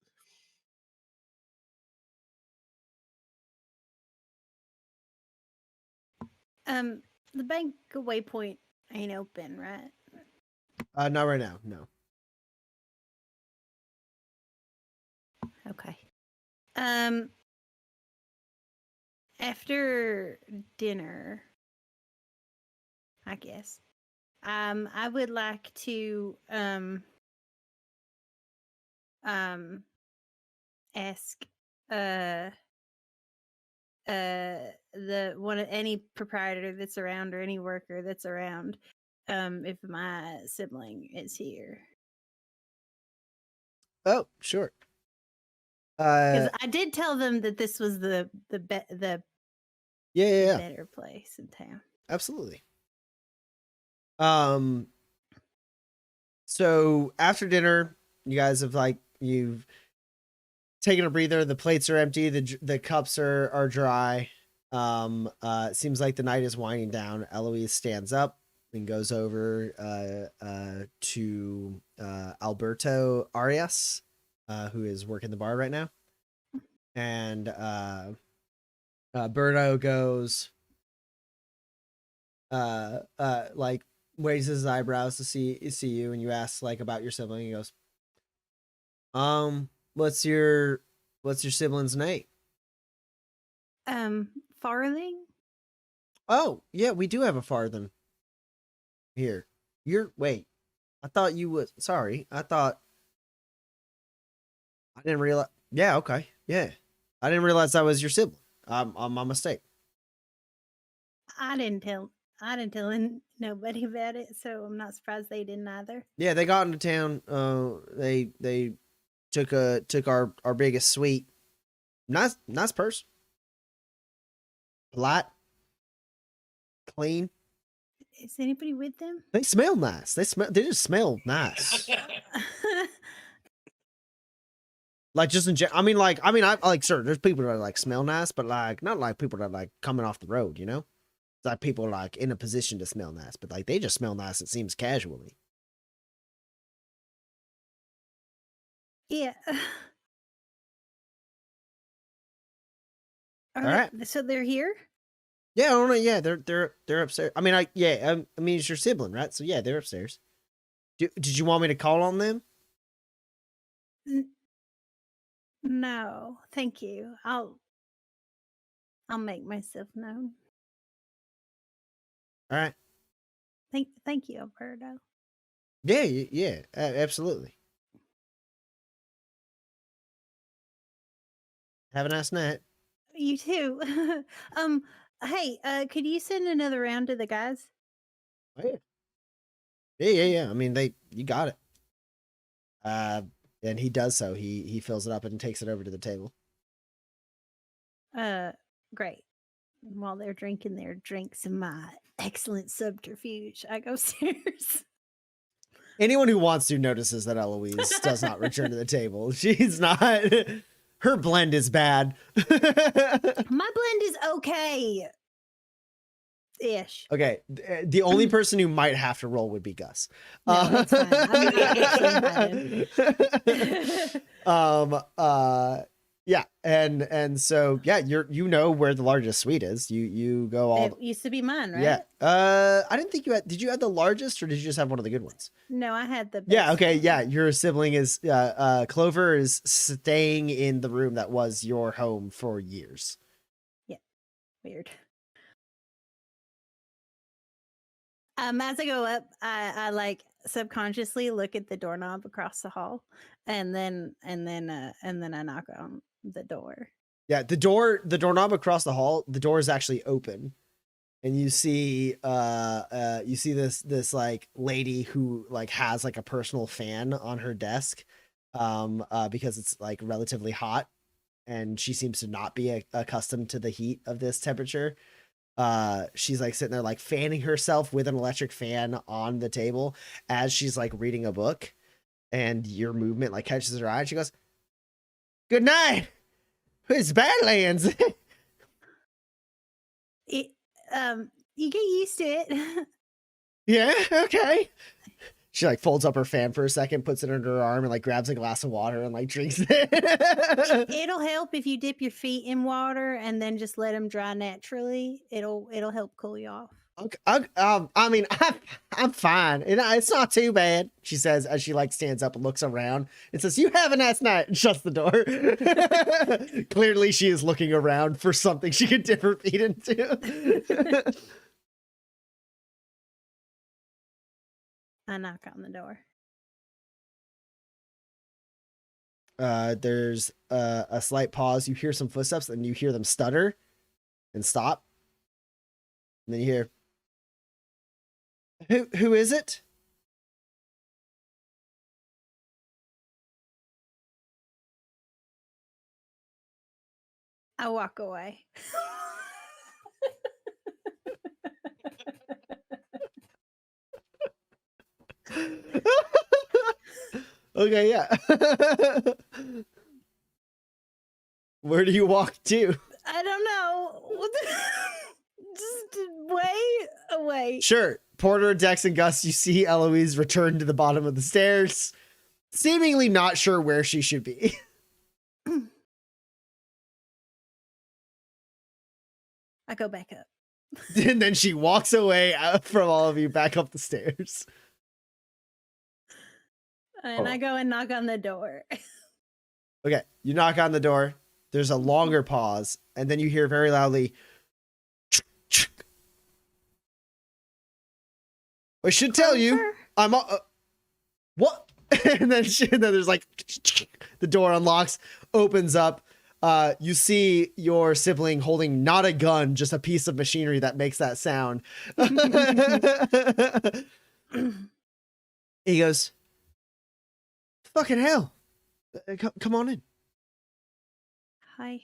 The bank waypoint ain't open, right? Not right now. No. Okay. After dinner, I guess. I would like to ask any proprietor that's around or any worker that's around if my sibling is here. Oh, sure. Because I did tell them that this was the Yeah. better place in town. Absolutely. So after dinner, you guys have you've taken a breather. The plates are empty. The cups are dry. It seems like the night is winding down. Eloise stands up and goes over to Alberto Arias, who is working the bar right now. And Berto goes, raises his eyebrows to see you, and you ask about your sibling. He goes, what's your sibling's name? Farthing? Oh, yeah, we do have a Farthing here. Wait, I thought you was, sorry. I didn't realize. Yeah, okay. Yeah. I didn't realize that was your sibling. My mistake. I didn't tell nobody about it, so I'm not surprised they didn't either. Yeah, they got into town. They took our biggest suite. Nice person. Polite. Clean. Is anybody with them? They smell nice. They just smell nice. Just in general. I sure, there's people that smell nice, but not people that coming off the road, you know? It's people in a position to smell nice, but they just smell nice, it seems, casually. Yeah. All right. So they're here? Yeah, I don't know. Yeah, they're upstairs. It's your sibling, right? So yeah, they're upstairs. Did you want me to call on them? No, thank you. I'll make myself known. All right. Thank you, Alberto. Yeah, absolutely. Have a nice night. You too. Hey, could you send another round to the guys? Oh, yeah. Yeah. You got it. And he does so. He fills it up and takes it over to the table. Great. While they're drinking their drinks in my excellent subterfuge, I go upstairs. Anyone who wants to notices that Eloise does not return to the table. She's not. Her blend is bad. My blend is okay. Ish. Okay. The only person who might have to roll would be Gus. No, that's fine. Yeah. And so, yeah, you know where the largest suite is. You go all. It used to be mine, right? Yeah. I didn't think did you have the largest, or did you just have one of the good ones? No, I had the best. Yeah. Okay. Yeah. Your sibling is, Clover is staying in the room that was your home for years. Yeah. Weird. As I go up, I subconsciously look at the doorknob across the hall, and then I knock on the door. Yeah, the doorknob across the hall, the door is actually open, and you see this lady who has a personal fan on her desk, because it's relatively hot, and she seems to not be accustomed to the heat of this temperature. She's sitting there fanning herself with an electric fan on the table as she's reading a book. and your movement like catches her eye. And she goes, "Good night. It's Badlands." It, you get used to it. Yeah, okay. She like folds up her fan for a second, puts it under her arm, and like grabs a glass of water and like drinks it. It'll help if you dip your feet in water and then just let them dry naturally. It'll help cool you off. Okay, I mean, I'm fine. It's not too bad, she says as she like stands up and looks around and says, "You have a nice night," and shuts the door. Clearly, she is looking around for something she can dip her feet into. I knock on the door. There's a slight pause. You hear some footsteps, and you hear them stutter and stop. And then you hear, "Who is it?" I walk away. Okay, yeah. Where do you walk to? I don't know. Just way away. Sure. Porter, Dex, and Gus, you see Eloise return to the bottom of the stairs, seemingly not sure where she should be. I go back up. And then she walks away from all of you back up the stairs. And I go and knock on the door. Okay, you knock on the door. There's a longer pause, and then you hear very loudly, "I should tell you, Closer. I'm what?" And then there's like the door unlocks, opens up. You see your sibling holding not a gun, just a piece of machinery that makes that sound. He goes, "Fucking hell. Come on in." Hi.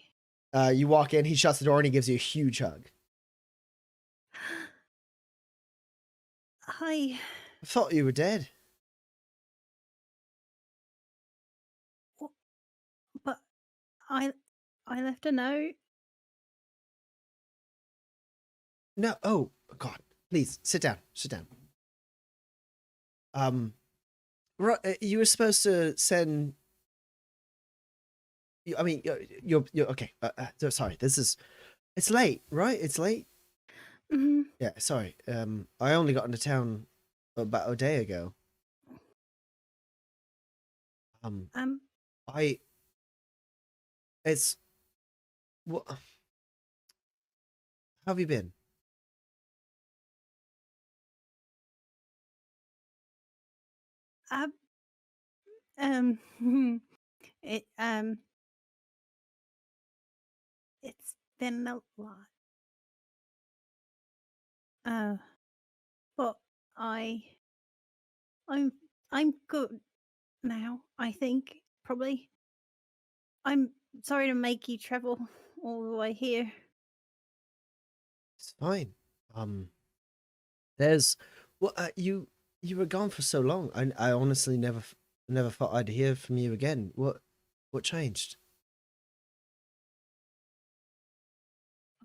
You walk in, he shuts the door, and he gives you a huge hug. Hi. "I thought you were dead." But I left a note. No, oh God, please sit down. Sit down. You were supposed to send. I mean, you're okay. Sorry, it's late, right? It's late. Mm-hmm. Yeah, sorry. I only got into town about a day ago. It's what? How have you been? It it's been a lot. But I'm good now, I think, probably. I'm sorry to make you travel all the way here. It's fine. There's well, you were gone for so long. I honestly never thought I'd hear from you again. What changed?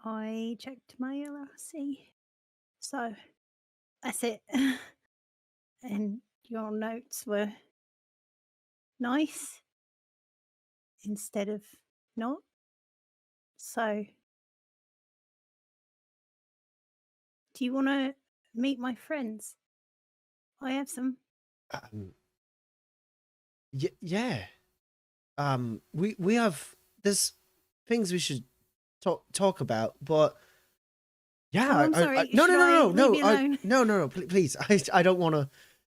I checked my LRC. So that's it. And your notes were nice instead of not. So do you want to meet my friends? I have some. Yeah. We have there's things we should talk about, but yeah. Oh, I'm sorry. No, Should I leave you alone? No. Please, I don't want to.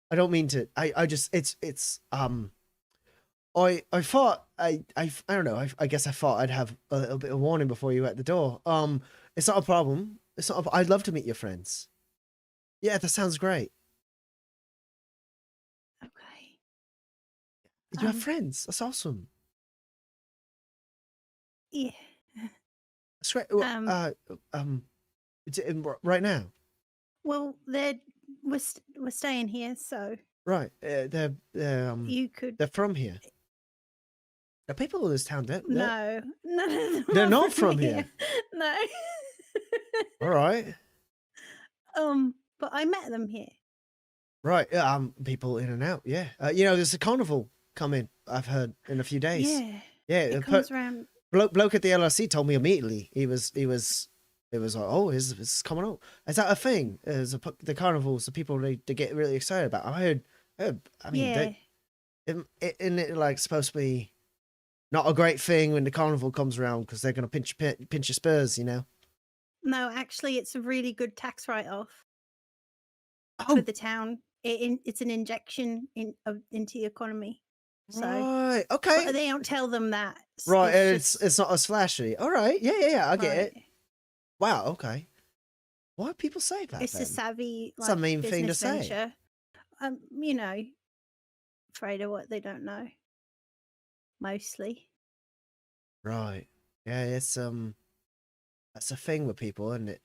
I don't mean to. I just it's I thought I don't know. I guess I thought I'd have a little bit of warning before you were at the door. It's not a problem. It's not. I'd love to meet your friends. Yeah, that sounds great. Okay. You have friends. That's awesome. Yeah. That's great. Well, right now. Well, we're staying here, so Right. You could. They're from here. The people in this town, No, none of them they're are not from here. No. all right. But I met them here. Right. People in and out. Yeah. There's a carnival coming. I've heard in a few days. Yeah. Yeah. It comes around. Bloke at the LRC told me immediately. It was like, oh, is coming up? Is that a thing? The carnivals, the people they get really excited about. I heard. I mean, Yeah. isn't it like supposed to be not a great thing when the carnival comes around because they're gonna pinch your spurs, No, actually, it's a really good tax write-off Oh, for the town. It's an injection into the economy. So, right. but Okay. they don't tell them that. Right. And just- it's not as flashy. All right. Yeah. I get it. right. Wow. Okay. Why do people say that? It's then? a savvy, It's a like, mean thing to business say. venture. Afraid of what they don't know. Mostly. Right. Yeah. It's that's a thing with people, isn't it?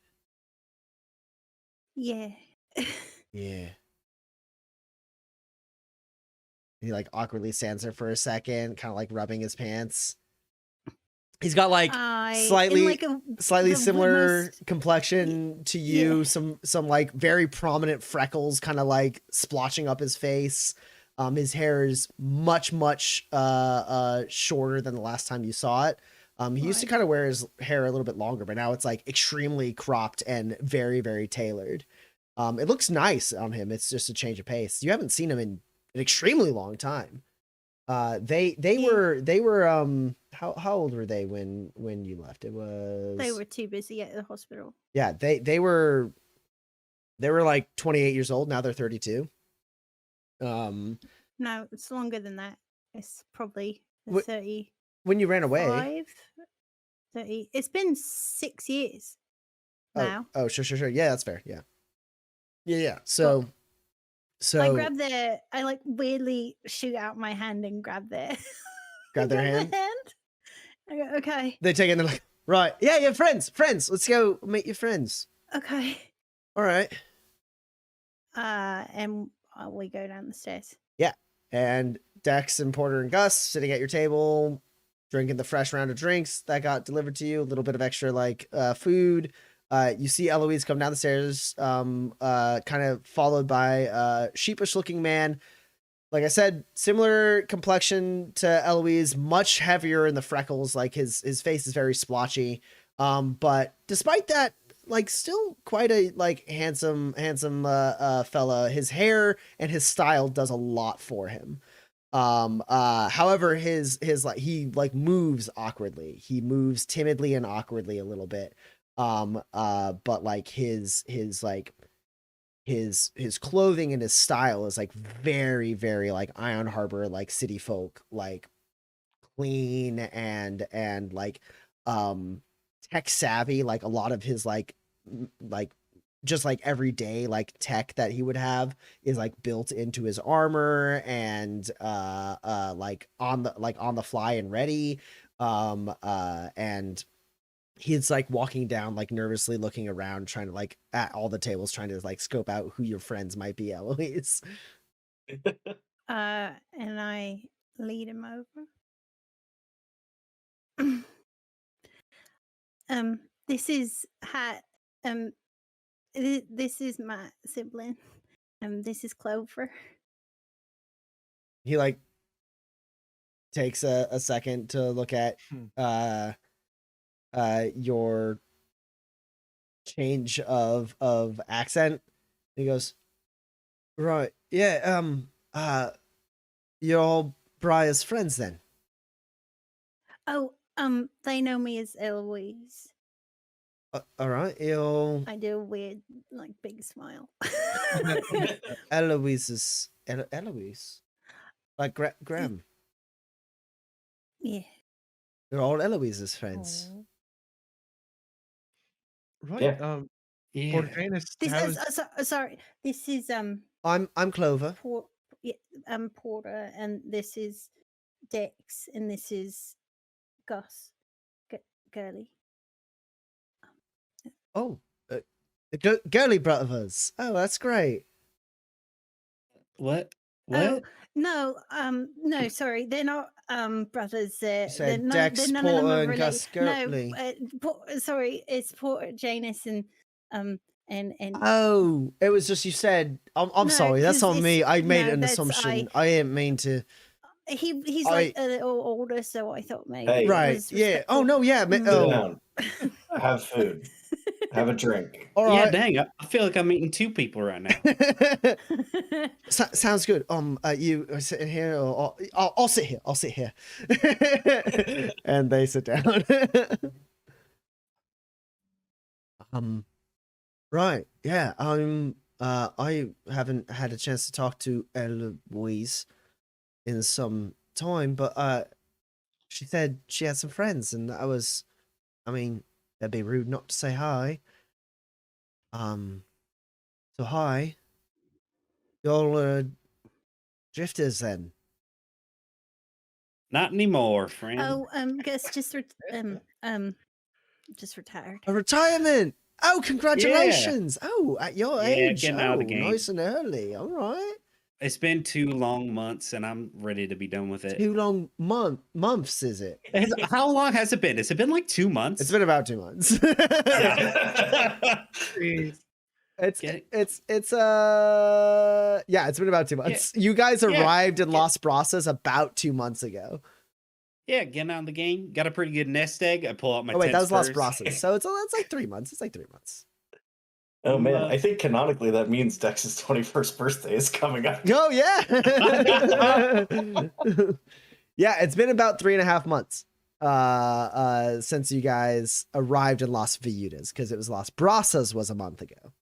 Yeah. Yeah. He like awkwardly stands there for a second, kind of like rubbing his pants. He's got like in slightly like slightly the similar most- complexion to you. Yeah. Some like very prominent freckles, kind of like splotching up his face. His hair is much shorter than the last time you saw it. He used to Right. kind of wear his hair a little bit longer, but now it's like extremely cropped and very, very tailored. It looks nice on him. It's just a change of pace. You haven't seen him in an extremely long time. They were how old were they when you left? It was They were too busy at the hospital. yeah, they were like 28 years old. Now they're 32. No, it's longer than that. It's probably Wh- 35, when you ran away. 30. It's been 6 years now. Oh, sure. Yeah, that's fair. Yeah. So I like weirdly shoot out my hand and grab their grab their hand. I go, okay, They take it and they're like, right, yeah, friends. Let's go meet your friends. okay. All right. And we go down the stairs. And Dex and Porter and Gus sitting at your table, drinking the fresh round of drinks that got delivered to you. A little bit of extra like food. You see Eloise come down the stairs, kind of followed by a sheepish-looking man. Like I said, similar complexion to Eloise, much heavier in the freckles. Like his face is very splotchy. But despite that, like still quite a like handsome fella. His hair and his style does a lot for him. However, his like he like moves awkwardly. He moves timidly and awkwardly a little bit. But like his clothing and his style is like very, very like Iron Harbor, like city folk, like clean and like tech savvy. Like a lot of his like just like everyday like tech that he would have is like built into his armor and like on the fly and ready. And he's like walking down, like nervously looking around, trying to like at all the tables, trying to like scope out who your friends might be, Eloise. And I lead him over. This is Hat. This is my sibling. This is Clover. He like takes a second to look at your change of accent. He goes, right, yeah, you're all Briar's friends then. Oh, they know me as Eloise. All right, you're I do a weird, like, big smile. Eloise, like Graham. Yeah. You're all Eloise's friends. Aw. Right. Yeah. Yeah. Portanus, This how is sorry. This is I'm Clover. Porter, and this is Dex, and this is Gus, Girly. Oh, girly brothers. Oh, that's great. What? What? No, sorry, they're not brothers. They're said none, Dex none of them Porter are and related. Gus No, Gertley. sorry, it's Porter, Janus, and Oh, it was just you said. I'm No, sorry. That's 'cause on me. I made no, an that's assumption. I didn't mean to. he's I like a little older, so I thought maybe Hey. it right. was Yeah. Oh respectful. no. Yeah. Mm. Sit Oh. down. Have food. Have a drink. All Yeah, right. dang. I feel like I'm meeting two people right now. Sounds good. You are sitting here, or I'll sit here. I'll sit here. And they sit down. Right. Yeah. I haven't had a chance to talk to Eloise in some time, but she said she had some friends, and I mean, that'd be rude not to say hi. So hi. Y'all drifters then? Not anymore, friend. Oh, Gus just retired. A retirement. Oh, congratulations. Oh, at your Yeah, age. getting out of the game. Nice and early. All right. It's been 2 long months, and I'm ready to be done with it. 2 long months, is it? How long has it been? Has it been like 2 months? It's been about 2 months. It's Get it? it's yeah, it's been about 2 months. You guys Yeah. arrived in Las Brasas about 2 months ago. Yeah, getting out of the game. Got a pretty good nest egg. I pull out my Oh wait, that was tents Las first. Brasas. So it's like 3 months. It's like 3 months. Oh man, I think canonically that means Dex's 21st birthday is coming up. Oh yeah. Yeah, it's been about 3.5 months since you guys arrived in Las Viudas, because it was Las Brasas was a month ago.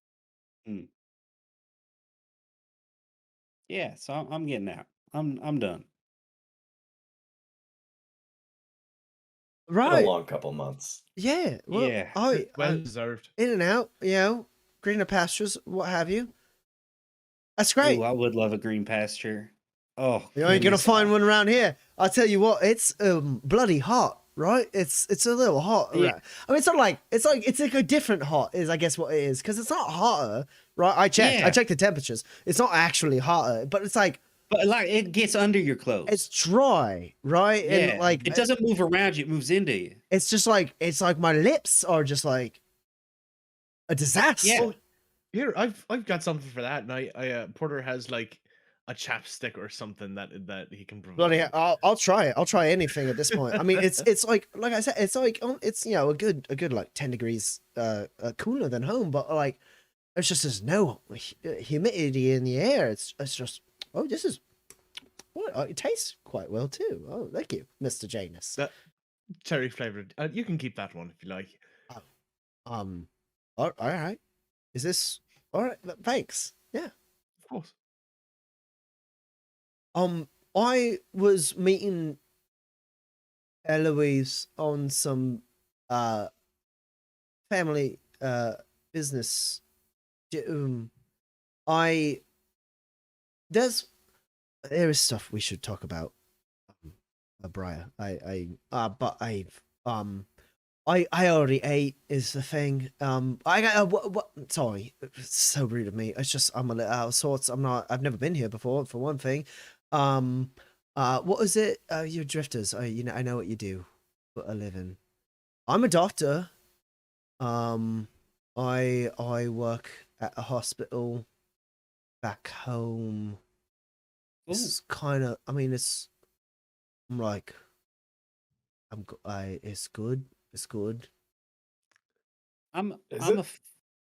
Yeah, so I'm getting out. I'm done. Been Right. a long couple months. Yeah. Well, Yeah. Well deserved. in and out, greener pastures, what have you. That's great. Ooh, I would love a green pasture. Oh, You ain't gonna goodness. find one around here. I'll tell you what, it's bloody hot, right? It's a little hot. Yeah. Right? I mean, it's like a different hot is I guess what it is, because it's not hotter, right? I Yeah. checked the temperatures. It's not actually hotter, but it's like But like it gets under your clothes. it's dry, right? yeah, And like it doesn't move around you; it moves into you. it's just like my lips are just like a disaster. Yeah. Oh, here, I've got something for that, and I Porter has like a chapstick or something that he can provide. Bloody hell, I'll try it. I'll try anything at this point. I mean, it's like I said, it's like it's a good like 10 degrees cooler than home, but like it's just there's no humidity in the air. It's just this is it tastes quite well too. Oh, thank you, Mr. Janus. That cherry flavored. You can keep that one if you like. All right. Is this all right? Thanks. Yeah. Of course. I was meeting Eloise on some family business. There is stuff we should talk about, Briar. I already ate is the thing. I got what? Sorry, it's so rude of me. It's just I'm a little out of sorts. I've never been here before, for one thing. What is it? You're drifters. I know what you do for a living. I'm a doctor. I work at a hospital back home. It's kind of. I mean, it's. I'm like. It's good. It's good.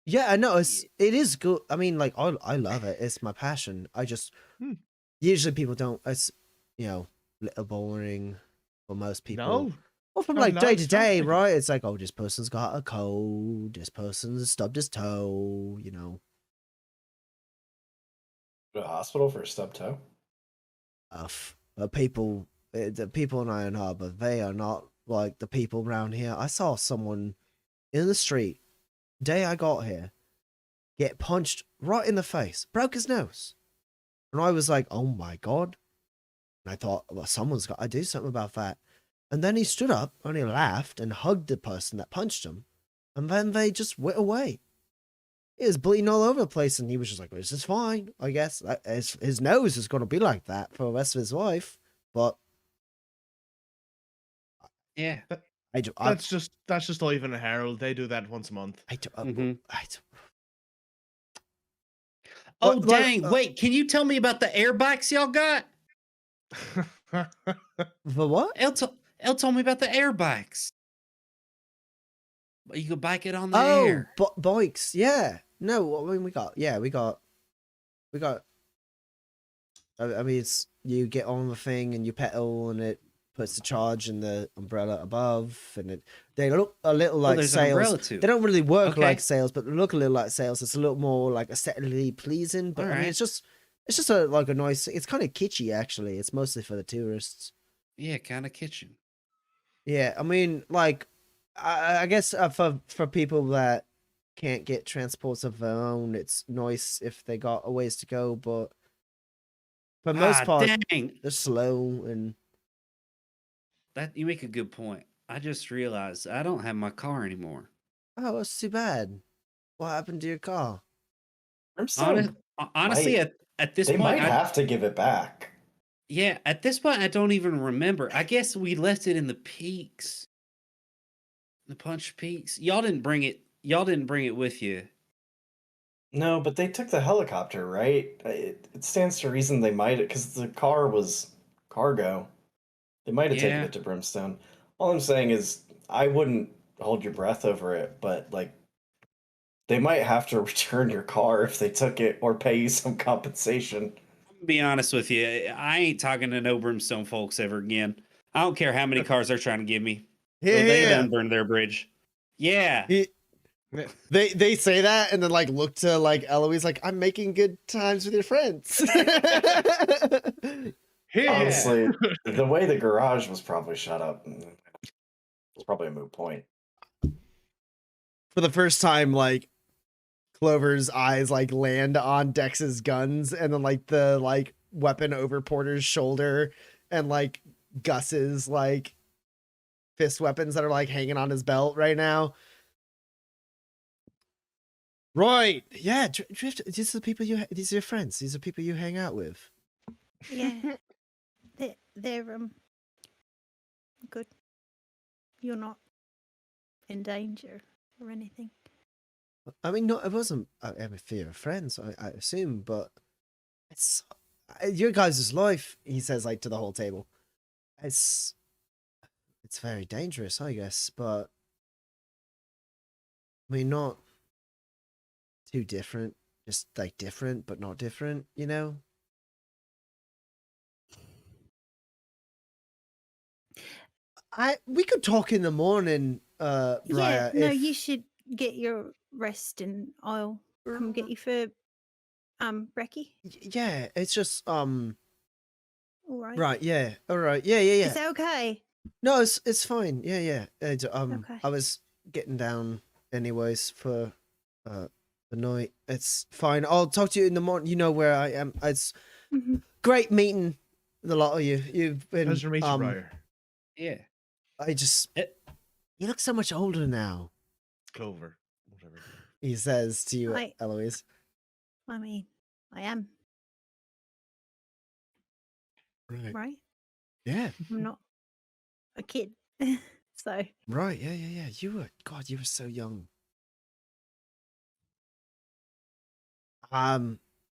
Yeah, I know it is good. I mean, like I love it. It's my passion. I just usually people don't. It's little boring for most people. No. Well, from No, like no, day it's to day, fascinating. right? It's like, oh, this person's got a cold. This person's stubbed his toe. Go to the hospital for a stub toe? But people, the people in Iron Harbor, they are not like the people around here. I saw someone in the street day I got here get punched right in the face, broke his nose, and I was like, oh my god. And I thought, well, someone's got to do something about that. And then he stood up and he laughed and hugged the person that punched him, and then they just went away. he was bleeding all over the place, and he was just like, "This is fine, I guess." His nose is going to be like that for the rest of his life, but Yeah. That's just life in a Herald. They do that once a month. Oh, What- dang. Wait, can you tell me about the air bikes y'all got? the what? El told me about the air bikes. You could bike it on the Oh, air. bikes. Yeah. No, I mean we got. I mean, it's you get on the thing and you pedal, and it puts the charge in the umbrella above, and they look a little like there's an umbrella sails. too. They don't really work Okay. like sails, but they look a little like sails. It's a little more like aesthetically pleasing. But I mean, Alright. it's just like a nice. It's kind of kitschy actually. It's mostly for the tourists. Yeah, kind of kitchen. Yeah, I mean, like, I guess for people that can't get transports of their own, it's nice if they got a ways to go. But for the most part, Dang. they're slow and. That you make a good point. I just realized I don't have my car anymore. Oh, that's too bad. What happened to your car? Brimstone, Honestly, at this they point, might have to give it back. yeah, at this point, I don't even remember. I guess we left it in the peaks, the Punch Peaks. Y'all didn't bring it. Y'all didn't bring it with you. No, but they took the helicopter, right? It stands to reason they might, because the car was cargo. They might have taken Yeah. it to Brimstone. All I'm saying is, I wouldn't hold your breath over it, but like, they might have to return your car if they took it, or pay you some compensation. Be honest with you, I ain't talking to no Brimstone folks ever again. I don't care how many cars they're trying to give me. They done burned their bridge. Yeah. They say that and then like look to like Eloise like, I'm making good times with your friends. Honestly, the way the garage was probably shut up, it's probably a moot point. For the first time, like Clover's eyes like land on Dex's guns, and then like the like weapon over Porter's shoulder, and like Gus's like fist weapons that are like hanging on his belt right now. Right. Yeah. Drift. These are the people these are your friends. These are people you hang out with. Yeah. They're good. You're not in danger or anything. I mean, no, it wasn't a fear of friends, I assume, but it's your guys' life, he says, like to the whole table. It's very dangerous, I guess, but I mean, not too different, just like different, but not different, you know? We could talk in the morning, Briar. Yeah, no, you should get your rest and I'll come get you for brekkie. Yeah, it's just All right. right, yeah, all right, yeah. Is that okay? No, it's fine. Yeah. Okay. I was getting down anyways for the night. It's fine. I'll talk to you in the morning. You know where I am. It's great meeting the lot of you. You've been Pleasure to meet you, Briar. Yeah. You look so much older now. Clover. Whatever. He says to you, I Eloise. I mean, I am, right? Yeah. I'm not a kid. So Right. Yeah. You were so young.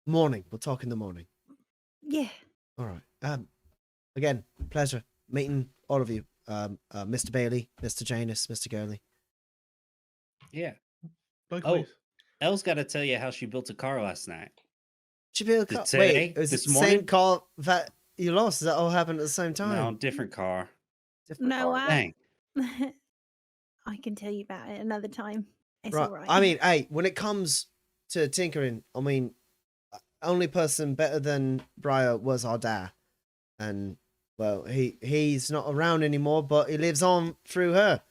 Morning. We'll talk in the morning. yeah. All right. Again, pleasure meeting all of you. Mr. Bailey, Mr. Janus, Mr. Gurley. Yeah. Likewise. Elle's got to tell you how she built a car last night. She built a car. Today? Wait, is it This the morning? same car that you lost? Does that all happen at the same time? No, different car. Different No, car. Dang. I can tell you about it another time. It's Right. all right. I mean, hey, when it comes to tinkering, I mean, only person better than Briar was our dad, and well, he's not around anymore, but he lives on through her.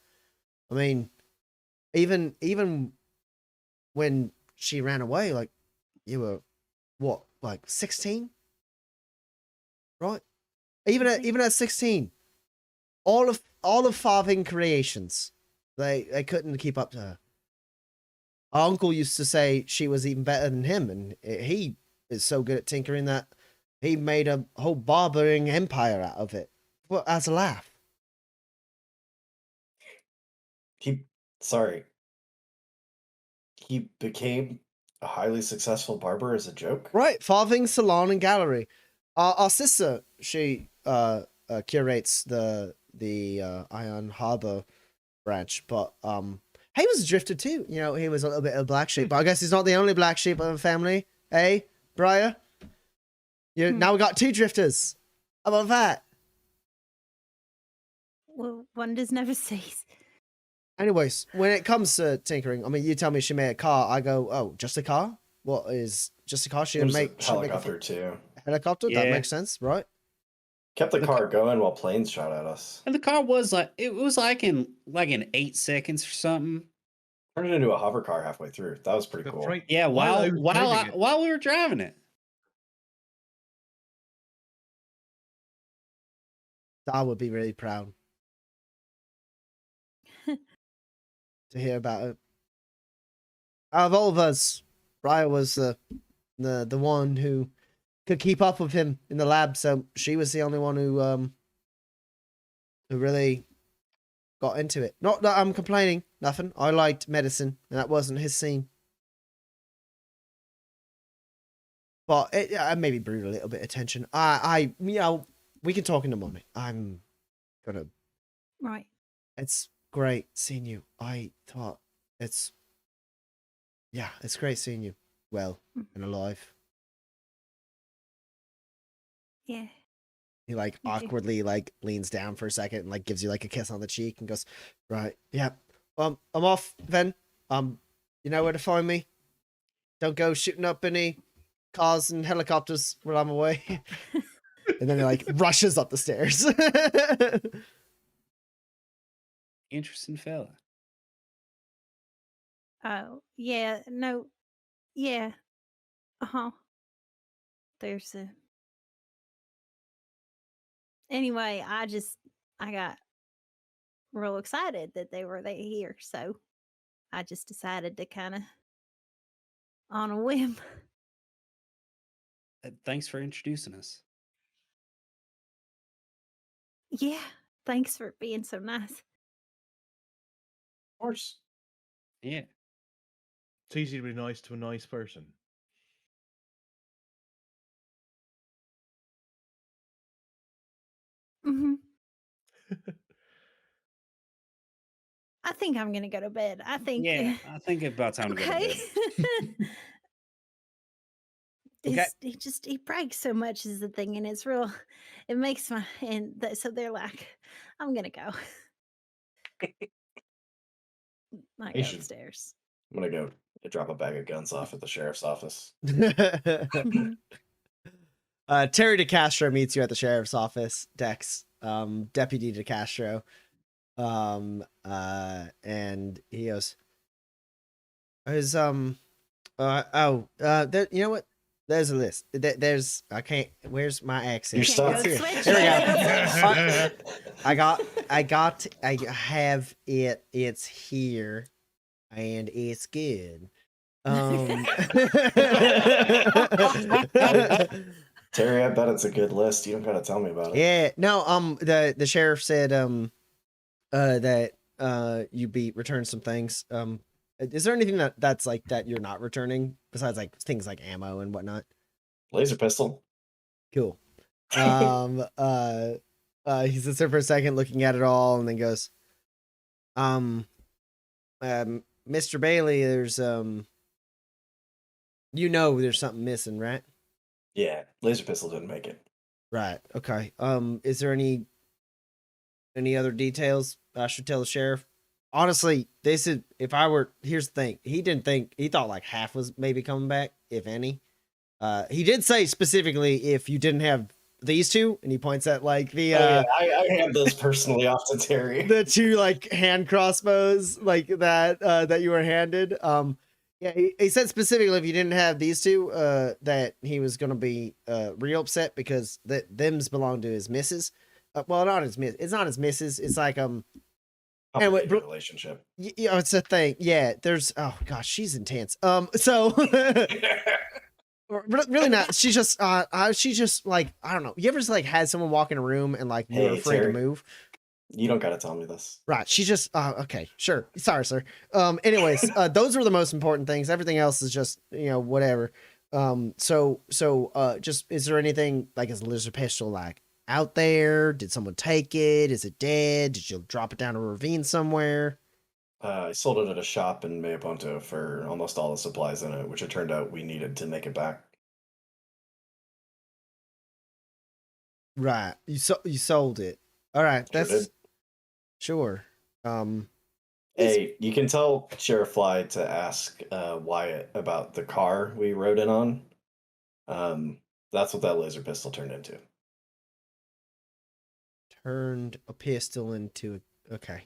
I mean, even when she ran away, like you were what, like 16, right? Even at 16, all of Farthing Creations, they couldn't keep up to her. Our uncle used to say she was even better than him, and he is so good at tinkering that he made a whole barbering empire out of it. Well, as a laugh. Sorry, he became a highly successful barber as a joke? Right, Farthing Salon and Gallery. Our sister, she curates the Iron Harbor branch, but he was a drifter too. You know, he was a little bit of a black sheep, but I guess he's not the only black sheep of the family, eh, Briar? Now we got 2 drifters. How about that? Well, wonders never cease. Anyways, when it comes to tinkering, I mean, you tell me she made a car, I go, oh, just a car? What is just a car? She didn't There's make a she didn't make helicopter too. helicopter? That Yeah. makes sense, right? Kept the car going while planes shot at us. And the car was like in 8 seconds or something. Turned it into a hover car halfway through. That was pretty That's cool. right. Yeah, I was driving it. while we were driving it. I would be really proud to hear about it. Out of all of us, Briar was the one who could keep up with him in the lab, so she was the only one who really got into it. Not that I'm complaining, nothing. I liked medicine, and that wasn't his scene. But I maybe brewed a little bit of tension. We can talk in the morning. I'm gonna. Right. It's great seeing you. I thought it's great seeing you well and alive. Yeah. He like Me too. awkwardly like leans down for a second and like gives you like a kiss on the cheek and goes, right, yeah. I'm off then. You know where to find me. Don't go shooting up any cars and helicopters while I'm away. And then he like rushes up the stairs. Interesting fella. Oh, yeah. No. Yeah. Uh-huh. There's a. Anyway, I got real excited that they were here, so I just decided to kind of on a whim. Thanks for introducing us. Yeah. Thanks for being so nice. Of course. Yeah. It's easy to be nice to a nice person. Mm-hmm. I think I'm gonna go to bed. I think. Yeah, I think it's about time to go to Okay. bed. Okay. He brags so much is the thing, and it's real. It makes my so they're like, I'm gonna go. I go should- upstairs. I'm gonna go drop a bag of guns off at the sheriff's office. Terry DeCastro meets you at the sheriff's office, Dex. Deputy DeCastro. And he goes, you know what? There's a list. There's where's my accent? You're stuck. Go Here. switch. Here we go. I have it. It's here, and it's good. Terry, I bet it's a good list. You don't gotta tell me about it. Yeah, no, the sheriff said that you returned some things. Is there anything that's like that you're not returning besides like things like ammo and whatnot? Laser pistol. Cool. He sits there for a second looking at it all and then goes, Mr. Bailey, there's there's something missing, right? Yeah, laser pistol didn't make it. Right. Okay. Is there any other details I should tell the sheriff? Honestly, they said here's the thing. He thought like half was maybe coming back, if any. He did say specifically if you didn't have these two, and he points at like the I hand those personally off to Terry. the two like hand crossbows like that you were handed. Yeah, he said specifically if you didn't have these two, that he was gonna be real upset because them's belong to his missus. Well, not his miss. It's not his missus. It's like Anyway, Complicated relationship. Yeah, it's a thing. Yeah, there's. Oh gosh, she's intense. So really not. She's just. She's just like I don't know. You ever just like had someone walk in a room and like you were Hey, afraid Terry. to move? You don't gotta tell me this. Right. She's just. Okay. Sure. Sorry, sir. Anyways, those are the most important things. Everything else is just whatever. Just is there anything like is the lizard pistol like out there? Did someone take it? Is it dead? Did you drop it down a ravine somewhere? I sold it at a shop in Mayaponto for almost all the supplies in it, which it turned out we needed to make it back. Right. You sold it. All right. Sure That's did. sure. Hey, you can tell Sheriff Fly to ask Wyatt about the car we rode in on. That's what that laser pistol turned into. Turned a pistol into okay.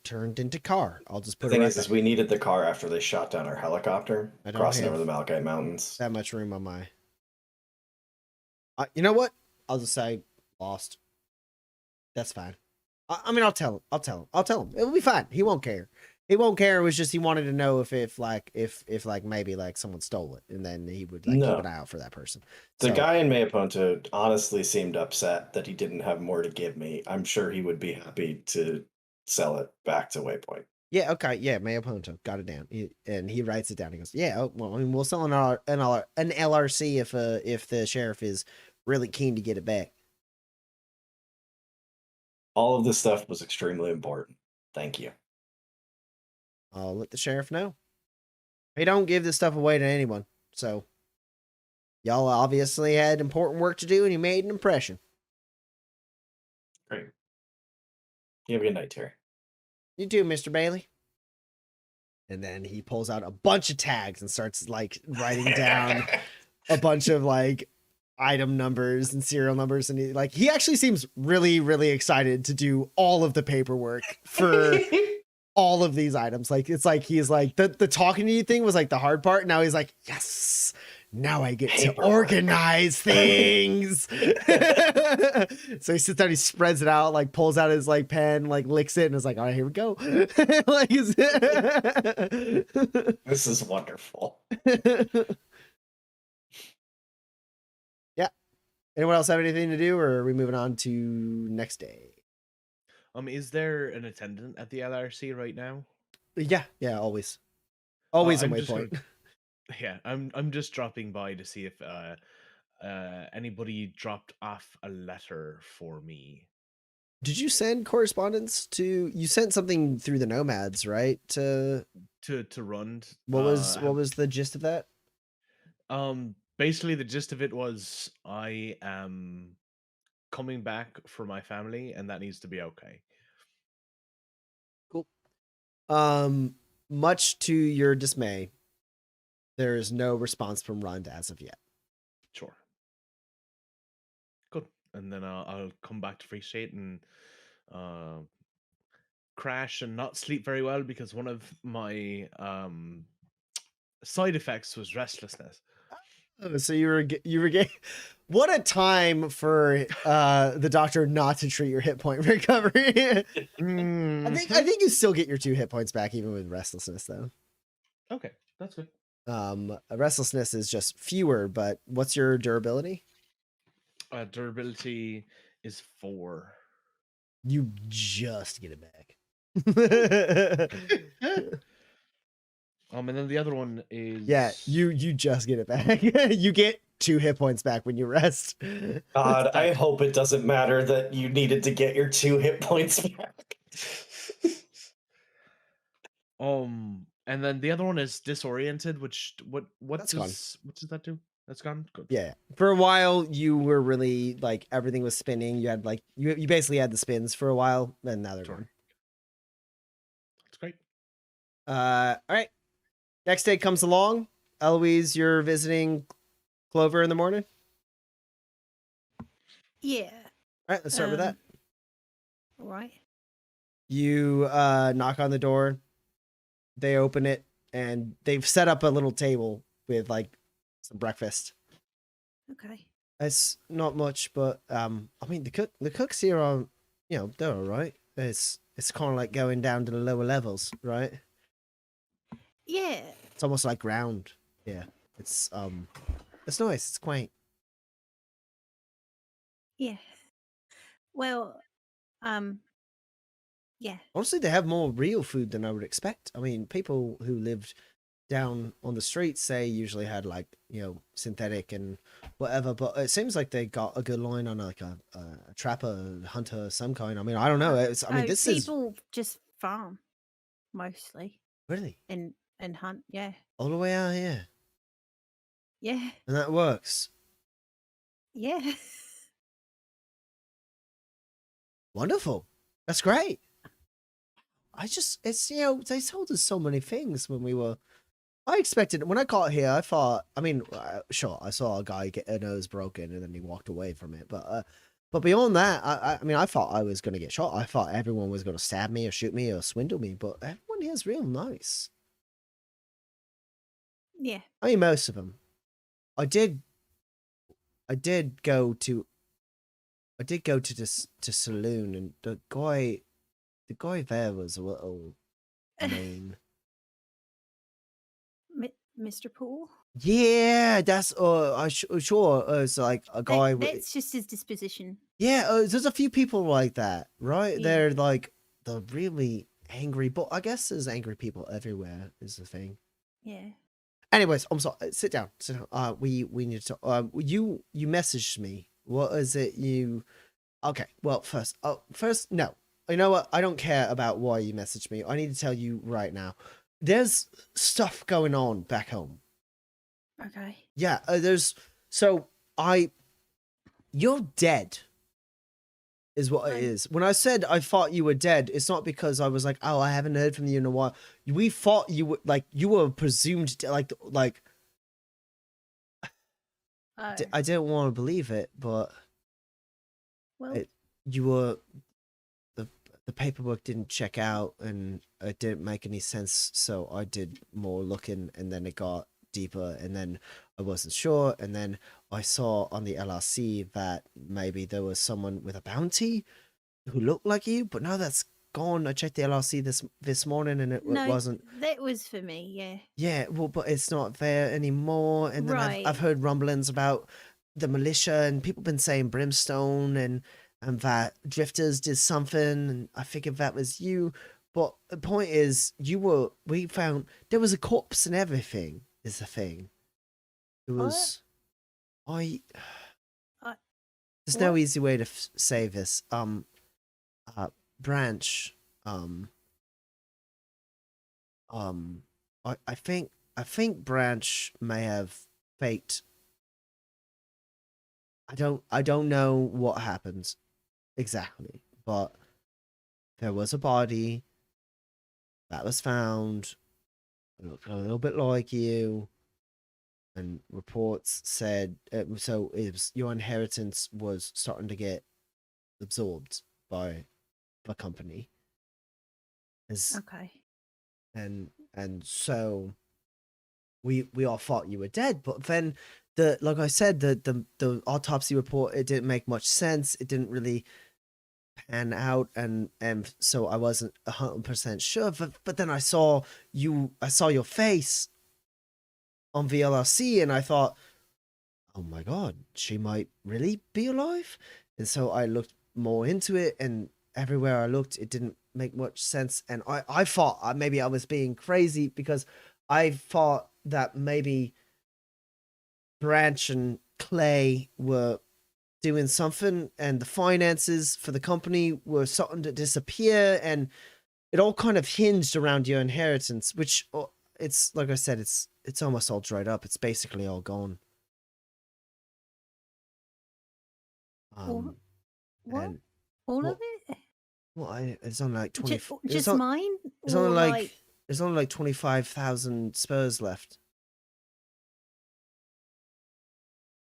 Turned into car. I'll just The put it thing right is back. we needed the car after they shot down our helicopter I don't crossing have over the Malachite Mountains. that much room on my. You know what? I'll just say lost. That's fine. I mean, I'll tell him. I'll tell him. It'll be fine. He won't care. He won't care. It was just he wanted to know if maybe like someone stole it, and then he would like No. keep an eye out for that person. The So, guy in Mayaponto honestly seemed upset that he didn't have more to give me. I'm sure he would be happy to sell it back to Waypoint. yeah, okay, yeah, Mayo Punto got it down, and he writes it down. He goes, "Yeah, well, I mean, we'll sell an LRC if the sheriff is really keen to get it back." All of this stuff was extremely important. Thank you. I'll let the sheriff know. He don't give this stuff away to anyone, so y'all obviously had important work to do, and he made an impression. Great. You have a good night, Terry. You too, Mr. Bailey. And then he pulls out a bunch of tags and starts like writing down a bunch of like item numbers and serial numbers, and he actually seems really, really excited to do all of the paperwork for all of these items. Like it's like he's like the talking to you thing was like the hard part. Now he's like, yes, now I get to Paperwork. organize things. So he sits down, he spreads it out, like pulls out his like pen, like licks it, and is like, all right, here we go. Like This is wonderful. Yeah. Anyone else have anything to do, or are we moving on to next day? Is there an attendant at the LRC right now? Yeah, always a I'm just waypoint. Yeah, I'm just dropping by to see if anybody dropped off a letter for me. Did you send correspondence to? You sent something through the nomads, right? To Rund. what was the gist of that? Basically the gist of it was I am coming back for my family, and that needs to be okay. Cool. Much to your dismay, there is no response from Rund as of yet. Sure. Good. And then I'll come back to Free State and crash and not sleep very well because one of my side effects was restlessness. Oh, so you were what a time for the doctor not to treat your hit point recovery. I think you still get your 2 hit points back even with restlessness though. Okay, that's good. Restlessness is just fewer, but what's your durability? Durability is 4. You just get it back. And then the other one is Yeah, you just get it back. You get 2 hit points back when you rest. God, I hope it doesn't matter that you needed to get your 2 hit points back. And then the other one is disoriented, which what That's gone. what does that do? That's gone. Good. Yeah. For a while you were really like everything was spinning. You had like you basically had the spins for a while, and now they're Sure. gone. That's great. All right. Next day comes along. Eloise, you're visiting Clover in the morning. Yeah. All right, let's start with that. All right. You knock on the door. They open it, and they've set up a little table with like some breakfast. Okay. It's not much, but I mean the cooks here are, they're all right. It's It's kind of like going down to the lower levels, right? Yeah. It's almost like ground. Yeah. It's nice. It's quaint. Yeah. Well, yeah. Honestly, they have more real food than I would expect. I mean, people who lived down on the streets say usually had like, synthetic and whatever, but it seems like they got a good line on like a trapper, hunter of some kind. I mean, I don't know. This is people just farm mostly really and hunt. Yeah. all the way out here, Yeah. and that works. Yeah. Wonderful. That's great. It's they told us so many things when we were. I expected when I got here. I thought. I mean, sure, I saw a guy get a nose broken and then he walked away from it. But beyond that, I thought I was gonna get shot. I thought everyone was gonna stab me or shoot me or swindle me. But everyone here is real nice. Yeah. I mean, most of them. I did go to this saloon, and the guy there was a little mean. Mr. Poole. Yeah, that's sure. It's like a guy. That's just his disposition. Yeah, there's a few people like that, right? Yeah. They're like the really angry, but I guess there's angry people everywhere. Is the thing. Yeah. Anyways, I'm sorry. Sit down. We need to. You messaged me. What is it you? Okay. Well, first, no. You know what? I don't care about why you messaged me. I need to tell you right now. There's stuff going on back home. Okay. Yeah. You're dead. Is what it is. When I said I thought you were dead, it's not because I was like, oh, I haven't heard from you in a while. We thought you were you were presumed to, like. I didn't want to believe it, but you were. The paperwork didn't check out, and it didn't make any sense. So I did more looking, and then it got deeper, and then I wasn't sure, and then I saw on the LRC that maybe there was someone with a bounty who looked like you, but now that's gone. I checked the LRC this morning, and it wasn't. That was for me, yeah. Yeah, well, but it's not there anymore. And then Right. I've heard rumblings about the militia, and people been saying brimstone, and that drifters did something, and I figured that was you. But the point is, we found there was a corpse and everything. Is the thing. It was. There's no easy way to say this. Branch. I think Branch may have faked. I don't know what happened exactly, but there was a body that was found. It looked a little bit like you, and reports said so. It was, your inheritance was starting to get absorbed by the company. Okay. And so we all thought you were dead, but then like I said, the autopsy report, it didn't make much sense. It didn't really pan out, and so I wasn't 100% sure. But then I saw your face on VLRC, and I thought, oh my god, she might really be alive. And so I looked more into it, and everywhere I looked, it didn't make much sense. And I thought maybe I was being crazy, because I thought that maybe Branch and Clay were doing something, and the finances for the company were starting to disappear, and it all kind of hinged around your inheritance, which it's like I said, it's almost all dried up. It's basically all gone. What? And All of it? well, it's only like 20. Just mine? It's only like there's only like 25,000 spurs left.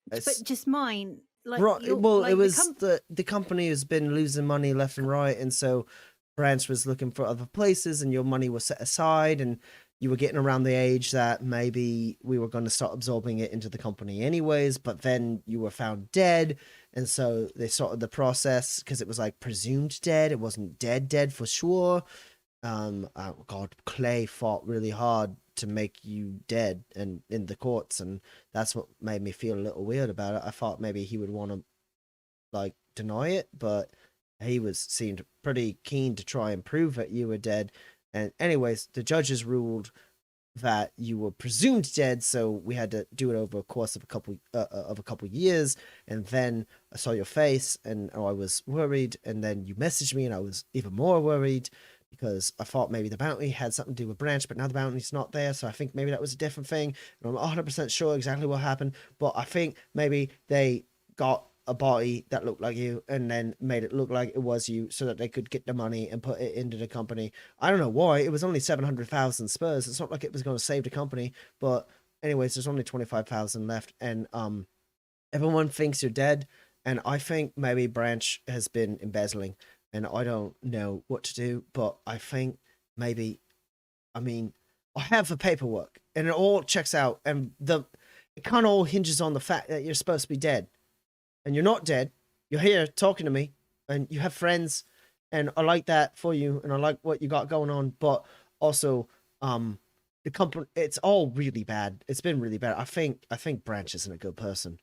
But just mine. Like, Right. Well, like it was the company has been losing money left and right, and so Branch was looking for other places, and your money was set aside, and you were getting around the age that maybe we were going to start absorbing it into the company anyways, but then you were found dead. And so they started the process because it was like presumed dead. It wasn't dead for sure. Oh God, Clay fought really hard to make you dead and in the courts. And that's what made me feel a little weird about it. I thought maybe he would want to like deny it, but he seemed pretty keen to try and prove that you were dead. And anyways, the judges ruled that you were presumed dead, so we had to do it over a course of a couple years. And then I saw your face, and I was worried. And then you messaged me, and I was even more worried because I thought maybe the bounty had something to do with Branch, but now the bounty's not there, so I think maybe that was a different thing. And I'm 100% sure exactly what happened, but I think maybe they got a body that looked like you and then made it look like it was you so that they could get the money and put it into the company. I don't know why. It was only 700,000 spurs. It's not like it was going to save the company, but anyways, there's only 25,000 left, and everyone thinks you're dead, and I think maybe Branch has been embezzling, and I don't know what to do, but I think maybe, I mean, I have the paperwork and it all checks out, and it kind of all hinges on the fact that you're supposed to be dead. And you're not dead. You're here talking to me, and you have friends, and I like that for you, and I like what you got going on. But also, the company, it's all really bad. It's been really bad. I think Branch isn't a good person,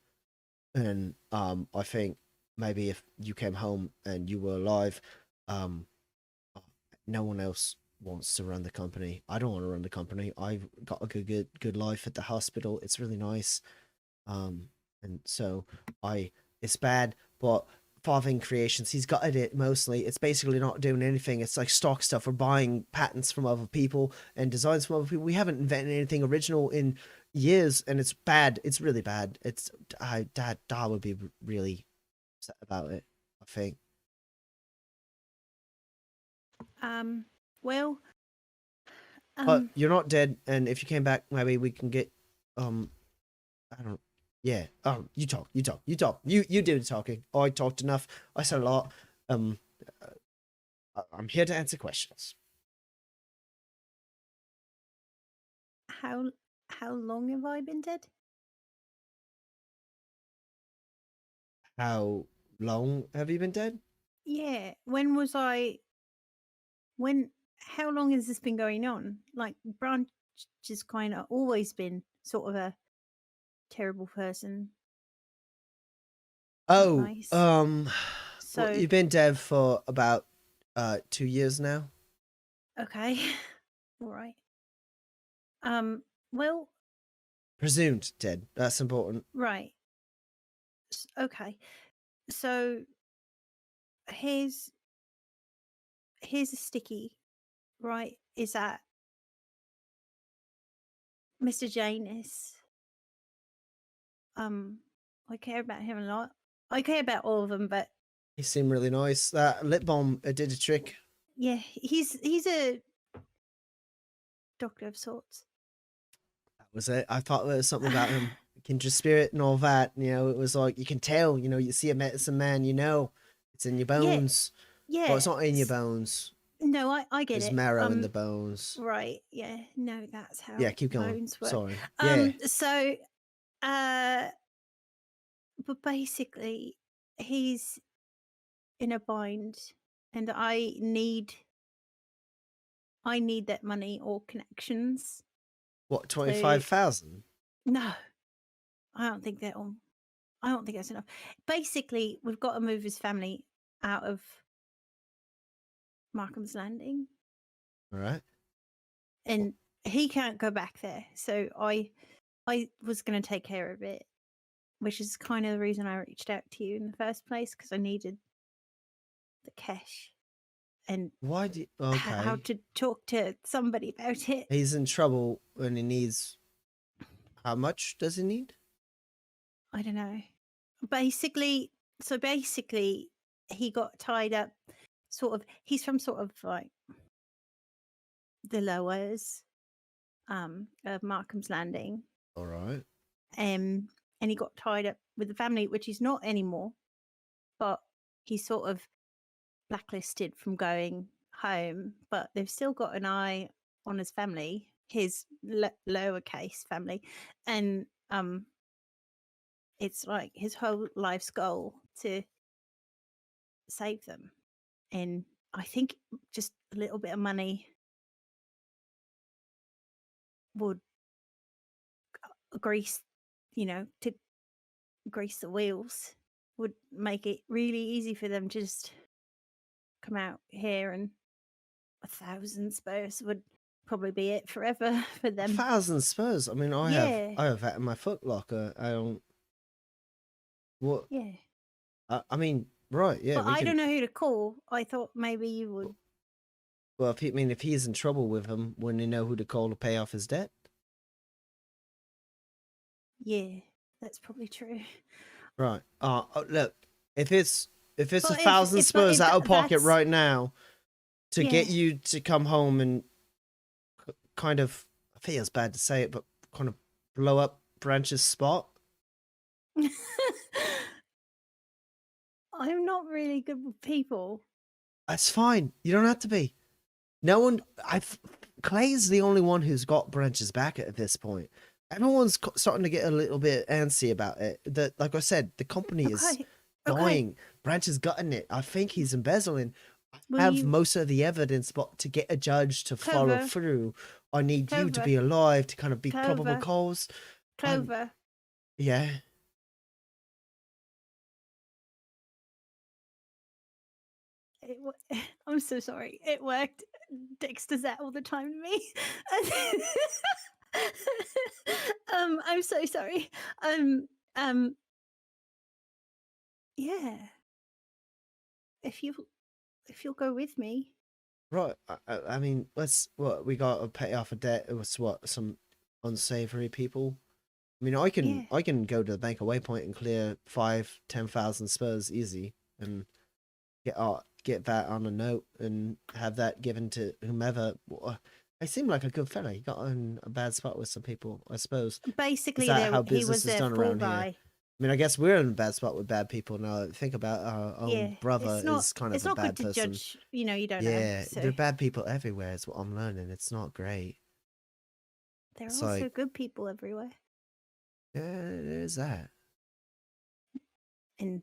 and I think maybe if you came home and you were alive, no one else wants to run the company. I don't want to run the company. I've got a good life at the hospital. It's really nice, and so it's bad, but Farthing Creations, he's gutted it mostly. It's basically not doing anything. It's like stock stuff. We're buying patents from other people and designs from other people. We haven't invented anything original in years, and it's bad. It's really bad. Dad would be really upset about it, I think. Well, But you're not dead, and if you came back, maybe we can get I don't. Yeah. Oh, you talk. You do the talking. I talked enough. I said a lot. I'm here to answer questions. how long have I been dead? How long have you been dead? Yeah. How long has this been going on? Like, Branch has kind of always been sort of a terrible person. Oh, Nice. well, So you've been dead for about 2 years now. okay. All right. Well, Presumed dead. That's important. right. Okay. So here's a sticky, right? Is that Mr. Janus? I care about him a lot. I care about all of them, but He seemed really nice. That lip balm did a trick. yeah, he's a doctor of sorts. That was it. I thought there was something about him. Kindred spirit and all that. It was like you can tell. You see a medicine man. It's in your bones. Yeah. Well, it's not in your bones. No, I get There's it. marrow in the bones. Right. Yeah. No, that's how. Yeah, keep going. Bones work. Sorry. Yeah. So, but basically, he's in a bind, and I need that money or connections. What, 25,000? No, I don't think that's enough. Basically, we've got to move his family out of Markham's Landing. All right. And he can't go back there. So I was going to take care of it, which is kind of the reason I reached out to you in the first place, because I needed the cash and Why do you, how to talk to somebody about it. He's in trouble and he needs, how much does he need? I don't know. Basically, he got tied up he's from sort of like the lowers of Markham's Landing. All right. And he got tied up with the family, which he's not anymore, but he's sort of blacklisted from going home, but they've still got an eye on his family. his lowercase family, and it's like his whole life's goal to save them. And I think just a little bit of money would grease, to grease the wheels, would make it really easy for them to just come out here, and 1,000 spurs would probably be it forever for them. 1,000 spurs. I mean, I Yeah. have that in my foot locker. I don't. What? Yeah. I mean, right? Yeah. But we I can, don't know who to call. I thought maybe you would. Well, if he's in trouble with him, wouldn't he know who to call to pay off his debt? Yeah, that's probably true. Right. Look, if it's But 1,000 if spurs out of pocket that's- right now to get Yeah. you to come home and kind of, I think it's bad to say it, but kind of blow up Branch's spot. I'm not really good with people. That's fine. You don't have to be. No one. Clay's the only one who's got Branch's back at this point. Everyone's starting to get a little bit antsy about it. That, like I said, the company is Okay. dying. Branch is gutting it. I think he's embezzling. Will I have you- most of the evidence, but to get a judge to follow Clover. through, I need you to Clover. be alive to kind of be probable Clover. cause. Clover. Yeah. I'm so sorry. It worked. Dex does that all the time to me. I'm so sorry. Yeah. If you'll go with me. Right. I mean, we got to pay off a debt. It was some unsavory people. I mean, Yeah. I can go to the bank of Waypoint and clear 5,000-10,000 spurs easy, and get that on a note and have that given to whomever. I seem like a good fella. He got in a bad spot with some people, I suppose. Basically, that how he business was is their done fall around here? guy. I mean, I guess we're in a bad spot with bad people now. Think about our own Yeah, brother it's not, is kind of it's a not bad good to person. judge. You don't know. Yeah, So there are bad people everywhere. Is what I'm learning. It's not great. there are it's also like- good people everywhere. Yeah, there's that. And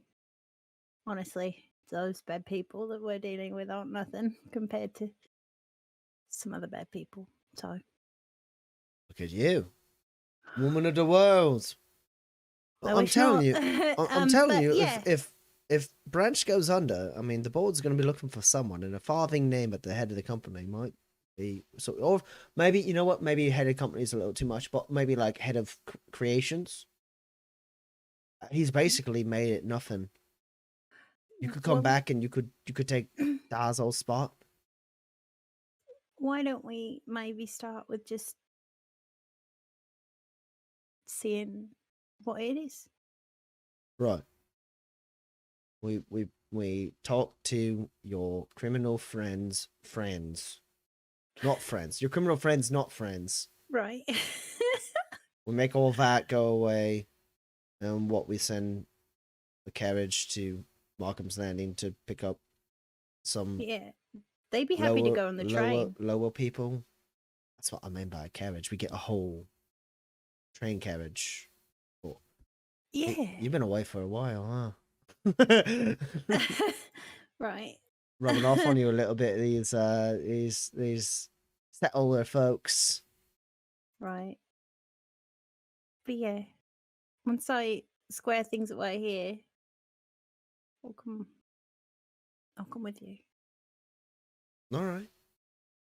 honestly, those bad people that we're dealing with aren't nothing compared to some other bad people. So Look at you, woman of the world. I I'm wish telling not. you, I'm telling but you, yeah. if Branch goes under, I mean, the board's going to be looking for someone, and a farthing name at the head of the company might be so. Or maybe, you know what? Maybe head of company is a little too much, but maybe like head of creations. He's basically made it nothing. You could come Well, back and you could take Dar's old spot. Why don't we maybe start with just seeing what it is? Right. We talk to your criminal friends, not friends. Your criminal friends, not friends. Right. We make all that go away, and we send the carriage to Markham's Landing to pick up some Yeah. They'd be happy to go on the train. lower people. That's what I mean by a carriage. We get a whole train carriage. Yeah. You've been away for a while, huh? Right. Rubbing off on you a little bit. These settler folks. Right. But yeah, once I square things away here, I'll come with you. All right.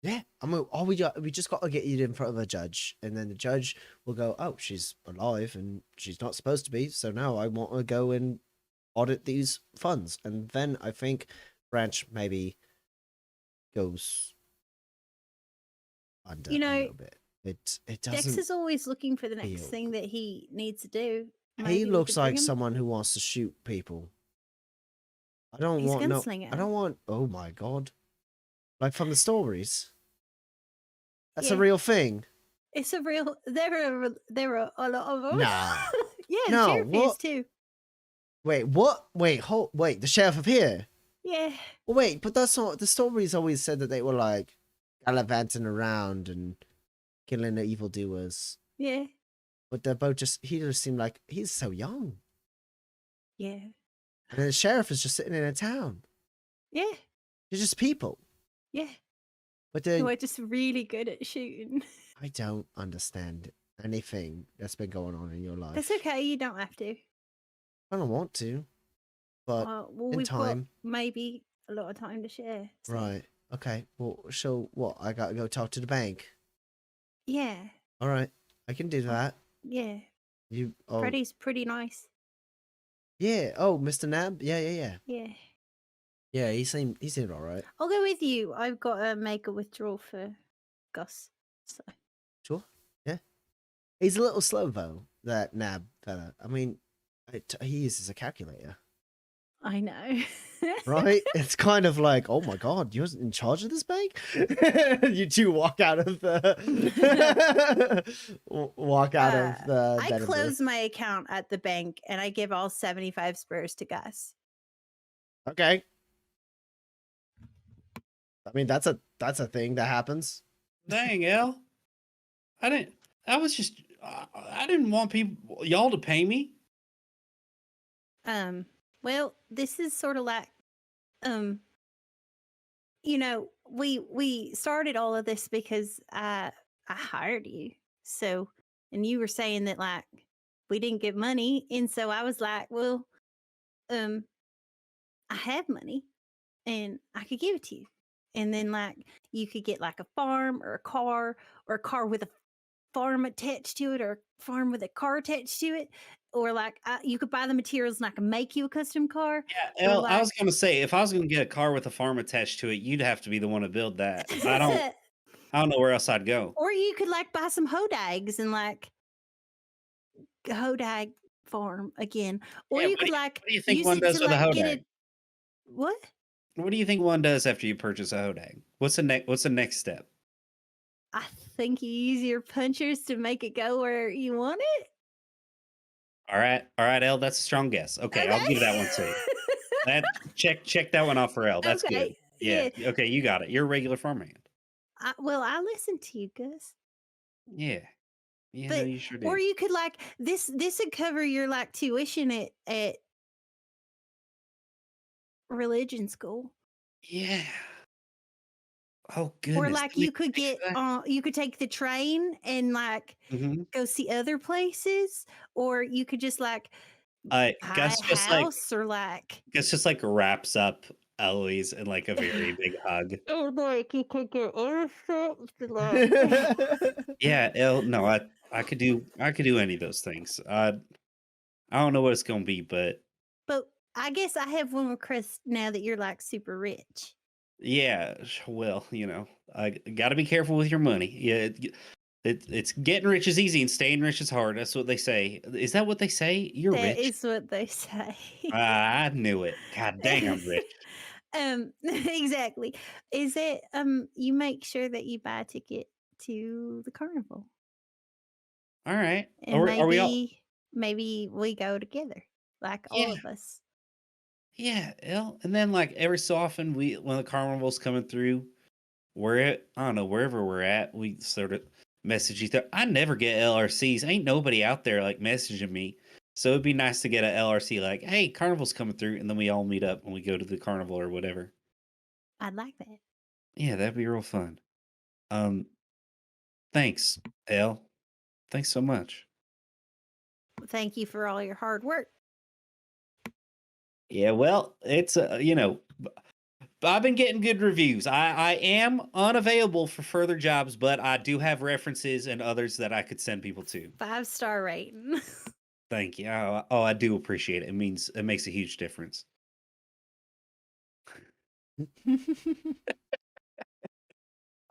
Yeah, I mean, we just got to get you in front of a judge, and then the judge will go, "Oh, she's alive, and she's not supposed to be. So now I want to go and audit these funds." And then I think Branch maybe goes under You know, a little bit. It Dex doesn't. is always looking for the next feel thing that he needs to do. He Maybe we looks could bring like him. someone who wants to shoot people. I don't He's a want no. gunslinger. I don't want. Oh my god! Like from the stories. That's a Yeah. real thing. It's a real. There are a lot of them. Nah. Yeah, the No, sheriff is what? too. Wait, what? Wait, wait, the sheriff of here? Yeah. Well, wait, but that's not, the stories always said that they were like gallivanting around and killing the evildoers. Yeah. But they're both he just seemed like he's so young. Yeah. And the sheriff is just sitting in a town. Yeah. They're just people. Yeah. But Who then are just really good at shooting. I don't understand anything that's been going on in your life. That's okay. You don't have to. I don't want to. But Well, in we've time. got maybe a lot of time to share. So. Right. Okay. Well, so what? I gotta go talk to the bank. Yeah. All right. I can do that. Yeah. You. Oh. Freddy's pretty nice. Yeah. Oh, Mr. Nab. Yeah. Yeah. Yeah. He seemed all right. I'll go with you. I've got to make a withdrawal for Gus. So. Sure. Yeah. He's a little slow though. That Nab fella. I mean, he uses a calculator. I know. Right? It's kind of like, oh my god, you're in charge of this bank? You two walk out of the I bed and close my account at the bank and I give all 75 spurs to Gus. Okay. I mean, that's a thing that happens. Dang, El. I didn't want y'all to pay me. Well, this is sort of like, we started all of this because I hired you. So, and you were saying that like we didn't get money, and so I was like, well, I have money, and I could give it to you, and then like you could get like a farm or a car with a farm attached to it, or a farm with a car attached to it. Or like you could buy the materials and I can make you a custom car. Yeah, El, like, I was gonna say if I was gonna get a car with a farm attached to it, you'd have to be the one to build that. I don't know where else I'd go. Or you could like buy some hodags and like hodag farm again. Or Yeah, you could like what do you think use one it does to with a like get hodag? it. What? What do you think one does after you purchase a hodag? What's the next step? I think you use your punchers to make it go where you want it. All right, El, that's a strong guess. Okay, I'll give that one to you. That check that one off for El. That's Okay, good. Yeah. Okay, you got it. You're a regular farmhand. I listen to you, Gus. Yeah. Yeah, But, no, you sure do. or you could like this would cover your like tuition at religion school. Yeah. Oh goodness. Or like you could get you could take the train and like go see other places, or you could just like buy a house or like Gus just like wraps up Eloise in like a very big hug. or like you could get other stuff to like Yeah, El, no, I could do any of those things. I don't know what it's gonna be, but I guess I have one request now that you're like super rich. yeah, well, I got to be careful with your money. Yeah, it's getting rich is easy and staying rich is hard. That's what they say. Is that what they say? You're That rich. is what they say. I knew it. God dang, I'm rich. Exactly. Is it you make sure that you buy a ticket to the carnival. All right. And Are we all? maybe we go together, like all of us. Yeah, and then like every so often when the carnival's coming through, I don't know, wherever we're at, we sort of message each other. I never get LRCs. Ain't nobody out there like messaging me. So it'd be nice to get an LRC like, hey, carnival's coming through, and then we all meet up and we go to the carnival or whatever. I'd like that. Yeah, that'd be real fun. Thanks, El. Thanks so much. Thank you for all your hard work. Yeah, well, it's I've been getting good reviews. I am unavailable for further jobs, but I do have references and others that I could send people to. 5-star rating. Thank you. Oh, I do appreciate it. It makes a huge difference.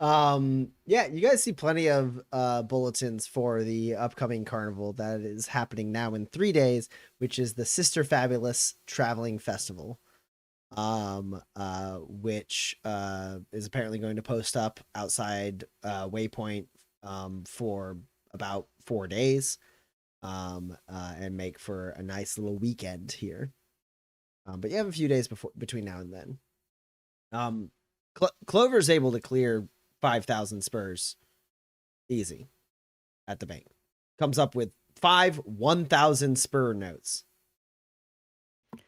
Yeah, you guys see plenty of bulletins for the upcoming carnival that is happening now in 3 days, which is the Sister Fabulous Traveling Festival. Which is apparently going to post up outside Waypoint for about 4 days, and make for a nice little weekend here. But you have a few days between now and then. Clover's able to clear 5,000 spurs easy. at the bank. Comes up with 5 1,000 spur notes,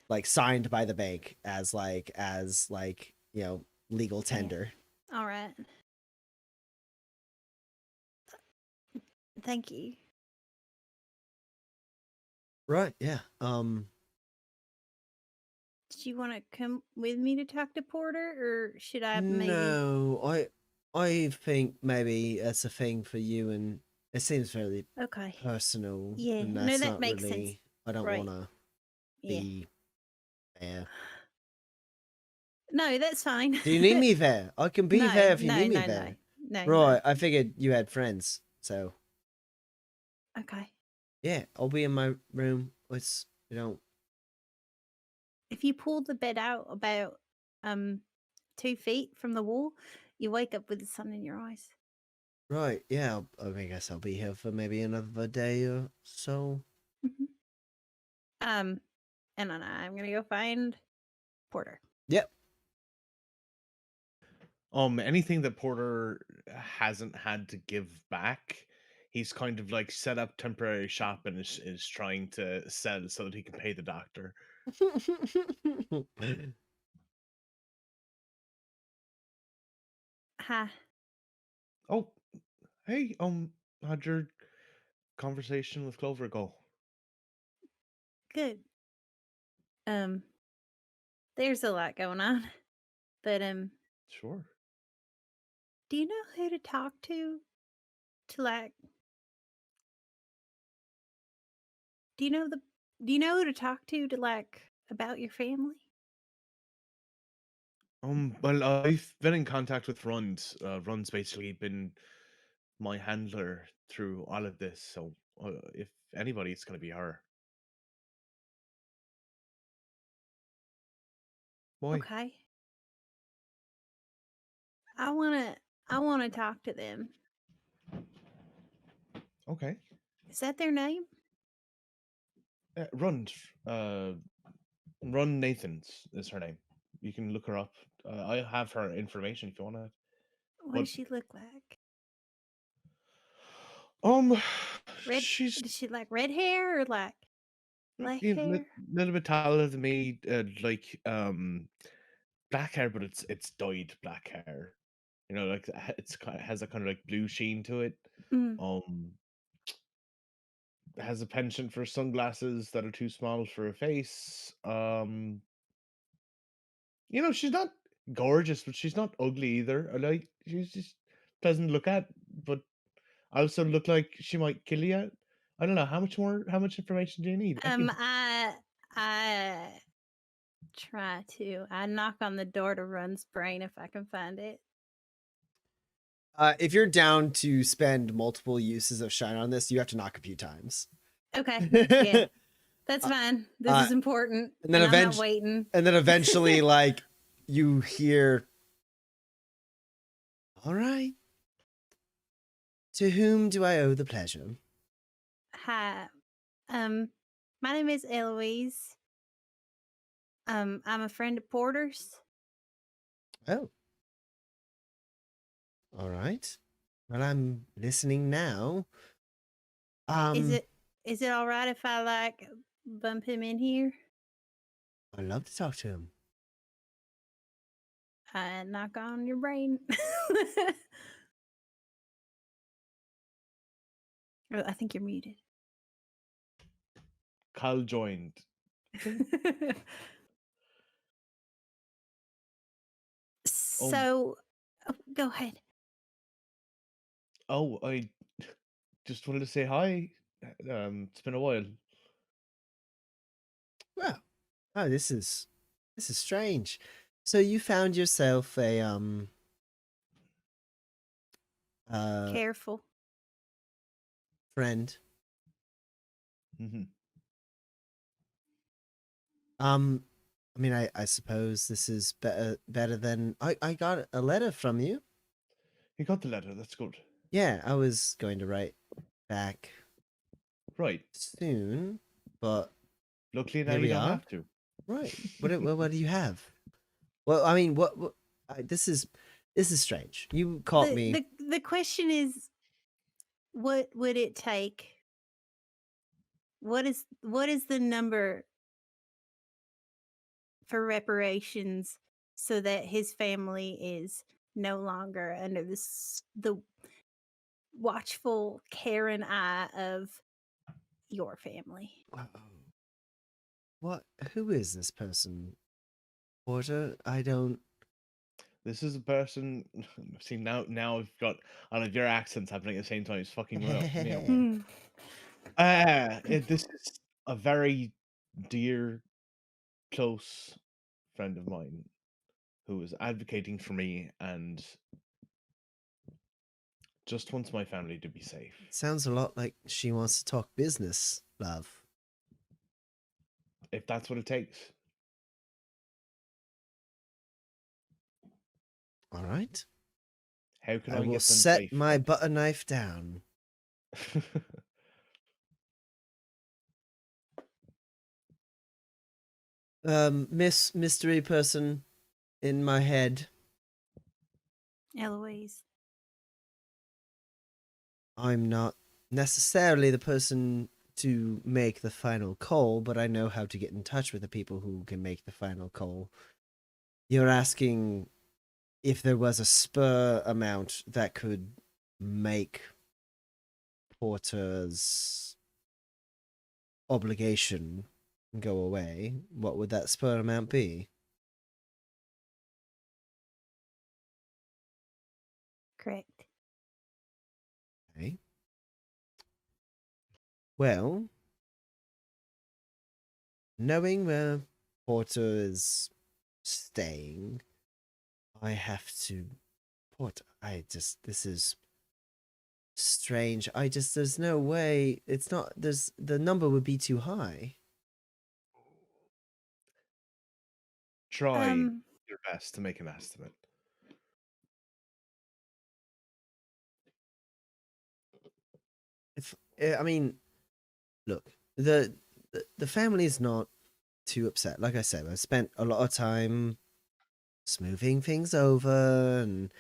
like signed by the bank as legal tender. All right. Thank you. Right. Yeah. Did you want to come with me to talk to Porter, or should I maybe? No, I think maybe that's a thing for you, and it seems very Okay. personal. Yeah, and no, that's that not makes really, sense. I don't Right. want to Yeah. be there. No, that's fine. Do you need me there? I can be there if you need me there. No. Right. I figured you had friends, so Okay. yeah, I'll be in my room. Let's, If you pull the bed out about 2 feet from the wall, you wake up with the sun in your eyes. right. Yeah, I guess I'll be here for maybe another day or so. Mhm. And then I'm gonna go find Porter. Yep. Anything that Porter hasn't had to give back, he's kind of like set up temporary shop and is trying to sell so that he can pay the doctor. Ha. Oh, hey, how'd your conversation with Clover go? Good. There's a lot going on. But Sure. do you know who to talk to like do you know who to talk to like about your family? Well, I've been in contact with Rund. Rund's basically been my handler through all of this, so if anybody, it's going to be her. Why? Okay. I want to talk to them. Okay. Is that their name? Rund. Run Nathans is her name. You can look her up. I have her information if you want to. What does she look like? Red? She's Does she like red hair or like black hair? little bit taller than me, like black hair, but it's dyed black hair. You know, like has a kind of like blue sheen to it. Mm. Has a penchant for sunglasses that are too small for her face. You know, she's not gorgeous, but she's not ugly either. I like she's just pleasant to look at, but also look like she might kill you. I don't know how much information do you need? I try to. I knock on the door to Run's brain if I can find it. If you're down to spend multiple uses of shine on this, you have to knock a few times. Okay. Yeah. That's fine. This is important. And then I'm not waiting. And then eventually, like, you hear, all right. To whom do I owe the pleasure? Hi. My name is Eloise. I'm a friend of Porter's. Oh. All right. Well, I'm listening now. Is it all right if I like bump him in here? I'd love to talk to him. I knock on your brain. I think you're muted. Cal joined. So, go ahead. Oh, I just wanted to say hi. It's been a while. Well, oh, this is strange. So you found yourself a Careful. friend. Mm-hmm. I mean, I suppose this is better than I got a letter from you. You got the letter. That's good. Yeah, I was going to write back Right. soon, but Luckily now here you we don't are. have to. Right. What do you have? Well, I mean, this is strange. You caught me. The question is, what would it take? What is the number for reparations so that his family is no longer under the watchful care and eye of your family? What? Who is this person? Porter? I don't. This is a person. See now I've got all of your accents happening at the same time. It's fucking me up. Hmm. This is a very dear, close friend of mine who is advocating for me and just wants my family to be safe. Sounds a lot like she wants to talk business, love. If that's what it takes. All right. How can I I will get them set safe? my butter knife down. Miss Mystery Person in my head. Eloise. I'm not necessarily the person to make the final call, but I know how to get in touch with the people who can make the final call. You're asking if there was a spur amount that could make Porter's obligation go away. What would that spur amount be? Correct. Okay. Well, knowing where Porter is staying, I have to. Porter, this is strange. There's no way. It's not. The number would be too high. Try Um, your best to make an estimate. I mean, look, the family is not too upset. Like I said, I spent a lot of time smoothing things over, and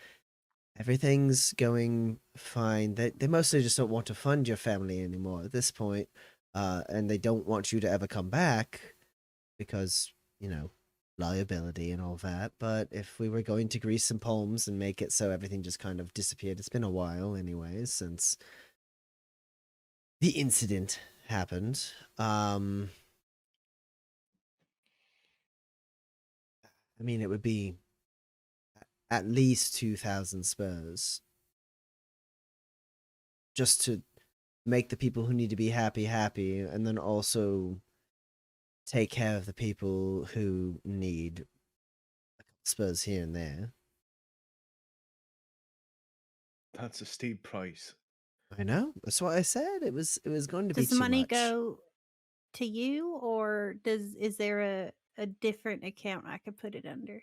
everything's going fine. They mostly just don't want to fund your family anymore at this point, and they don't want you to ever come back because liability and all that. But if we were going to grease some palms and make it so everything just kind of disappeared, it's been a while, anyways, since the incident happened. I mean, it would be at least 2,000 spurs just to make the people who need to be happy, and then also take care of the people who need spurs here and there. That's a steep price. I know. That's what I said. It was going to be does the too money much. go to you, or is there a different account I could put it under?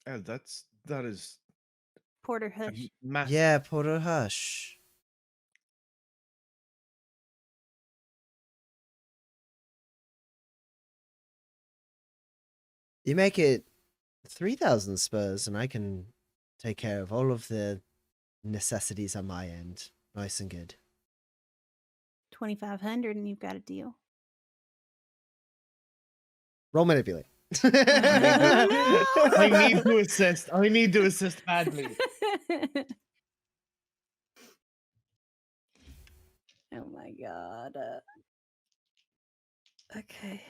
That is Porter a Hush. massive. Yeah, Porter Hush. You make it 3,000 spurs, and I can take care of all of the necessities on my end. Nice and good. 2,500, and you've got a deal. Roll manipulate. I need to assist. I need to assist badly. Oh my god. Okay.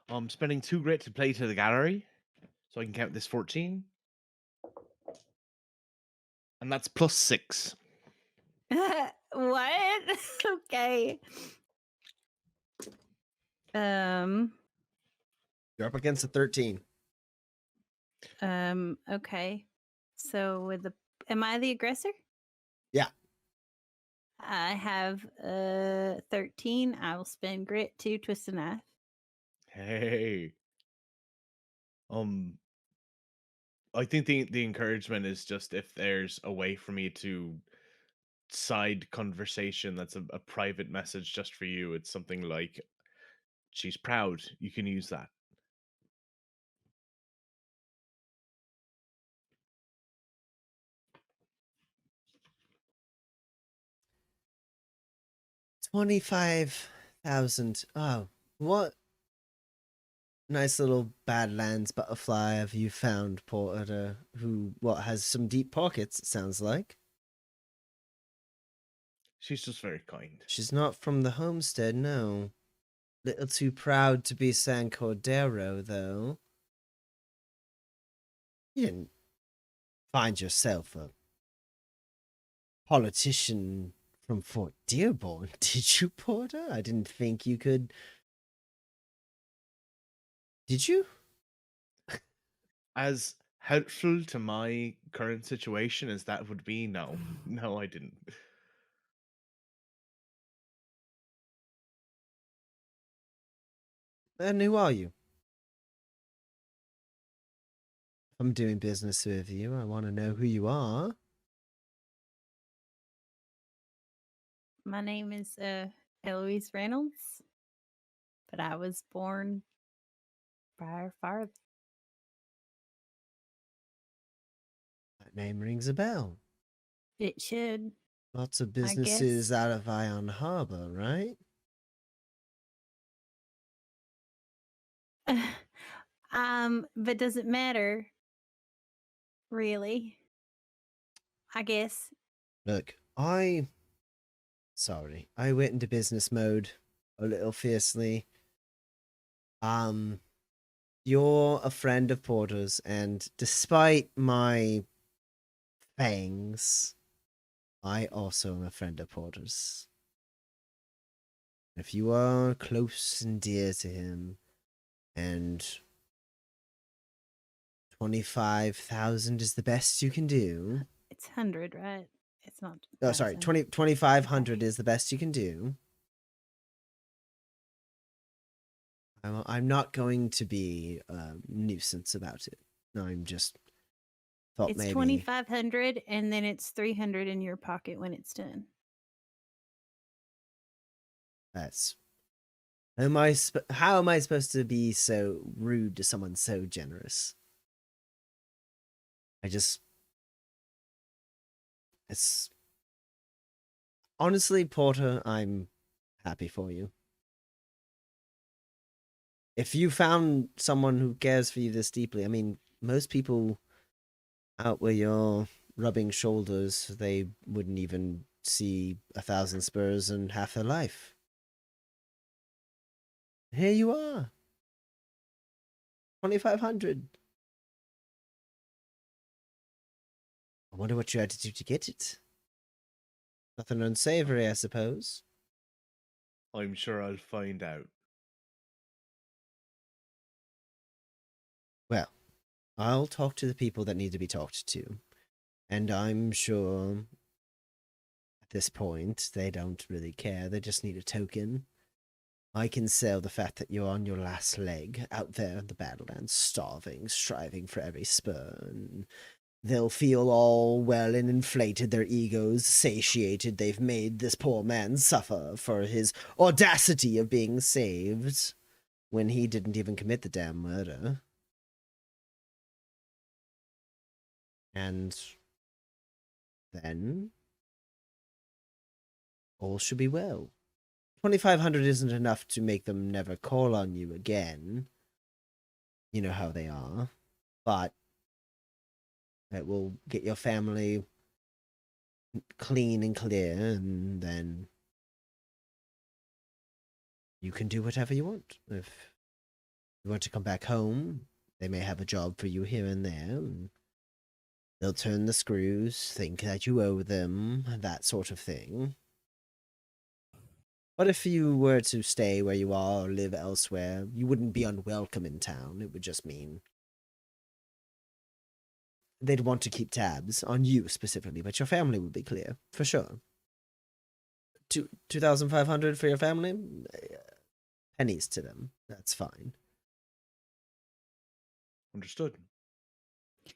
I'm spending 2 grit to play to the gallery, so I can count this 14. And that's +6. What? Okay. You're up against a 13. Okay. So am I the aggressor? Yeah. I have 13. I will spend grit to twist a knife. Hey. Um, I think the encouragement is just if there's a way for me to side conversation that's a private message just for you. It's something like she's proud. You can use that. 25,000. Oh, what nice little Badlands butterfly have you found, Porter, who, what, has some deep pockets, it sounds like. She's just very kind. She's not from the homestead, no. Little too proud to be San Cordero, though. You didn't find yourself a politician from Fort Dearborn, did you, Porter? I didn't think you could. Did you? As helpful to my current situation as that would be, no. No, I didn't. And who are you? If I'm doing business with you, I want to know who you are. My name is Eloise Reynolds, but I was born by our father. That name rings a bell. It should. Lots of I businesses guess. out of Ion Harbor, right? But does it matter? Really? I guess. Look, sorry, I went into business mode a little fiercely. You're a friend of Porter's, and despite my fangs, I also am a friend of Porter's. If you are close and dear to him, and 25,000 is the best you can do. It's 100, right? It's not. Oh, sorry, 1,000. 2,500 is the best you can do. I'm not going to be a nuisance about it. I'm just thought It's maybe 2,500, and then it's 300 in your pocket when it's done. that's how am I supposed to be so rude to someone so generous? It's honestly, Porter, I'm happy for you. If you found someone who cares for you this deeply, I mean, most people out where you're rubbing shoulders, they wouldn't even see 1,000 spurs in half their life. Here you are. 2,500. I wonder what you had to do to get it. Nothing unsavory, I suppose. I'm sure I'll find out. Well, I'll talk to the people that need to be talked to. And I'm sure at this point they don't really care. They just need a token. I can sell the fact that you're on your last leg out there in the Badlands, starving, striving for every spur, and they'll feel all well and inflated, their egos satiated. They've made this poor man suffer for his audacity of being saved when he didn't even commit the damn murder. And then all should be well. 2,500 isn't enough to make them never call on you again. You know how they are. But it will get your family clean and clear, and then you can do whatever you want. If you want to come back home, they may have a job for you here and there, and they'll turn the screws, think that you owe them, that sort of thing. But if you were to stay where you are or live elsewhere, you wouldn't be unwelcome in town. It would just mean they'd want to keep tabs on you specifically, but your family would be clear, for sure. 2,500 for your family? Pennies to them. That's fine. Understood.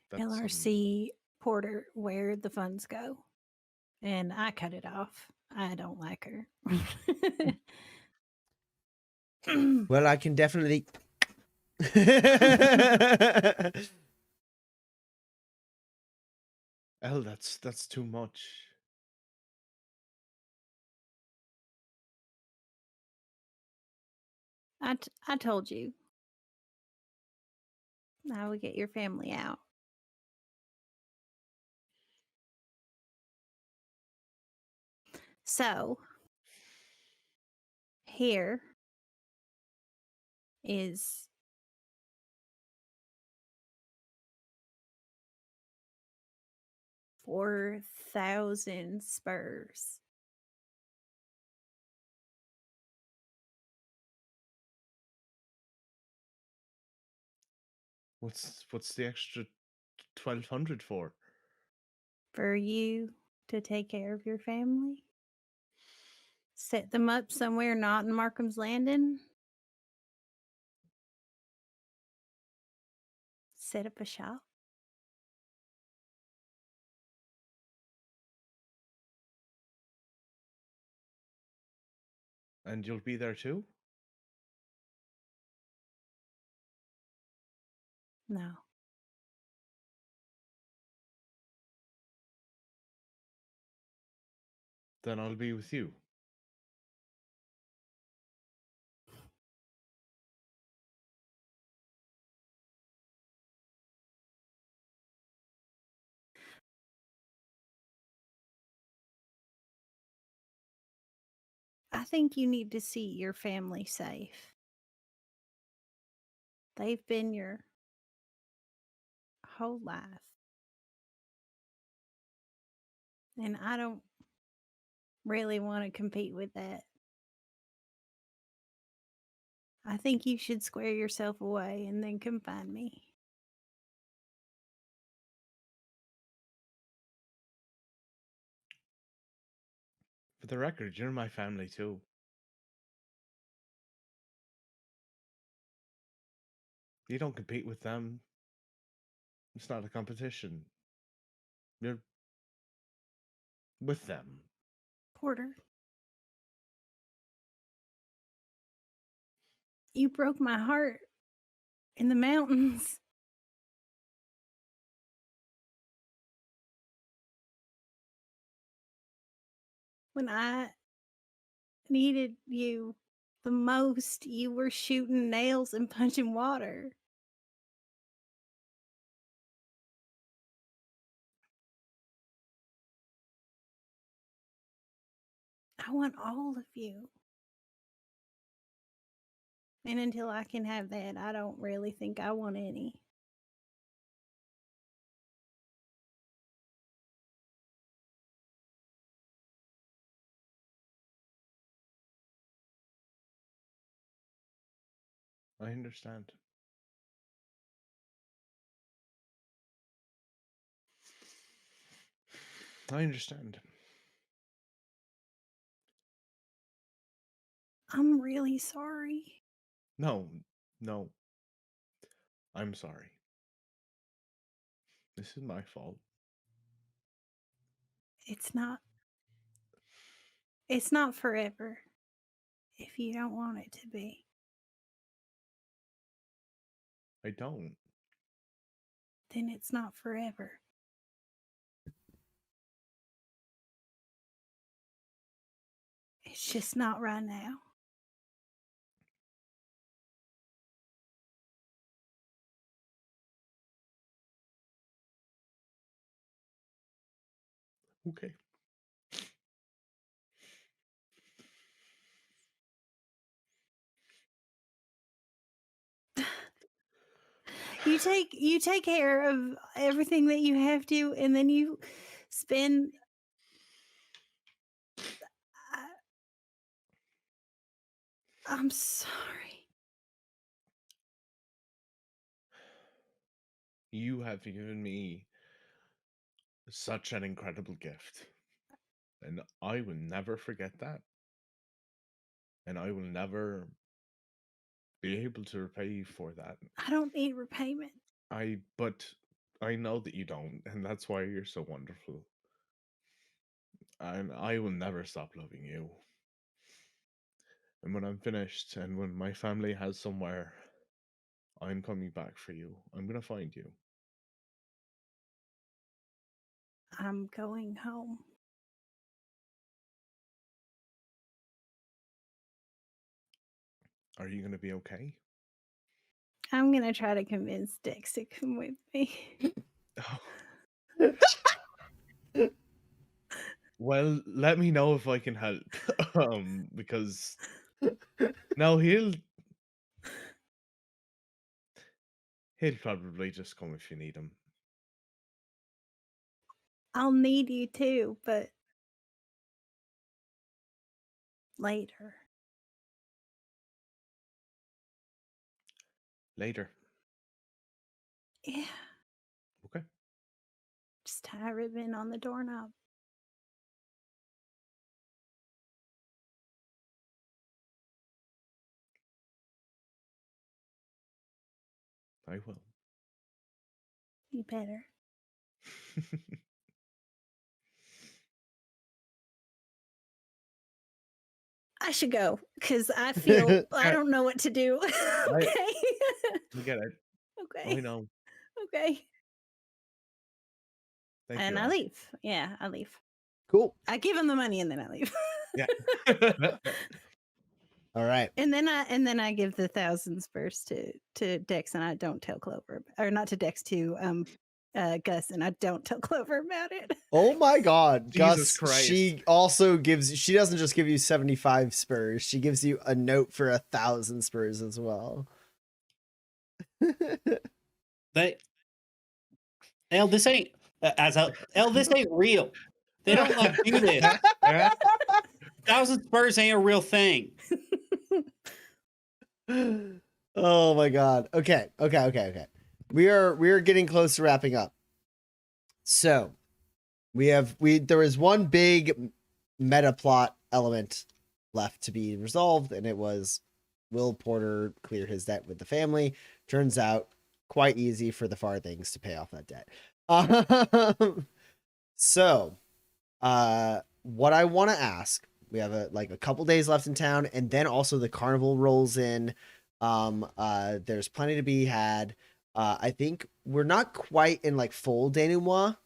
That's LRC Porter, where the funds go. And I cut it off. I don't like her. Well, I can definitely. Oh, that's too much. I told you. I would get your family out. So, here is 4,000 spurs. What's the extra 1,200 for? For you to take care of your family. Set them up somewhere not in Markham's Landing. Set up a shop. And you'll be there too? No. Then I'll be with you. I think you need to see your family safe. They've been your whole life. And I don't really want to compete with that. I think you should square yourself away and then come find me. For the record, you're my family too. You don't compete with them. It's not a competition. You're with them. Porter, you broke my heart in the mountains. When I needed you the most, you were shooting nails and punching water. I want all of you. And until I can have that, I don't really think I want any. I understand. I understand. I'm really sorry. No, no. I'm sorry. This is my fault. It's not forever if you don't want it to be. I don't. Then it's not forever. It's just not right now. Okay. You take care of everything that you have to, and then you spend I'm sorry. You have given me such an incredible gift. And I will never forget that. And I will never be able to repay you for that. I don't need repayment. But I know that you don't, and that's why you're so wonderful. And I will never stop loving you. And when I'm finished, and when my family has somewhere, I'm coming back for you. I'm gonna find you. I'm going home. Are you gonna be okay? I'm gonna try to convince Dix to come with me. Well, let me know if I can help. Because no, he'll probably just come if you need him. I'll need you too, but later. Later. Yeah. Okay. Just tie a ribbon on the doorknob. I will. You better. I should go because I feel I don't know what to do. Okay. I get it. Okay. I know. Okay. Thank And you. I Ash. leave. Yeah, I leave. Cool. I give him the money and then I leave. Yeah. All right. And then I give the 1,000 spurs to Dex, and I don't tell Clover, or not to Dex, to Gus, and I don't tell Clover about it. Oh my God, Jesus Gus! Christ. She also gives. She doesn't just give you 75 spurs. She gives you a note for 1,000 spurs as well. This ain't this ain't real. They don't like do this. All right? 1,000 spurs ain't a real thing. Oh my God. Okay. We are getting close to wrapping up. So there is one big meta plot element left to be resolved, and it was, will Porter clear his debt with the family? Turns out quite easy for the Farthings to pay off that debt. So what I want to ask, we have a couple days left in town, and then also the carnival rolls in. There's plenty to be had. I think we're not quite in like full denouement,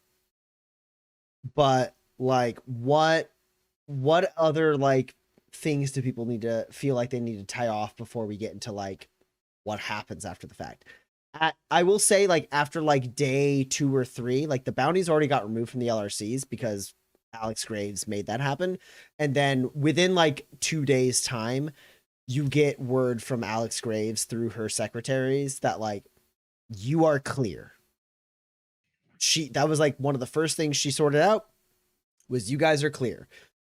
but like what other like things do people need to feel like they need to tie off before we get into like what happens after the fact? I will say, like, after like day 2 or 3, like the bounties already got removed from the LRCs because Alex Graves made that happen. And then within like 2 days time, you get word from Alex Graves through her secretaries that like you are clear. That was like one of the first things she sorted out was you guys are clear.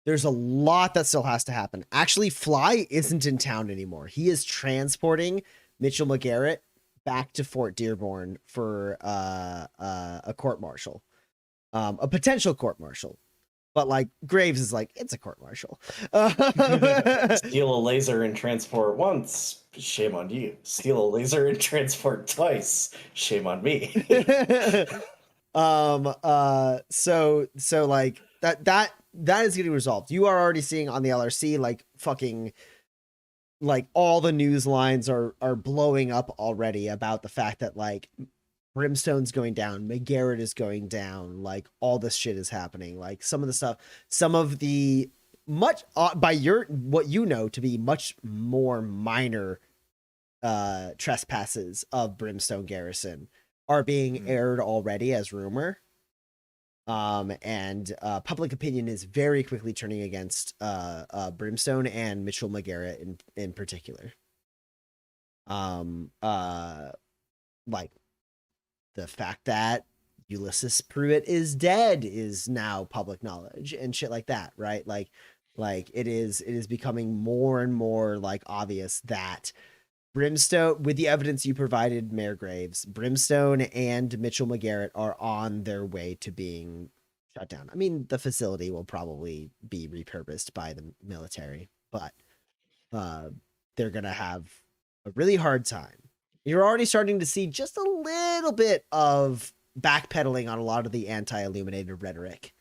There's a lot that still has to happen. Actually, Fly isn't in town anymore. He is transporting Mitchell McGarrett back to Fort Dearborn for a court martial, a potential court martial. But like Graves is like, it's a court martial. Steal a laser and transport once, shame on you. Steal a laser and transport twice, shame on me. So like that is getting resolved. You are already seeing on the LRC like fucking like all the news lines are blowing up already about the fact that like Brimstone's going down, McGarrett is going down, like all this shit is happening. Like some of the much by what you know to be much more minor trespasses of Brimstone Garrison are being aired already as rumor. And public opinion is very quickly turning against Brimstone and Mitchell McGarrett in particular. Like the fact that Ulysses Pruitt is dead is now public knowledge and shit like that, right? Like it is becoming more and more like obvious that Brimstone, with the evidence you provided, Mayor Graves, Brimstone and Mitchell McGarrett are on their way to being shut down. I mean, the facility will probably be repurposed by the military, but they're going to have a really hard time. You're already starting to see just a little bit of backpedaling on a lot of the anti-illuminated rhetoric.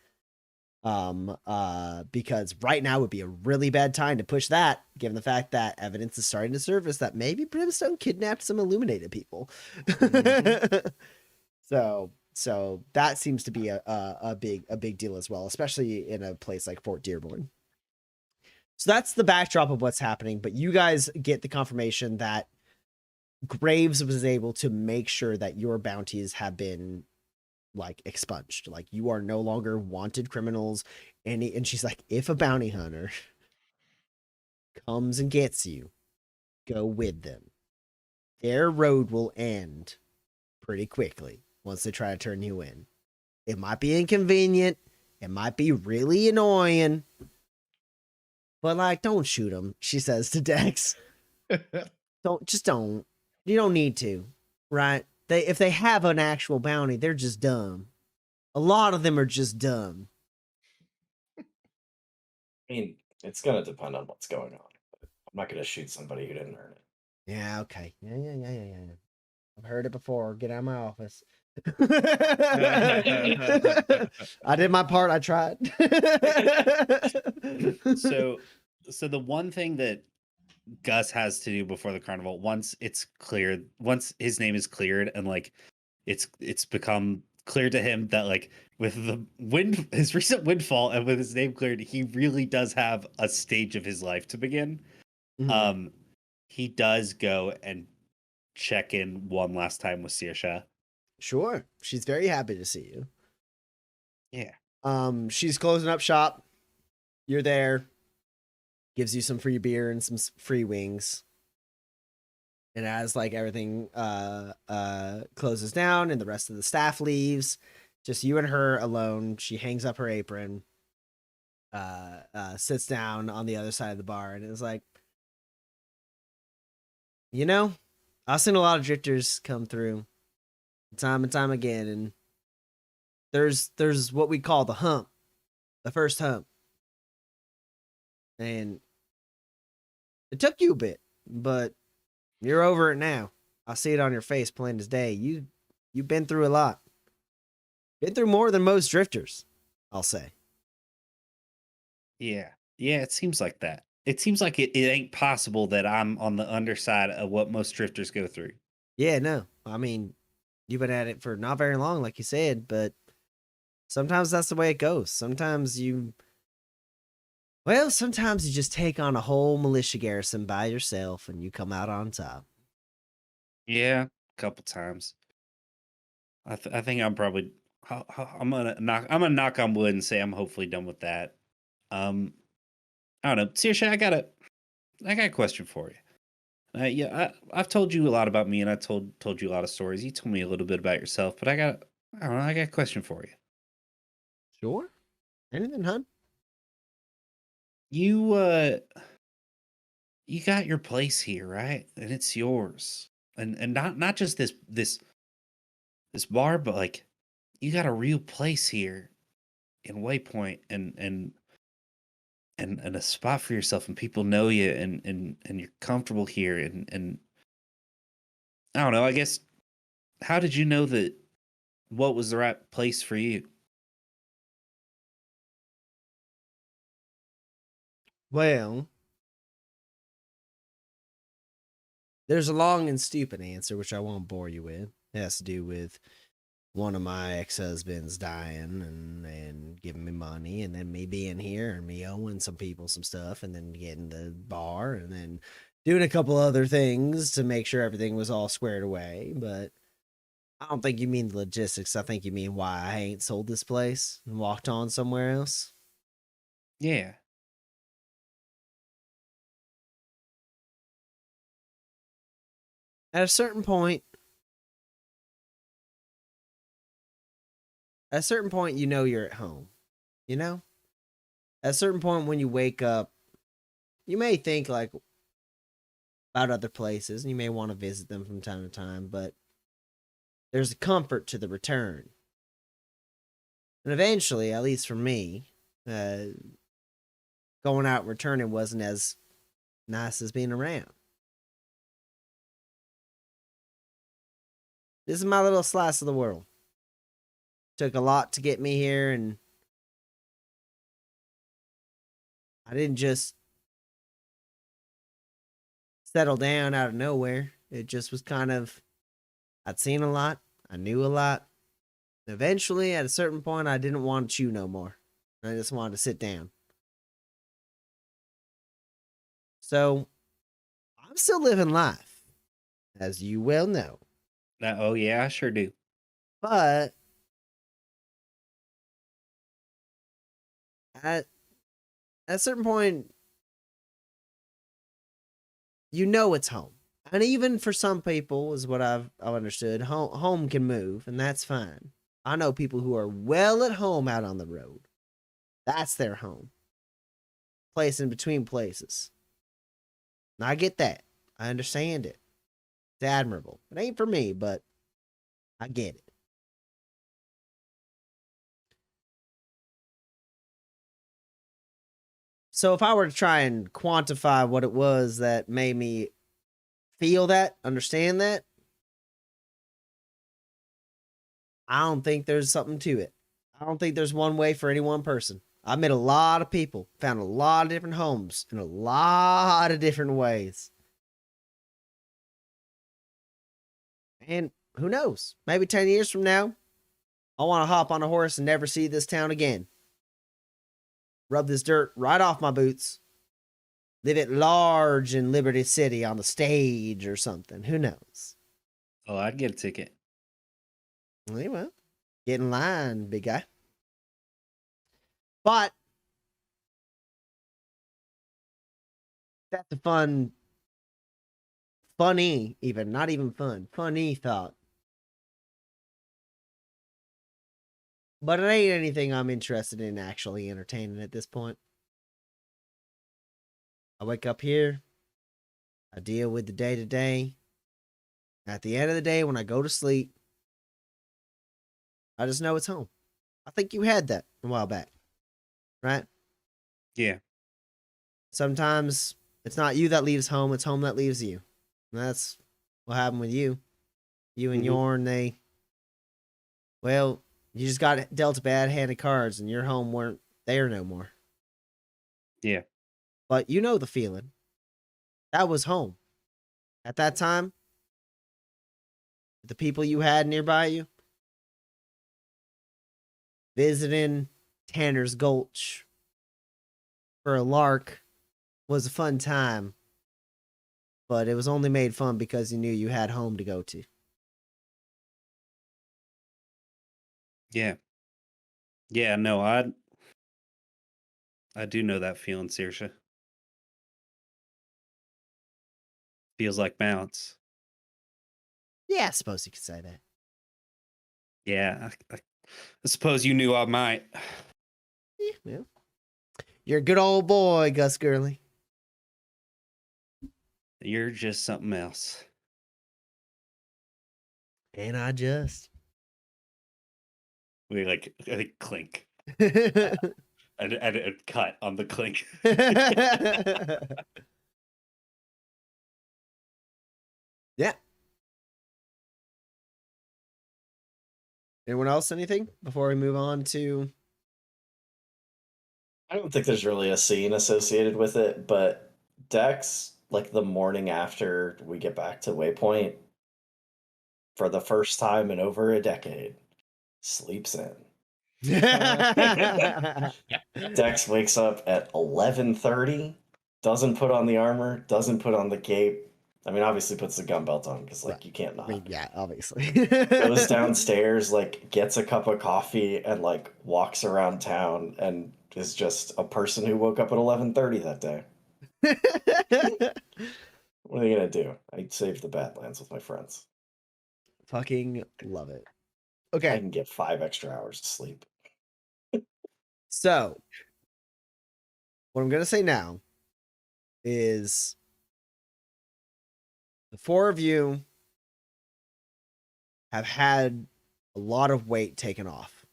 Because right now would be a really bad time to push that, given the fact that evidence is starting to surface that maybe Brimstone kidnapped some illuminated people. Mm-hmm. So that seems to be a big deal as well, especially in a place like Fort Dearborn. So that's the backdrop of what's happening, but you guys get the confirmation that Graves was able to make sure that your bounties have been like expunged. Like you are no longer wanted criminals. And she's like, if a bounty hunter comes and gets you, go with them. Their road will end pretty quickly once they try to turn you in. It might be inconvenient. It might be really annoying. But like, don't shoot them, she says to Dex. Don't. You don't need to, right? If they have an actual bounty, they're just dumb. A lot of them are just dumb. I mean, it's gonna depend on what's going on. I'm not gonna shoot somebody who didn't earn it. Yeah, okay. Yeah. I've heard it before. Get out of my office. I did my part. I tried. So the one thing that Gus has to do before the carnival, once it's cleared, once his name is cleared, and like it's become clear to him that like with his recent windfall and with his name cleared, he really does have a stage of his life to begin. Mm-hmm. He does go and check in one last time with Saoirse. Sure. She's very happy to see you. Yeah. She's closing up shop. You're there. Gives you some free beer and some free wings. And as like everything closes down and the rest of the staff leaves, just you and her alone, she hangs up her apron, sits down on the other side of the bar and is like, you know, I've seen a lot of drifters come through time and time again, and there's what we call the hump, the first hump. And it took you a bit, but you're over it now. I see it on your face plain as day. You've been through a lot. Been through more than most drifters, I'll say. Yeah, it seems like that. It seems like it ain't possible that I'm on the underside of what most drifters go through. Yeah, no. I mean, you've been at it for not very long, like you said, but sometimes that's the way it goes. Sometimes you just take on a whole militia garrison by yourself and you come out on top. Yeah, a couple times. I think I'm probably I'm gonna knock on wood and say I'm hopefully done with that. I don't know, Saoirse, I got a question for you. I've told you a lot about me, and I told you a lot of stories. You told me a little bit about yourself, but I got a question for you. Sure. Anything, hun? You got your place here, right? And it's yours. And not just this bar, but like you got a real place here in Waypoint and a spot for yourself, and people know you, and you're comfortable here, and I don't know, I guess, how did you know that what was the right place for you? Well, there's a long and stupid answer, which I won't bore you with. It has to do with one of my ex-husbands dying and giving me money, and then me being here and me owing some people some stuff, and then getting the bar, and then doing a couple other things to make sure everything was all squared away. But I don't think you mean the logistics. I think you mean why I ain't sold this place and walked on somewhere else. Yeah. At a certain point, you know you're at home. You know? At a certain point when you wake up, you may think like about other places and you may want to visit them from time to time, but there's a comfort to the return. And eventually, at least for me, going out and returning wasn't as nice as being around. This is my little slice of the world. Took a lot to get me here, and I didn't just settle down out of nowhere. It just was kind of, I'd seen a lot, I knew a lot. Eventually, at a certain point, I didn't want to chew no more. I just wanted to sit down. So, I'm still living life, as you well know. Oh yeah, I sure do. But at a certain point, you know it's home. And even for some people, is what I've understood, home can move, and that's fine. I know people who are well at home out on the road. That's their home. Place in between places. And I get that. I understand it. It's admirable. It ain't for me, but I get it. So if I were to try and quantify what it was that made me feel that, understand that, I don't think there's something to it. I don't think there's one way for any one person. I met a lot of people, found a lot of different homes in a lot of different ways. And who knows? Maybe 10 years from now, I want to hop on a horse and never see this town again. Rub this dirt right off my boots. Live at large in Liberty City on the stage or something. Who knows? Oh, I'd get a ticket. Well, get in line, big guy. But that's a funny, even not even fun, funny thought. But it ain't anything I'm interested in actually entertaining at this point. I wake up here. I deal with the day to day. At the end of the day, when I go to sleep, I just know it's home. I think you had that a while back, right? Yeah. Sometimes it's not you that leaves home, it's home that leaves you. And that's what happened with you. You and Yorn, well, you just got dealt a bad hand of cards and your home weren't there no more. Yeah. But you know the feeling. That was home. At that time, the people you had nearby you, visiting Tanner's Gulch for a lark was a fun time, but it was only made fun because you knew you had home to go to. Yeah. Yeah, no, I do know that feeling, Saoirse. Feels like balance. Yeah, I suppose you could say that. Yeah, I suppose you knew I might. Yeah. You're a good old boy, Gus Gurley. You're just something else. And I just. We I think clink. And a cut on the clink. Yeah. Anyone else, anything before we move on to? I don't think there's really a scene associated with it, but Dex, like the morning after we get back to Waypoint, for the first time in over a decade, sleeps in. Dex wakes up at 11:30, doesn't put on the armor, doesn't put on the cape. I mean, obviously puts the gun belt on because, like, Right. you can't I not. mean, yeah, obviously. Goes downstairs, like, gets a cup of coffee, and like walks around town, and is just a person who woke up at 11:30 that day. What are they gonna do? I saved the Badlands with my friends. Fucking love it. I Okay, can get 5 extra hours of sleep. so what I'm gonna say now is the four of you have had a lot of weight taken off.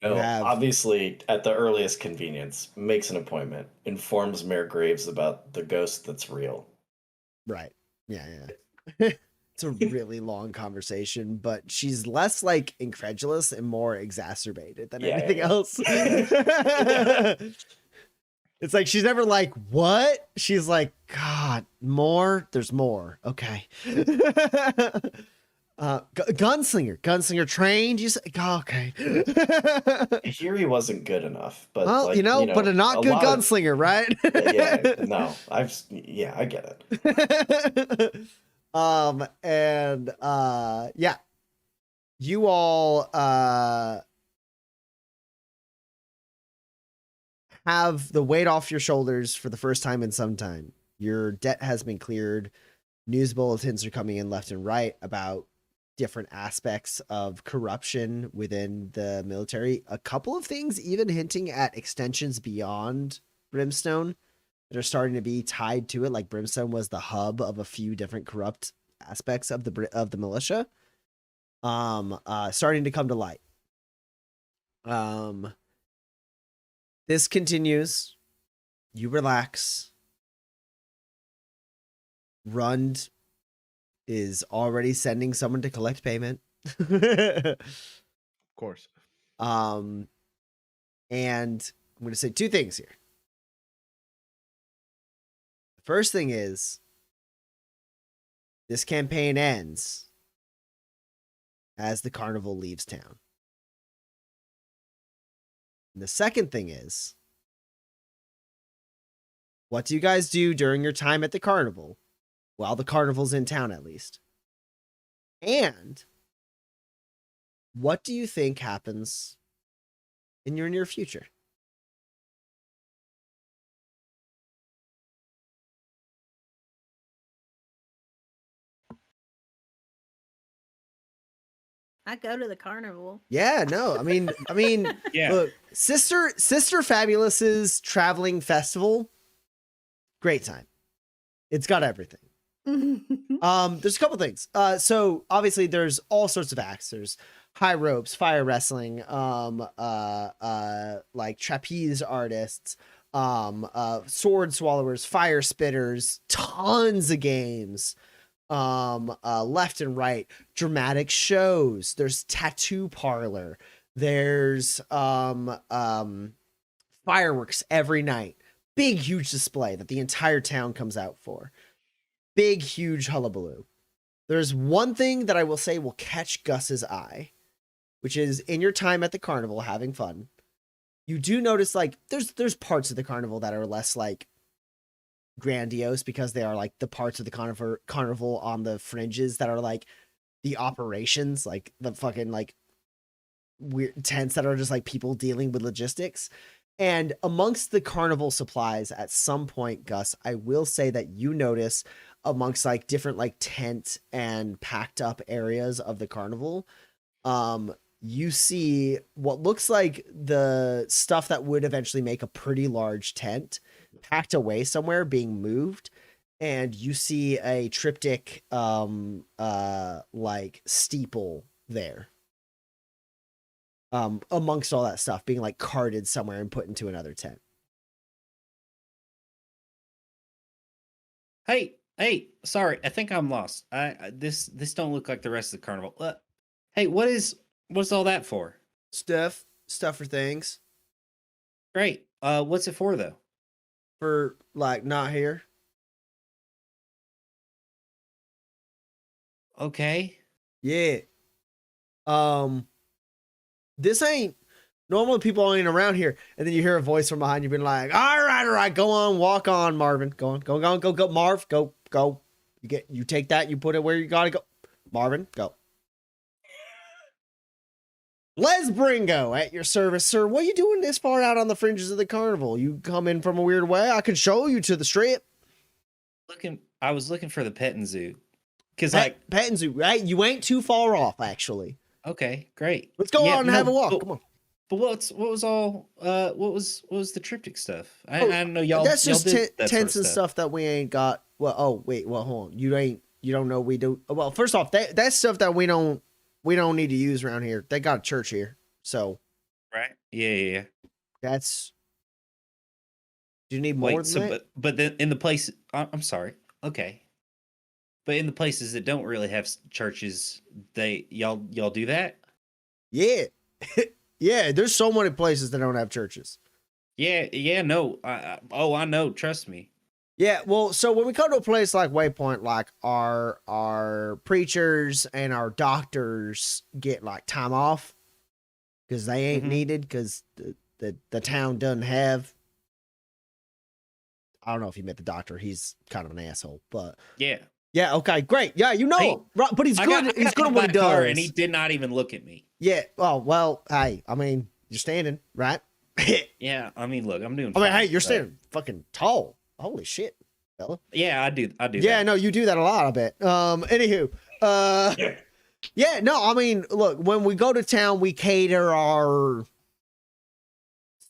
You No, have- obviously, at the earliest convenience, makes an appointment, informs Mayor Graves about the ghost that's real. Right. Yeah, yeah. It's a really long conversation, but she's less like incredulous and more exacerbated than anything else. It's like she's never like, what? She's like, God, more? There's more. Okay. Gunslinger trained. You say, oh, okay. I hear he wasn't good enough, but Well, like, but a not good gunslinger, right? No, I get it. And yeah, you all have the weight off your shoulders for the first time in some time. Your debt has been cleared. News bulletins are coming in left and right about different aspects of corruption within the military. A couple of things even hinting at extensions beyond Brimstone that are starting to be tied to it. Like Brimstone was the hub of a few different corrupt aspects of the militia. Starting to come to light. This continues. You relax. Rund is already sending someone to collect payment. Of course. And I'm going to say two things here. The first thing is this campaign ends as the carnival leaves town. And the second thing is, what do you guys do during your time at the carnival? While the carnival's in town, at least. And what do you think happens in your near future? I go to the carnival. Yeah, no, I mean, Yeah. look, Sister Fabulous's traveling festival, great time. It's got everything. There's a couple things. So obviously there's all sorts of acts. There's high ropes, fire wrestling, like trapeze artists, sword swallowers, fire spitters, tons of games, left and right, dramatic shows. There's tattoo parlor. There's fireworks every night. Big, huge display that the entire town comes out for. Big, huge hullabaloo. There's one thing that I will say will catch Gus's eye, which is in your time at the carnival having fun, you do notice like there's parts of the carnival that are less like grandiose because they are like the parts of the carnival on the fringes that are like the operations, like the fucking like weird tents that are just like people dealing with logistics. And amongst the carnival supplies at some point, Gus, I will say that you notice amongst like different like tent and packed up areas of the carnival, you see what looks like the stuff that would eventually make a pretty large tent packed away somewhere being moved. And you see a triptych, like steeple there. Amongst all that stuff being like carted somewhere and put into another tent. Hey, sorry, I think I'm lost. This don't look like the rest of the carnival. Hey, what's all that for? Stuff for things. Great. What's it for though? For like not here. Okay. Yeah. This ain't normally people ain't around here, and then you hear a voice from behind you being like, all right, go on, walk on, Marvin. Go, Marv, go. You take that, you put it where you gotta go. Marvin, go. Les Bringo at your service, sir. What are you doing this far out on the fringes of the carnival? You come in from a weird way? I can show you to the strip. I was looking for the petting zoo. Cause petting zoo, right? You ain't too far off, actually. Okay, great. Let's go on and have a walk. Come on. But what was the triptych stuff? I don't know y'all. That's just did that tents sort of and stuff that we ain't got. Well, hold on. You don't know we do. Well, first off, that's stuff that we don't need to use around here. They got a church here, so right. Yeah. That's. Do you need more than that? But then in the place. I'm sorry. Okay. But in the places that don't really have churches, y'all do that? Yeah. Yeah, there's so many places that don't have churches. Yeah, no. I know, trust me. Yeah, well, so when we come to a place like Waypoint, like our preachers and our doctors get like time off because they ain't needed because the town doesn't have. I don't know if you met the doctor. He's kind of an asshole, but Yeah. yeah, okay, great. Yeah, you know him. Right, but he's good. He's good at what he does. And he did not even look at me. Yeah. Oh well. Hey, I mean, you're standing, right? Yeah. I mean, look, I'm doing. I mean, fine, hey, you're but- standing fucking tall. Holy shit, fella. Yeah, I do. Yeah, that. no, you do that a lot, I bet. Anywho, yeah, no, I mean, look, when we go to town, we cater our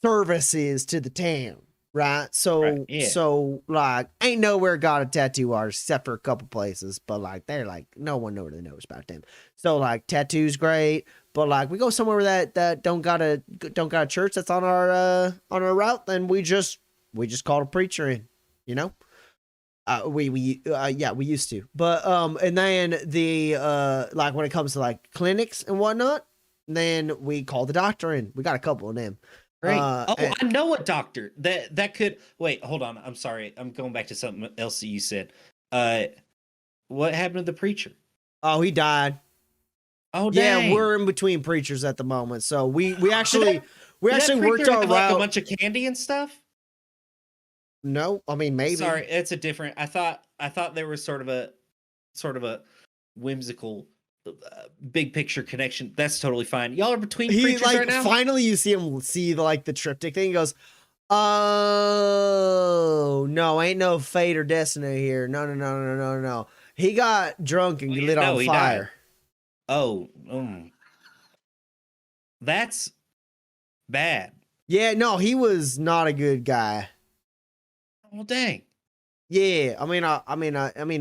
services to the town, right? So, Right, yeah. so like, ain't nowhere got a tattoo artist except for a couple places, but like, they're like, no one really knows about them. So, like, tattoos great, but like, we go somewhere that don't got a church that's on our route, then we just call a preacher in, you know. We used to, but and then the like when it comes to like clinics and whatnot, then we call the doctor in. We got a couple of them. Great. And- I know a doctor that could wait. Hold on. I'm sorry. I'm going back to something else that you said. What happened to the preacher? Oh, he died. Oh, dang. Yeah, we're in between preachers at the moment, so we actually Did that worked preacher our have, like, route. a bunch of candy and stuff. No, I mean maybe. Sorry, it's a different. I thought there was sort of a whimsical big picture connection. That's totally fine. Y'all are between He preachers like right now. finally you see him see like the triptych thing. He goes, oh no, ain't no fate or destiny here. No. He got drunk and Oh, yeah, lit no, on he fire. Oh, that's bad. Yeah, no, he was not a good guy. Oh, dang. Yeah, I mean,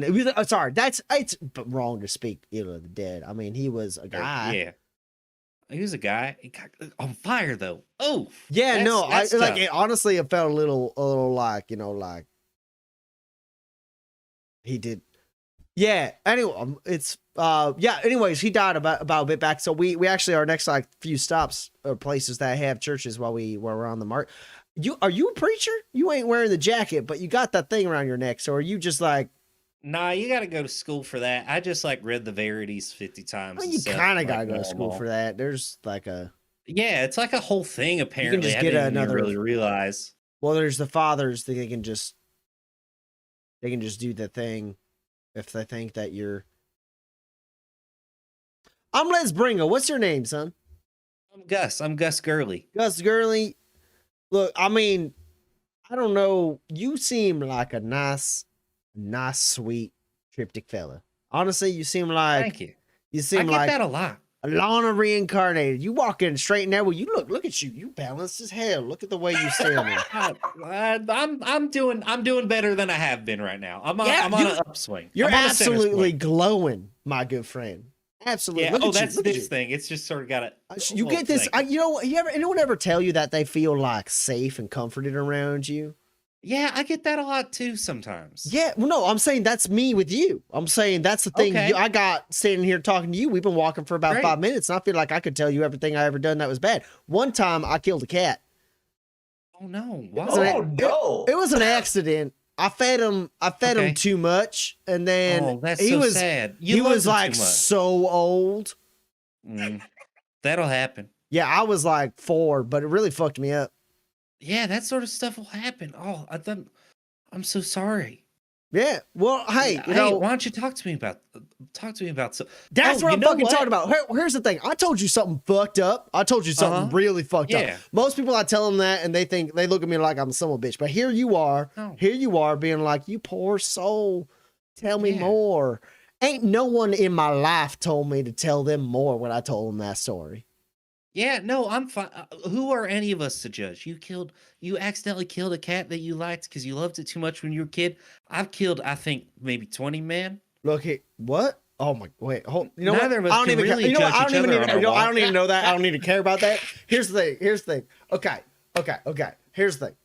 it was, sorry, it's wrong to speak ill of the dead. I mean, he was a guy. Yeah. He was a guy. He got on fire though. Oh. Yeah, no, that's like tough. honestly, it felt a little like, you know, like he did. Yeah. Anyway, it's yeah. Anyways, he died about a bit back. So we actually our next like few stops are places that have churches while we're on the mark. Are you a preacher? You ain't wearing the jacket, but you got that thing around your neck. So are you just like? Nah, you got to go to school for that. I just like read the Verities 50 times. Well, and you stuff, kind of like, gotta go to school normal. for that. There's like a Yeah, it's like a whole thing. Apparently, just I get didn't even another- really realize. well, there's the fathers that they can just do the thing if they think that you're. I'm Les Bringo. What's your name, son? I'm Gus. I'm Gus Gurley. Gus Gurley. Look, I mean, I don't know. You seem like a nice, sweet, triptych fella. Honestly, you seem like Thank you. you I seem get like that a lot. Alana reincarnated. You walk in straight in there. Well, you look at you. You balanced as hell. Look at the way you standing. I'm doing better than I have been right now. I'm on an upswing. You're I'm on a center absolutely swing. glowing, my good friend. Absolutely. Yeah. Look Oh, at you, that's look at this you. thing. It's just sort of got a. You oh, get this. thank you. You know, anyone ever tell you that they feel like safe and comforted around you? Yeah, I get that a lot too sometimes. Yeah. Well, no, I'm saying that's me with you. I'm saying that's the thing. Okay. I got standing here talking to you. We've been walking for about Great. 5 minutes, and I feel like I could tell you everything I ever done that was bad. One time, I killed a cat. Oh no! was Wow. an- Oh no! It was an accident. I fed him Okay. too much, and then Oh, that's he so was sad. he You was loved him like too much. so old. That'll happen. Yeah, I was like 4, but it really fucked me up. Yeah, that sort of stuff will happen. Oh, I'm so sorry. Yeah. Well, hey, you Hey, know, why don't you talk to me about so? that's Oh, what you I'm know fucking what? talking about. Here's the thing. I told you something fucked up. I told you something Uh-huh. really fucked Yeah. up. Most people, I tell them that, and they look at me like I'm a son of a bitch. But here you are. No. Here you are being like, you poor soul. Tell me Yeah. more. Ain't no one in my life told me to tell them more when I told them that story. Yeah, no, I'm fine. Who are any of us to judge? You accidentally killed a cat that you liked because you loved it too much when you were a kid. I've killed, I think, maybe 20 men. Look here. What? Oh my! Wait, hold. You know Neither what? of us I don't can even. really You know what? judge I don't each even. other Need, on you know, our I don't walk. even know that. I don't need to care about that. Here's the thing. Here's the thing. Okay. Here's the thing.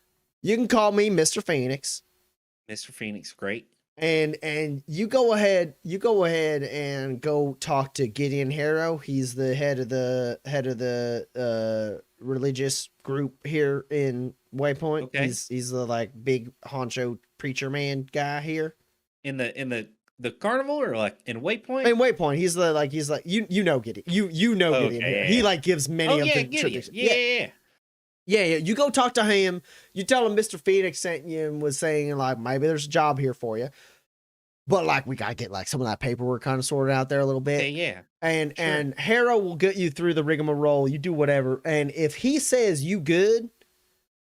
You can call me Mr. Phoenix. Mr. Phoenix, great. and you go ahead and go talk to Gideon Harrow. He's the head of the religious group here in Waypoint. Okay. He's the like big honcho preacher man guy here. In the carnival or like in Waypoint? In Waypoint, he's like you know Gideon. You know Gideon Okay, here. yeah, He yeah. like gives many of the Gideon. traditions. Yeah. Yeah, you go talk to him. You tell him Mr. Phoenix sent you and was saying like maybe there's a job here for you, but like we gotta get like some of that paperwork kind of sorted out there a little bit. Yeah. And Harrow will get you through the rigmarole. You do whatever, and if he says you good,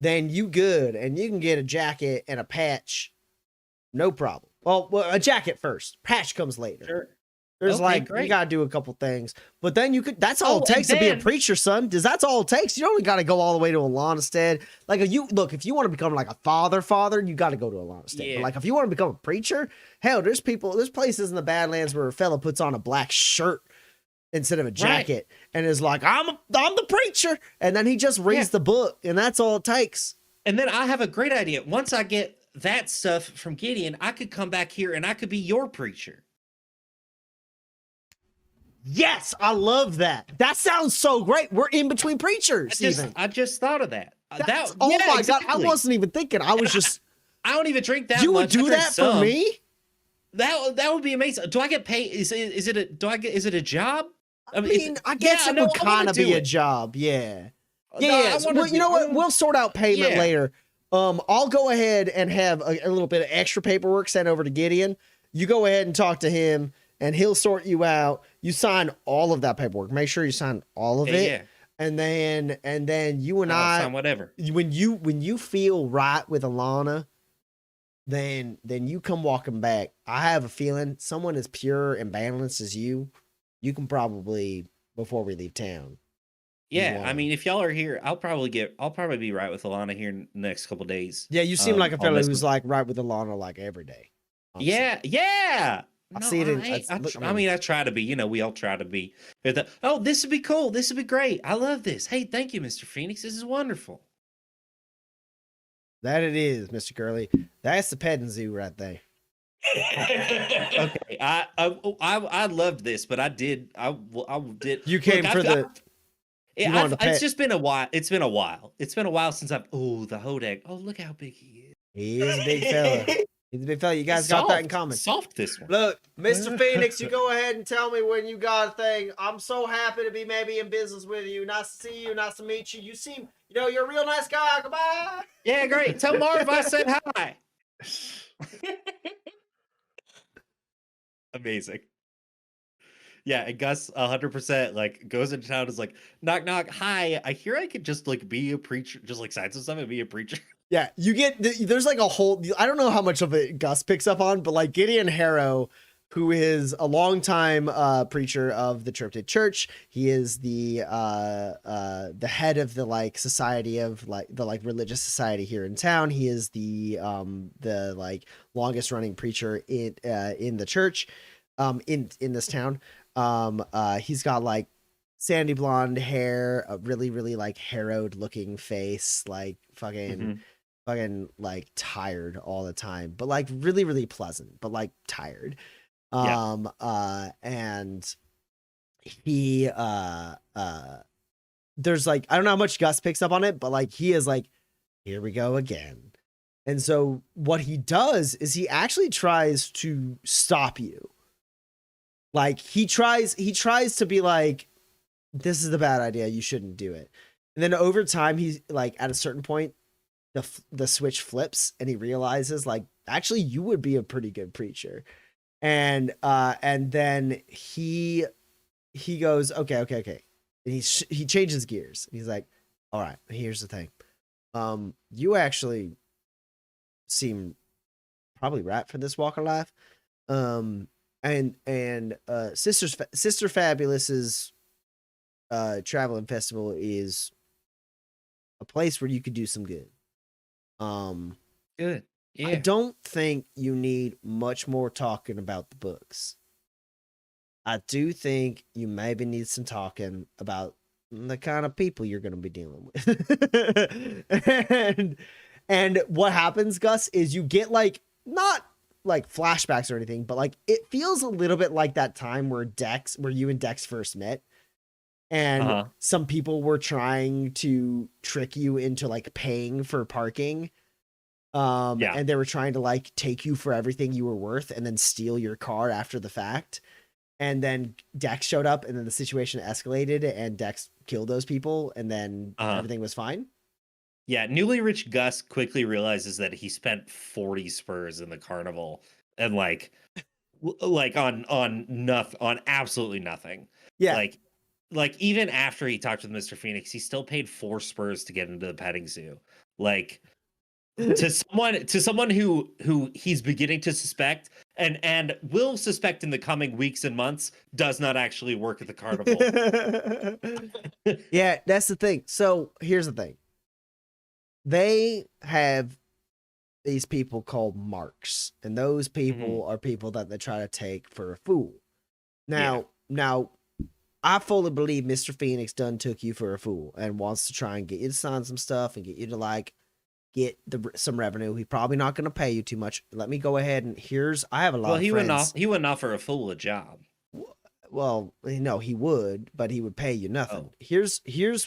then you good, and you can get a jacket and a patch, no problem. Well, a jacket first. Patch comes later. Sure. There's Okay, you great. gotta do a couple things, but then you could. That's all it takes to be a then- preacher, son. Because that's all it takes. You don't got to go all the way to Alonstead. Like if you want to become like a father, you got to go to Alonstead. Yeah. But like if you want to become a preacher, hell, there's places in the Badlands where a fella puts on a black shirt instead of a jacket and is like, I'm the preacher, and then he just reads the book, and that's all it takes. And then I have a great idea. Once I get that stuff from Gideon, I could come back here and I could be your preacher. Yes, I love that. That sounds so great. We're in between preachers. I just thought of that. Oh Yeah, my god, I exactly. wasn't even thinking. I was just. I don't even drink that You much. would do I drink that some. for me? That would be amazing. Do I get paid? Is it a job? I mean, I guess it would kind of be a job. Yeah. Yeah. Well, you know what? We'll sort out payment Yeah. later. I'll go ahead and have a little bit of extra paperwork sent over to Gideon. You go ahead and talk to him, and he'll sort you out. You sign all of that paperwork. Make sure you sign all of it. Yeah. And then you and I'll I, sign whatever. when you feel right with Alana, then you come walking back. I have a feeling someone as pure and balanced as you can probably, before we leave town. Yeah, Wow. I mean, if y'all are here, I'll probably be right with Alana here in the next couple days. Yeah, you seem like a I'll fellow mess who's with- like right with Alana like every day. honestly. Yeah. I see it in- I mean, I try to be. We all try to be. Oh, this would be cool. This would be great. I love this. Hey, thank you, Mr. Phoenix. This is wonderful. That it is, Mr. Curly. That's the petting zoo right there. Okay, I loved this, but I did. You came for the. you wanted to pet. It's just been a while. It's been a while. It's been a while since the Hodag. Oh, look how big he is. He is a big fella. He's a big fella. You guys He's got that in soft. common. Soft this one. Look, Mr. Phoenix, you go ahead and tell me when you got a thing. I'm so happy to be maybe in business with you. Nice to see you. Nice to meet you. You seem, you're a real nice guy. Goodbye. Yeah, great. Tell Marv I said hi. Amazing. Yeah, and Gus 100% like goes into town, is like, knock knock, hi. I hear I could just like be a preacher, just like sign some stuff and be a preacher. Yeah, you get there's like a whole. I don't know how much of it Gus picks up on, but like Gideon Harrow, who is a longtime preacher of the Triptych Church, he is the head of the like society of like the like religious society here in town. He is the like longest running preacher in the church, in this town. He's got like sandy blonde hair, a really really like harrowed looking face, like fucking like tired all the time, but like really really pleasant, but like tired. And he there's like, I don't know how much Gus picks up on it, but like he is like, here we go again. And so what he does is he actually tries to stop you. Like he tries to be like, this is the bad idea, you shouldn't do it. And then over time, he's like, at a certain point, the switch flips and he realizes like, actually you would be a pretty good preacher. And then he goes, okay. And he changes gears. He's like, all right, here's the thing. You actually seem probably right for this walk of life. And Sister Fabulous's traveling festival is a place where you could do some good. Good. Yeah. I don't think you need much more talking about the books. I do think you maybe need some talking about the kind of people you're going to be dealing with. and what happens, Gus, is you get like not like flashbacks or anything, but like it feels a little bit like that time where you and Dex first met. And some people were trying to trick you into like paying for parking. And they were trying to like take you for everything you were worth and then steal your car after the fact. And then Dex showed up and then the situation escalated and Dex killed those people and then everything was fine. Yeah, newly rich Gus quickly realizes that he spent 40 spurs in the carnival and like on absolutely nothing. Yeah. Like even after he talked with Mr. Phoenix, he still paid 4 spurs to get into the petting zoo. Like to someone who he's beginning to suspect and will suspect in the coming weeks and months does not actually work at the carnival. Yeah, that's the thing. So here's the thing. They have these people called marks, and those people are people that they try to take for a fool. Now, I fully believe Mr. Phoenix done took you for a fool and wants to try and get you to sign some stuff and get you to like get some revenue. He's probably not going to pay you too much. Let me go ahead and I have a lot of friends. He wouldn't offer a fool a job. Well, no, he would, but he would pay you nothing. Here's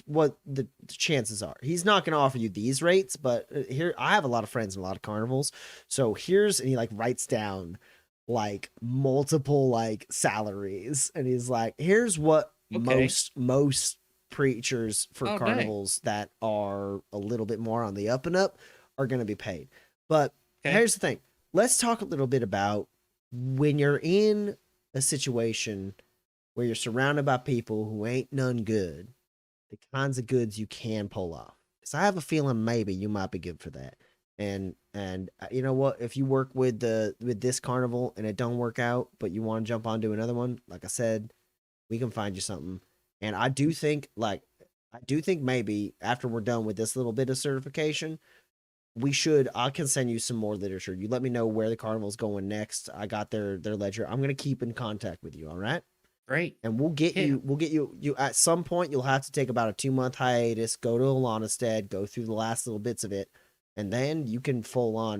what the chances are. He's not going to offer you these rates, but here I have a lot of friends in a lot of carnivals. So and he like writes down like multiple like salaries, and he's like, here's what most preachers for carnivals that are a little bit more on the up and up are going to be paid. But here's the thing. Let's talk a little bit about when you're in a situation where you're surrounded by people who ain't none good, the kinds of goods you can pull off. So I have a feeling maybe you might be good for that. And you know what? If you work with this carnival and it don't work out, but you want to jump onto another one, like I said, we can find you something. And I do think maybe after we're done with this little bit of certification, I can send you some more literature. You let me know where the carnival's going next. I got their ledger. I'm going to keep in contact with you. All right. Great. And we'll get you at some point. You'll have to take about a 2-month hiatus, go to Alanastead, go through the last little bits of it. And then you can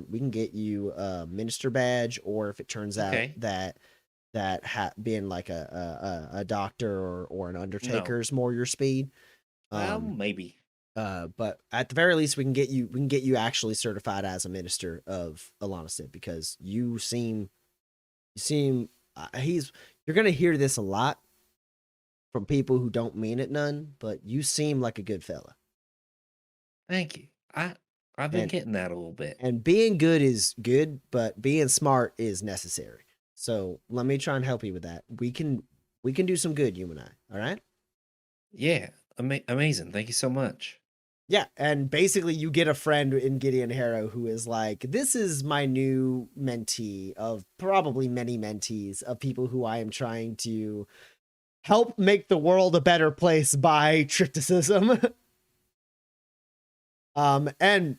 we can get you a minister badge, or if it turns out that being like a doctor or an undertaker is more your speed. Maybe. But at the very least, we can get you actually certified as a minister of Alanastead, because you're gonna hear this a lot from people who don't mean it none, but you seem like a good fella. Thank you. I've been getting that a little bit. And being good is good, but being smart is necessary. So let me try and help you with that. We can do some good, you and I. All right? Yeah. Amazing. Thank you so much. Yeah, and basically you get a friend in Gideon Harrow who is like, this is my new mentee of probably many mentees of people who I am trying to help make the world a better place by triptycism. And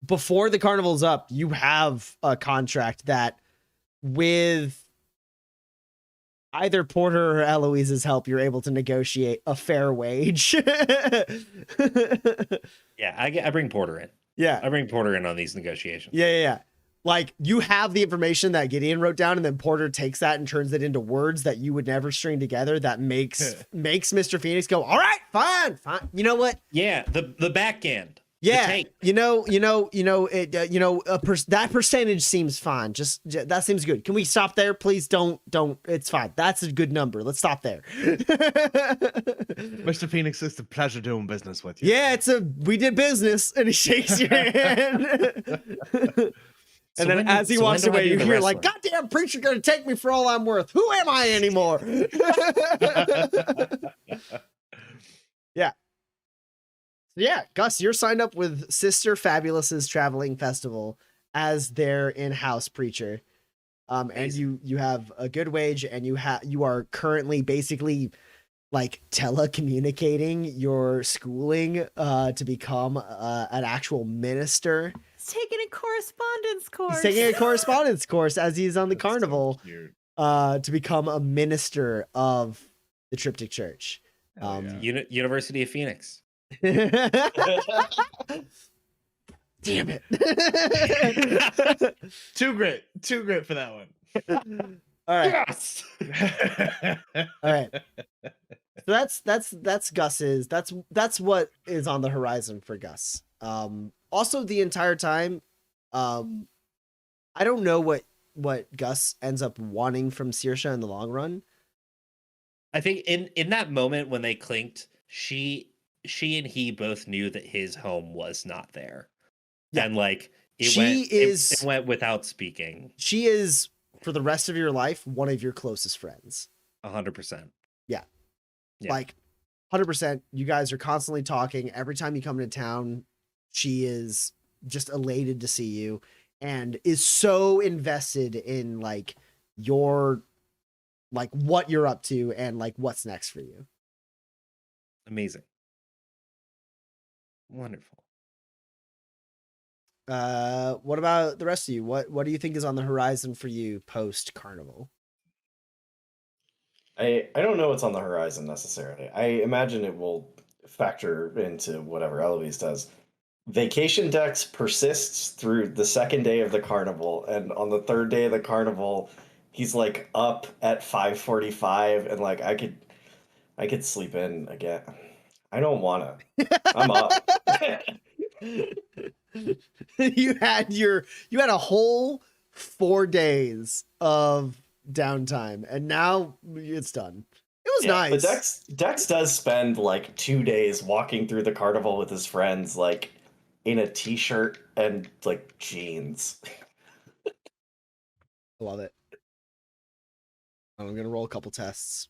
before the carnival's up, you have a contract that with either Porter or Eloise's help, you're able to negotiate a fair wage. Yeah, I bring Porter in. Yeah. I bring Porter in on these negotiations. Yeah. Like, you have the information that Gideon wrote down, and then Porter takes that and turns it into words that you would never string together that makes Mr. Phoenix go, all right, fine. You know what? Yeah, the back end. Yeah, that percentage seems fine. Just that seems good. Can we stop there, please? Don't. It's fine. That's a good number. Let's stop there. Mr. Phoenix, it's a pleasure doing business with you. Yeah, we did business, and he shakes your hand. And then as he walks away, you hear like, "Goddamn preacher, gonna take me for all I'm worth. Who am I anymore?" Yeah. Yeah, Gus, you're signed up with Sister Fabulous's Traveling Festival as their in-house preacher. And you have a good wage, and you are currently basically like telecommunicating your schooling to become an actual minister. He's taking a correspondence course. He's taking a correspondence course as he's on the carnival to become a minister of the Triptych Church. University of Phoenix. Damn it. 2 grit for that one. All right. Yes. All right. So that's Gus's. That's what is on the horizon for Gus. Also the entire time, I don't know what Gus ends up wanting from Saoirse in the long run. I think in that moment when they clinked, she and he both knew that his home was not there. Yeah. And like It went without speaking. She is, for the rest of your life, one of your closest friends. 100%. Yeah. Yeah. Like 100%. You guys are constantly talking. Every time you come to town, she is just elated to see you and is so invested in like your, like what you're up to and like what's next for you. Amazing. Wonderful. What about the rest of you? What do you think is on the horizon for you post Carnival? I don't know what's on the horizon necessarily. I imagine it will factor into whatever Eloise does. Vacation Dex persists through the second day of the carnival, and on the third day of the carnival, he's like up at 5:45, and like I could sleep in again. I don't wanna. I'm up. you had a whole 4 days of downtime, and now it's done. It was nice. But Dex does spend like 2 days walking through the carnival with his friends, like in a t-shirt and like jeans. I love it. I'm gonna roll a couple tests.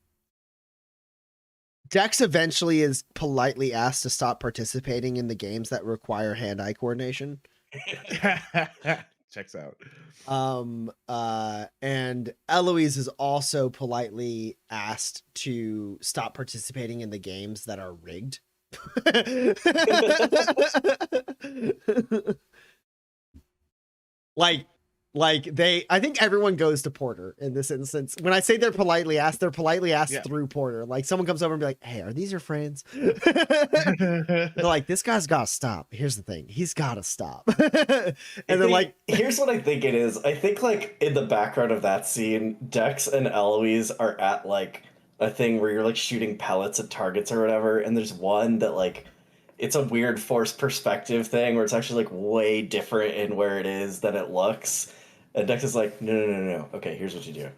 Dex eventually is politely asked to stop participating in the games that require hand-eye coordination. Checks out. And Eloise is also politely asked to stop participating in the games that are rigged. I think everyone goes to Porter in this instance. When I say they're politely asked Yeah. through Porter. Like someone comes over and be like, "Hey, are these your friends?" They're like, "This guy's got to stop." Here's the thing. He's got to stop. And then like, here's what I think it is. I think like in the background of that scene, Dex and Eloise are at like a thing where you're like shooting pellets at targets or whatever, and there's one that like it's a weird forced perspective thing where it's actually like way different in where it is than it looks. And Dex is like, no. Okay, here's what you do.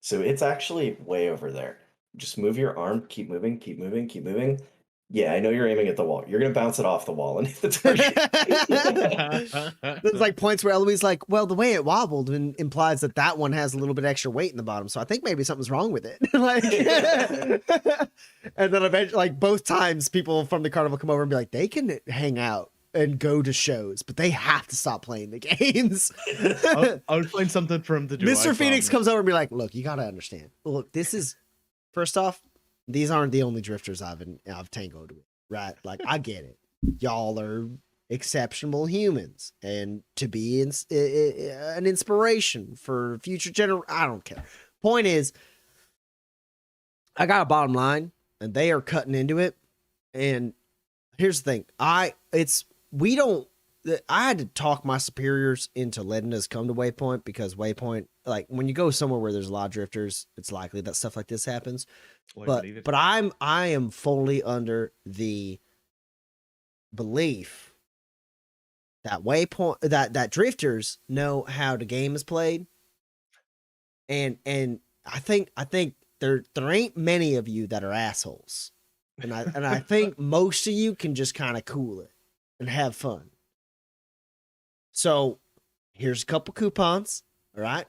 So it's actually way over there. Just move your arm, keep moving. Yeah, I know you're aiming at the wall. You're gonna bounce it off the wall and hit the target. there's like points where Eloise like, well, the way it wobbled implies that one has a little bit extra weight in the bottom, so I think maybe something's wrong with it. Like, and then eventually, like both times, people from the carnival come over and be like, they can hang out and go to shows, but they have to stop playing the games. I'll find something for him to do. Mr. Phoenix comes over and be like, look, you gotta understand. Look, this is, first off, these aren't the only drifters I've tangoed with, right? Like, I get it. Y'all are exceptional humans, and to be an inspiration for future I don't care. Point is, I got a bottom line, and they are cutting into it. And here's the thing. I had to talk my superiors into letting us come to Waypoint, because Waypoint, like when you go somewhere where there's a lot of drifters, it's likely that stuff like this happens. But I am fully under the belief that Waypoint, that drifters know how the game is played. And I think there ain't many of you that are assholes. And I think most of you can just kind of cool it and have fun. So here's a couple coupons, all right,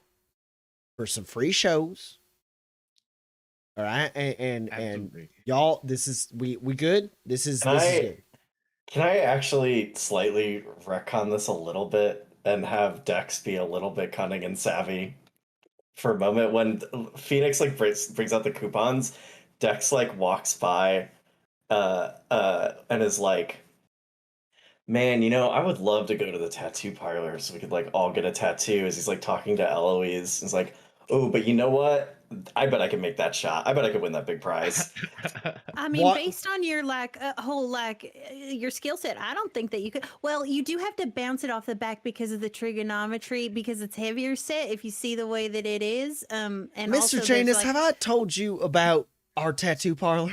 for some free shows. All right, and y'all, this is we good. This is good. Can I actually slightly retcon this a little bit and have Dex be a little bit cunning and savvy for a moment? When Phoenix like brings out the coupons, Dex like walks by and is like, man, I would love to go to the tattoo parlor so we could like all get a tattoo, as he's like talking to Eloise. He's like, oh, but you know what? I bet I can make that shot. I bet I could win that big prize. I mean, What- based on your your skill set, I don't think that you could. Well, you do have to bounce it off the back because of the trigonometry, because it's heavier set. If you see the way that it is, and also Mr. there's, Janus, like- have I told you about our tattoo parlor?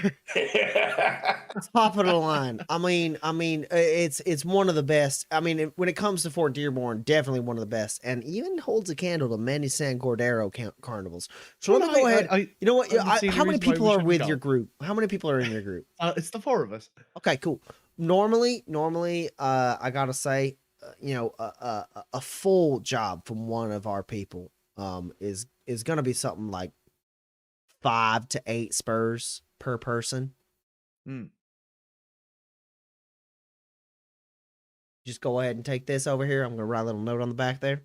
Top of the line. I mean, it's one of the best. I mean, when it comes to Fort Dearborn, definitely one of the best, and even holds a candle to many San Cordero carnivals. So let me go ahead. You know what? I haven't seen How a many reason why people we are shouldn't with go. your group? How many people are in your group? It's the 4 of us. Okay, cool. Normally, I gotta say, a full job from one of our people, is gonna be something like 5 to 8 spurs per person. Just go ahead and take this over here. I'm gonna write a little note on the back there.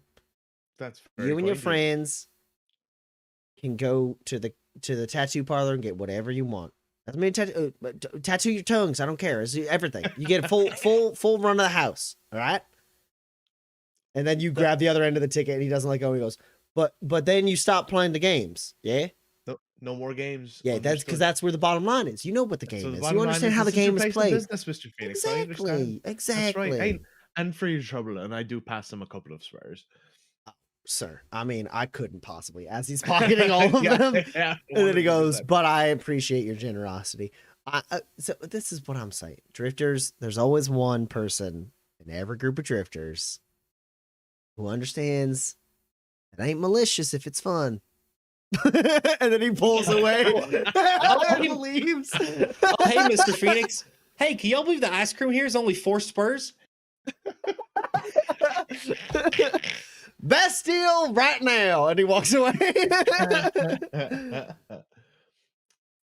That's very You and your kind. friends can go to the tattoo parlor and get whatever you want. That's me tattoo your tongues. I don't care. It's everything. You get a full run of the house. All right. And then you grab the other end of the ticket, and he doesn't let go. And he goes, but then you stop playing the games. Yeah. No more games. Yeah. That's because that's where the bottom line is. You know what the game is. You understand how the game is played. Business, Mr. Phoenix. I understand. Exactly. That's right. And for your trouble, and I do pass him a couple of spurs. Sir, I mean, I couldn't possibly, as he's pocketing all of them. Yeah, And then he goes, 100%. but I appreciate your generosity. So this is what I'm saying. Drifters, there's always one person in every group of drifters who understands it ain't malicious if it's fun. And then he pulls away and leaves. Oh, hey, Mr. Phoenix. Hey, can y'all believe the ice cream here is only 4 spurs? Best deal right now. And he walks away.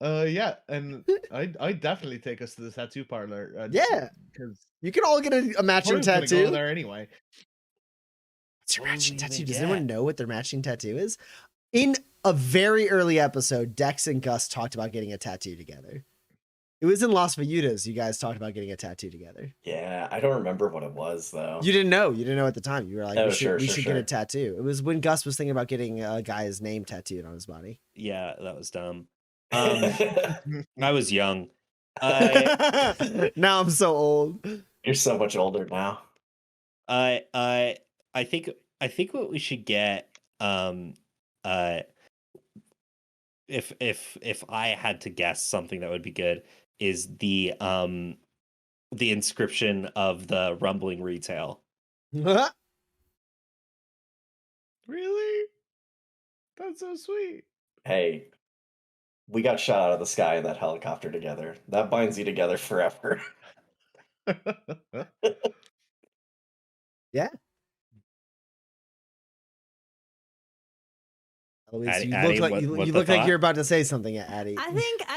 Yeah, and I definitely take us to the tattoo parlor. Yeah. Because You can all get a matching go tattoo. there anyway. What's your What are matching we gonna tattoo? Does get? anyone know what their matching tattoo is? In a very early episode, Dex and Gus talked about getting a tattoo together. It was in Las Vegas. You guys talked about getting a tattoo together. Yeah, I don't remember what it was though. You didn't know. You didn't know at the time. You were like, Oh, we should get a sure. tattoo. It was when Gus was thinking about getting a guy's name tattooed on his body. Yeah, that was dumb. I was young. I Now I'm so old. You're so much older now. I think what we should get, if I had to guess something that would be good, is the inscription of the rumbling retail. Really? That's so sweet. Hey, we got shot out of the sky in that helicopter together. That binds you together forever. Yeah. Eloise, Addie- you Addie, look like what- you what the look like thought? you're about to say something, Addie. I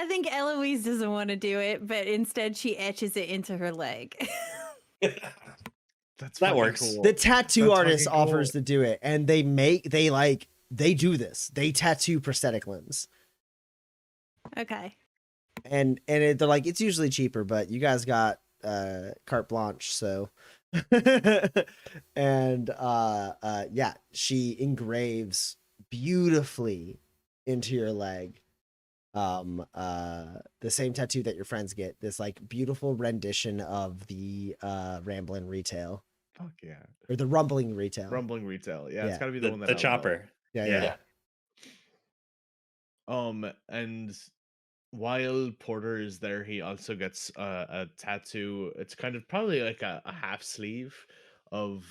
think Eloise doesn't want to do it, but instead she etches it into her leg. That That works. The tattoo That's artist fucking cool. offers to do it, and they do this. They tattoo prosthetic limbs, Okay. and they're like, it's usually cheaper, but you guys got carte blanche, so. And yeah, she engraves beautifully into your leg the same tattoo that your friends get, this like beautiful rendition of the rambling retail, Fuck yeah. or the rumbling retail. Rumbling retail. Yeah, Yeah. it's gotta be the The, one that the I love. chopper. Yeah, Yeah. yeah. And while Porter is there, he also gets a tattoo. It's kind of probably like a half sleeve of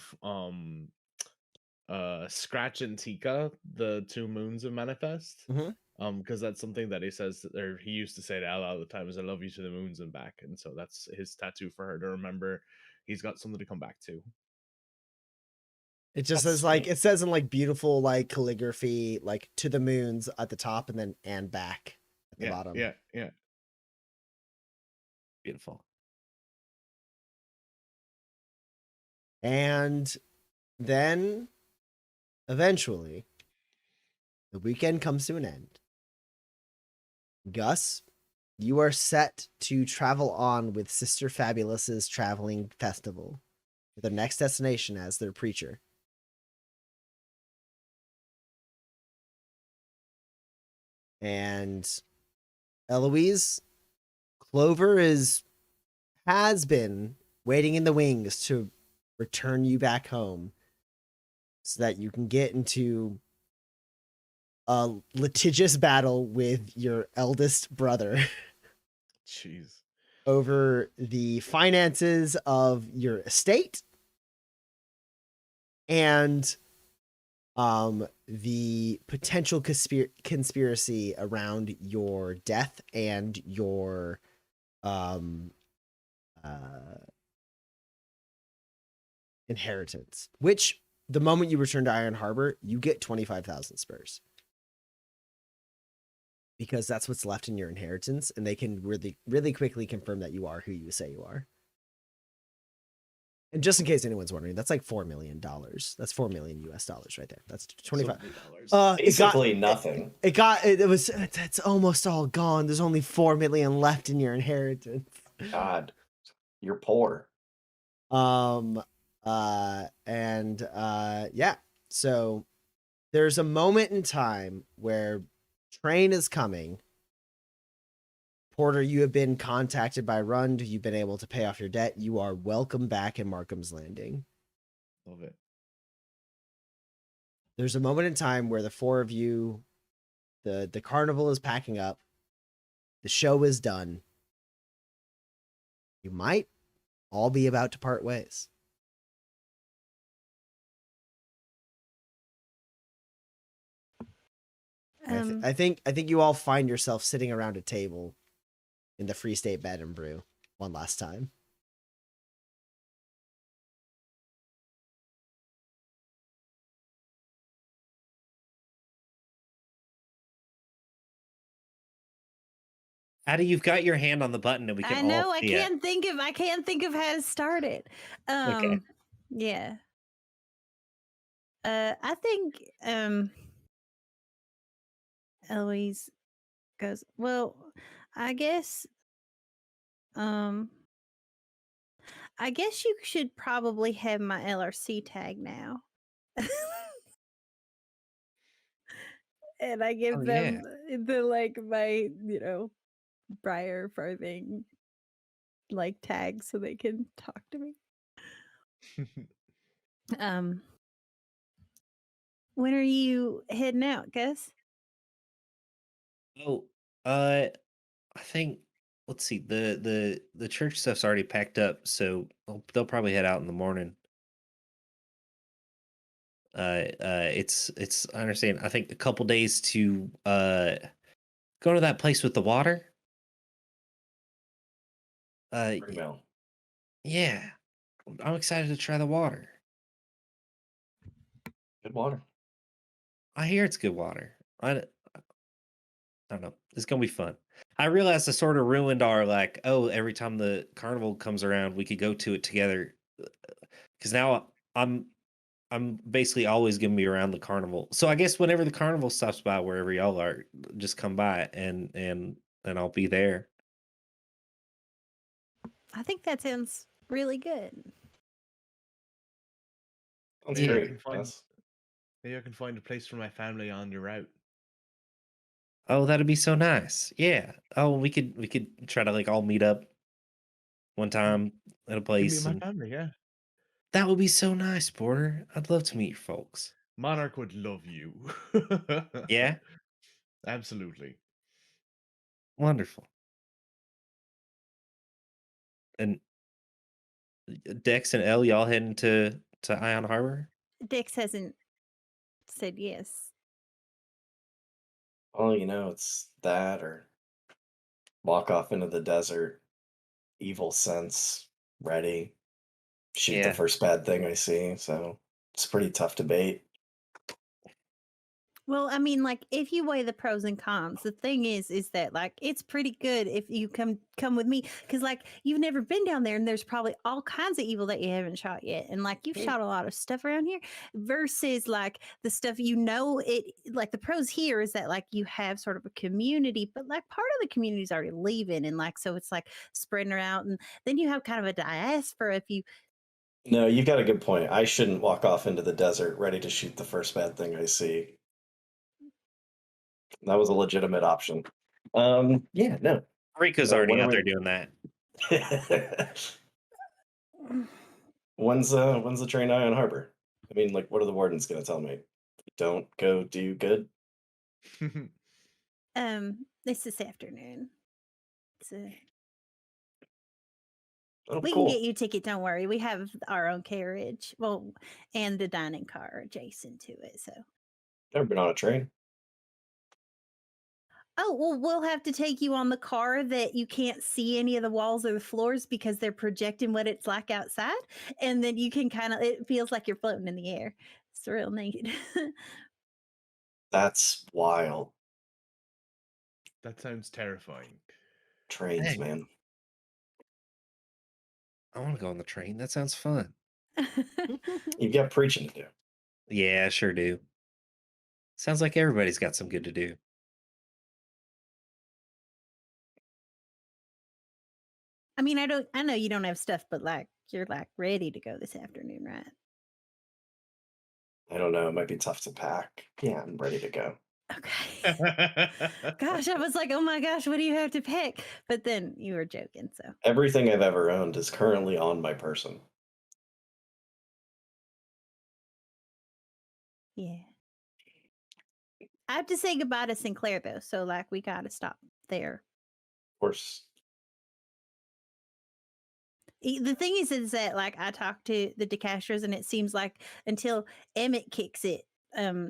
Scratch and Tika, the 2 moons of Manifest. Mhm. Because that's something that he says, or he used to say to Ella all the time, is I love you to the moons and back. And so that's his tattoo for her to remember he's got something to come back to. It just That's says like, sweet. it says in like beautiful like calligraphy, like to the moons at the top, and then and back at the Yeah, bottom. yeah. Beautiful. And then eventually the weekend comes to an end. Gus, you are set to travel on with Sister Fabulous's traveling festival to their next destination as their preacher. And Eloise, Clover has been waiting in the wings to return you back home so that you can get into a litigious battle with your eldest brother Jeez. over the finances of your estate and the potential conspiracy around your death and your inheritance, which the moment you return to Iron Harbor, you get 25,000 spurs. Because that's what's left in your inheritance, and they can really, really quickly confirm that you are who you say you are. And just in case anyone's wondering, that's like $4 million. That's $4 million US dollars right there. That's 25. Basically nothing. It's almost all gone. There's only 4 million left in your inheritance. God, you're poor. Yeah. So there's a moment in time where train is coming. Porter, you have been contacted by Rund. You've been able to pay off your debt. You are welcome back in Markham's Landing. Love it. There's a moment in time where the four of you, the carnival is packing up. The show is done. You might all be about to part ways. I think you all find yourself sitting around a table in the Free State Bed and Brew one last time. Addie, you've got your hand on the button, and we can. I know. All I see it. can't think of. I can't think of how to start it. Okay. Yeah. I think Eloise goes, well, I guess I guess you should probably have my LRC tag now. And I give them the like my, Briar farthing like tag so they can talk to me. When are you heading out, Gus? Oh, I think, let's see, the church stuff's already packed up, so they'll probably head out in the morning. It's I understand. I think a couple days to go to that place with the water. Well, Yeah, I'm excited to try the water. good water. I hear it's good water. I don't know. It's gonna be fun. I realized I sort of ruined our like, oh, every time the carnival comes around, we could go to it together. Because now I'm basically always gonna be around the carnival. So I guess whenever the carnival stops by, wherever y'all are, just come by and I'll be there. I think that sounds really good. That's Yeah. great. Maybe I can find a place for my family on your route. Oh, that'd be so nice. Yeah. Oh, we could try to like all meet up one time at a Give place. me my family, yeah. That would be so nice, Porter. I'd love to meet your folks. Monarch would love you. Yeah. Absolutely. Wonderful. And Dex and Elle, y'all heading to Ion Harbor? Dix hasn't said yes. Well, it's that or walk off into the desert, evil sense, ready, shoot the first bad thing I see. So it's a pretty tough debate. Well, I mean, like if you weigh the pros and cons, the thing is that like it's pretty good if you come with me because like you've never been down there and there's probably all kinds of evil that you haven't shot yet, and like you've shot a lot of stuff around here versus like the stuff it like the pros here is that like you have sort of a community, but like part of the community is already leaving, and like so it's like spreading around, and then you have kind of a diaspora if you. No, you've got a good point. I shouldn't walk off into the desert ready to shoot the first bad thing I see. That was a legitimate option. Yeah, no. Rico's So already when are out there we- doing that. When's the train Ion Harbor? I mean, like, what are the wardens gonna tell me? Don't go do good. It's this afternoon. So Oh, we cool. can get you a ticket. Don't worry. We have our own carriage. Well, and the dining car adjacent to it. So. Never been on a train. Oh, well, we'll have to take you on the car that you can't see any of the walls or the floors because they're projecting what it's like outside. And then you can it feels like you're floating in the air. It's real neat. That's wild. That sounds terrifying. Trains, Hey. man. I want to go on the train. That sounds fun. You've got preaching to do. Yeah, I sure do. Sounds like everybody's got some good to do. I mean, I know you don't have stuff, but like you're like ready to go this afternoon, right? I don't know. It might be tough to pack. Yeah, I'm ready to go. Okay. Gosh, I was like, oh my gosh, what do you have to pick? But then you were joking, so. Everything I've ever owned is currently on my person. Yeah. I have to say goodbye to Sinclair though, so like we gotta stop there. Of course. The thing is that like I talked to the DeCastros and it seems like until Emmett kicks it,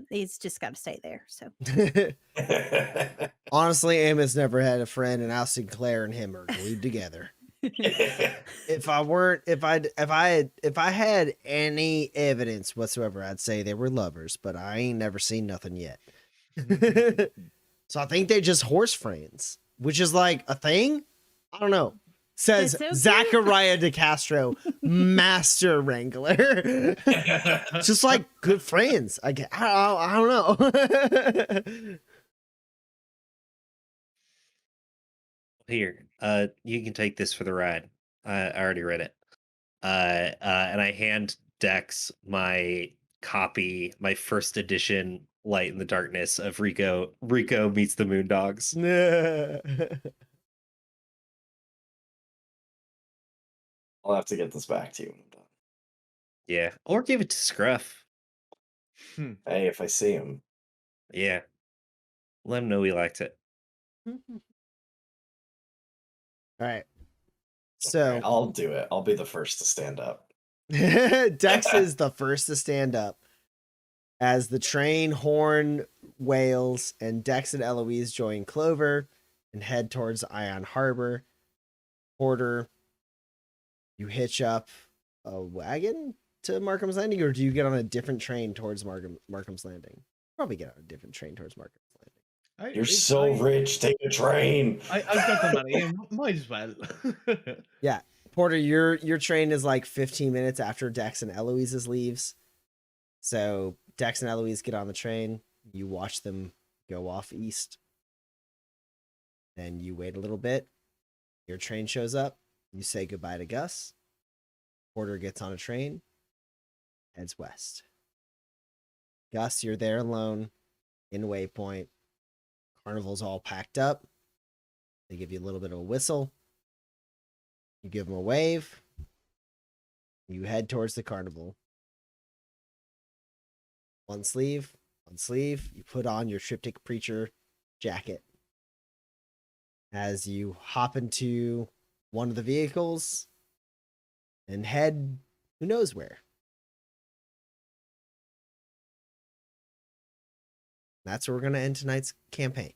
he's just gotta stay there. So Honestly, Amos never had a friend, and Al Sinclair and him are glued together. If I had any evidence whatsoever, I'd say they were lovers, but I ain't never seen nothing yet. So I think they just horse friends, which is like a thing. I don't know. Says That's so cute. Zachariah DeCastro, master wrangler. Just like good friends. I don't know. Here, you can take this for the ride. I already read it. And I hand Dex my copy, my first edition Light in the Darkness of Rico Meets the Moondogs. I'll have to get this back to you when I'm done. Yeah, or give it to Scruff. Hey, if I see him. Yeah, let him know we liked it. All right. So Okay, I'll do it. I'll be the first to stand up. Dex is the first to stand up as the train horn wails and Dex and Eloise join Clover and head towards Ion Harbor. Porter, you hitch up a wagon to Markham's Landing, or do you get on a different train towards Markham's Landing? Probably get on a different train towards Markham's Landing. You're so rich. Take a train. I've got the money. Might as well. Yeah. Porter, your train is like 15 minutes after Dex and Eloise's leaves. So Dex and Eloise get on the train. You watch them go off east. Then you wait a little bit. Your train shows up. You say goodbye to Gus. Porter gets on a train, heads west. Gus, you're there alone in Waypoint. Carnival's all packed up. They give you a little bit of a whistle. You give them a wave. You head towards the carnival. One sleeve. You put on your Triptych Preacher jacket. As you hop into one of the vehicles and head who knows where. That's where we're going to end tonight's campaign.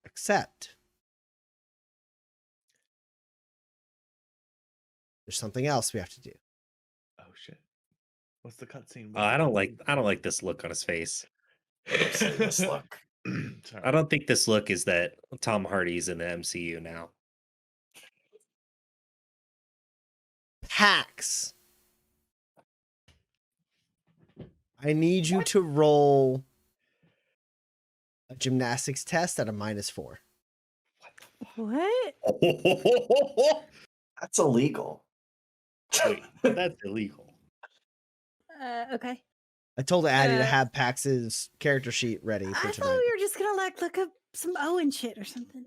Except there's something else we have to do. Oh shit! What's the cutscene? I don't like this look on his face. This look. Sorry. I don't think this look is that Tom Hardy's in the MCU now. Pax. I need you to roll a gymnastics test at a -4. What? That's illegal. Wait, that's illegal. Okay. I told Addie to Uh, have Pax's character sheet ready I for thought tonight. we were just gonna like look up some Owen shit or something.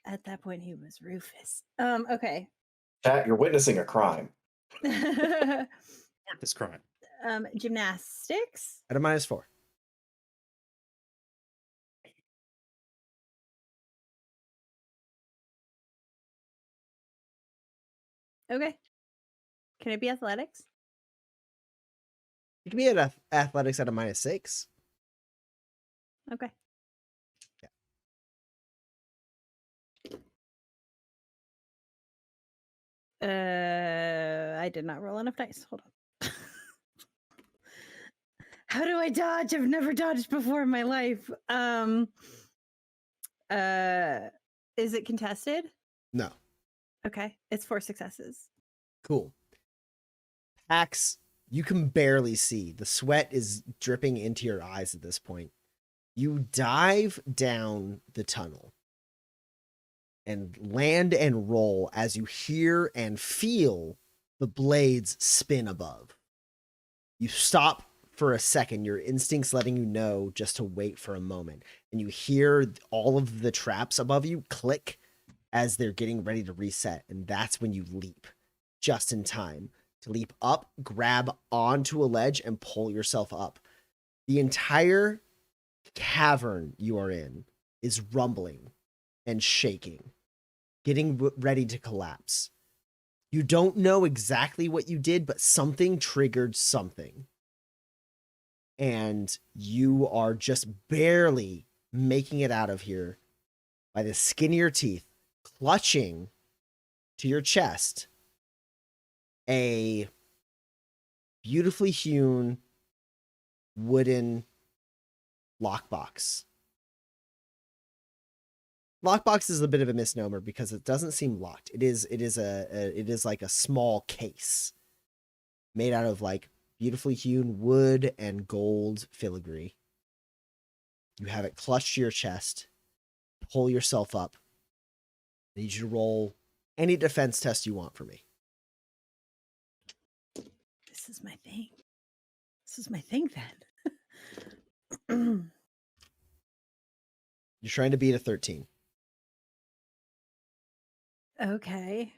At that point he was Rufus. Okay. Chat, you're witnessing a crime. Report this crime. Gymnastics. At a -4. Okay. Can it be athletics? You can be at athletics at a -6. Okay. I did not roll enough dice. Hold on. How do I dodge? I've never dodged before in my life. Is it contested? No. Okay. It's 4 successes. Cool. Pax, you can barely see. The sweat is dripping into your eyes at this point. You dive down the tunnel and land and roll as you hear and feel the blades spin above. You stop for a second, your instincts letting you know just to wait for a moment. And you hear all of the traps above you click as they're getting ready to reset. And that's when you leap just in time to leap up, grab onto a ledge, and pull yourself up. The entire cavern you are in is rumbling and shaking, getting ready to collapse. You don't know exactly what you did, but something triggered something. And you are just barely making it out of here by the skin of your teeth, clutching to your chest a beautifully hewn wooden lockbox. Lockbox is a bit of a misnomer because it doesn't seem locked. It is like a small case made out of like beautifully hewn wood and gold filigree. You have it clutched to your chest. Pull yourself up. I need you to roll any defense test you want for me. This is my thing. This is my thing then. You're trying to beat a 13. Okay.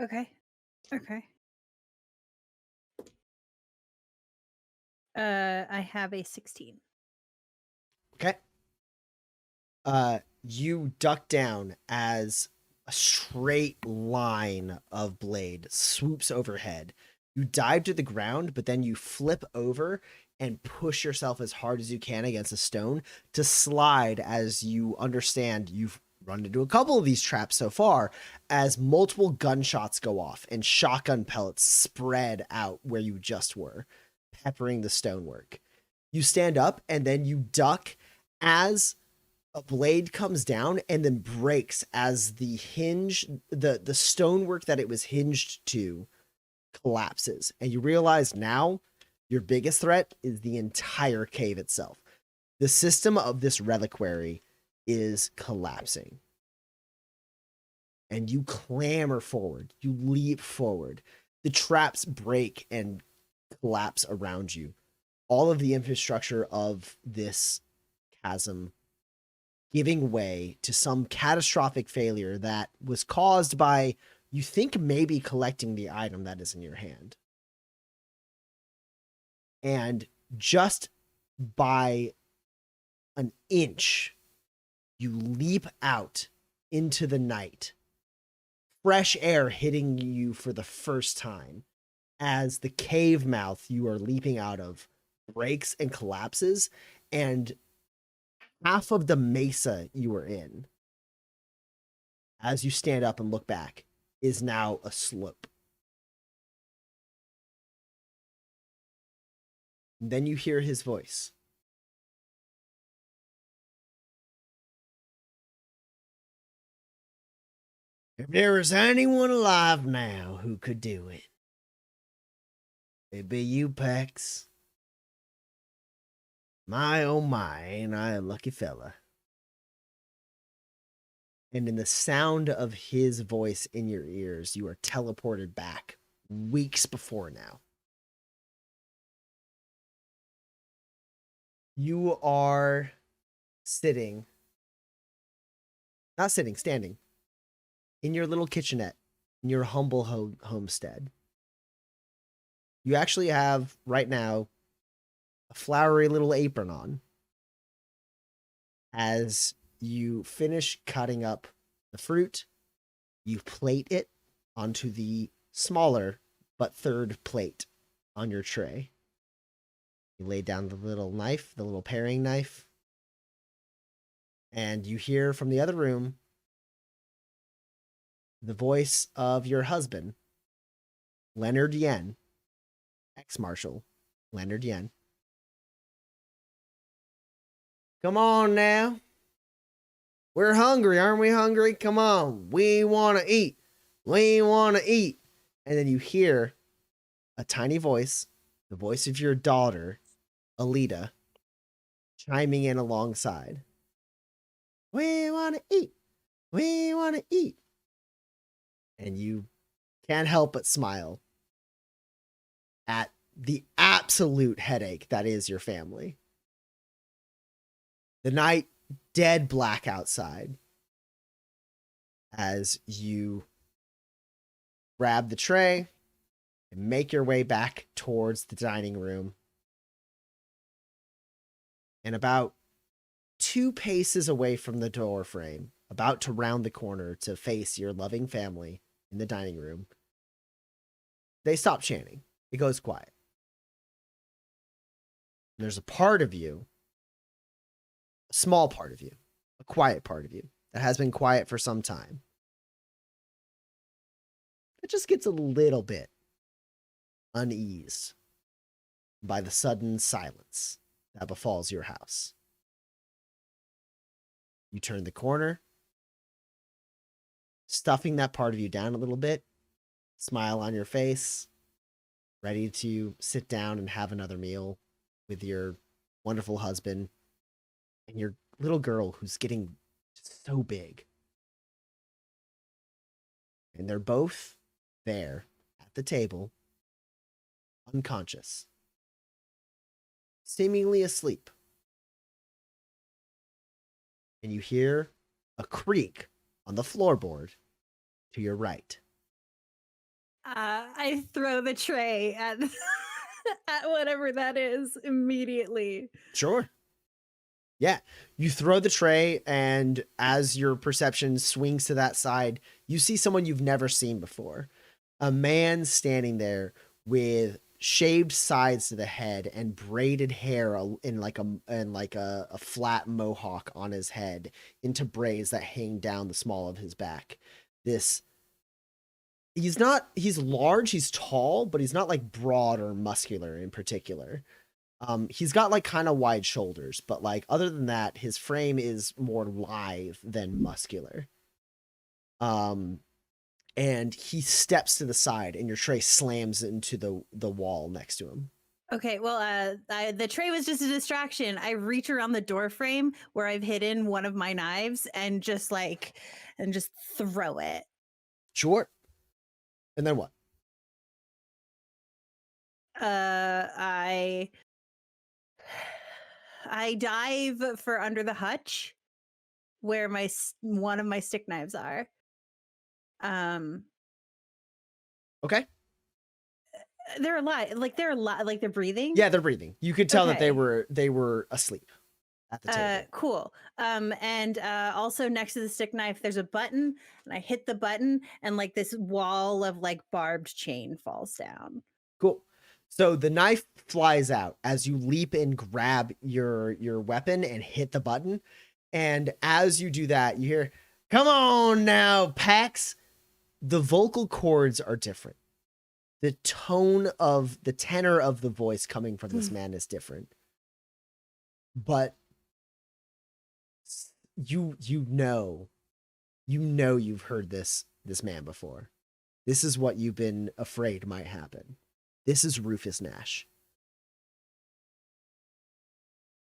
Okay. Okay. I have a 16. Okay. You duck down as a straight line of blade swoops overhead. You dive to the ground, but then you flip over and push yourself as hard as you can against a stone to slide as you understand you've run into a couple of these traps so far as multiple gunshots go off and shotgun pellets spread out where you just were, peppering the stonework. You stand up and then you duck as a blade comes down and then breaks as the hinge, the stonework that it was hinged to collapses. And you realize now your biggest threat is the entire cave itself. The system of this reliquary is collapsing. And you clamber forward. You leap forward. The traps break and collapse around you. All of the infrastructure of this chasm giving way to some catastrophic failure that was caused by, you think, maybe collecting the item that is in your hand. And just by an inch, you leap out into the night, fresh air hitting you for the first time as the cave mouth you are leaping out of breaks and collapses, and half of the mesa you were in, as you stand up and look back, is now a slope. And then you hear his voice. If there is anyone alive now who could do it, it'd be you, Pax. My, oh my, ain't I a lucky fella? And in the sound of his voice in your ears, you are teleported back weeks before now. You are standing in your little kitchenette, in your humble homestead. You actually have, right now, a flowery little apron on as you finish cutting up the fruit. You plate it onto the smaller but third plate on your tray. You lay down the little knife, the little paring knife, and you hear from the other room the voice of your husband, Leonard Yen, ex-marshal Leonard Yen. Come on now. We're hungry, aren't we hungry? Come on. We want to eat. We want to eat. And then you hear a tiny voice, the voice of your daughter, Alita, chiming in alongside. We want to eat. We want to eat. And you can't help but smile at the absolute headache that is your family. The night dead black outside as you grab the tray and make your way back towards the dining room. And about 2 paces away from the door frame, about to round the corner to face your loving family in the dining room, they stop chanting. It goes quiet. And there's a part of you, a small part of you, a quiet part of you that has been quiet for some time. It just gets a little bit uneased by the sudden silence that befalls your house. You turn the corner, stuffing that part of you down a little bit, smile on your face, ready to sit down and have another meal with your wonderful husband and your little girl who's getting so big. And they're both there at the table, unconscious, seemingly asleep. And you hear a creak on the floorboard to your right. I throw the tray at at whatever that is immediately. Sure. Yeah. You throw the tray, and as your perception swings to that side, you see someone you've never seen before. A man standing there with shaved sides to the head and braided hair in like a flat mohawk on his head into braids that hang down the small of his back. He's large, he's tall, but he's not like broad or muscular in particular. He's got like kind of wide shoulders, but like other than that, his frame is more lithe than muscular. And he steps to the side, and your tray slams into the wall next to him. Okay, well, the tray was just a distraction. I reach around the door frame where I've hidden one of my knives and just throw it. Sure. And then what? I dive for under the hutch where one of my stick knives are. Okay. They're alive. Like they're breathing. Yeah, they're breathing. You could tell that they Okay. were asleep at the table. Cool. And also next to the stick knife, there's a button, and I hit the button, and like this wall of like barbed chain falls down. Cool. So the knife flies out as you leap and grab your weapon and hit the button. And as you do that, you hear, "Come on now, Pax." The vocal cords are different. The tenor of the voice coming from this man is different. But you know you've heard this man before. This is what you've been afraid might happen. This is Rufus Nash.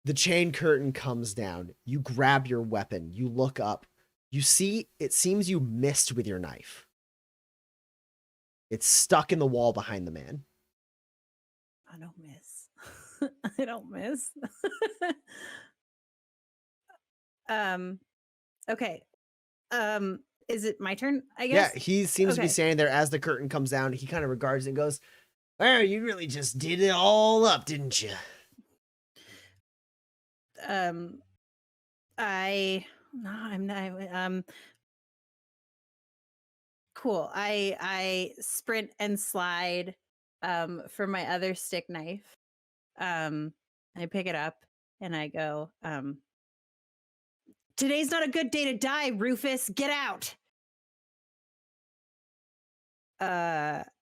The chain curtain comes down. You grab your weapon. You look up. You see, it seems you missed with your knife. It's stuck in the wall behind the man. I don't miss. I don't miss. Okay. Is it my turn? I Yeah, guess. he seems to be Okay. standing there as the curtain comes down. He kind of regards it and goes, "Well, you really just did it all up, didn't you?" I'm not. Cool. I sprint and slide for my other stick knife. I pick it up and I go, today's not a good day to die, Rufus. Get out.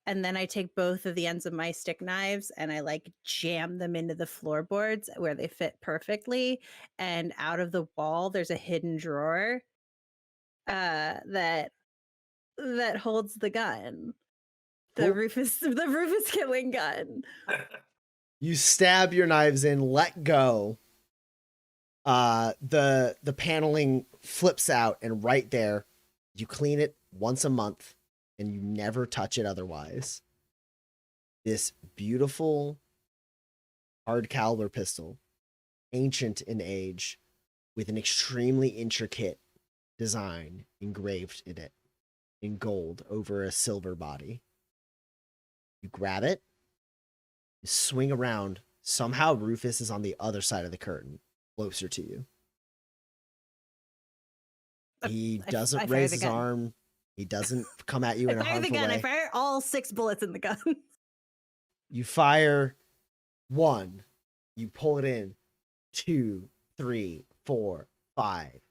And then I take both of the ends of my stick knives and I like jam them into the floorboards where they fit perfectly. And out of the wall, there's a hidden drawer that holds the gun. The Cool. Rufus killing gun. You stab your knives in, let go. The paneling flips out, and right there, you clean it once a month, and you never touch it otherwise. This beautiful hard caliber pistol, ancient in age, with an extremely intricate design engraved in it in gold over a silver body. You grab it, you swing around. Somehow Rufus is on the other side of the curtain, closer to you. He doesn't I fire raise the his gun. arm. He doesn't come at you in a I fire the harmful gun. way. I fire all 6 bullets in the gun. You fire 1. You pull it in. 2, 3, 4, 5.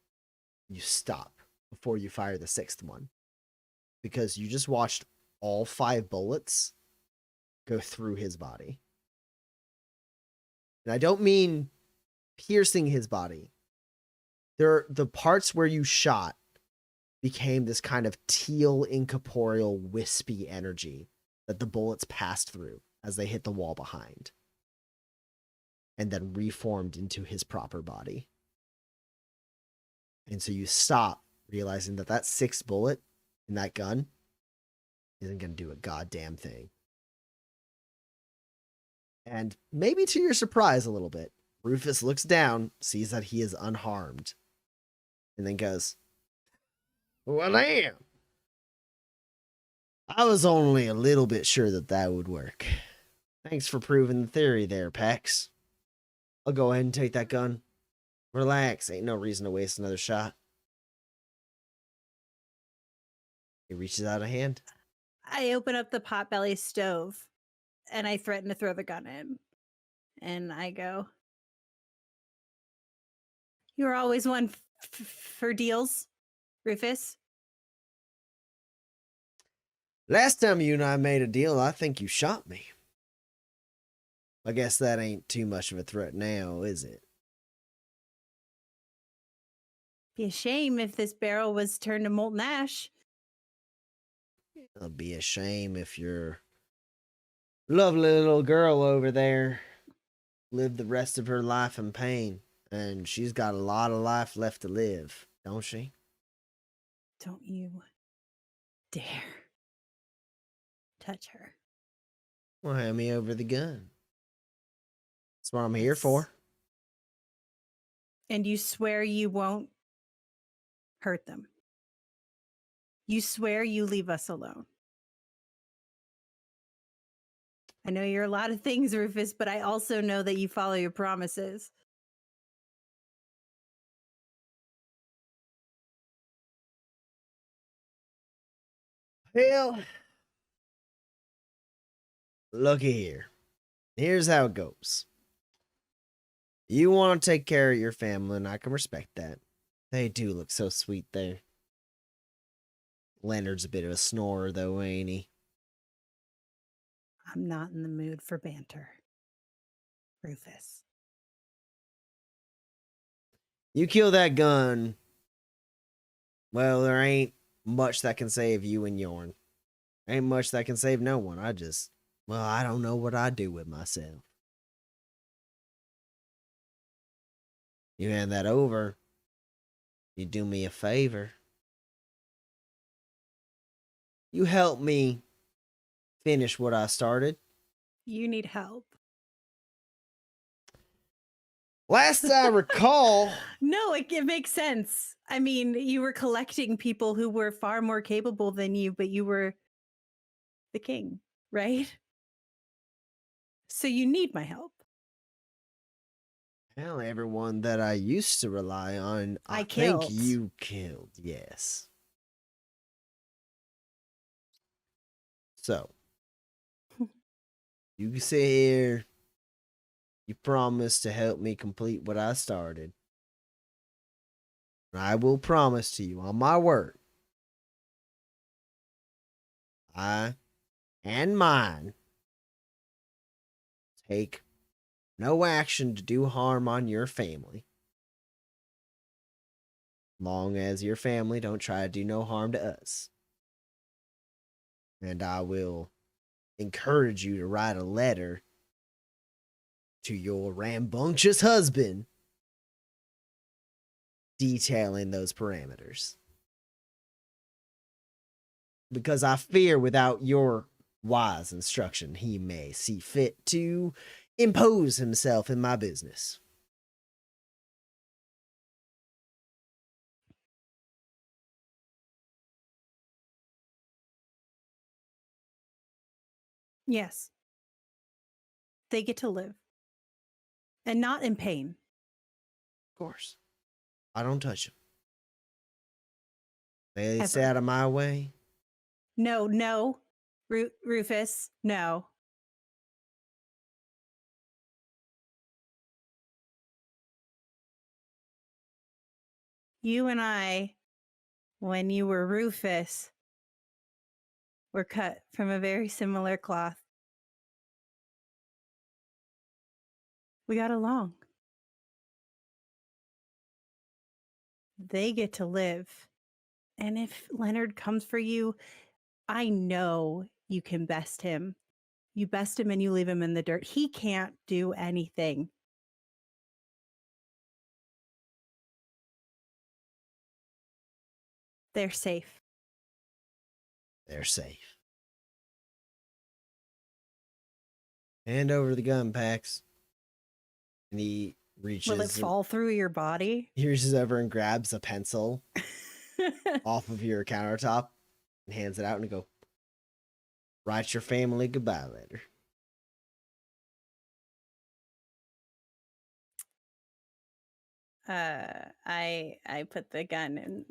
You stop before you fire the 6th one. Because you just watched all 5 bullets go through his body. And I don't mean piercing his body. The parts where you shot became this kind of teal, incorporeal, wispy energy that the bullets passed through as they hit the wall behind. And then reformed into his proper body. And so you stop, realizing that 6th bullet in that gun isn't going to do a goddamn thing. And maybe to your surprise a little bit, Rufus looks down, sees that he is unharmed, and then goes, "Well, damn. I was only a little bit sure that would work. Thanks for proving the theory there, Pax. I'll go ahead and take that gun. Relax, ain't no reason to waste another shot." He reaches out a hand. I open up the potbelly stove and I threaten to throw the gun in. And I go, "You're always one for deals, Rufus." Last time you and I made a deal, I think you shot me. I guess that ain't too much of a threat now, is it? Be a shame if this barrel was turned to molten ash. It'll be a shame if your lovely little girl over there lived the rest of her life in pain. And she's got a lot of life left to live, don't she? Don't you dare touch her. Well, hand me over the gun. That's what I'm here for. And you swear you won't hurt them. You swear you leave us alone. I know you're a lot of things, Rufus, but I also know that you follow your promises. Well, looky here. Here's how it goes. You want to take care of your family, and I can respect that. They do look so sweet there. Leonard's a bit of a snorer, though, ain't he? I'm not in the mood for banter, Rufus. You kill that gun, well, there ain't much that can save you and yourn. Ain't much that can save no one. I don't know what I'd do with myself. You hand that over. You do me a favor. You help me finish what I started. You need help. Last I recall, No, it makes sense. I mean, you were collecting people who were far more capable than you, but you were the king, right? So you need my help. well, everyone that I used to rely on, I think killed. you killed, yes. So, you sit here, you promise to help me complete what I started. I will promise to you on my word, I and mine take no action to do harm on your family. Long as your family don't try to do no harm to us. And I will encourage you to write a letter to your rambunctious husband detailing those parameters. Because I fear without your wise instruction, he may see fit to impose himself in my business. Yes. They get to live. And not in pain. Of course. I don't touch him. They Ever. stay out of my way. No. Rufus, no. You and I, when you were Rufus, were cut from a very similar cloth. We got along. They get to live. And if Leonard comes for you, I know you can best him. You best him and you leave him in the dirt. He can't do anything. They're safe. They're safe. Hand over the gun packs. And he reaches. Will it fall through your body? He reaches over and grabs a pencil off of your countertop and hands it out and go, write your family goodbye letter. I put the gun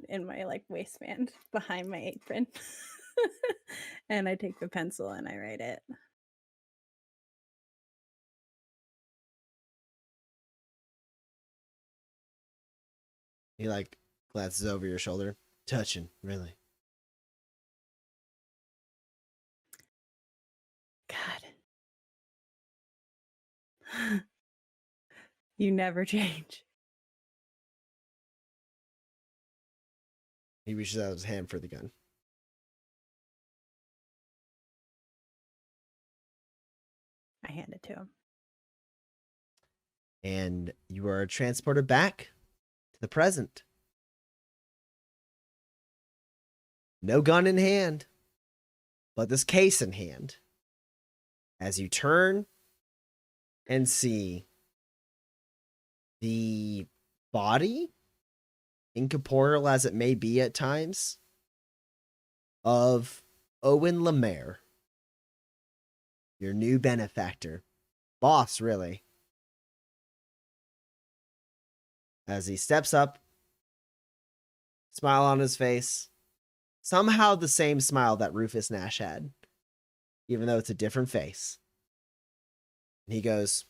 in my like waistband behind my apron. And I take the pencil and I write it. He like glances over your shoulder. Touching, really. God. You never change. He reaches out his hand for the gun. I hand it to him. And you are transported back to the present. No gun in hand, but this case in hand. As you turn and see the body, incorporeal as it may be at times, of Owen Lemaire, your new benefactor, boss, really. As he steps up, smile on his face, somehow the same smile that Rufus Nash had, even though it's a different face. And he goes,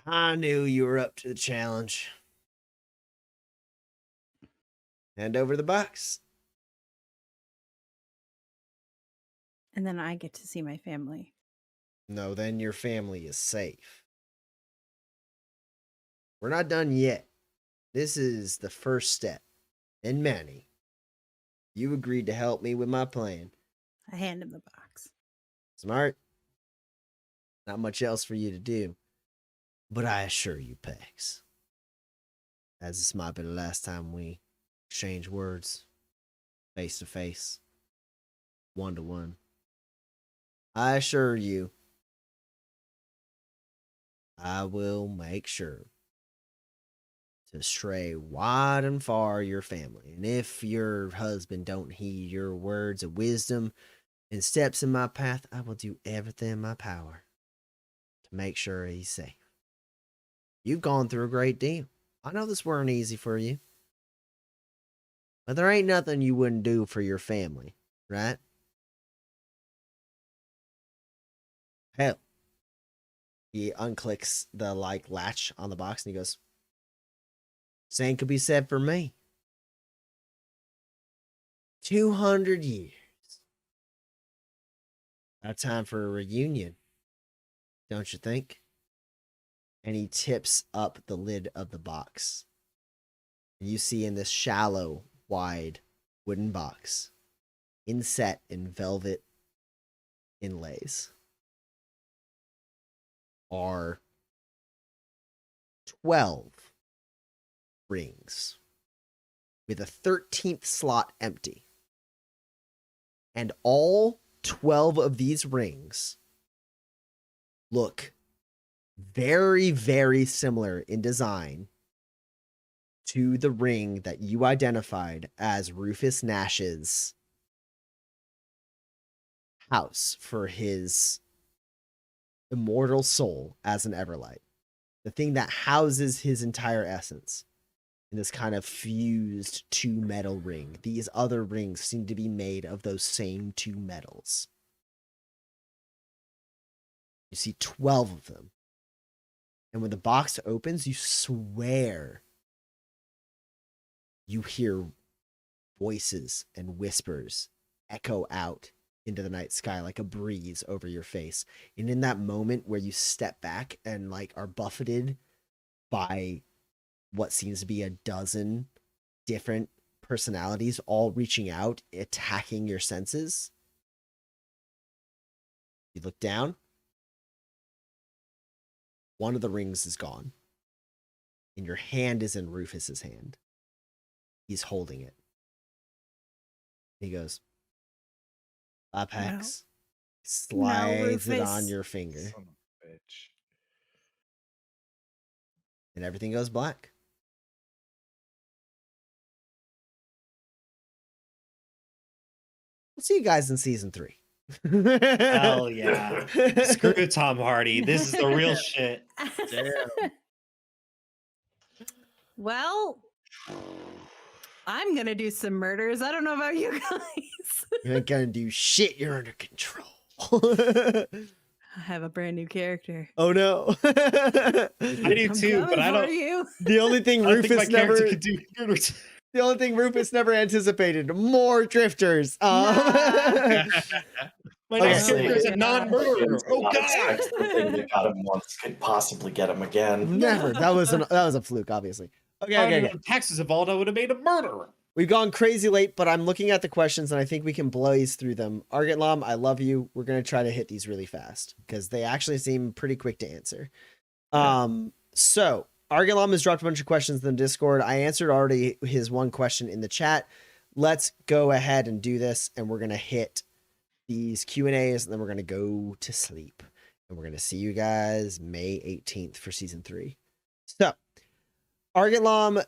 I knew you were up to the challenge. Hand over the box. And then I get to see my family. No, then your family is safe. We're not done yet. This is the first step in many. You agreed to help me with my plan. I hand him the box. Smart. Not much else for you to do. But I assure you, Pex, as this might be the last time we exchange words, face to face, 1-to-1. I assure you, I will make sure to stray wide and far your family. And if your husband don't heed your words of wisdom and steps in my path, I will do everything in my power to make sure he's safe. You've gone through a great deal. I know this weren't easy for you. But there ain't nothing you wouldn't do for your family, right? Hell. He unclicks the latch on the box and he goes, same could be said for me. 200 years. Now time for a reunion, don't you think? And he tips up the lid of the box. And you see in this shallow, wide wooden box, inset in velvet inlays, are 12 rings with a 13th slot empty. And all 12 of these rings look very, very similar in design to the ring that you identified as Rufus Nash's house for his immortal soul as an Everlight. The thing that houses his entire essence in this kind of fused 2 metal ring. These other rings seem to be made of those same 2 metals. You see 12 of them. And when the box opens, you swear you hear voices and whispers echo out into the night sky like a breeze over your face. And in that moment where you step back and are buffeted by what seems to be a dozen different personalities all reaching out, attacking your senses, you look down. One of the rings is gone. And your hand is in Rufus's hand. He's holding it. He goes, Apex. Slides it on your finger. Son of a bitch. And everything goes black. We'll see you guys in season 3. Hell yeah. Screw Tom Hardy. This is the real shit. Damn. Well, I'm going to do some murders. I don't know about you guys. You ain't gonna do shit. You're under control. I have a brand new character. Oh no. I do too, but I don't. You. The only thing I don't think my Rufus never character could do murders. the only thing Rufus never anticipated, more drifters. My next Okay. character is a non-murderer. Oh Not god. expect the thing that got him once could possibly get him again. Never. That was a fluke, obviously. Okay. Taxes involved, I would have made a murderer. We've gone crazy late, but I'm looking at the questions and I think we can blaze through them. Argent Lam, I love you. We're gonna try to hit these really fast because they actually seem pretty quick to answer. So Argent Lam has dropped a bunch of questions in the Discord. I answered already his one question in the chat. Let's go ahead and do this, and we're gonna hit these Q&As, and then we're gonna go to sleep. And we're gonna see you guys May 18th for season 3. So Argent Lam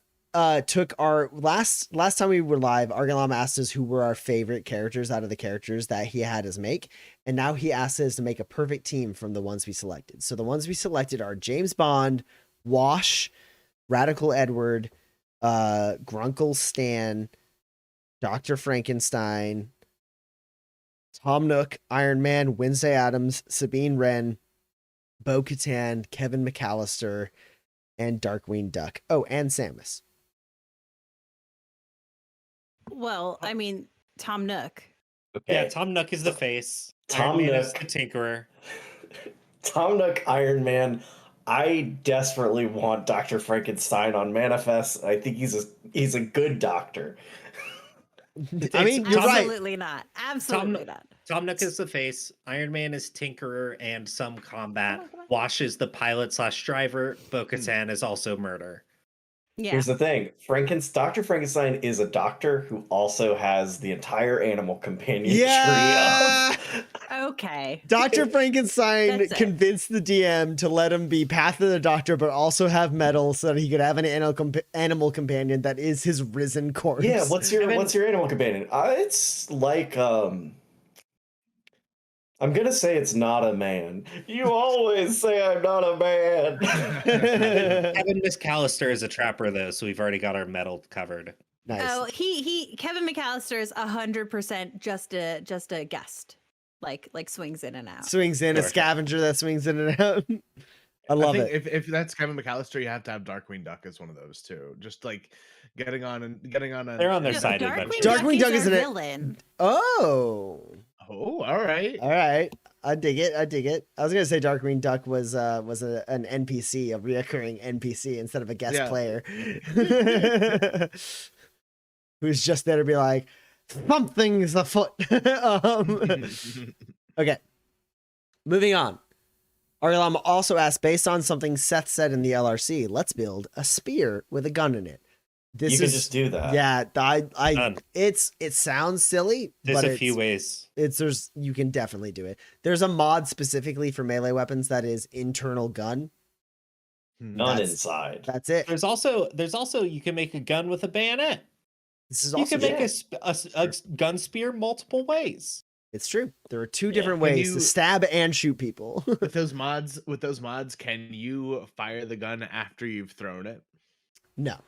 took our last time we were live. Argent Lam asked us who were our favorite characters out of the characters that he had us make, and now he asked us to make a perfect team from the ones we selected. So the ones we selected are James Bond, Wash, Radical Edward, Grunkle Stan, Dr. Frankenstein, Tom Nook, Iron Man, Wednesday Addams, Sabine Wren, Bo-Katan, Kevin McAllister, and Darkwing Duck. Oh, and Samus. Well, I mean, Tom Nook. Okay. Yeah, Tom Nook is the face. Tom Iron Man is Nook. the Tinkerer. Tom Nook, Iron Man. I desperately want Dr. Frankenstein on Manifest. I think he's a good doctor. I mean, you're right. Absolutely not. Absolutely not. Tom Nook is the face. Iron Man is Tinkerer and some combat. Come on. Wash is the pilot/driver. Bo-Katan is also murder. Yeah. Here's the thing: Dr. Frankenstein is a doctor who also has the entire animal companion Yeah. tree up. Okay. Dr. Frankenstein That's it. convinced the DM to let him be Path of the Doctor, but also have metal so that he could have an animal companion that is his risen corpse. Yeah, what's your animal companion? It's like I'm gonna say it's not a man. You always say I'm not a man. Kevin McAllister is a trapper though, so we've already got our metal covered. Nice. Oh, Kevin McAllister is 100% just a guest. Like swings in and out. Swings in, a Sure. scavenger that swings in and out. I love think it. if that's Kevin McAllister, you have to have Darkwing Duck as one of those too. Just like getting on a They're on their No, side Darkwing eventually. Darkwing Duck is is our an- villain. Oh. Oh, all right. All right. I dig it. I dig it. I was going to say Darkwing Duck was an NPC, a reoccurring NPC instead of a guest Yeah. player. Who's just there to be like, something's afoot. Okay. Moving on. Arilam also asked, based on something Seth said in the LRC, let's build a spear with a gun in it. This You can is just do that. yeah. I Done. it sounds silly, There's but a few ways. you can definitely do it. There's a mod specifically for melee weapons that is internal gun. None That's- inside. That's it. There's also you can make a gun with a bayonet. This is You also can make true. a gun spear multiple ways. It's true. There are two Yeah. different Can ways to you- stab and shoot people. With those mods, can you fire the gun after you've thrown it? No.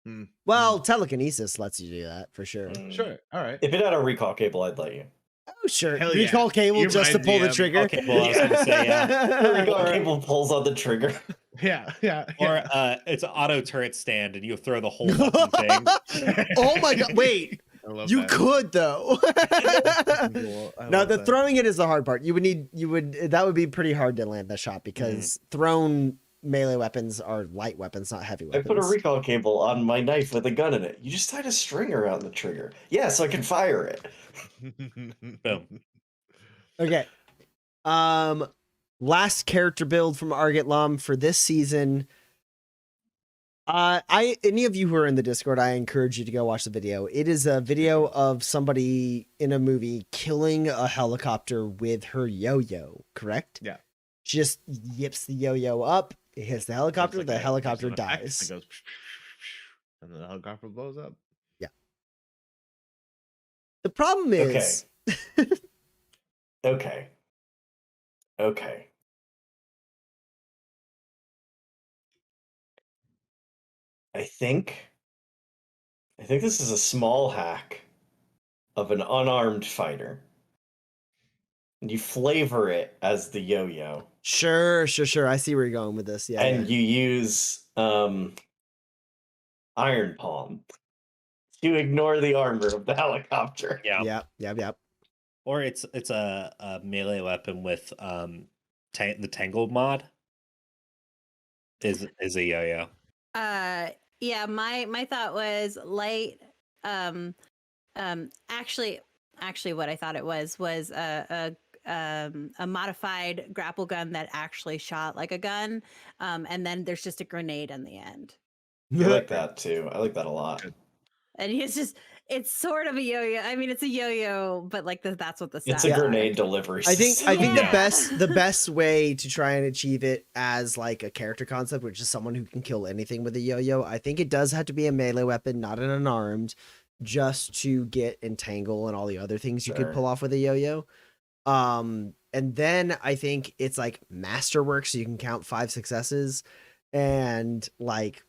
Hmm. Well, telekinesis lets you do that for sure. Mm. Sure. All right. If it had a recall cable, I'd let you. Oh, sure. Hell yeah. Recall cable You're just to my pull the DM. trigger. Okay, well, I was gonna say, yeah. Recall cable pulls on the trigger. Yeah. Yeah. Or it's an auto turret stand and you throw the whole fucking thing. Oh my god! Wait, I love you that. could though. Cool. I No, love the that. throwing it is the hard part. That would be pretty hard to land the shot because thrown melee weapons are light weapons, not heavy I weapons. put a recall cable on my knife with a gun in it. You just tied a string around the trigger. Yeah, so I can fire it. Boom. Okay. Last character build from Arget Lum for this season. Any of you who are in the Discord, I encourage you to go watch the video. It is a video of somebody in a movie killing a helicopter with her yo-yo, correct? Yeah. She just yips the yo-yo up, it hits the helicopter, It's the like a- helicopter there's an effect dies. that goes and the helicopter blows up. The problem is Okay. Okay. I think this is a small hack of an unarmed fighter. And you flavor it as the yo-yo. Sure. I see where you're going with this. Yeah. And you use Iron Palm to ignore the armor of the helicopter. Yeah. Yeah. Or it's a melee weapon with the Tangled mod is a yo-yo. Yeah, my thought was light. Actually, what I thought it was a modified grapple gun that actually shot like a gun, and then there's just a grenade in the end. I like that too. I like that a lot. And it's sort of a yo-yo. I mean, it's a yo-yo, but like that's what the It's stats a Yeah. are. grenade delivery I think system. the Yeah. best way to try and achieve it as like a character concept, which is someone who can kill anything with a yo-yo, I think it does have to be a melee weapon, not an unarmed, just to get entangle and all the other things you could Sure. pull off with a yo-yo. And then I think it's like masterwork, so you can count 5 successes, and like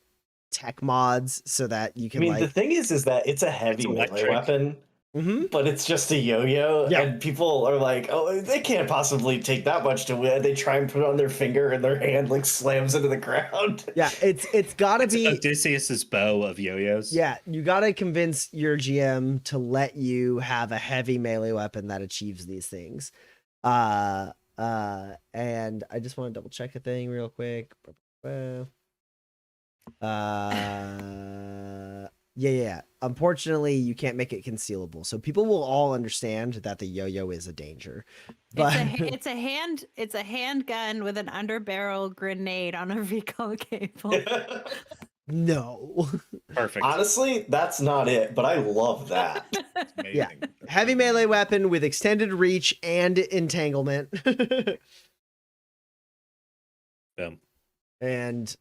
tech mods so that you I can mean, the like thing is that it's a heavy melee electric. weapon, Mhm. but it's just a yo-yo, Yeah. and people are like, "Oh, they can't possibly take that much to win." They try and put it on their finger, and their hand like slams into the ground. Yeah, it's gotta It's be Odysseus's bow of yo-yos. Yeah, you got to convince your GM to let you have a heavy melee weapon that achieves these things. And I just want to double check a thing real quick. Yeah. Unfortunately, you can't make it concealable, so people will all understand that the yo-yo is a danger. But It's a handgun with an underbarrel grenade on a recall cable. no. Perfect. Honestly, that's not it, but I love that. Amazing. Yeah. That's Heavy amazing. melee weapon with extended reach and entanglement. Boom. And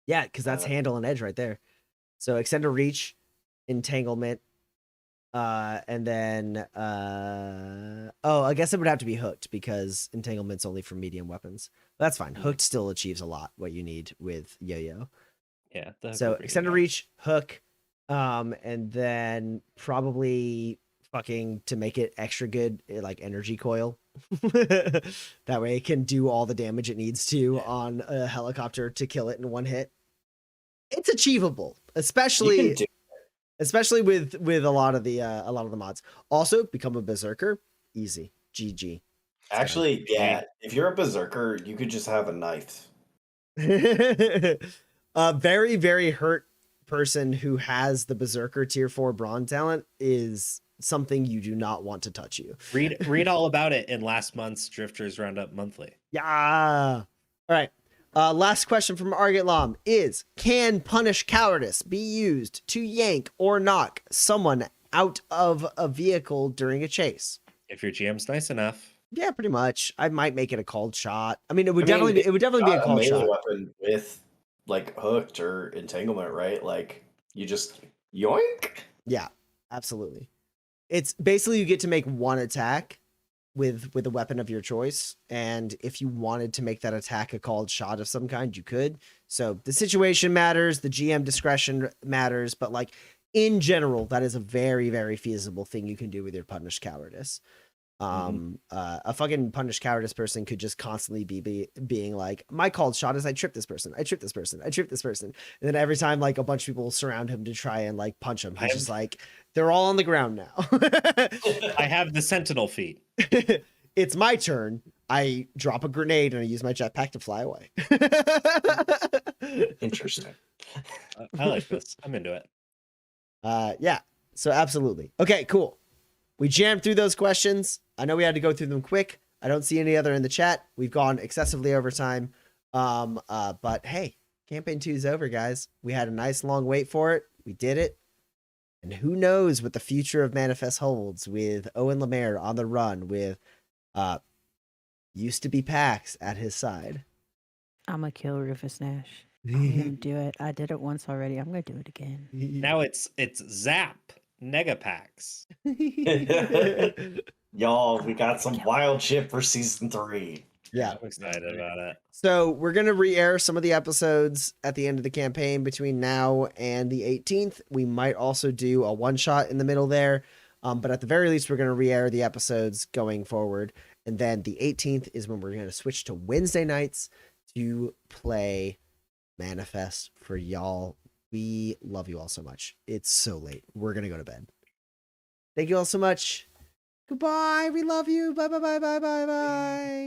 yeah, because that's handle and edge right there. So extended reach, entanglement, and then I guess it would have to be hooked because entanglement's only for medium weapons. That's fine. Hooked still achieves a lot what you need with yo-yo. Yeah. So extended reach, hook, and then probably fucking to make it extra good, like energy coil. That way it can do all the damage it needs to on a helicopter to kill it in one hit. It's achievable, especially with a lot of the mods. Also, become a berserker, easy. GG. Actually, yeah. If you're a berserker, you could just have a knife. A very, very hurt person who has the berserker tier 4 brawn talent is something you do not want to touch you. Read all about it in last month's Drifters Roundup Monthly. Yeah. All right. Last question from Argit Lam is: can punish cowardice be used to yank or knock someone out of a vehicle during a chase? If your GM's nice enough. Yeah, pretty much. I might make it a called shot. I mean, it would definitely be a called melee shot. weapon with like hooked or entanglement, right? Like you just yoink. Yeah, absolutely. It's basically you get to make one attack with a weapon of your choice, and if you wanted to make that attack a called shot of some kind, you could. So the situation matters, the GM discretion matters, but like in general, that is a very, very feasible thing you can do with your punished cowardice. A fucking punished cowardice person could just constantly be being like, my called shot is I trip this person, I trip this person, I trip this person, and then every time like a bunch of people surround him to try and like punch him, he's just like, they're all on the ground now. I have the sentinel feat. It's my turn. I drop a grenade and I use my jetpack to fly away. Interesting. I like this. I'm into it. Yeah. So absolutely. Okay, cool. We jammed through those questions. I know we had to go through them quick. I don't see any other in the chat. We've gone excessively over time. But hey, campaign 2 is over, guys. We had a nice long wait for it. We did it. And who knows what the future of Manifest holds with Owen Lemaire on the run with used to be Pax at his side. I'm gonna kill Rufus Nash. I'm gonna do it. I did it once already. I'm gonna do it again. Now it's Zap Negapacks. Y'all, we got some wild shit for season 3. Yeah. I'm excited about it. So we're going to re-air some of the episodes at the end of the campaign between now and the 18th. We might also do a one-shot in the middle there. But at the very least, we're going to re-air the episodes going forward. And then the 18th is when we're going to switch to Wednesday nights to play Manifest for y'all. We love you all so much. It's so late. We're going to go to bed. Thank you all so much. Goodbye. We love you. Bye, bye, bye, bye, bye, bye.